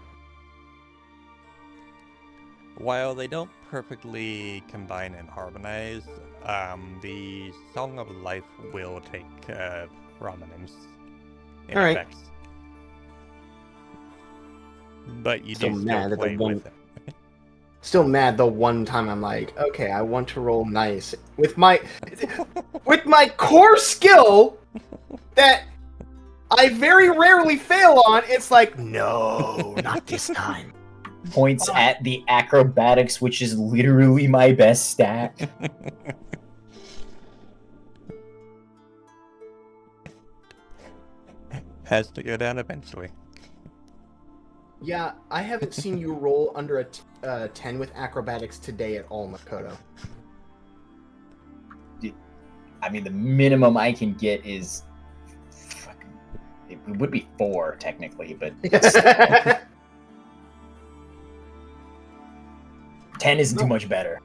while they don't perfectly combine and harmonize, the Song of Life will take prominence in All right. effects. But you Still do mad still at the play one- with it. Still mad the one time I'm like, okay, I want to roll nice with my core skill that I very rarely fail on. It's like, no, not this time. Points at the acrobatics, which is literally my best stat. Has to go down eventually. Yeah, I haven't seen you roll under a 10 with acrobatics today at all, Makoto. I mean, the minimum I can get is... It would be 4, technically, but... 10 isn't too much better.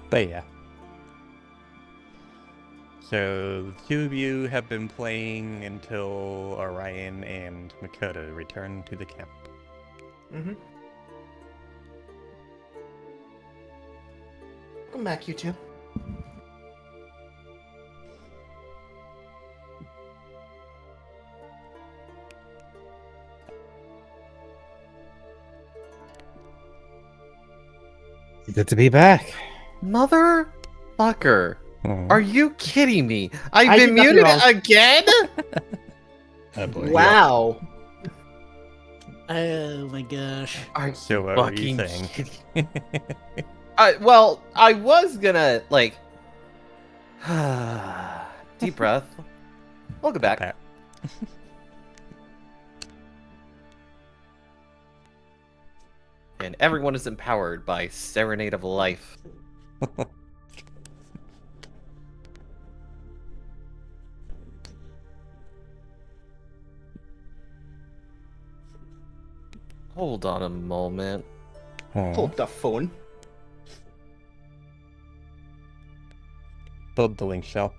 But yeah. So, the two of you have been playing until Orion and Makoto return to the camp. Mm-hmm. Come back, you two. Good to be back. Motherfucker. Oh. Are you kidding me? I've I been did nothing muted wrong. again? Oh boy. Wow. Oh my gosh. Are So what were you fucking saying? kidding? Well, I was gonna, like... Deep breath. Welcome back. Pat. And everyone is empowered by Serenade of Life. Hold on a moment. Oh. Hold the phone. Build the link shell.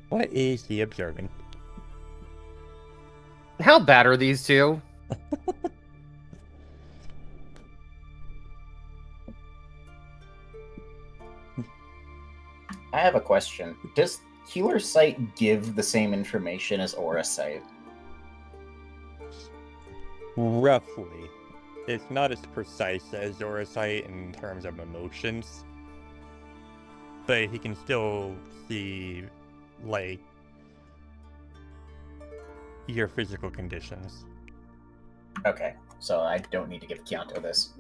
What is he observing? How bad are these two? I have a question. Does Healer Sight give the same information as Aura Sight? Roughly. It's not as precise as Zorasight in terms of emotions. But he can still see, like, your physical conditions. Okay, so I don't need to give Keonto this.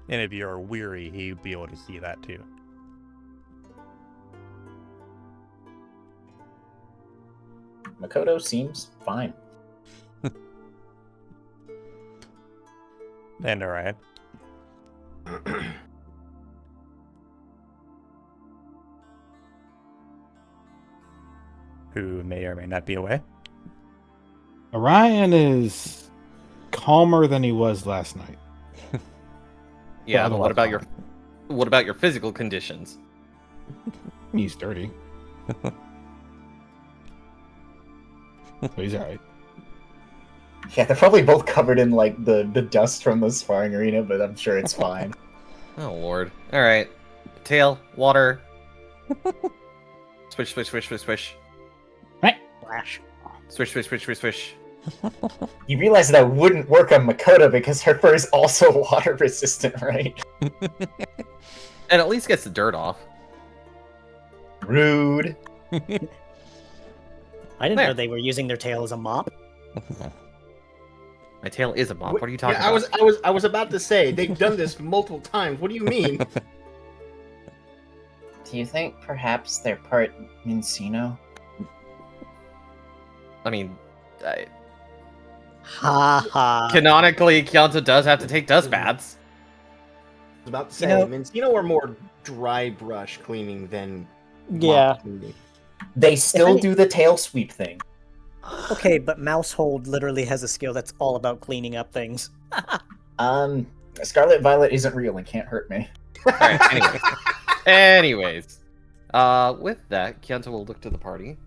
And if you're weary, he'd be able to see that too. Makoto seems fine. And Orion. Who may or may not be away. Orion is calmer than he was last night. Yeah, Well, but otherwise what about your physical conditions? He's dirty. But he's alright. Yeah, they're probably both covered in, like, the dust from the sparring arena, but I'm sure it's fine. Oh lord. Alright. Tail, water. Swish, swish, swish, swish, swish. Flash. Swish, swish, swish, swish, swish. You realize that wouldn't work on Makoto because her fur is also water resistant, right? And at least gets the dirt off. Rude. I didn't There. know they were using their tail as a mop. My tail is a mop. What are you talking Yeah, about? I was about to say they've done this multiple times. What do you mean? Do you think perhaps they're part Mincino? I mean, I, Ha ha. canonically, Kyanto does have to take dust baths. I was about to You say, know- Mincino are more dry brush cleaning than Yeah. mop cleaning. They still any- do the tail sweep thing. Okay, but Mousehold literally has a skill that's all about cleaning up things. Scarlet Violet isn't real and can't hurt me. All right. Anyways, with that, Kyanto will look to the party.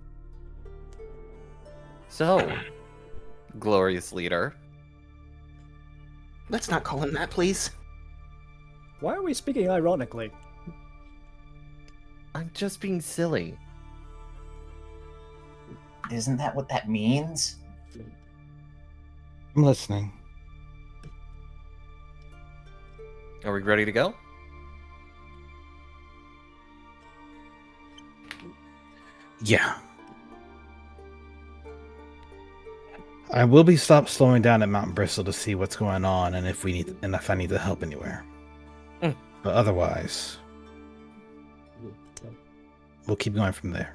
So, glorious leader. Let's not call him that, please. Why are we speaking ironically? I'm just being silly. Isn't that what that means? I'm listening. Are we ready to go? Yeah. I will be slowing down at Mount Bristol to see what's going on and if I need to help anywhere. But otherwise, we'll keep going from there.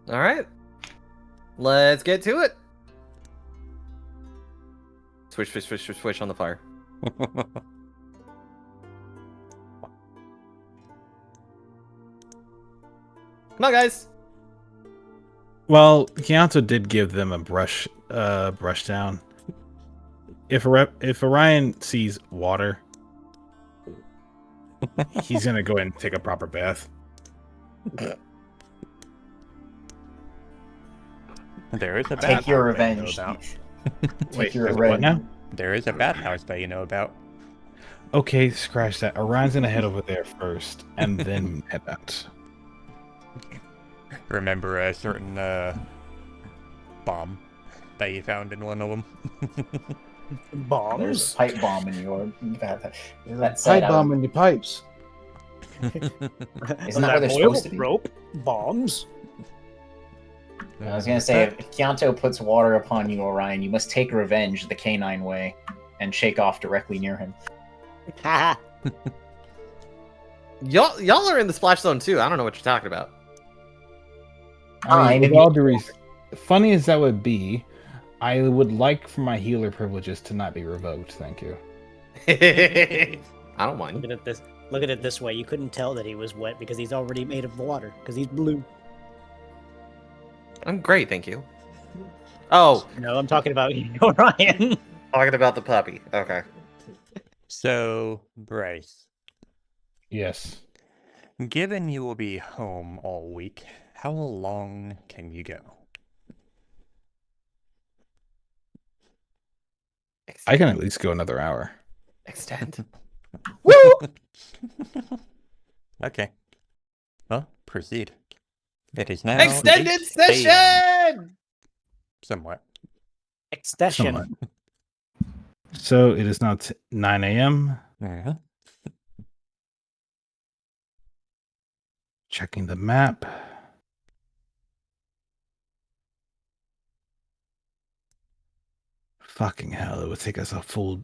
All right. Let's get to it. Swish, swish, swish, swish, swish on the fire. Come on, guys. Well, Kyanto did give them a brush down. If Orion sees water, he's gonna go ahead and take a proper bath. There is a Take your bathhouse that you know revenge. about. Take your there's what revenge. now? There is a bathhouse that you know about. Okay, scratch that. Orion's gonna head over there first, and then head out. Remember a certain bomb that you found in one of them? There's a Bombs? pipe bomb in your bath. There's That said, pipe bomb in your pipes. Isn't that where they're supposed to be? Rope? Bombs? I was gonna say, if Kyanto puts water upon you, Orion, you must take revenge the canine way and shake off directly near him. Ha! Y'all are in the splash zone too. I don't know what you're talking about. I mean, with all due respect, funny as that would be, I would like for my healer privileges to not be revoked. Thank you. I don't mind. Look at it this way. You couldn't tell that he was wet because he's already made of water, because he's blue. I'm great, thank you. Oh, No, I'm talking about Orion. talking about the puppy. Okay. So, Bryce, Yes. given you will be home all week, how long can you go? I can at least go another hour. Extend. Woo! Okay. Well, proceed. It is now Extended 8 a.m. session. Somewhat. Extension. Somewhat. So it is now 9 a.m. Uh-huh. Checking the map. Fucking hell, it would take us a full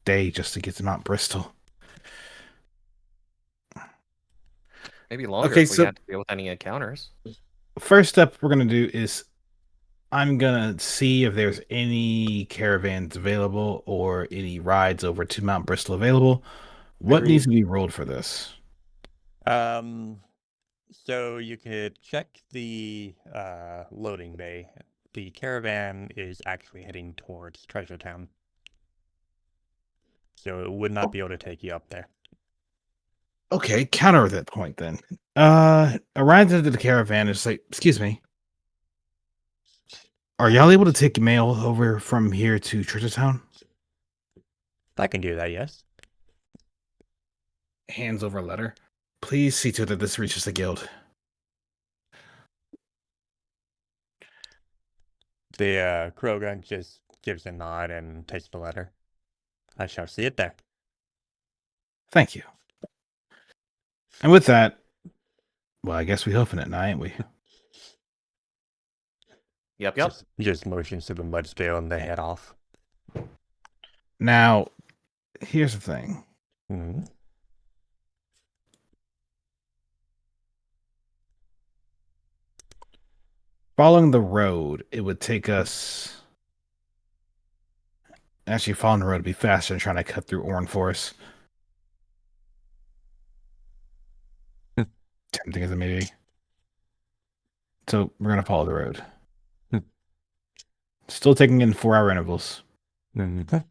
day just to get to Mount Bristol. Maybe longer Okay, if we so- had to deal with any encounters. First step we're going to do is I'm going to see if there's any caravans available or any rides over to Mount Bristol available. What Agreed. needs to be rolled for this? So you could check the loading bay. The caravan is actually heading towards Treasure Town. So it would not be able to take you up there. Okay, counter that point then. Arrives into the caravan and is like, excuse me. Are y'all able to take mail over from here to Treasure Town? I can do that, yes. Hands over a letter. Please see to it that this reaches the guild. The Krogan just gives a nod and takes the letter. I shall see it there. Thank you. And with that, well, I guess we hoofing it now, ain't we? Yep. Just motions to the mud spill and they head off. Now, here's the thing. Hmm. following the road, it would take us. Actually, following the road would be faster than trying to cut through Oran Forest. Tempting as it may be. So we're gonna follow the road. Still taking in 4-hour intervals. Okay.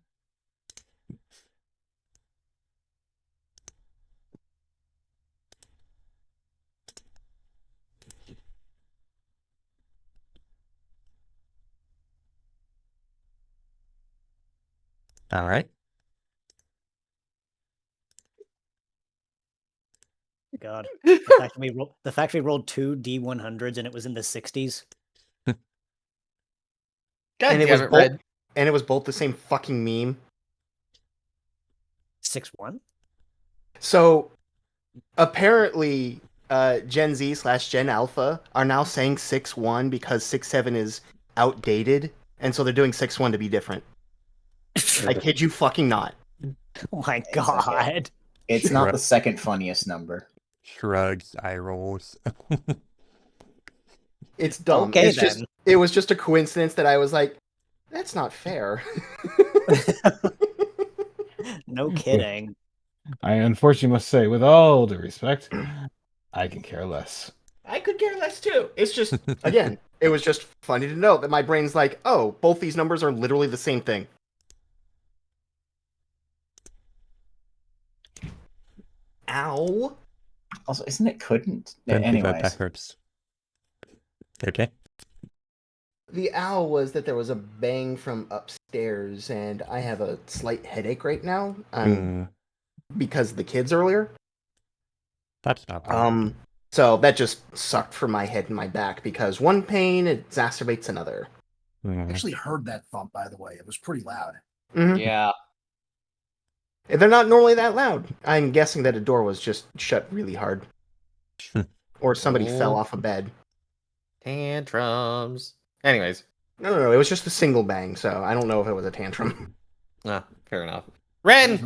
All right. God, the fact we rolled 2 D100s and it was in the 60s. God and it damn was it, both, Red. and it was both the same fucking meme. 6-1. So apparently, Gen Z / Gen Alpha are now saying 6-1 because 6-7 is outdated, and so they're doing 6-1 to be different. I kid you fucking not. Oh my It's okay. god. It's not the second funniest number. Shrugs, eye rolls. It's dumb. Okay, It's just then. it was just a coincidence that I was like, that's not fair. No kidding. I unfortunately must say, with all due respect, I can care less. I could care less too. It's just again, it was just funny to note that my brain's like, oh, both these numbers are literally the same thing. Ow. Also, isn't it couldn't? Don't do that Anyways, backwards. Okay. The owl was that there was a bang from upstairs, and I have a slight headache right now because of the kids earlier. That's not bad. So that just sucked for my head and my back because one pain exacerbates another. I actually heard that thump, by the way. It was pretty loud. Mm-hmm. Yeah. They're not normally that loud. I'm guessing that a door was just shut really hard. Or somebody fell off a bed. Tantrums. Anyways. No. It was just a single bang, so I don't know if it was a tantrum. Fair enough. Ren!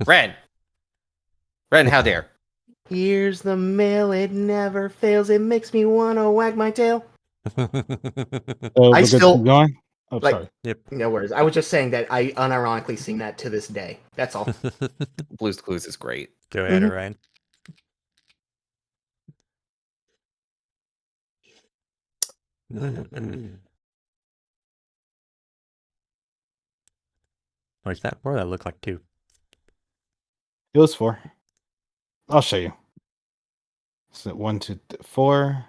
Ren, how dare? Here's the mail, it never fails. It makes me want to wag my tail. So I we're good to still- keep going. Oh, like- sorry. Yep. No worries. I was just saying that I unironically sing that to this day. That's all. Blue's Clues is great. Go ahead, Mhm. Orion. What's that for? That looked like 2. It was 4. I'll show you. So 1, 2, 4.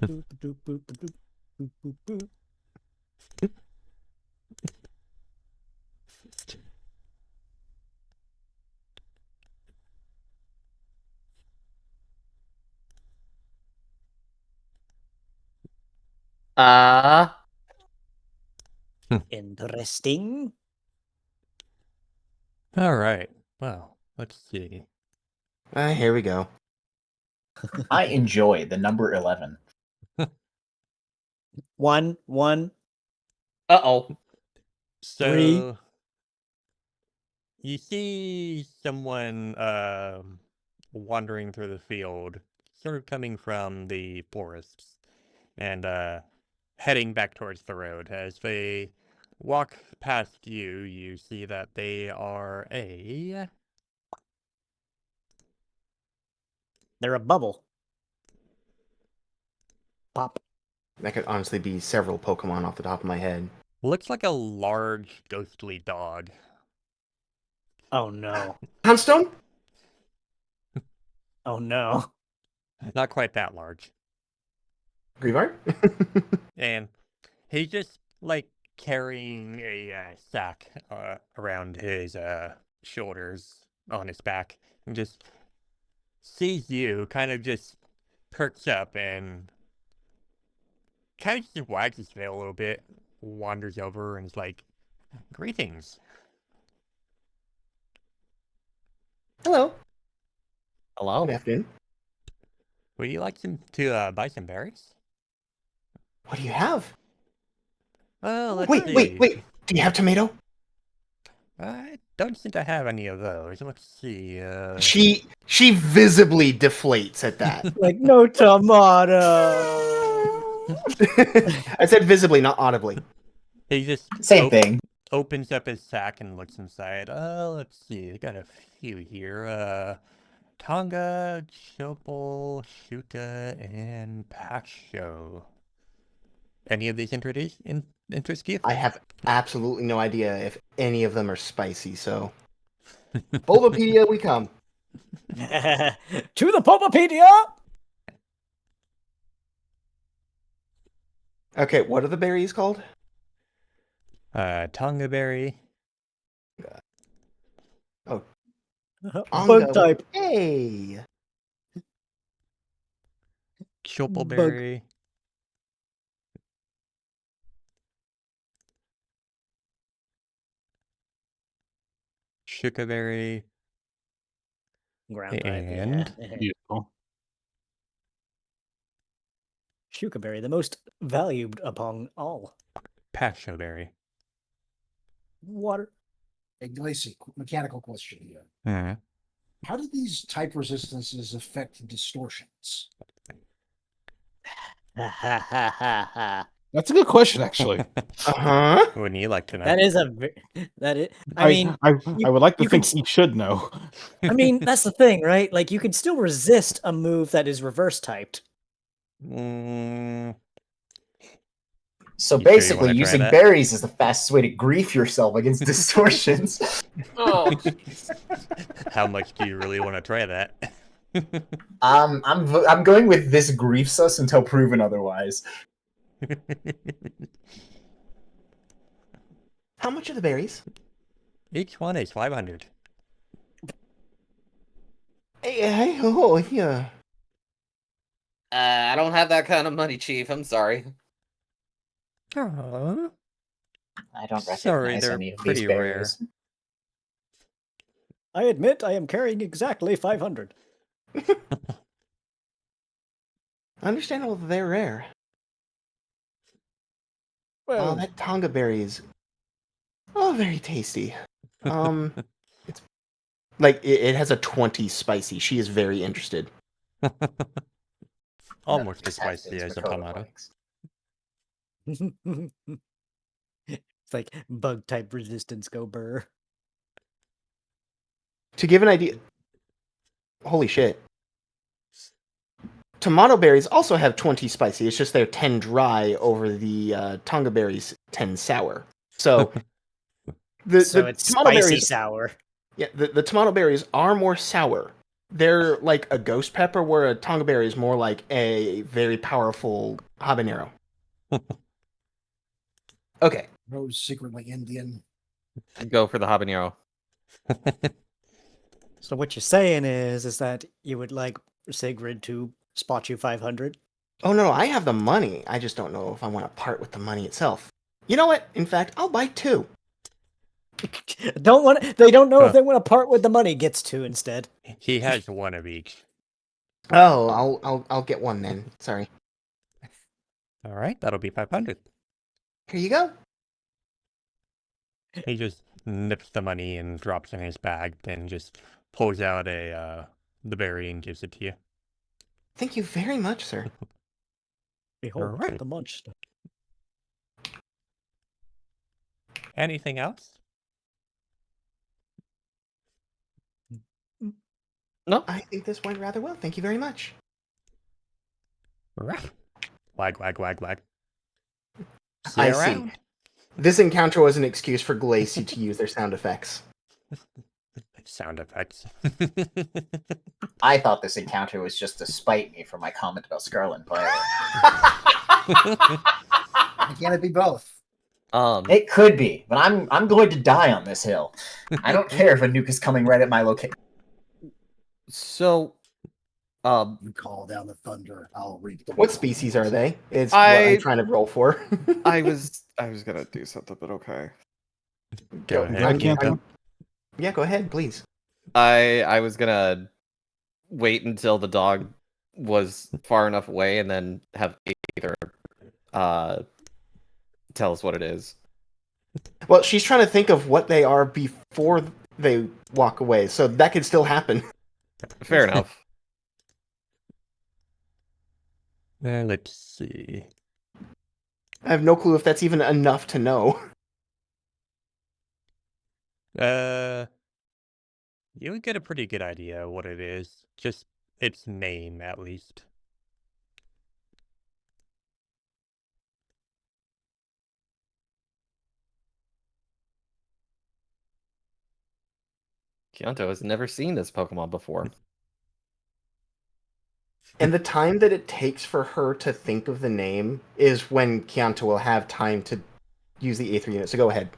Boop, boop, boop, boop, boop, boop, boop. Interesting. All right. Well, let's see. Here we go. I enjoy the number 11. 1, 1. Uh-oh. So 3. you see someone wandering through the field, sort of coming from the forests, and heading back towards the road. As they walk past you, you see that they are They're a bubble. Pop. That could honestly be several Pokemon off the top of my head. looks like a large ghostly dog. Oh no. Poundstone? Oh no. Not quite that large. Grievard? And he's just like carrying a sack around his shoulders on his back, and just sees you, kind of just perks up and kind of just wags his tail a little bit, wanders over and is like, "Greetings." Hello. Hello? Good afternoon. Would you like to buy some berries? What do you have? Well, let's Wait, see. wait, wait. Do you have tomato? I don't think I have any of those. Let's see. She visibly deflates at that. Like, no tomato. I said visibly, not audibly. He just Same thing. opens up his sack and looks inside. Let's see. I got a few here. Tonga, Chopal, Shuka, and Pacho. Any of these interest you? I have absolutely no idea if any of them are spicy, so. Bulbapedia, we come. To the Popopedia! Okay, what are the berries called? Tonga berry. Bug type. Hey! Chopal Bug. berry. Shuka berry. Ground type, And yeah. Beautiful. Shukaberry, the most valued among all. Pacho berry. Water. Hey, Glacy, mechanical question here. Hmm. How do these type resistances affect distortions? Ha ha ha ha ha. That's a good question, actually. Uh-huh. Wouldn't you like to know? That is that is. I mean, I you- would like to you can think he should know. I mean, that's the thing, right? Like, you can still resist a move that is reverse typed. Mm, So You sure you basically, wanna try using that? berries is the fastest way to grief yourself against distortions. Oh, how much do you really want to try that? I'm going with this griefs us until proven otherwise. How much are the berries? Each one is 500. Hey, oh, yeah. I don't have that kind of money, Chief. I'm sorry. Aww. I don't recognize Sorry, they're any of these pretty rare. berries. I admit I am carrying exactly 500. Understandable that they're rare. Well, Oh, that Tonga berry is very tasty. It's like it has a 20 spicy. She is very interested. Almost as Just has spicy its as a Makoto tomato. points. it's like bug type resistance go burr. To give an idea, holy shit. Tomato berries also have 20 spicy. It's just they're 10 dry over the Tonga berries 10 sour. So So it's tomato spicy berries, sour. yeah, the tomato berries are more sour. They're like a ghost pepper, where a Tonga berry is more like a very powerful habanero. Okay. Rose secretly Indian. Go for the habanero. So what you're saying is that you would like Sigrid to spot you 500? Oh no, I have the money. I just don't know if I want to part with the money itself. You know what? In fact, I'll buy 2. They don't know Huh. if they want to part with the money. Gets 2 instead. He has one of each. Oh, I'll get 1 then. Sorry. All right, that'll be 500. Here you go. He just nips the money and drops it in his bag, then just pulls out the berry and gives it to you. Thank you very much, sir. Behold Alright. the monster. Anything else? No, I think this went rather well. Thank you very much. Wag, wag, wag, wag. See I you see. around. This encounter was an excuse for Glacy to use their sound effects. Sound effects. I thought this encounter was just to spite me for my comment about Scarlet Violet. Why can't it be both? It could be, but I'm going to die on this hill. I don't care if a nuke is coming right at my location. so, You call down the thunder, I'll reap the What woe. species are they? Is what I- I'm trying to roll for. I was gonna do something, but okay. Go I'm- ahead. I can't I'm- do- Yeah, go ahead, please. I was gonna wait until the dog was far enough away and then have either tell us what it is. Well, she's trying to think of what they are before they walk away, so that could still happen. Fair enough. Let's see. I have no clue if that's even enough to know. You would get a pretty good idea what it is. Just its name, at least. Kyanto has never seen this Pokemon before. And the time that it takes for her to think of the name is when Kyanto will have time to use the Aether unit. So go ahead.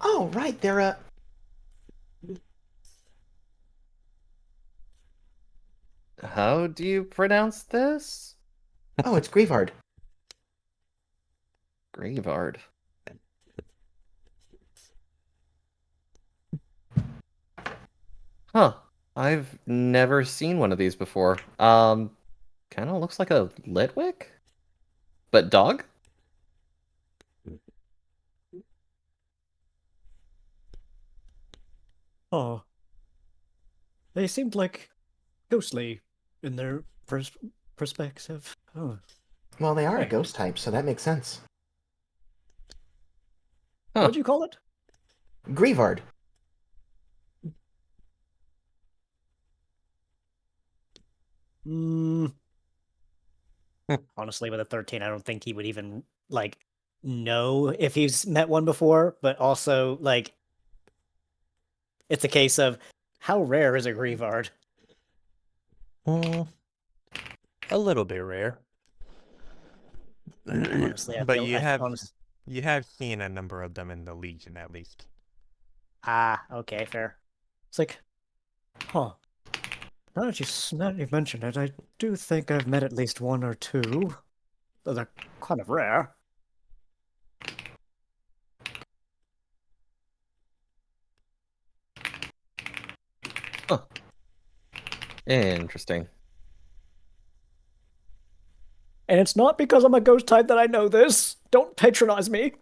Oh, right, they're a... How do you pronounce this? Oh, it's Grievard. Graveyard. Huh. I've never seen one of these before. Kind of looks like a Litwick? But dog? Oh. They seemed like ghostly in their perspective. Oh. Well, they are a Hey. ghost type, so that makes sense. Huh. What'd you call it? Grievard. Honestly, with a 13, I don't think he would even, like, know if he's met one before, but also, like, it's a case of how rare is a Grievard? A little bit rare. Honestly, But I you have seen a number of them in the Legion, at least. Okay, fair. It's like, huh. Now that you've mentioned it, I do think I've met at least one or two. Though they're kind of rare. Huh. Interesting. And it's not because I'm a ghost type that I know this. Don't patronize me.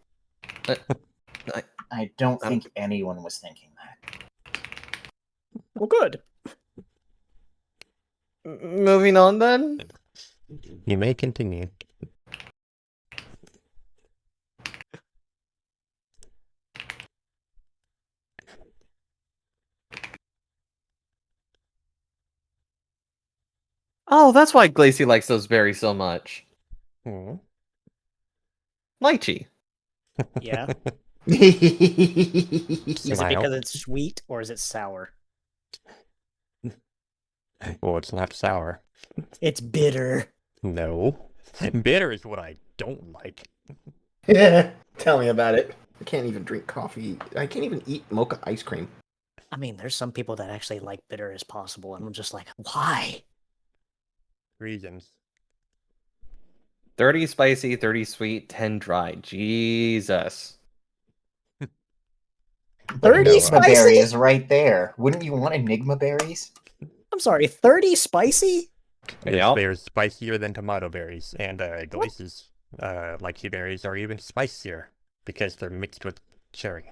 I don't think anyone was thinking that. Well, good. Moving on then? You may continue. Oh, that's why Glacy likes those berries so much. Hmm. Lychee. Yeah. Is Is it Smile. because it's sweet or is it sour? Well, it's not sour. It's bitter. No. Bitter is what I don't like. Tell me about it. I can't even drink coffee. I can't even eat mocha ice cream. I mean, there's some people that actually like bitter as possible, and I'm just like, why? Reasons. 30 spicy, 30 sweet, 10 dry. Jesus. 30 Enigma spicy? berry is right there. Wouldn't you want Enigma berries? I'm sorry, 30 spicy? Yep. They're spicier than tomato berries, and Glace's lychee berries are even spicier because they're mixed with cherry.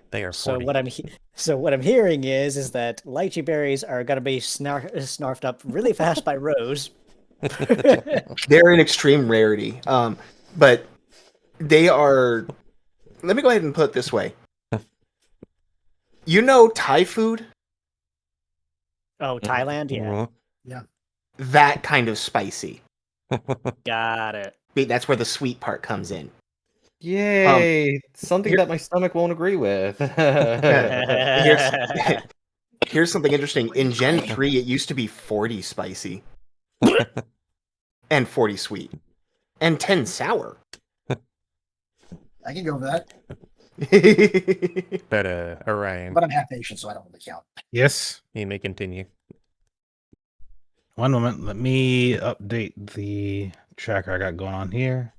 They are 40. So what I'm hearing is that lychee berries are gonna be snarfed up really fast by Rose. They're an extreme rarity. But they are... Let me go ahead and put it this way. You know Thai food? Oh, Thailand? Yeah. Mhm. That kind of spicy. Got it. That's where the sweet part comes in. Yay! Something here- that my stomach won't agree with. Here's something interesting. In Gen 3, it used to be 40 spicy. And 40 sweet. And 10 sour. I can go with that, But Orion, but I'm half Asian, so I don't really count. Yes. you may continue. One moment. Let me update the tracker I got going on here.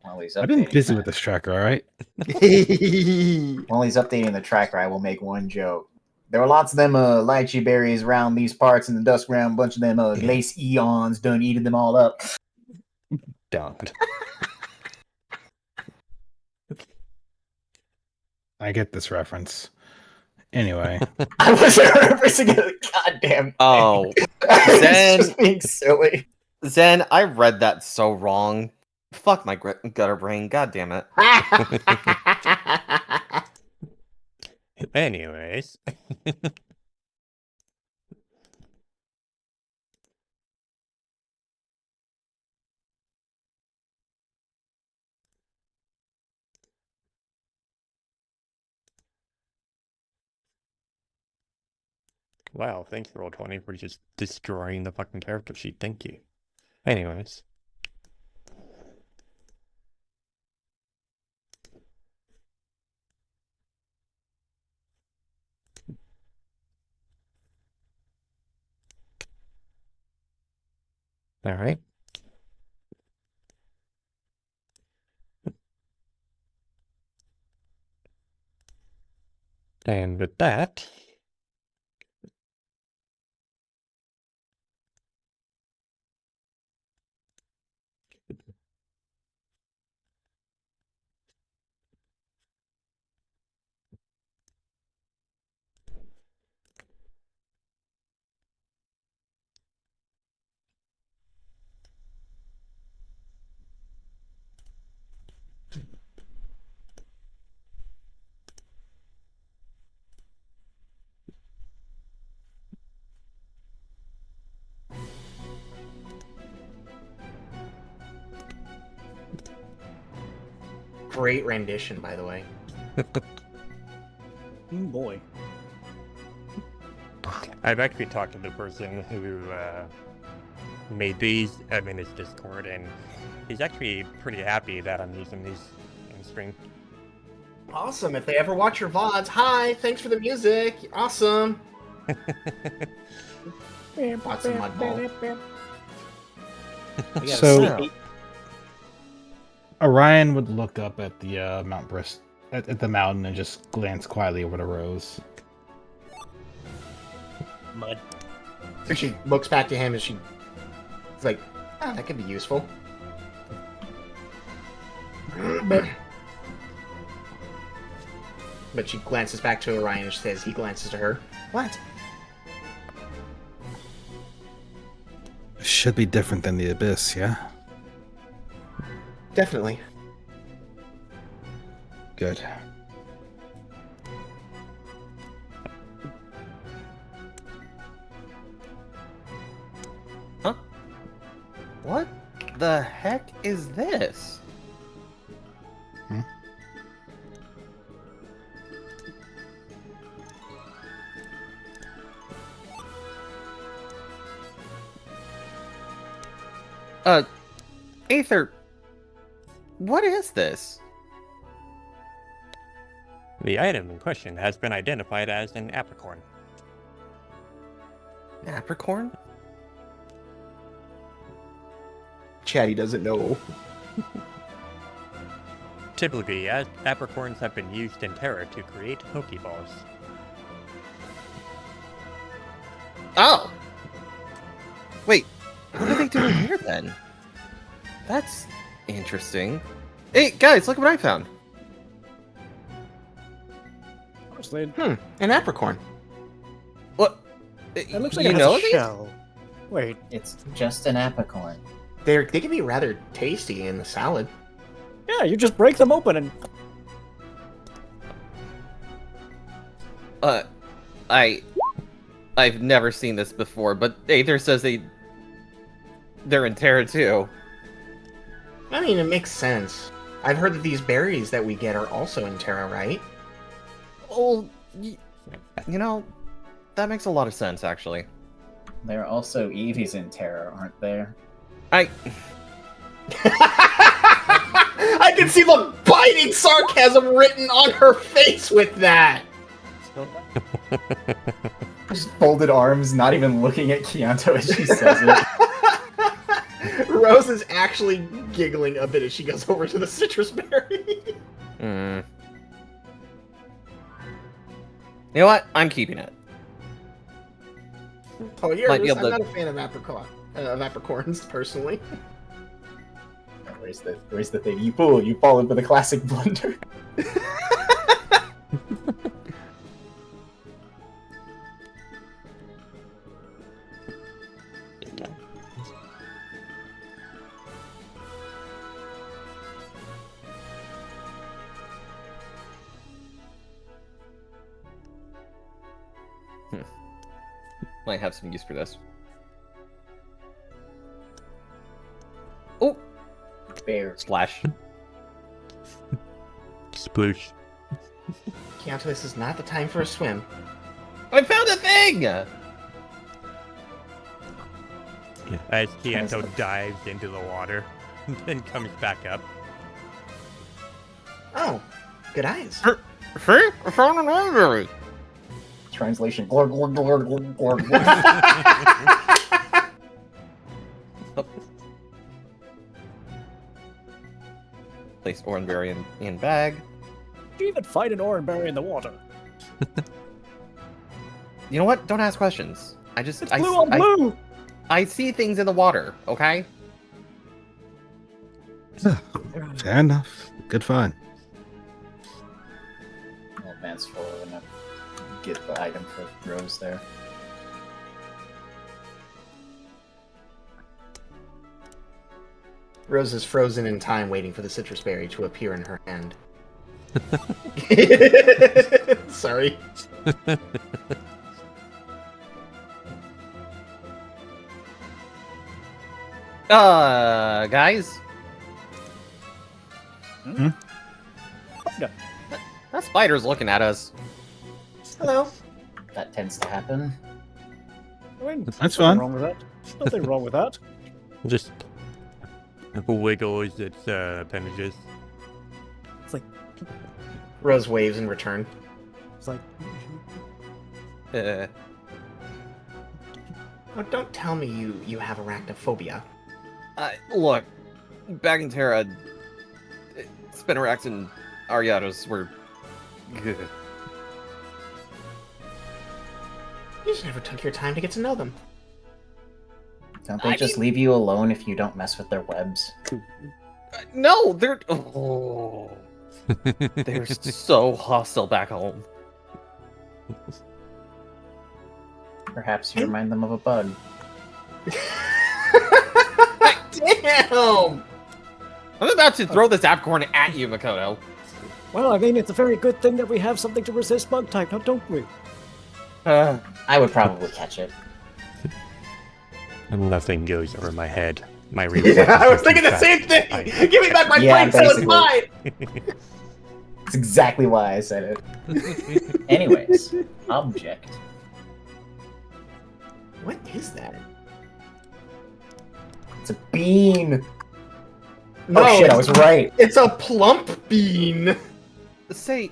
While he's I've been updating busy that. with this tracker, all right? While he's updating the tracker, I will make one joke. There were lots of them lychee berries around these parts in the dust ground. A bunch of them glace eons done eating them all up. Don't. I get this reference. Anyway, I wasn't referencing it. Goddamn. Thing. Oh, It's Zen. just being silly. Zen, I read that so wrong. Fuck my gutter brain. God damn it. Anyways. Wow, thanks, Roll20, for just destroying the fucking character sheet. Thank you. Anyways. Alright. And with that... Great rendition, by the way. Boy. I've actually talked to the person who made these. I'm in his Discord, and he's actually pretty happy that I'm using these in stream. Awesome. If they ever watch your VODs, hi, thanks for the music. Awesome. Awesome, Mudball. So Orion would look up at the Mount Brist at the mountain and just glance quietly over the rose. Mud. So she looks back to him and she's like, "Ah, that could be useful." But she glances back to Orion and she says he glances to her. What? Should be different than the abyss, yeah? Definitely. Good. Huh? What the heck is this? Hmm? Aether, what is this? The item in question has been identified as an apricorn. Apricorn? Chatty doesn't know. Typically, apricorns have been used in Terra to create Pokeballs. Oh! Wait, what are they doing here then? That's interesting. Hey, guys, look what I found. An apricorn. What? It looks like you it has know a these? shell. Wait, It's just an apricorn. They can be rather tasty in the salad. yeah, you just break them open and I've never seen this before, but Aether says they're in Terra too. I mean, it makes sense. I've heard that these berries that we get are also in Terra, right? Oh, you know, that makes a lot of sense, actually. There are also Eevees in Terror, aren't there? I can see the biting sarcasm written on her face with that. Just folded arms, not even looking at Kianto as she says it. Rose is actually giggling a bit as she goes over to the citrus berry. You know what? I'm keeping it. Oh, Might be yours. able I'm to- not a fan of apricorns, personally. Where's the thing? You fool! You fallen for the classic blunder. Might have some use for this. Oh, Bear. splash. Sploosh. Keonto, this is not the time for a swim. I found a thing! As Kianto dives into the water, then comes back up. Oh, good eyes. See? I found an orangeberry. Translation: glor glor glor glor glor. glor. Place orangeberry in bag. Did you even find an orangeberry in the water? You know what? Don't ask questions. It's blue on blue! I see things in the water, okay? Fair enough. Good fun. Old man's full enough. Get the item for Rose there. Rose is frozen in time, waiting for the citrus berry to appear in her hand. Sorry. Guys? Hmm? That spider's looking at us. Hello. That tends to happen. I mean, That's nothing fun. wrong with that. Nothing wrong with that. Just wiggles its appendages. It's like, Rose waves in return. it's like, Uh, Oh, don't tell me you have arachnophobia. look, back in Terra, Spinnerax and Ariados were... You just never took your time to get to know them. Don't they just leave you alone if you don't mess with their webs? No, they're... Oh, they're so hostile back home. Perhaps you remind them of a bug. Damn! I'm about to throw this apricorn at you, Makoto. well, I mean, it's a very good thing that we have something to resist bug type, now don't we? I would probably catch it. Nothing goes over my head. My Yeah, I was thinking the same thing! Give me back my plate so it's mine! That's exactly why I said it. Anyways, object. What is that? It's a bean. No, Oh shit, I was right. It's a plump bean! Say,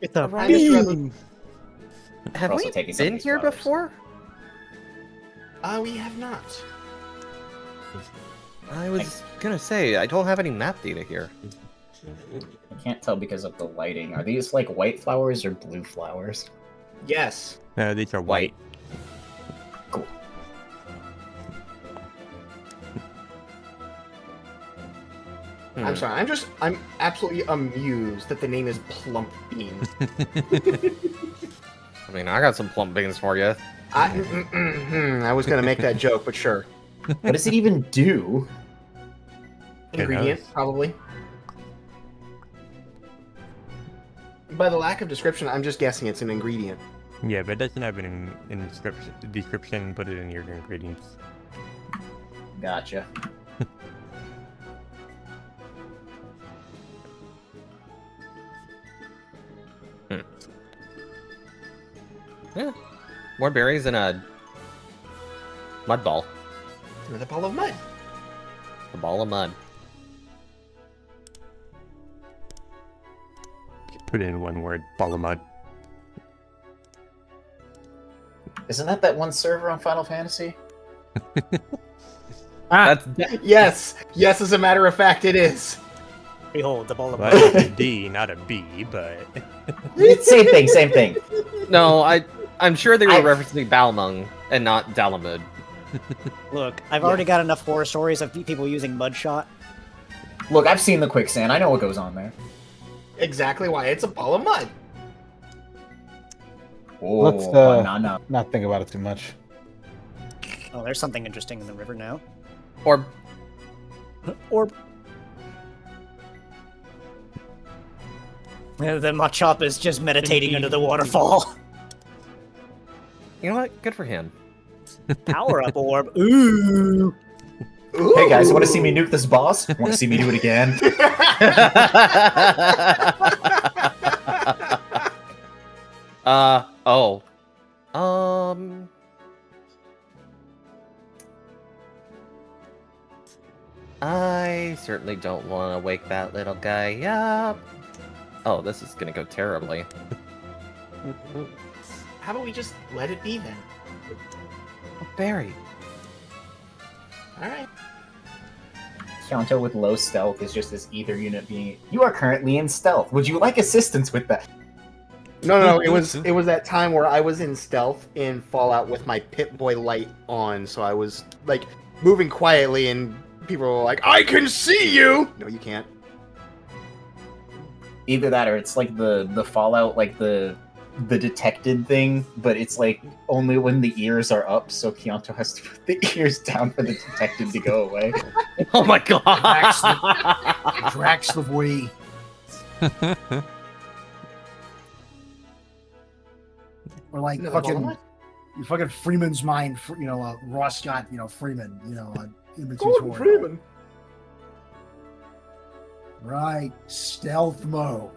It's a Right. bean! have also we taking some of been these here flowers. before? We have not. I was gonna say, I don't have any map data here. I can't tell because of the lighting. Are these like white flowers or blue flowers? Yes. These are white. Cool. I'm sorry, I'm absolutely amused that the name is Plump Bean. I mean, I got some plump beans for you. I was gonna make that joke, but sure. What does it even do? Ingredient, knows? probably. By the lack of description, I'm just guessing it's an ingredient. Yeah, but it doesn't have an description. Put it in your ingredients. Gotcha. Yeah. More berries and a mud ball. Another ball of mud. A ball of mud. Put it in one word. Ball of mud. Isn't that one server on Final Fantasy? That's Yes, yes, as a matter of fact, it is. Behold, the ball of Well, it's a D, not a B, but It's same thing, same thing. no. I I'm sure they were referencing Balmung and not Dalamud. Look, I've already got enough horror stories of people using mudshot. Look, I've seen the quicksand. I know what goes on there. Exactly why it's a ball of mud. Oh, Let's banana. not think about it too much. Oh, there's something interesting in the river now. Or Orb. The Machop is just meditating under the waterfall. you know what? Good for him. Power up orb. Ooh. Hey guys, want to see me nuke this boss? Want to see me do it again? Oh. I certainly don't want to wake that little guy up. Oh, this is gonna go terribly. How about we just let it be then? Barry. Alright. Shanto with low stealth is just this ether unit being. You are currently in stealth. Would you like assistance with that? No, it was that time where I was in stealth in Fallout with my Pip-Boy light on, so I was like moving quietly and people were like, I can see you! No, you can't. Either that or it's like the Fallout, like the detected thing, but it's like only when the ears are up, so Keonto has to put the ears down for the detected to go away. Oh my god! Drax the Wii. Or like Another ball of fucking, mud? fucking Freeman's mind. Ross Scott. Freeman. Gordon tutorial. Freeman. Right, stealth mode.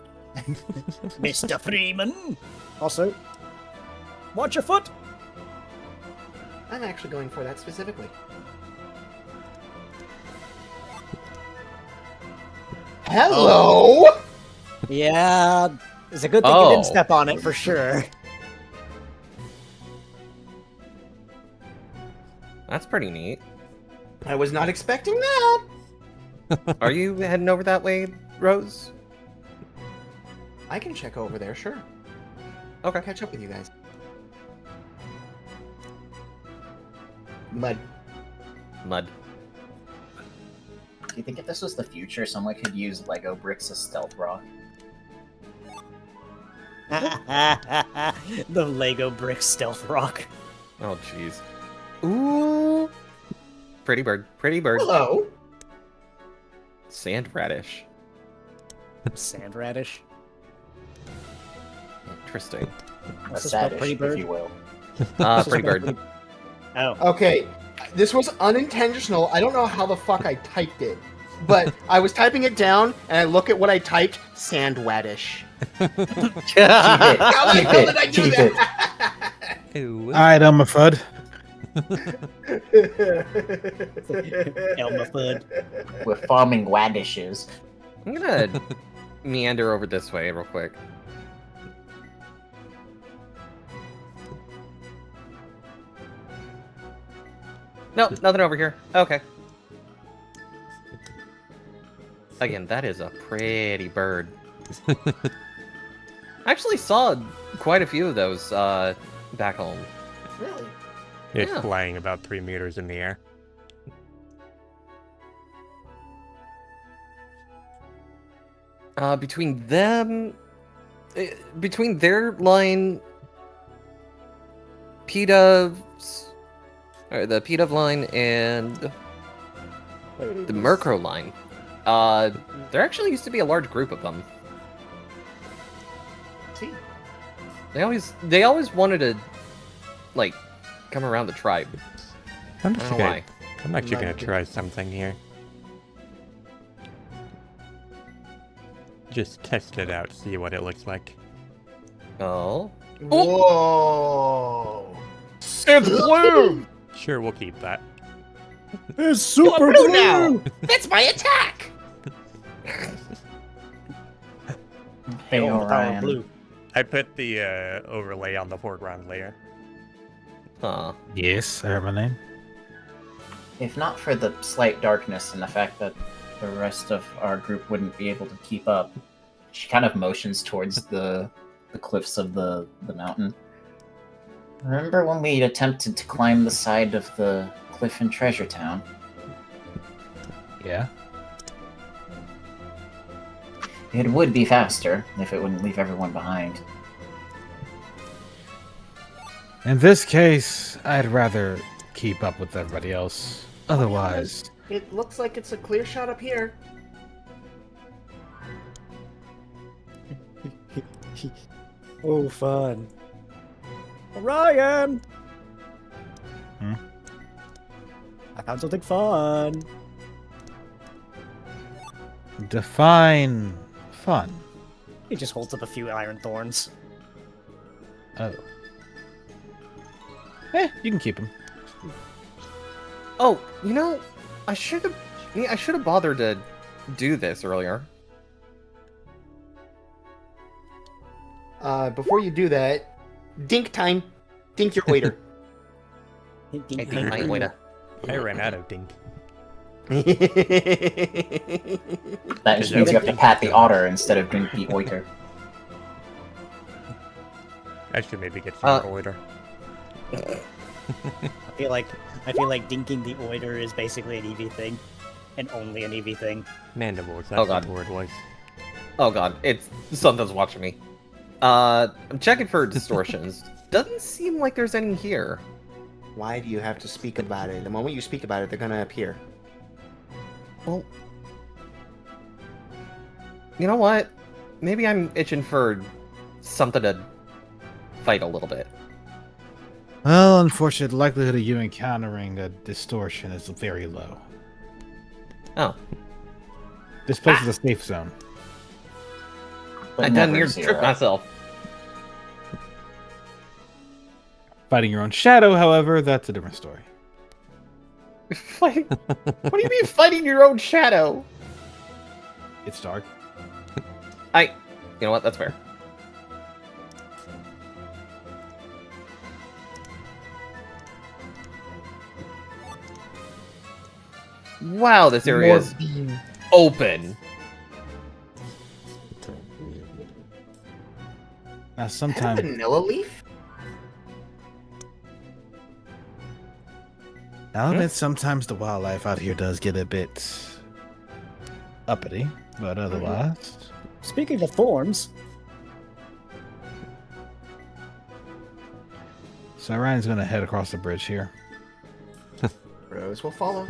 Mr. Freeman. Also, watch your foot. I'm actually going for that specifically. Hello! Yeah, it's a good thing you didn't step on it for sure. That's pretty neat. I was not expecting that. Are you heading over that way, Rose? I can check over there, sure. Okay. I'll catch up with you guys. Mud. Mud. Do you think if this was the future, someone could use Lego bricks as stealth rock? The Lego brick stealth rock. Oh, jeez. Ooh. Pretty bird. Pretty bird. Hello. Sand radish. Sand radish. Interesting. A What's this about, sadish, pretty if bird? you will. Pretty bird. Oh. Okay, this was unintentional. I don't know how the fuck I typed it, but I was typing it down and I look at what I typed. Sandwadish. Keep it. How the Keep hell it. did I do Keep it. that? Ooh. Alright, Elmer Fudd. Elma Fudd. We're farming wadishes. I'm gonna meander over this way real quick. Nope, nothing over here. Okay. Again, that is a pretty bird. I actually saw quite a few of those back home. Really? It's Yeah. flying about 3 meters in the air. Between them, between their line, P-Dove's, or the P-Dove line and the Murkrow line, there actually used to be a large group of them. See? They always wanted to, like, come around the tribe. I'm I don't know why. actually gonna Like- try something here. Just test it out, see what it looks like. Oh. Whoa! It's blue! Sure, we'll keep that. It's super blue now! That's my attack! Hey, Oh, the power of Orion. blue. I put the overlay on the foreground layer. Huh. Yes, I heard my name. If not for the slight darkness and the fact that the rest of our group wouldn't be able to keep up, she kind of motions towards the cliffs of the mountain. Remember when we attempted to climb the side of the cliff in Treasure Town? Yeah. It would be faster if it wouldn't leave everyone behind. In this case, I'd rather keep up with everybody else. Otherwise, It looks like it's a clear shot up here. Oh, fun. Ryan! Hmm? I found something fun. define fun. He just holds up a few iron thorns. Oh. You can keep them. Oh, you know, I should have bothered to do this earlier. Before you do that, dink time. Dink your waiter. I think my way to. I ran out of dink. That just means you have to pat the otter instead of drink the oiter. I should maybe get some order. I feel like dinking the oiter is basically an EV thing, and only an EV thing. Mandibles, that's Oh, what God. the word was. Oh god, it's something's watching me. I'm checking for distortions. Doesn't seem like there's any here. Why do you have to speak about it? The moment you speak about it, they're gonna appear. Well, you know what? Maybe I'm itching for something to fight a little bit. Well, unfortunately, the likelihood of you encountering a distortion is very low. Oh, This place is a safe zone. But I done never near zero. trip myself. Fighting your own shadow, however, that's a different story. Fighting? What do you mean fighting your own shadow? It's dark. You know what? That's fair. Wow, this area is open. Now, A sometimes vanilla leaf? I'll admit sometimes the wildlife out here does get a bit uppity, but otherwise, Speaking of thorns, so Ryan's gonna head across the bridge here. Rose will follow.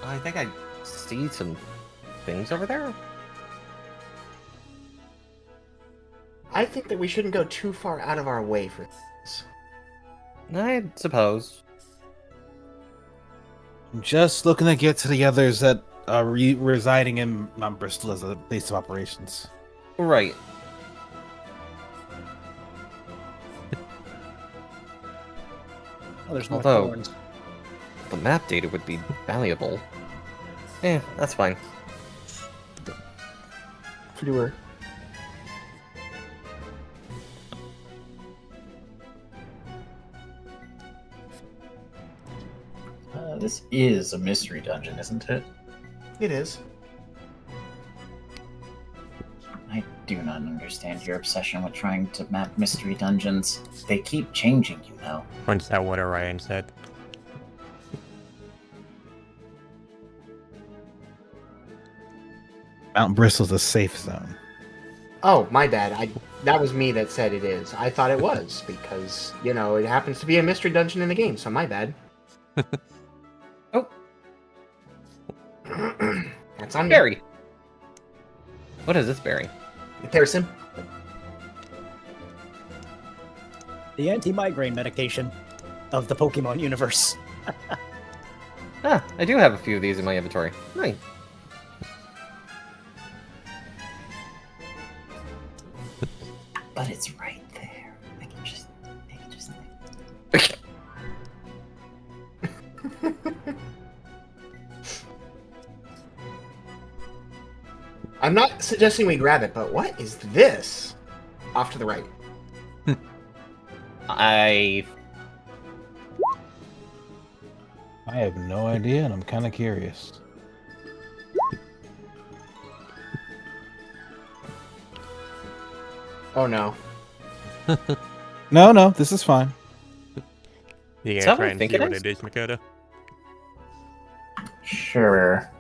I think I see some things over there. I think that we shouldn't go too far out of our way for this. I suppose. I'm just looking to get to the others that are residing in Mount Bristol as a base of operations. Right. oh, there's more Although- thorns. The map data would be valuable. That's fine. Fewer. This is a mystery dungeon, isn't it? It is. I do not understand your obsession with trying to map mystery dungeons. They keep changing, you know. Once that what Orion said. Mount Bristol's a safe zone. Oh, my bad. That was me that said it is. I thought it was because, you know, it happens to be a mystery dungeon in the game, so my bad. Oh. That's on me. Berry. What is this berry? Comparison. The anti-migraine medication of the Pokemon universe. I do have a few of these in my inventory. Nice. But it's right there. I can just I'm not suggesting we grab it, but what is this? Off to the right. I have no idea, and I'm kind of curious. Oh no. No, this is fine. You Is gonna that what try I and think see it what is? it is, Makoto? Sure.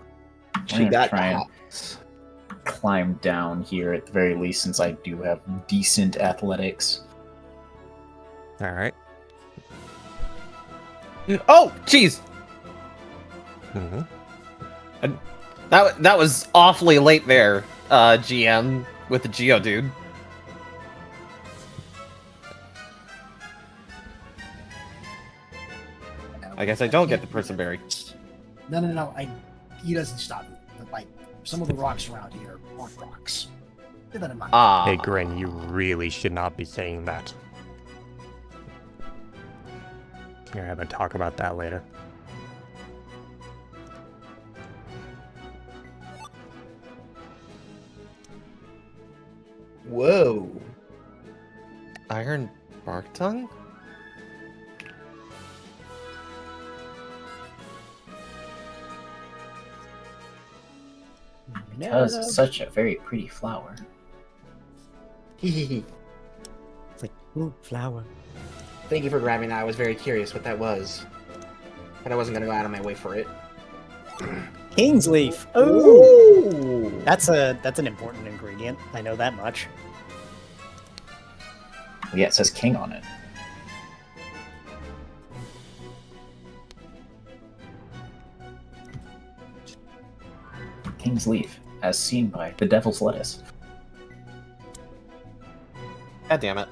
She I'm gonna got try the and hops. climb down here at the very least, since I do have decent athletics. All right. Oh, jeez. Mm-hmm. That was awfully late there, GM, with the Geodude. I guess I don't get the person berry. No. He doesn't stop you. But, like, some of the rocks around here aren't rocks. Keep that in mind. Hey, Grin, you really should not be saying that. We're gonna have a talk about that later. Whoa. Iron Bark Tongue? Because it's such a very pretty flower. It's like, ooh, flower. Thank you for grabbing that. I was very curious what that was. But I wasn't gonna go out of my way for it. King's leaf. Oh, Ooh. that's an important ingredient. I know that much. Yeah, it says king on it. King's leaf, as seen by the devil's lettuce. God damn it.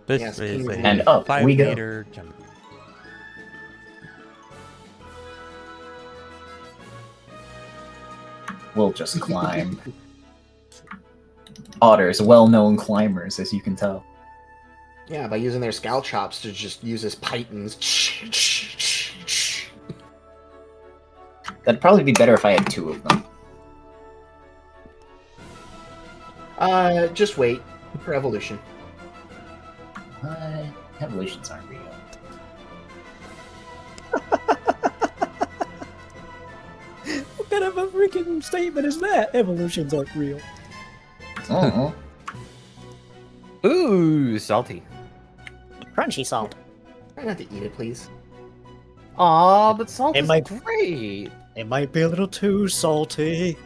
This Yes, is King a of And up we go. 5-meter jump. We'll just climb. Otters, well-known climbers, as you can tell. Yeah, by using their scout chops to just use as pythons. That'd probably be better if I had two of them. Just wait for evolution. Evolutions aren't real. What kind of a freaking statement is that? Evolutions aren't real. Uh-uh. Ooh, salty. Crunchy salt. Try not to eat it, please. Aw, but salt It is might- great. It might be a little too salty.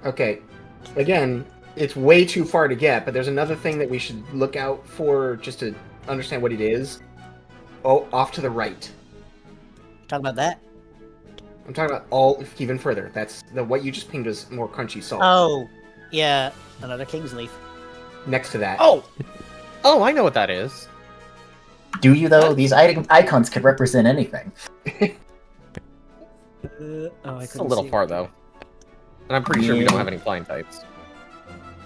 Okay. Again, it's way too far to get, but there's another thing that we should look out for just to understand what it is. Oh, off to the right. Talk about that. I'm talking about all even further. That's what you just pinged was more crunchy salt. Oh, yeah, another king's leaf. Next to that. Oh! Oh, I know what that is. Do you, though? These icons could represent anything. I It's a little far, though. And I'm pretty sure we don't have any flying types.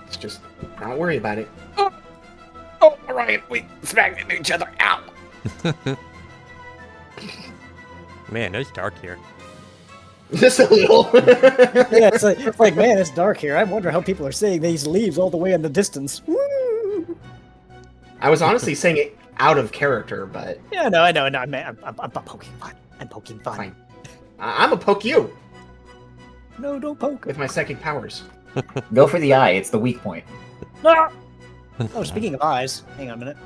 It's just not worry about it. Oh, alright, we smacked into each other. Ow! Man, it's dark here. Just a little. Yeah, it's like, man, it's dark here. I wonder how people are seeing these leaves all the way in the distance. Woo! I was honestly saying it out of character, but Yeah, no, I know. I'm poking fun. I'm poking fun. Fine. I'm gonna poke you No, don't poke. with my psychic powers. Go for the eye, it's the weak point. Ah! Oh, speaking of eyes, hang on a minute.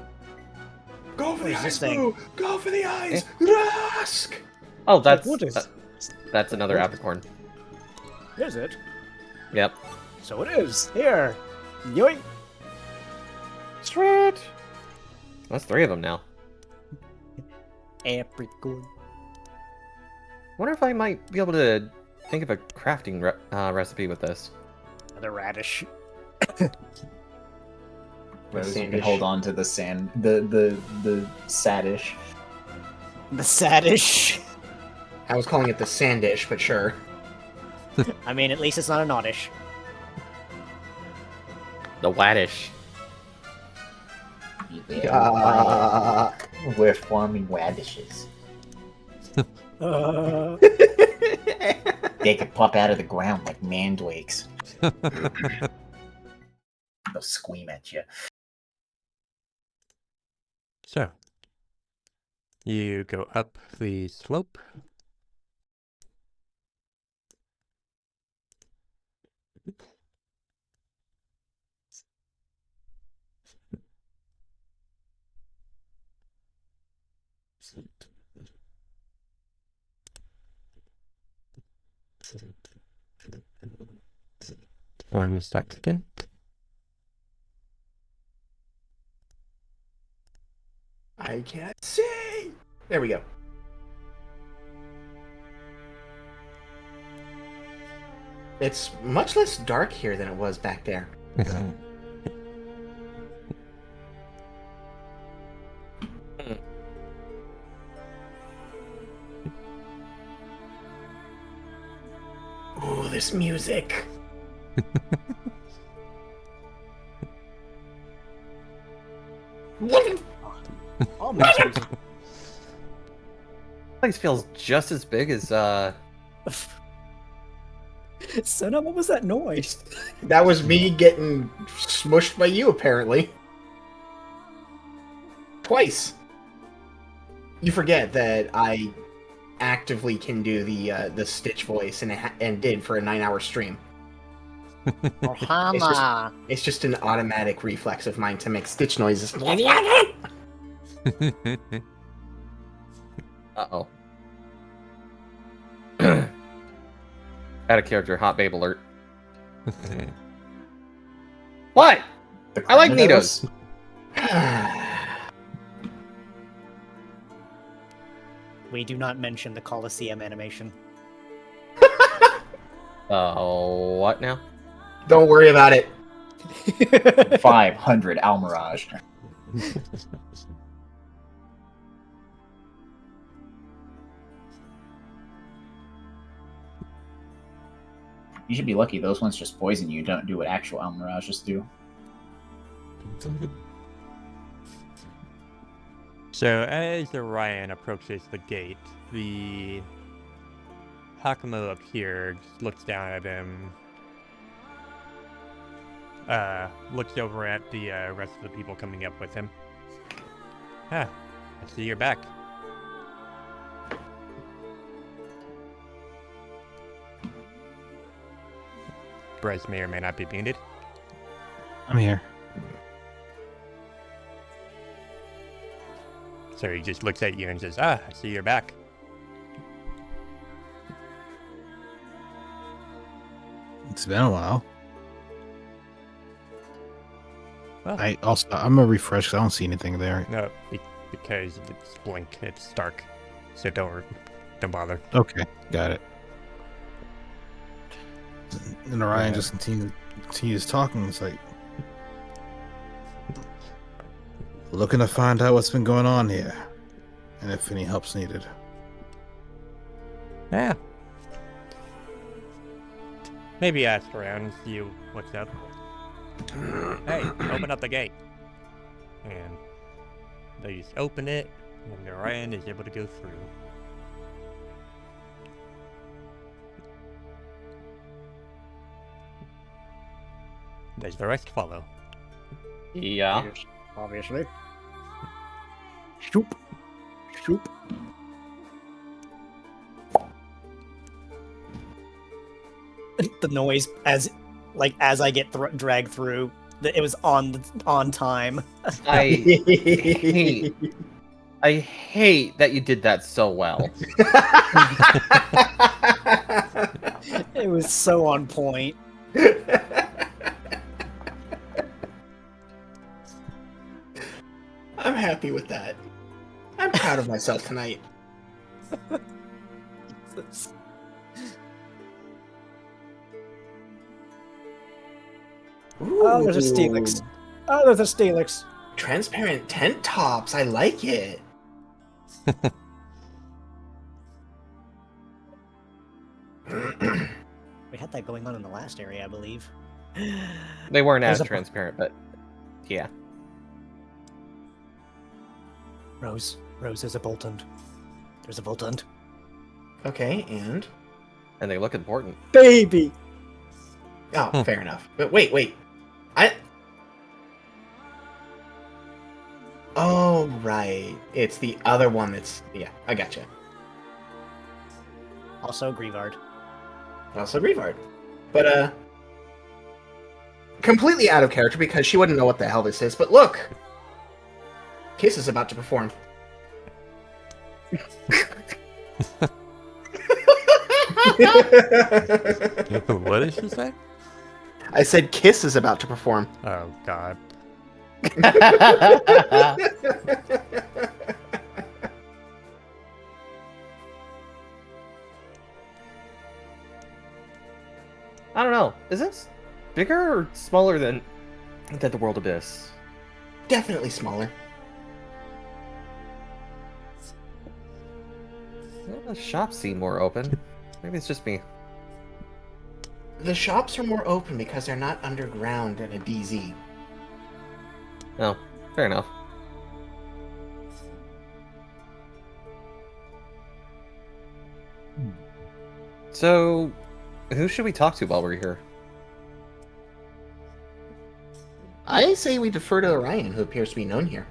Go for What the is this eyes, thing? Boo! Go for the eyes! Rask! Oh, that's What is- that's another apricorn. Is it? Yep. So it is. Here. Yoink. Sweet. That's 3 of them now. Apricot. Wonder if I might be able to think of a crafting recipe with this. Another radish. Rose, you can Sandish. hold on to the sand, the sadish. The sadish. I was calling it the sandish, but sure. I mean, at least it's not an oddish. The Waddish. Uh, We're forming wadishes. They could pop out of the ground like mandrakes. They'll scream at you. So, You go up the slope. One second. I can't see. There we go. It's much less dark here than it was back there. Ooh, this music. Almost. Place feels just as big as Sona, what was that noise? That was me getting smushed by you, apparently. Twice. You forget that I actively can do the Stitch voice and did for a 9-hour stream. It's just an automatic reflex of mine to make Stitch noises. Uh-oh. Add a character, hot babe alert. What? I like Nitos. We do not mention the Colosseum animation. Oh, what now? Don't worry about it. 500 Almirage. You should be lucky those ones just poison you, don't do what actual Almirages do. So as Orion approaches the gate, the Hakumo up here just looks down at him, looks over at the rest of the people coming up with him. Ah, I see you're back. Bryce may or may not be muted. I'm here. So he just looks at you and says, "Ah, I see you're back." It's been a while. Well, I'm gonna refresh 'cause I don't see anything there. no, because it's blink, it's dark, so don't bother. Okay, got it. And Orion just continues talking. It's like looking to find out what's been going on here, and if any help's needed. Yeah. Maybe ask around, see what's up. Hey, open up the gate. And they just open it, and Orion is able to go through. Does the rest follow? Yeah. Obviously. Shoop. Shoop. The noise as I get dragged through, it was on time. I hate that you did that so well. It was so on point. I'm happy with that. I'm proud of myself tonight. Oh, there's a Steelix. Oh, there's a Steelix. Transparent tent tops. I like it. We had that going on in the last area, I believe. They weren't as There's a- transparent, but yeah. Rose, there's a Boltund. There's a Boltund. Okay, and And they look important. Baby! oh, fair enough. But wait. Oh, right. It's the other one that's... Yeah, I gotcha. Also, Grievard. Also Grievard. But, completely out of character because she wouldn't know what the hell this is. But look! Kiss is about to perform. What did she say? I said Kiss is about to perform. Oh, God. I don't know. Is this bigger or smaller than the World Abyss? Definitely smaller. The shops seem more open. Maybe it's just me. The shops are more open because they're not underground in a DZ. Oh, fair enough. So, who should we talk to while we're here? I say we defer to Orion, who appears to be known here.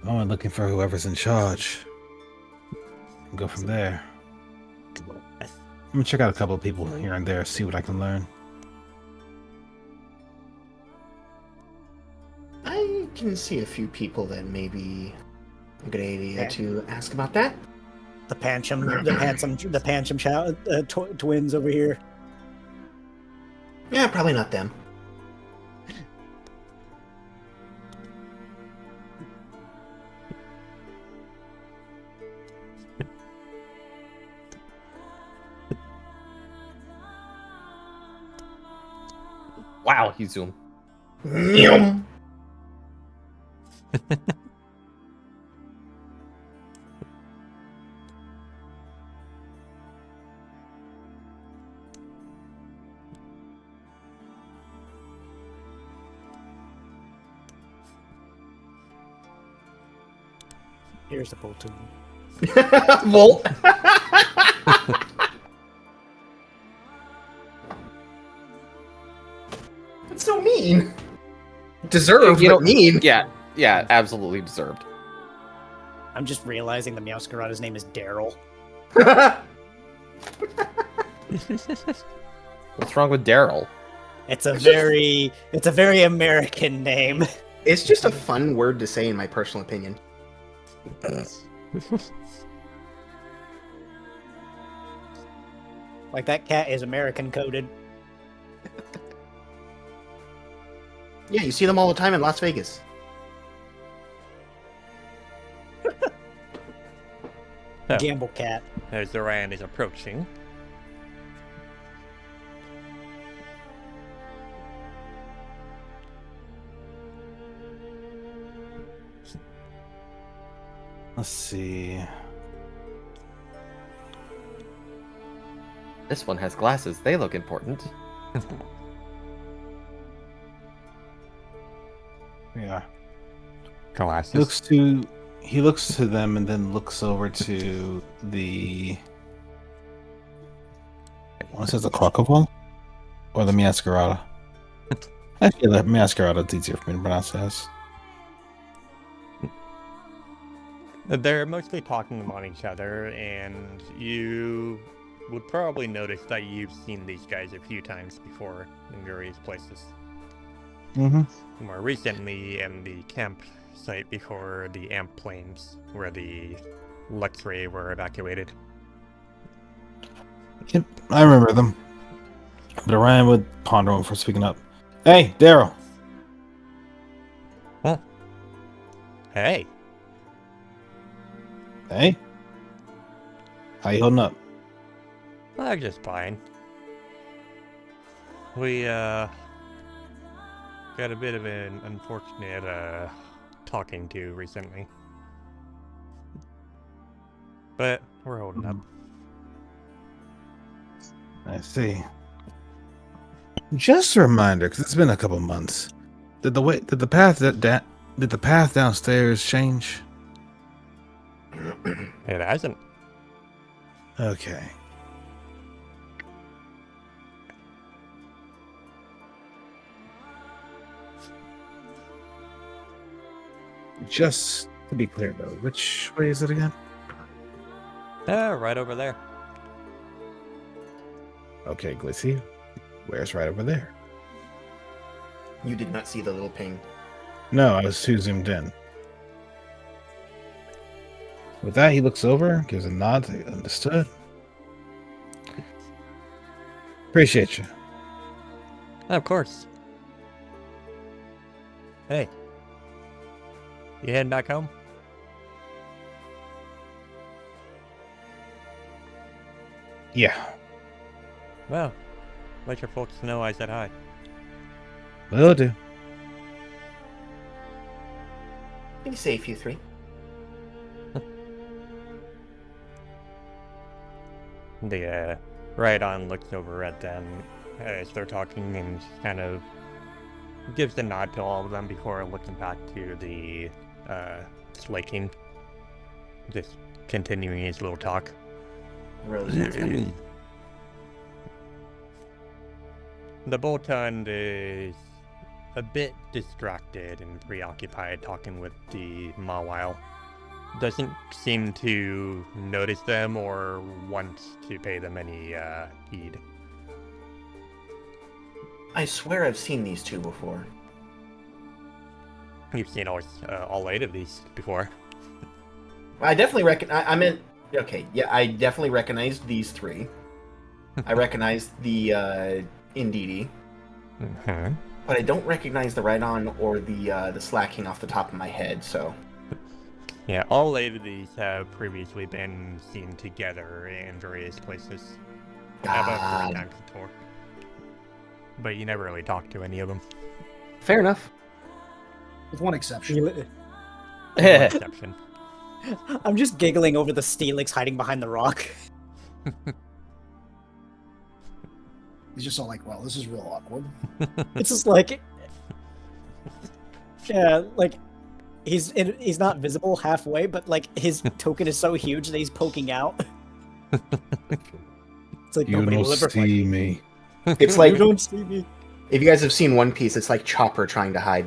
Oh, I'm looking for whoever's in charge. Go from there. I'm gonna check out a couple of people here and there, see what I can learn. I can see a few people that may be a good idea to ask about that. The Pancham twins over here. Yeah, probably not them. Wow, he's zoom. Yum. Here's the Bolton. Volt. That's so mean. Deserved, You but know- mean. Yeah, absolutely deserved. I'm just realizing the Meowscarada's name is Daryl. What's wrong with Daryl? It's a very American name. It's just a fun word to say, in my personal opinion. Like, that cat is American coded. Yeah, you see them all the time in Las Vegas. Oh. Gamble cat. As Orion is approaching. Let's see. This one has glasses. They look important. Yeah. Glasses. He looks to them and then looks over to the. What says the Crocodile? Or the Meowscarada? Actually, the Meowscarada is easier for me to pronounce as. They're mostly talking among each other, and you would probably notice that you've seen these guys a few times before in various places. Mm-hmm. More recently in the campsite before the AMP planes, where the Luxray were evacuated. Yep, I remember them. But Orion would ponder him for speaking up. Hey, Daryl. Huh? Hey. Hey. How you holding up? Just fine. We, got a bit of an unfortunate, talking to recently. But we're holding up. I see. Just a reminder, because it's been a couple months. Did the path downstairs change? It hasn't. Okay. Just to be clear, though, which way is it again? Right over there. Okay, Glissy, where's right over there? You did not see the little ping. No, I was too zoomed in. With that, he looks over, gives a nod. Understood. Appreciate you. Of course. Hey. You heading back home? Yeah. Well, let your folks know I said hi. Will do. Be safe, you three. The Rhydon looks over at them as they're talking and kind of gives a nod to all of them before looking back to the Slaking. Just continuing his little talk. Rose. The Boltund is a bit distracted and preoccupied talking with the Mawile. Doesn't seem to notice them or want to pay them any heed. I swear I've seen these two before. You've seen all 8 of these before. I definitely I definitely recognized these 3. I recognized the Indeedee, Mm-hmm. but I don't recognize the Rhydon or the Slacking off the top of my head. So Yeah, all 8 of these have previously been seen together in various places. About 3 times before. But you never really talked to any of them. fair enough. With one exception. One exception. I'm just giggling over the Steelix hiding behind the rock. He's just all like, well, this is real awkward. It's just like, yeah, like he's not visible halfway, but like his token is so huge that he's poking out. It's like You nobody don't will ever find see me. me. It's like You don't see me. if you guys have seen One Piece, it's like Chopper trying to hide.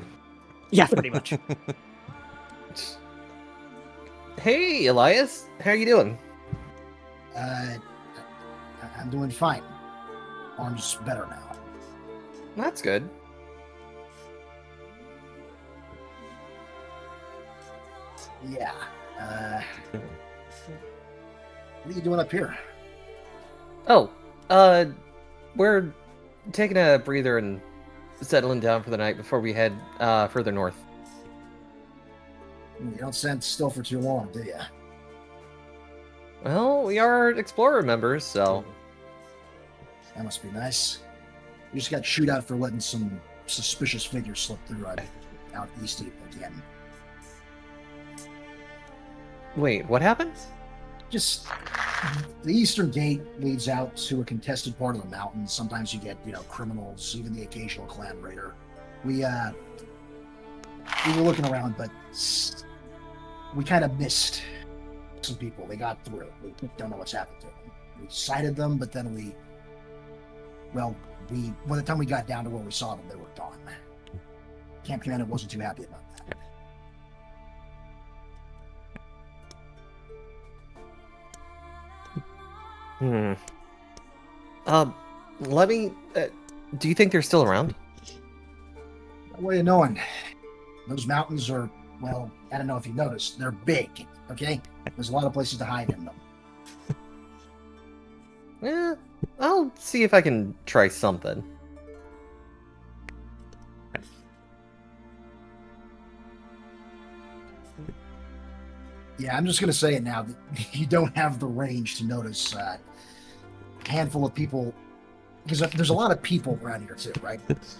Yeah, pretty much. Hey, Elias, how are you doing? I'm doing fine. Arm's better now. That's good. Yeah. What are you doing up here? Oh, we're taking a breather and settling down for the night before we head further north. You don't stand still for too long, do you? Well, we are Explorer members, so That must be nice. You just got chewed out for letting some suspicious figures slip through out east again. wait, what happened? Just the eastern gate leads out to a contested part of the mountains. Sometimes you get, criminals, even the occasional clan raider. We were looking around, but we kind of missed some people. They got through. We don't know what's happened to them. We sighted them, but then by the time we got down to where we saw them, they were gone. Camp Commander wasn't too happy about that. Let me. Do you think they're still around? What are you knowing? Those mountains are, well, I don't know if you noticed, they're big, okay? There's a lot of places to hide in them. Yeah, I'll see if I can try something. Yeah, I'm just going to say it now that you don't have the range to notice a handful of people, because there's a lot of people around here too, right?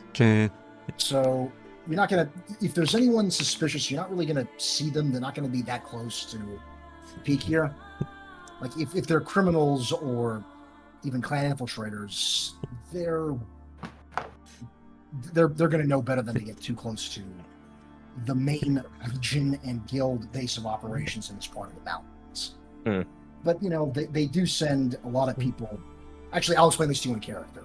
Okay. So you're not going to, if there's anyone suspicious, you're not really going to see them. They're not going to be that close to peek here. Like if they're criminals or even clan infiltrators, they're going to know better than to get too close to the main legion and guild base of operations in this part of the mountains. But they do send a lot of people. Actually, I'll explain this to you in character.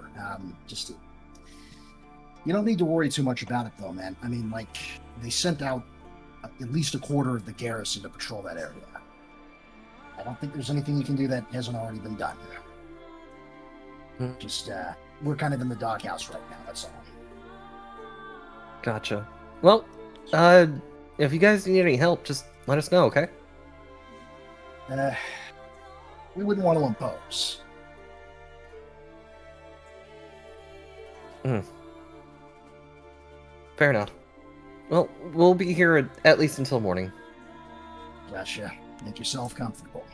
You don't need to worry too much about it, though, man. I mean, like, they sent out at least a quarter of the garrison to patrol that area. I don't think there's anything you can do that hasn't already been done. Just, we're kind of in the doghouse right now, that's all. Gotcha. Well, if you guys need any help, just let us know, okay? We wouldn't want to impose. Fair enough. Well, we'll be here at least until morning. Gotcha. Make yourself comfortable.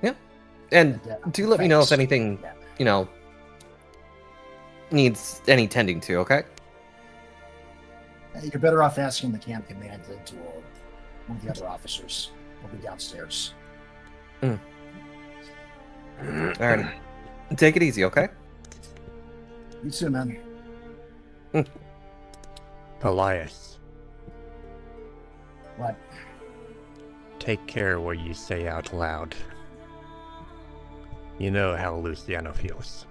Yeah. And do let me know if thanks. anything, Yeah. Needs any tending to, okay? You're better off asking the camp commandant or one of the other officers. We'll be downstairs. Alrighty. Take it easy, okay? You too, man. Elias, What? take care what you say out loud. You know how Luciano feels.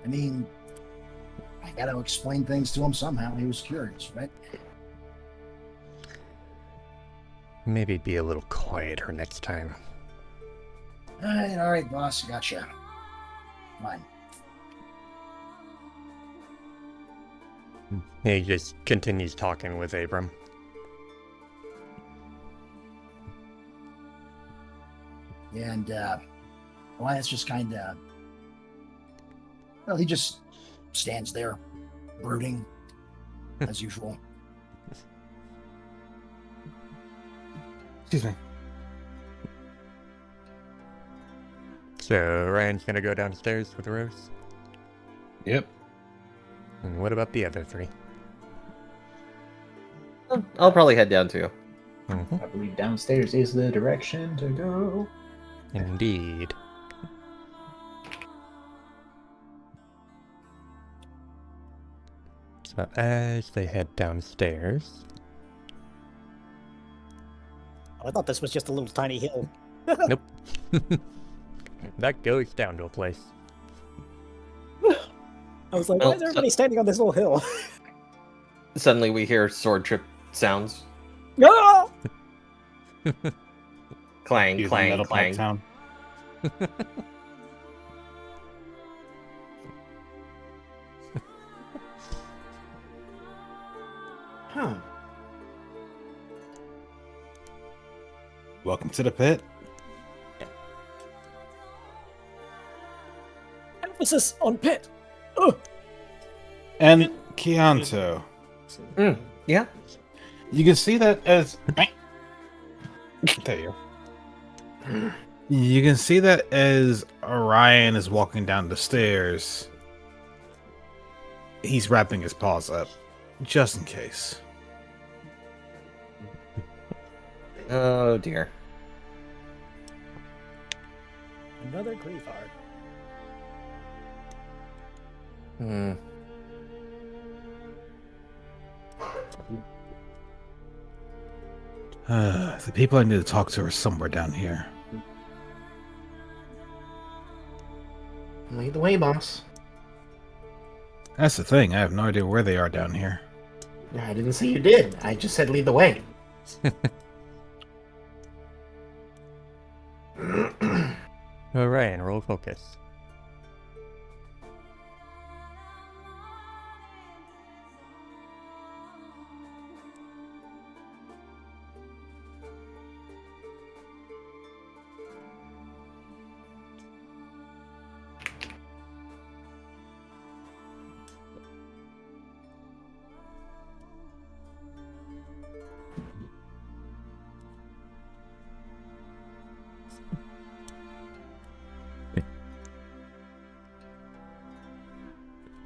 I mean, I gotta explain things to him somehow. He was curious, right? Maybe be a little quieter next time. All right, boss. Gotcha. Fine. He just continues talking with Abram. And Elias just kind of, well, he just stands there, brooding, as usual. Excuse me. So Ryan's gonna go downstairs with Rose? Yep. And what about the other three? I'll probably head down too. Mm-hmm. I believe downstairs is the direction to go. Indeed. So as they head downstairs, I thought this was just a little tiny hill. nope. That goes down to a place. I was like, Well, why is everybody standing on this little hill? Suddenly we hear sword trip sounds. No! Clang, Use a clang, metal pipe clang. sound. Huh. Welcome to the pit. Emphasis on pit. Ugh. And Chianto. Yeah? You can see that as... There you go. You can see that as Orion is walking down the stairs, he's wrapping his paws up, just in case. Oh dear. Another Griefard. Hmm. The people I need to talk to are somewhere down here. Lead the way, boss. That's the thing, I have no idea where they are down here. I didn't say you did. I just said lead the way. Alright, roll focus.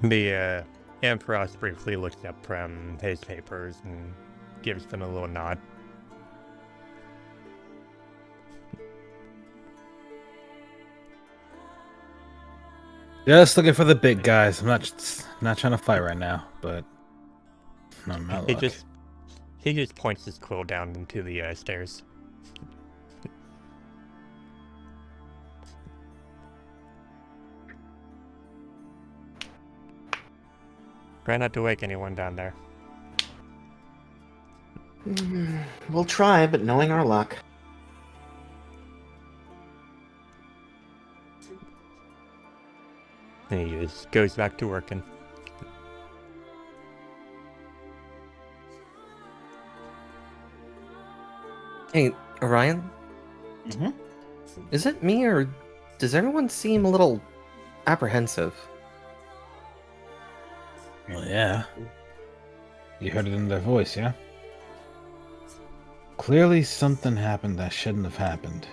The Ampharos briefly looks up from his papers and gives them a little nod. Just looking for the big guys. I'm not trying to fight right now, but not my He luck. just points his quill down into the stairs. Try not to wake anyone down there. We'll try, but knowing our luck. And he just goes back to working. Hey, Orion? Mhm. Is it me, or does everyone seem a little apprehensive? Well, yeah. You heard it in their voice, yeah? Clearly something happened that shouldn't have happened.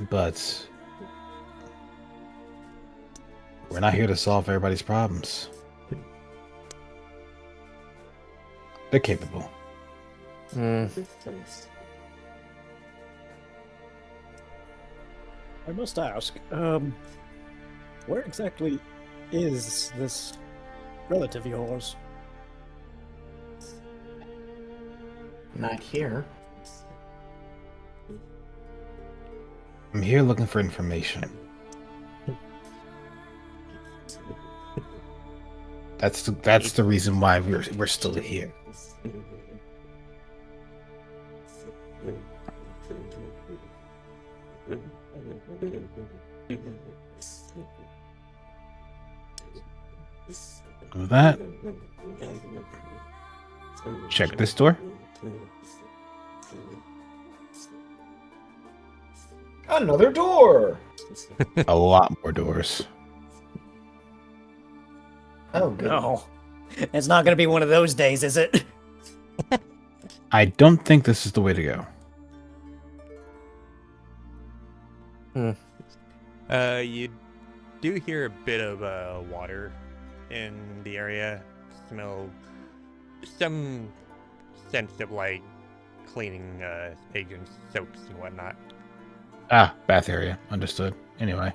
But we're not here to solve everybody's problems. They're capable. Hmm. I must ask, where exactly is this relative of yours? Not here. I'm here looking for information. That's the reason why we're still here. With that, check this door. Another door! A lot more doors. Oh, good. No. It's not going to be one of those days, is it? I don't think this is the way to go. You do hear a bit of water in the area. Smell some sense of like cleaning agents, soaps, and whatnot. Ah, bath area. Understood. Anyway.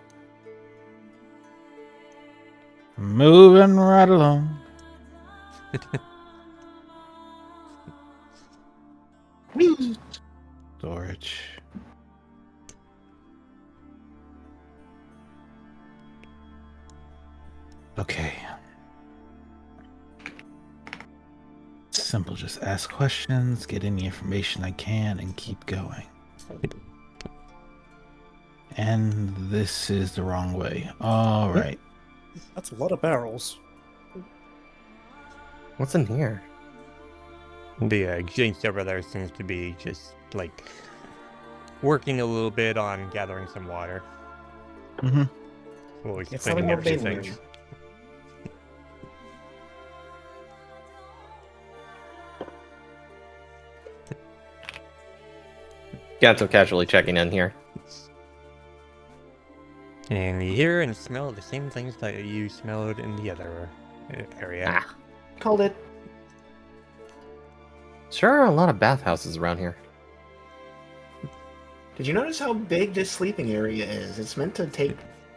Moving right along. Storage. Okay. Simple. Just ask questions, get any information I can, and keep going. And this is the wrong way. All right. That's a lot of barrels. What's in here? The jinx over there seems to be just like working a little bit on gathering some water. Mm-hmm. Always It's cleaning probably more everything. bathing. Gato casually checking in here. And you hear and smell the same things that you smelled in the other area. Ah. Called it. Sure are a lot of bathhouses around here. Did you notice how big this sleeping area is? It's meant to take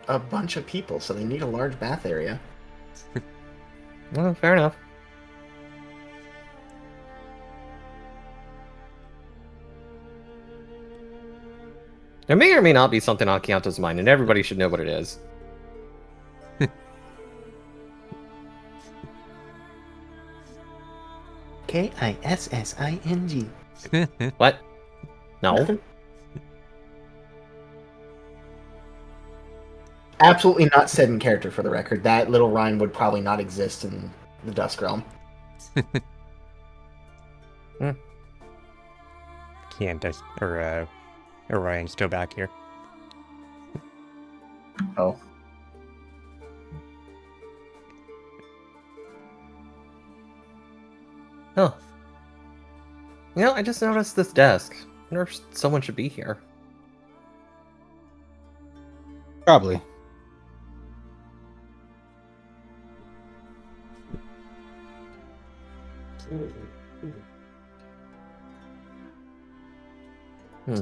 a bunch of people, so they need a large bath area. Well, fair enough. There may or may not be something on Keonta's mind, and everybody should know what it is. Kissing. What? No. Nothing. Absolutely not said in character, for the record. That little rhyme would probably not exist in the Dusk Realm. Can't or Orion's still back here. Oh, Huh. You know, I just noticed this desk. I wonder if someone should be here. Probably. Hmm.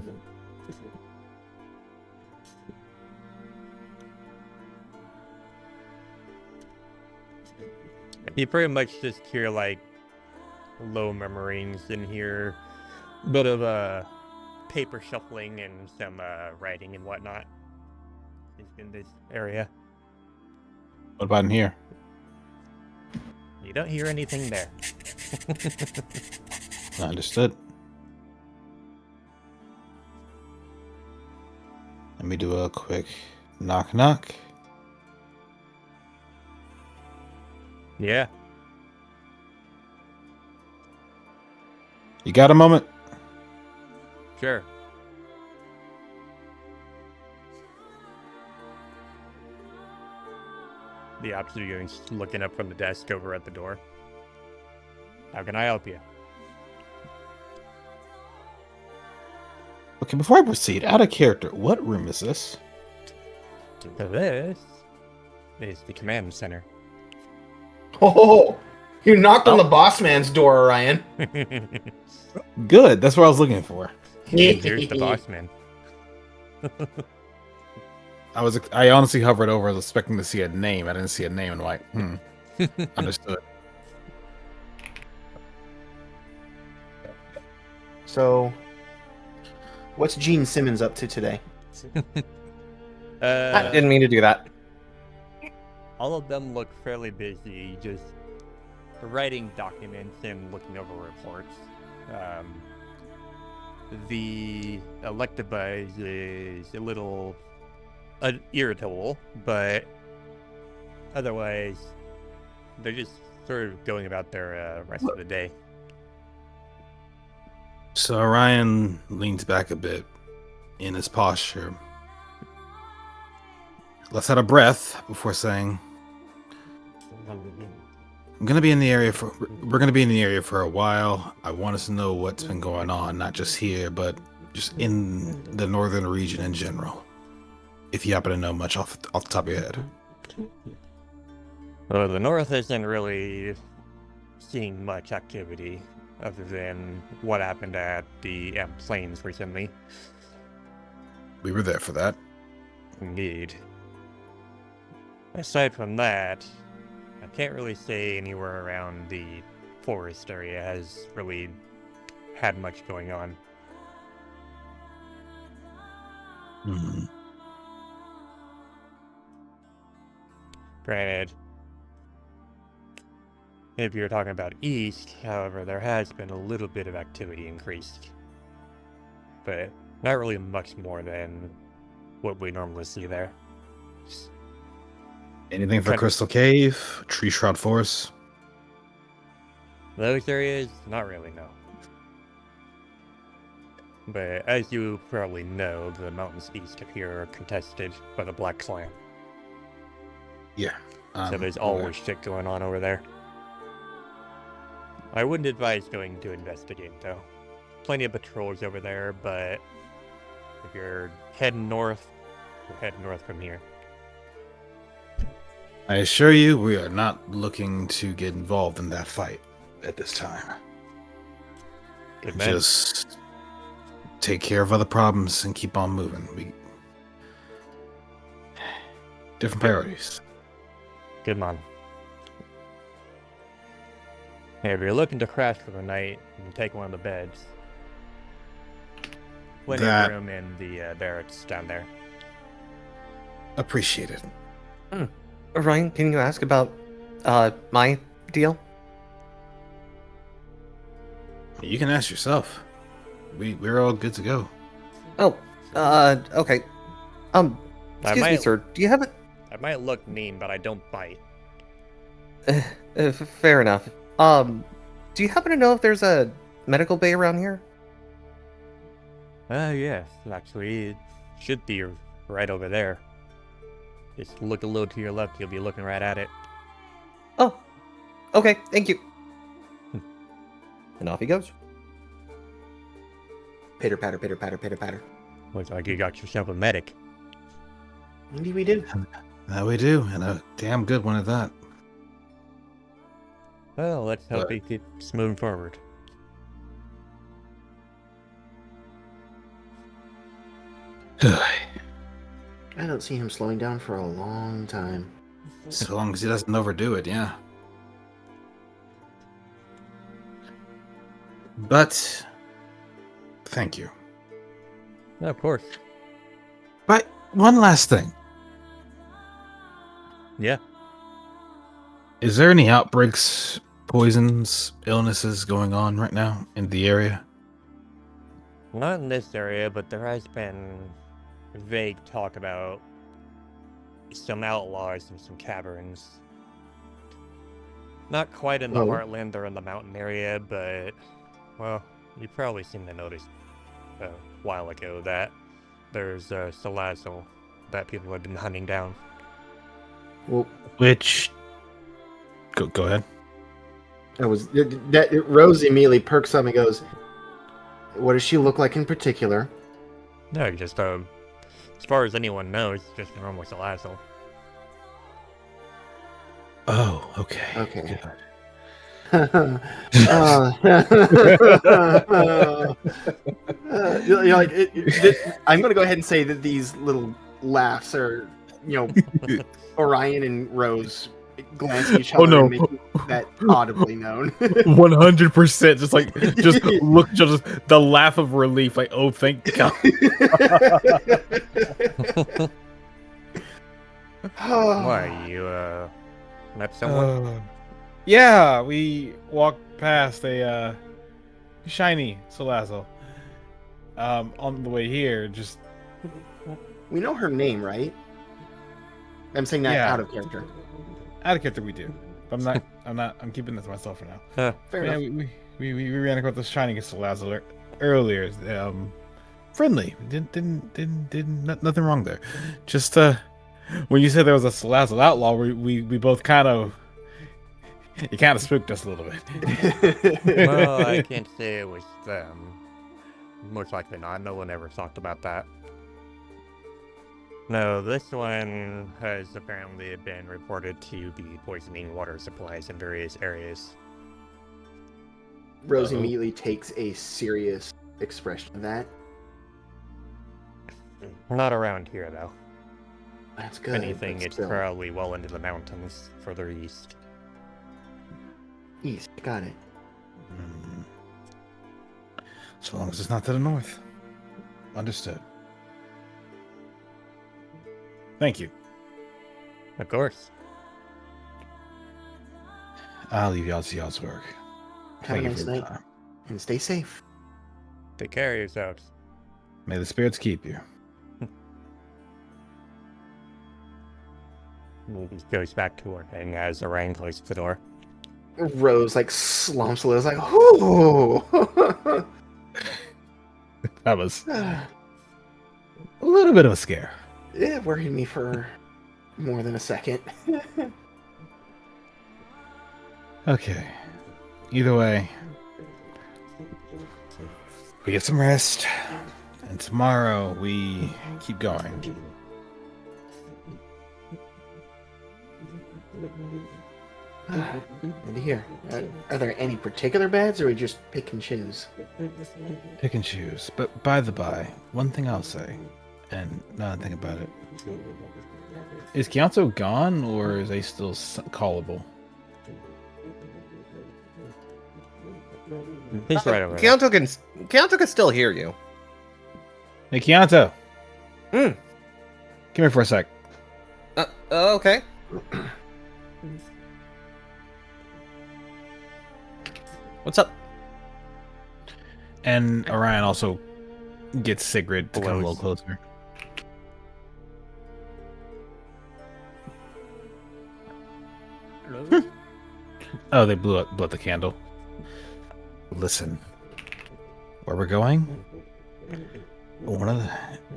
You pretty much just hear like low murmurings in here, bit of paper shuffling and some writing and whatnot in this area. What about in here? You don't hear anything there. Understood. Let me do a quick knock knock. Yeah. You got a moment? Sure. The opposite of you looking up from the desk over at the door. How can I help you? Okay, before I proceed, out of character, what room is this? This is the command center. Oh, you knocked on the boss man's door, Orion. Good, that's what I was looking for. And here's the boss man. I honestly hovered over, expecting to see a name. I didn't see a name, and I'm like, understood. So, what's Gene Simmons up to today? I didn't mean to do that. All of them look fairly busy, just writing documents and looking over reports. The Electabuzz is a little irritable, but otherwise, they're just sort of going about their rest of the day. So Orion leans back a bit in his posture. Let's out of breath before saying, we're gonna be in the area for a while. I want us to know what's been going on, not just here, but just in the northern region in general. If you happen to know much off the top of your head. Well, the north isn't really seeing much activity other than what happened at the Plains recently. We were there for that. Indeed. Aside from that, I can't really say anywhere around the forest area has really had much going on. Hmm. Granted, if you're talking about east, however, there has been a little bit of activity increased. But not really much more than what we normally see there. Anything for Crystal Cave, Tree Shroud Forest? Those areas, not really, no. But as you probably know, the mountains east of here are contested by the Black Clan. Yeah. So there's always shit going on over there. I wouldn't advise going to investigate, though. Plenty of patrols over there, but if you're heading north, you're heading north from here. I assure you, we are not looking to get involved in that fight at this time. Good man. Just take care of other problems and keep on moving. Different priorities. Good man. Hey, if you're looking to crash for the night, you can take one of the beds. Plenty of room in the barracks down there. Appreciate it. Ryan, can you ask about my deal? You can ask yourself. We're all good to go. Oh, okay. Excuse me, sir. Do you have I might look mean, but I don't bite. fair enough. Do you happen to know if there's a medical bay around here? Yes, actually, it should be right over there. Just look a little to your left, you'll be looking right at it. Oh, okay, thank you. And off he goes. Pitter patter, pitter patter, pitter patter. Looks like you got yourself a medic. Indeed we do. That we do, and a damn good one at that. Well, let's hope he keeps moving forward. I don't see him slowing down for a long time. So long as he doesn't overdo it, yeah. But thank you. Of course. But one last thing. Yeah. Is there any outbreaks poisons, illnesses going on right now in the area? Not in this area, but there has been vague talk about some outlaws in some caverns. Not quite in the Oh. heartland or in the mountain area, but, well, you've probably seen the notice a while ago that there's a Salazzle that people have been hunting down. Well, Which... Go ahead. Rose immediately perks up and goes, "What does she look like in particular?" No, just, as far as anyone knows, just a normal Salazzle. Oh, okay. Okay. Good. You're like, I'm going to go ahead and say that these little laughs are, Orion and Rose glance at each other and make that audibly known. 100%. Just look, just the laugh of relief. Like, oh, thank God. Why, you, met someone? Yeah, we walked past a shiny Salazzle on the way here. Just We know her name, right? I'm saying that Yeah. out of character. out of character, we do. But I'm keeping this to myself for now. Fair Yeah, enough. we ran across the shiny Salazzle earlier. Friendly. Didn't nothing wrong there. Just when you said there was a Salazzle outlaw, we both kind of. It kind of spooked us a little bit. Well, I can't say it was them. Most likely not. No one ever talked about that. No, this one has apparently been reported to be poisoning water supplies in various areas. Rose immediately takes a serious expression of that. Not around here, though. That's If good. anything, but it's still. probably well into the mountains further east. East. Got it. So long as it's not to the north. Understood. Thank you. Of course. I'll leave y'all to y'all's work. Have a Thank you nice for your night. time. And stay safe. Take care of yourselves. May the spirits keep you. He goes back to working as Orion closes the door. Rose slumps a little. Is like, ooh. That was a little bit of a scare. It worried me for more than a second. Okay. Either way, we get some rest, and tomorrow we keep going. Good to hear. Are there any particular beds, or we just pick and choose? Pick and choose. But by the by, one thing I'll say, and now that I think about it, is Kianto gone, or is he still callable? He's right over there. Keonto can still hear you. Hey, Kianto! Hmm. Come here for a sec. Okay. What's up? And Orion also gets Sigrid to come a little Blows. closer. Oh, they blew out the candle. Listen, where we're going?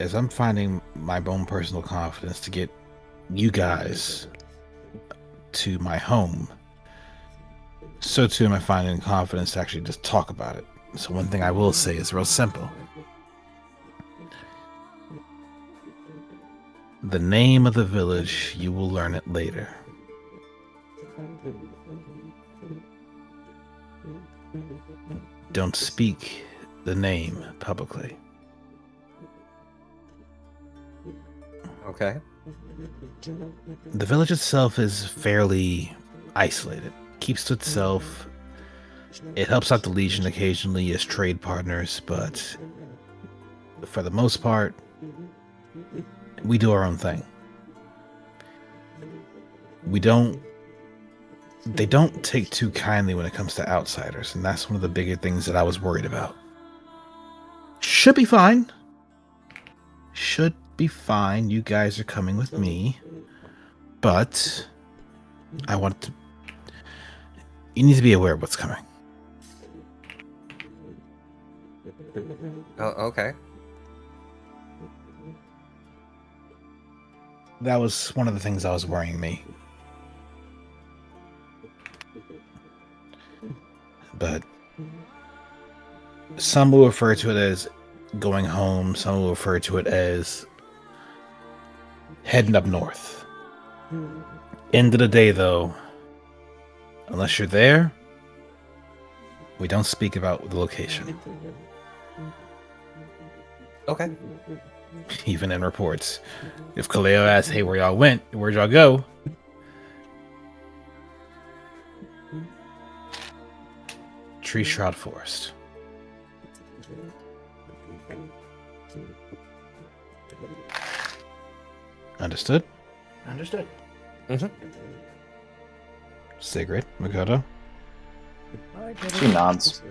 As I'm finding my own personal confidence to get you guys to my home, so too am I finding confidence to actually just talk about it. So one thing I will say is real simple. The name of the village, you will learn it later. Don't speak the name publicly. Okay. The village itself is fairly isolated. Keeps to itself. It helps out the Legion occasionally as trade partners, but for the most part, we do our own thing. We don't they don't take too kindly when it comes to outsiders, and that's one of the bigger things that I was worried about. Should be fine. Should be fine. You guys are coming with me. But I want to... You need to be aware of what's coming. Oh, okay. That was one of the things that was worrying me. But some will refer to it as going home. Some will refer to it as heading up north. End of the day, though, unless you're there, we don't speak about the location. Okay. Even in reports. If Kaleo asks, hey, where y'all went? Where'd y'all go? Tree Shroud Forest. Understood? Understood. Sigrid, Makoto. She nods.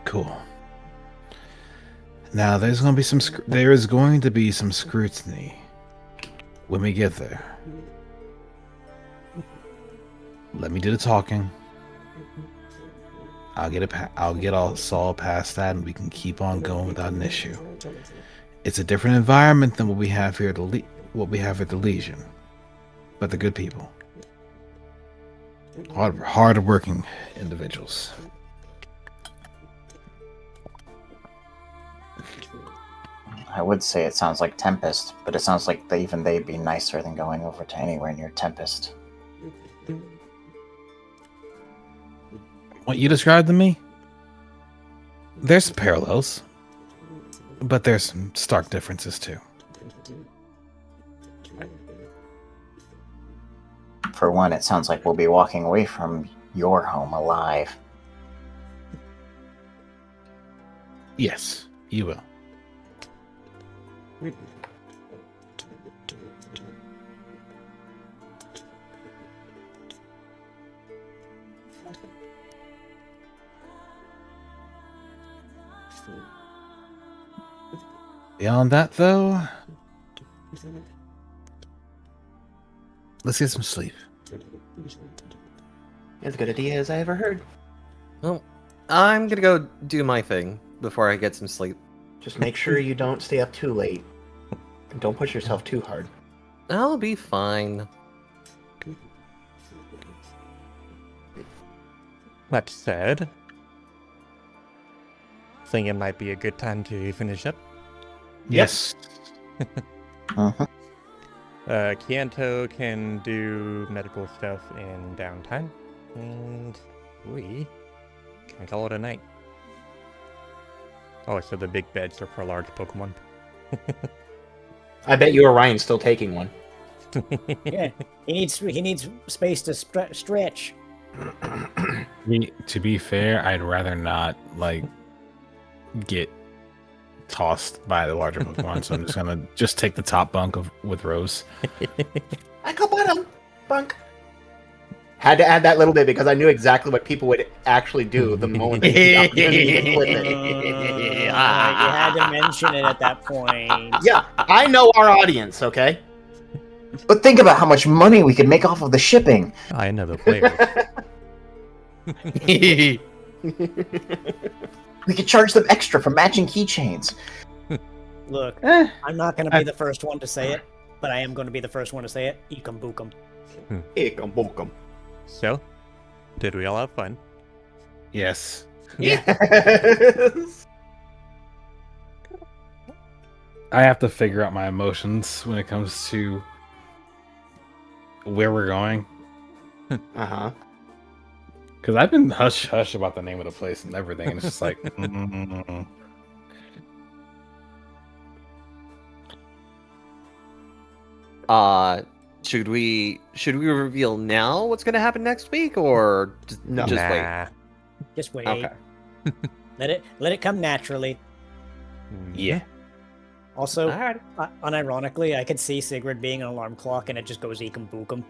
Cool. Now, there is going to be some scrutiny when we get there. Let me do the talking. I'll get all Saul past that, and we can keep on going without an issue. It's a different environment than what we have here at the Legion, but they're good people, hard-working individuals. I would say it sounds like Tempest, but it sounds like even they'd be nicer than going over to anywhere near Tempest. What you described to me, there's some parallels, but there's some stark differences too. For one, it sounds like we'll be walking away from your home alive. Yes, you will. Beyond that, though, let's get some sleep. As good a idea as I ever heard. Well, I'm gonna go do my thing before I get some sleep. Just make sure you don't stay up too late. And don't push yourself too hard. I'll be fine. That said, think it might be a good time to finish up. Yes. Uh-huh. Kianto can do medical stuff in downtime, and we can call it a night. Oh, so the big beds are for large Pokemon. I bet you Orion's still taking one. Yeah, he needs space to stretch. To be fair, I'd rather not get tossed by the larger Pokemon, so I'm just gonna take the top bunk with Rose. I go bottom bunk. Had to add that little bit because I knew exactly what people would actually do the moment they had the opportunity to clip it. You had to mention it at that point. Yeah, I know our audience, okay? But think about how much money we could make off of the shipping. I know the player. We could charge them extra for matching keychains. Look, I'm not going to be the first one to say it, but I am going to be the first one to say it. Ekum bookum. Ekum bokum. So, did we all have fun? Yes. Yes. I have to figure out my emotions when it comes to where we're going. Uh-huh. Because I've been hush-hush about the name of the place and everything, and it's just like... Should we reveal now what's gonna happen next week, or just wait? Nah. Just wait. Okay. Let it come naturally. Yeah. Also, Alright. unironically, I could see Sigrid being an alarm clock, and it just goes ekum bookum.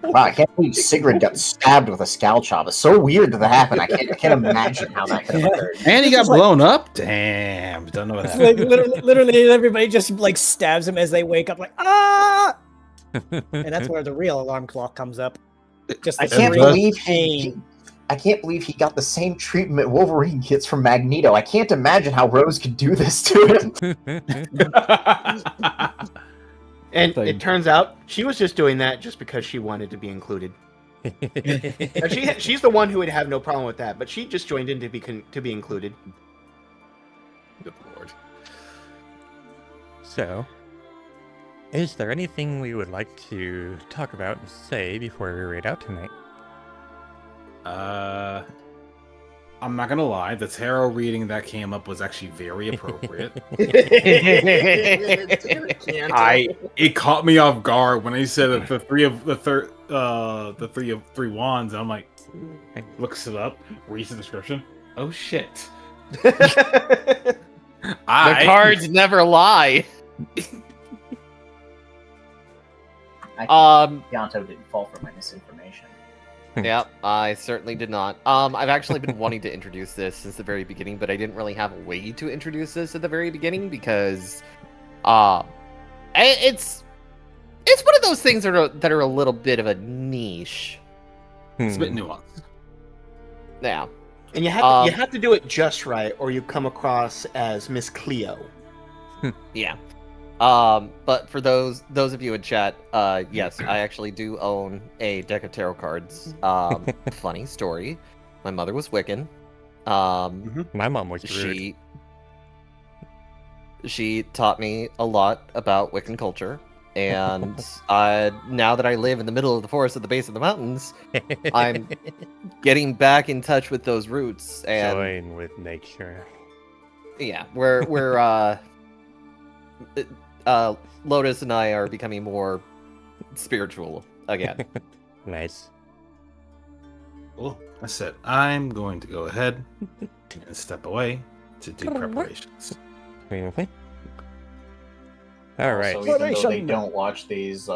Wow, I can't believe Sigrid got stabbed with a scalp chop. It's so weird that that happened. I can't imagine how that could have occurred. And he got It's like- blown up? Damn. Don't know what It's happened. like literally everybody just like stabs him as they wake up, like ah, and that's where the real alarm clock comes up. Just I the can't scream of believe pain. I can't believe he got the same treatment Wolverine gets from Magneto. I can't imagine how Rose could do this to him. And Like- it turns out she was just doing that just because she wanted to be included. And she's the one who would have no problem with that, but she just joined in to be included. Good lord. So, is there anything we would like to talk about and say before we raid out tonight? I'm not gonna lie, the tarot reading that came up was actually very appropriate. It caught me off guard when he said that the three of three wands. I'm like, looks it up, reads the description. Oh shit! The cards never lie. Yanto didn't fall for my misinformation. Yep, I certainly did not. I've actually been wanting to introduce this since the very beginning, but I didn't really have a way to introduce this at the very beginning because, it's one of those things that are a little bit of a niche. It's a bit nuanced. Yeah. And you have to do it just right, or you come across as Miss Cleo. Yeah. But for those of you in chat, yes, I actually do own a deck of tarot cards. Funny story. My mother was Wiccan. My mom was rude. She taught me a lot about Wiccan culture, and now that I live in the middle of the forest at the base of the mountains, I'm getting back in touch with those roots and Join with nature. yeah, we're Lotus and I are becoming more spiritual again. Nice. Well, I said I'm going to go ahead and step away to do preparations. Beautifully. All right. So even though they don't watch these,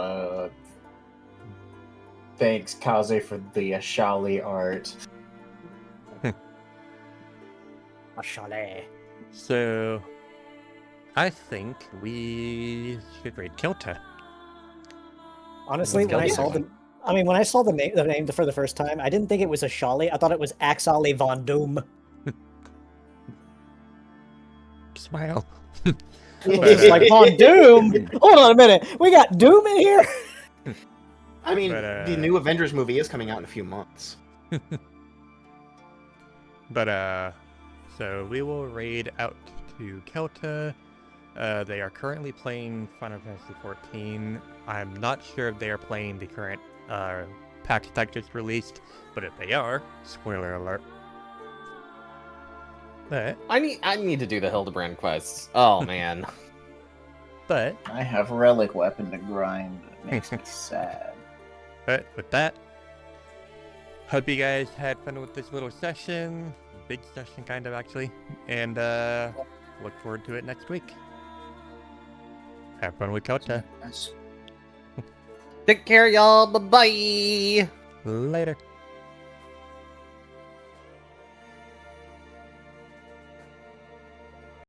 thanks Kaze for the Ashali art. Ashale. So, I think we should raid Kilta. Honestly, Let's when go I get saw one. when I saw the name for the first time, I didn't think it was Ashale. I thought it was Axale Von Doom. Smile. It's like Von Doom. Hold on a minute, we got Doom in here. I mean, But, the new Avengers movie is coming out in a few months. But, so we will raid out to Kelta. They are currently playing Final Fantasy XIV. I'm not sure if they are playing the current pack that just released, but if they are, spoiler alert. But, I need to do the Hildebrand quests. Oh man. but, I have relic weapon to grind. It makes me sad. but with that, hope you guys had fun with this little session. Big session, kind of, actually. And, look forward to it next week. Have fun with Kelta. Nice. Take care, y'all. Bye bye. Later.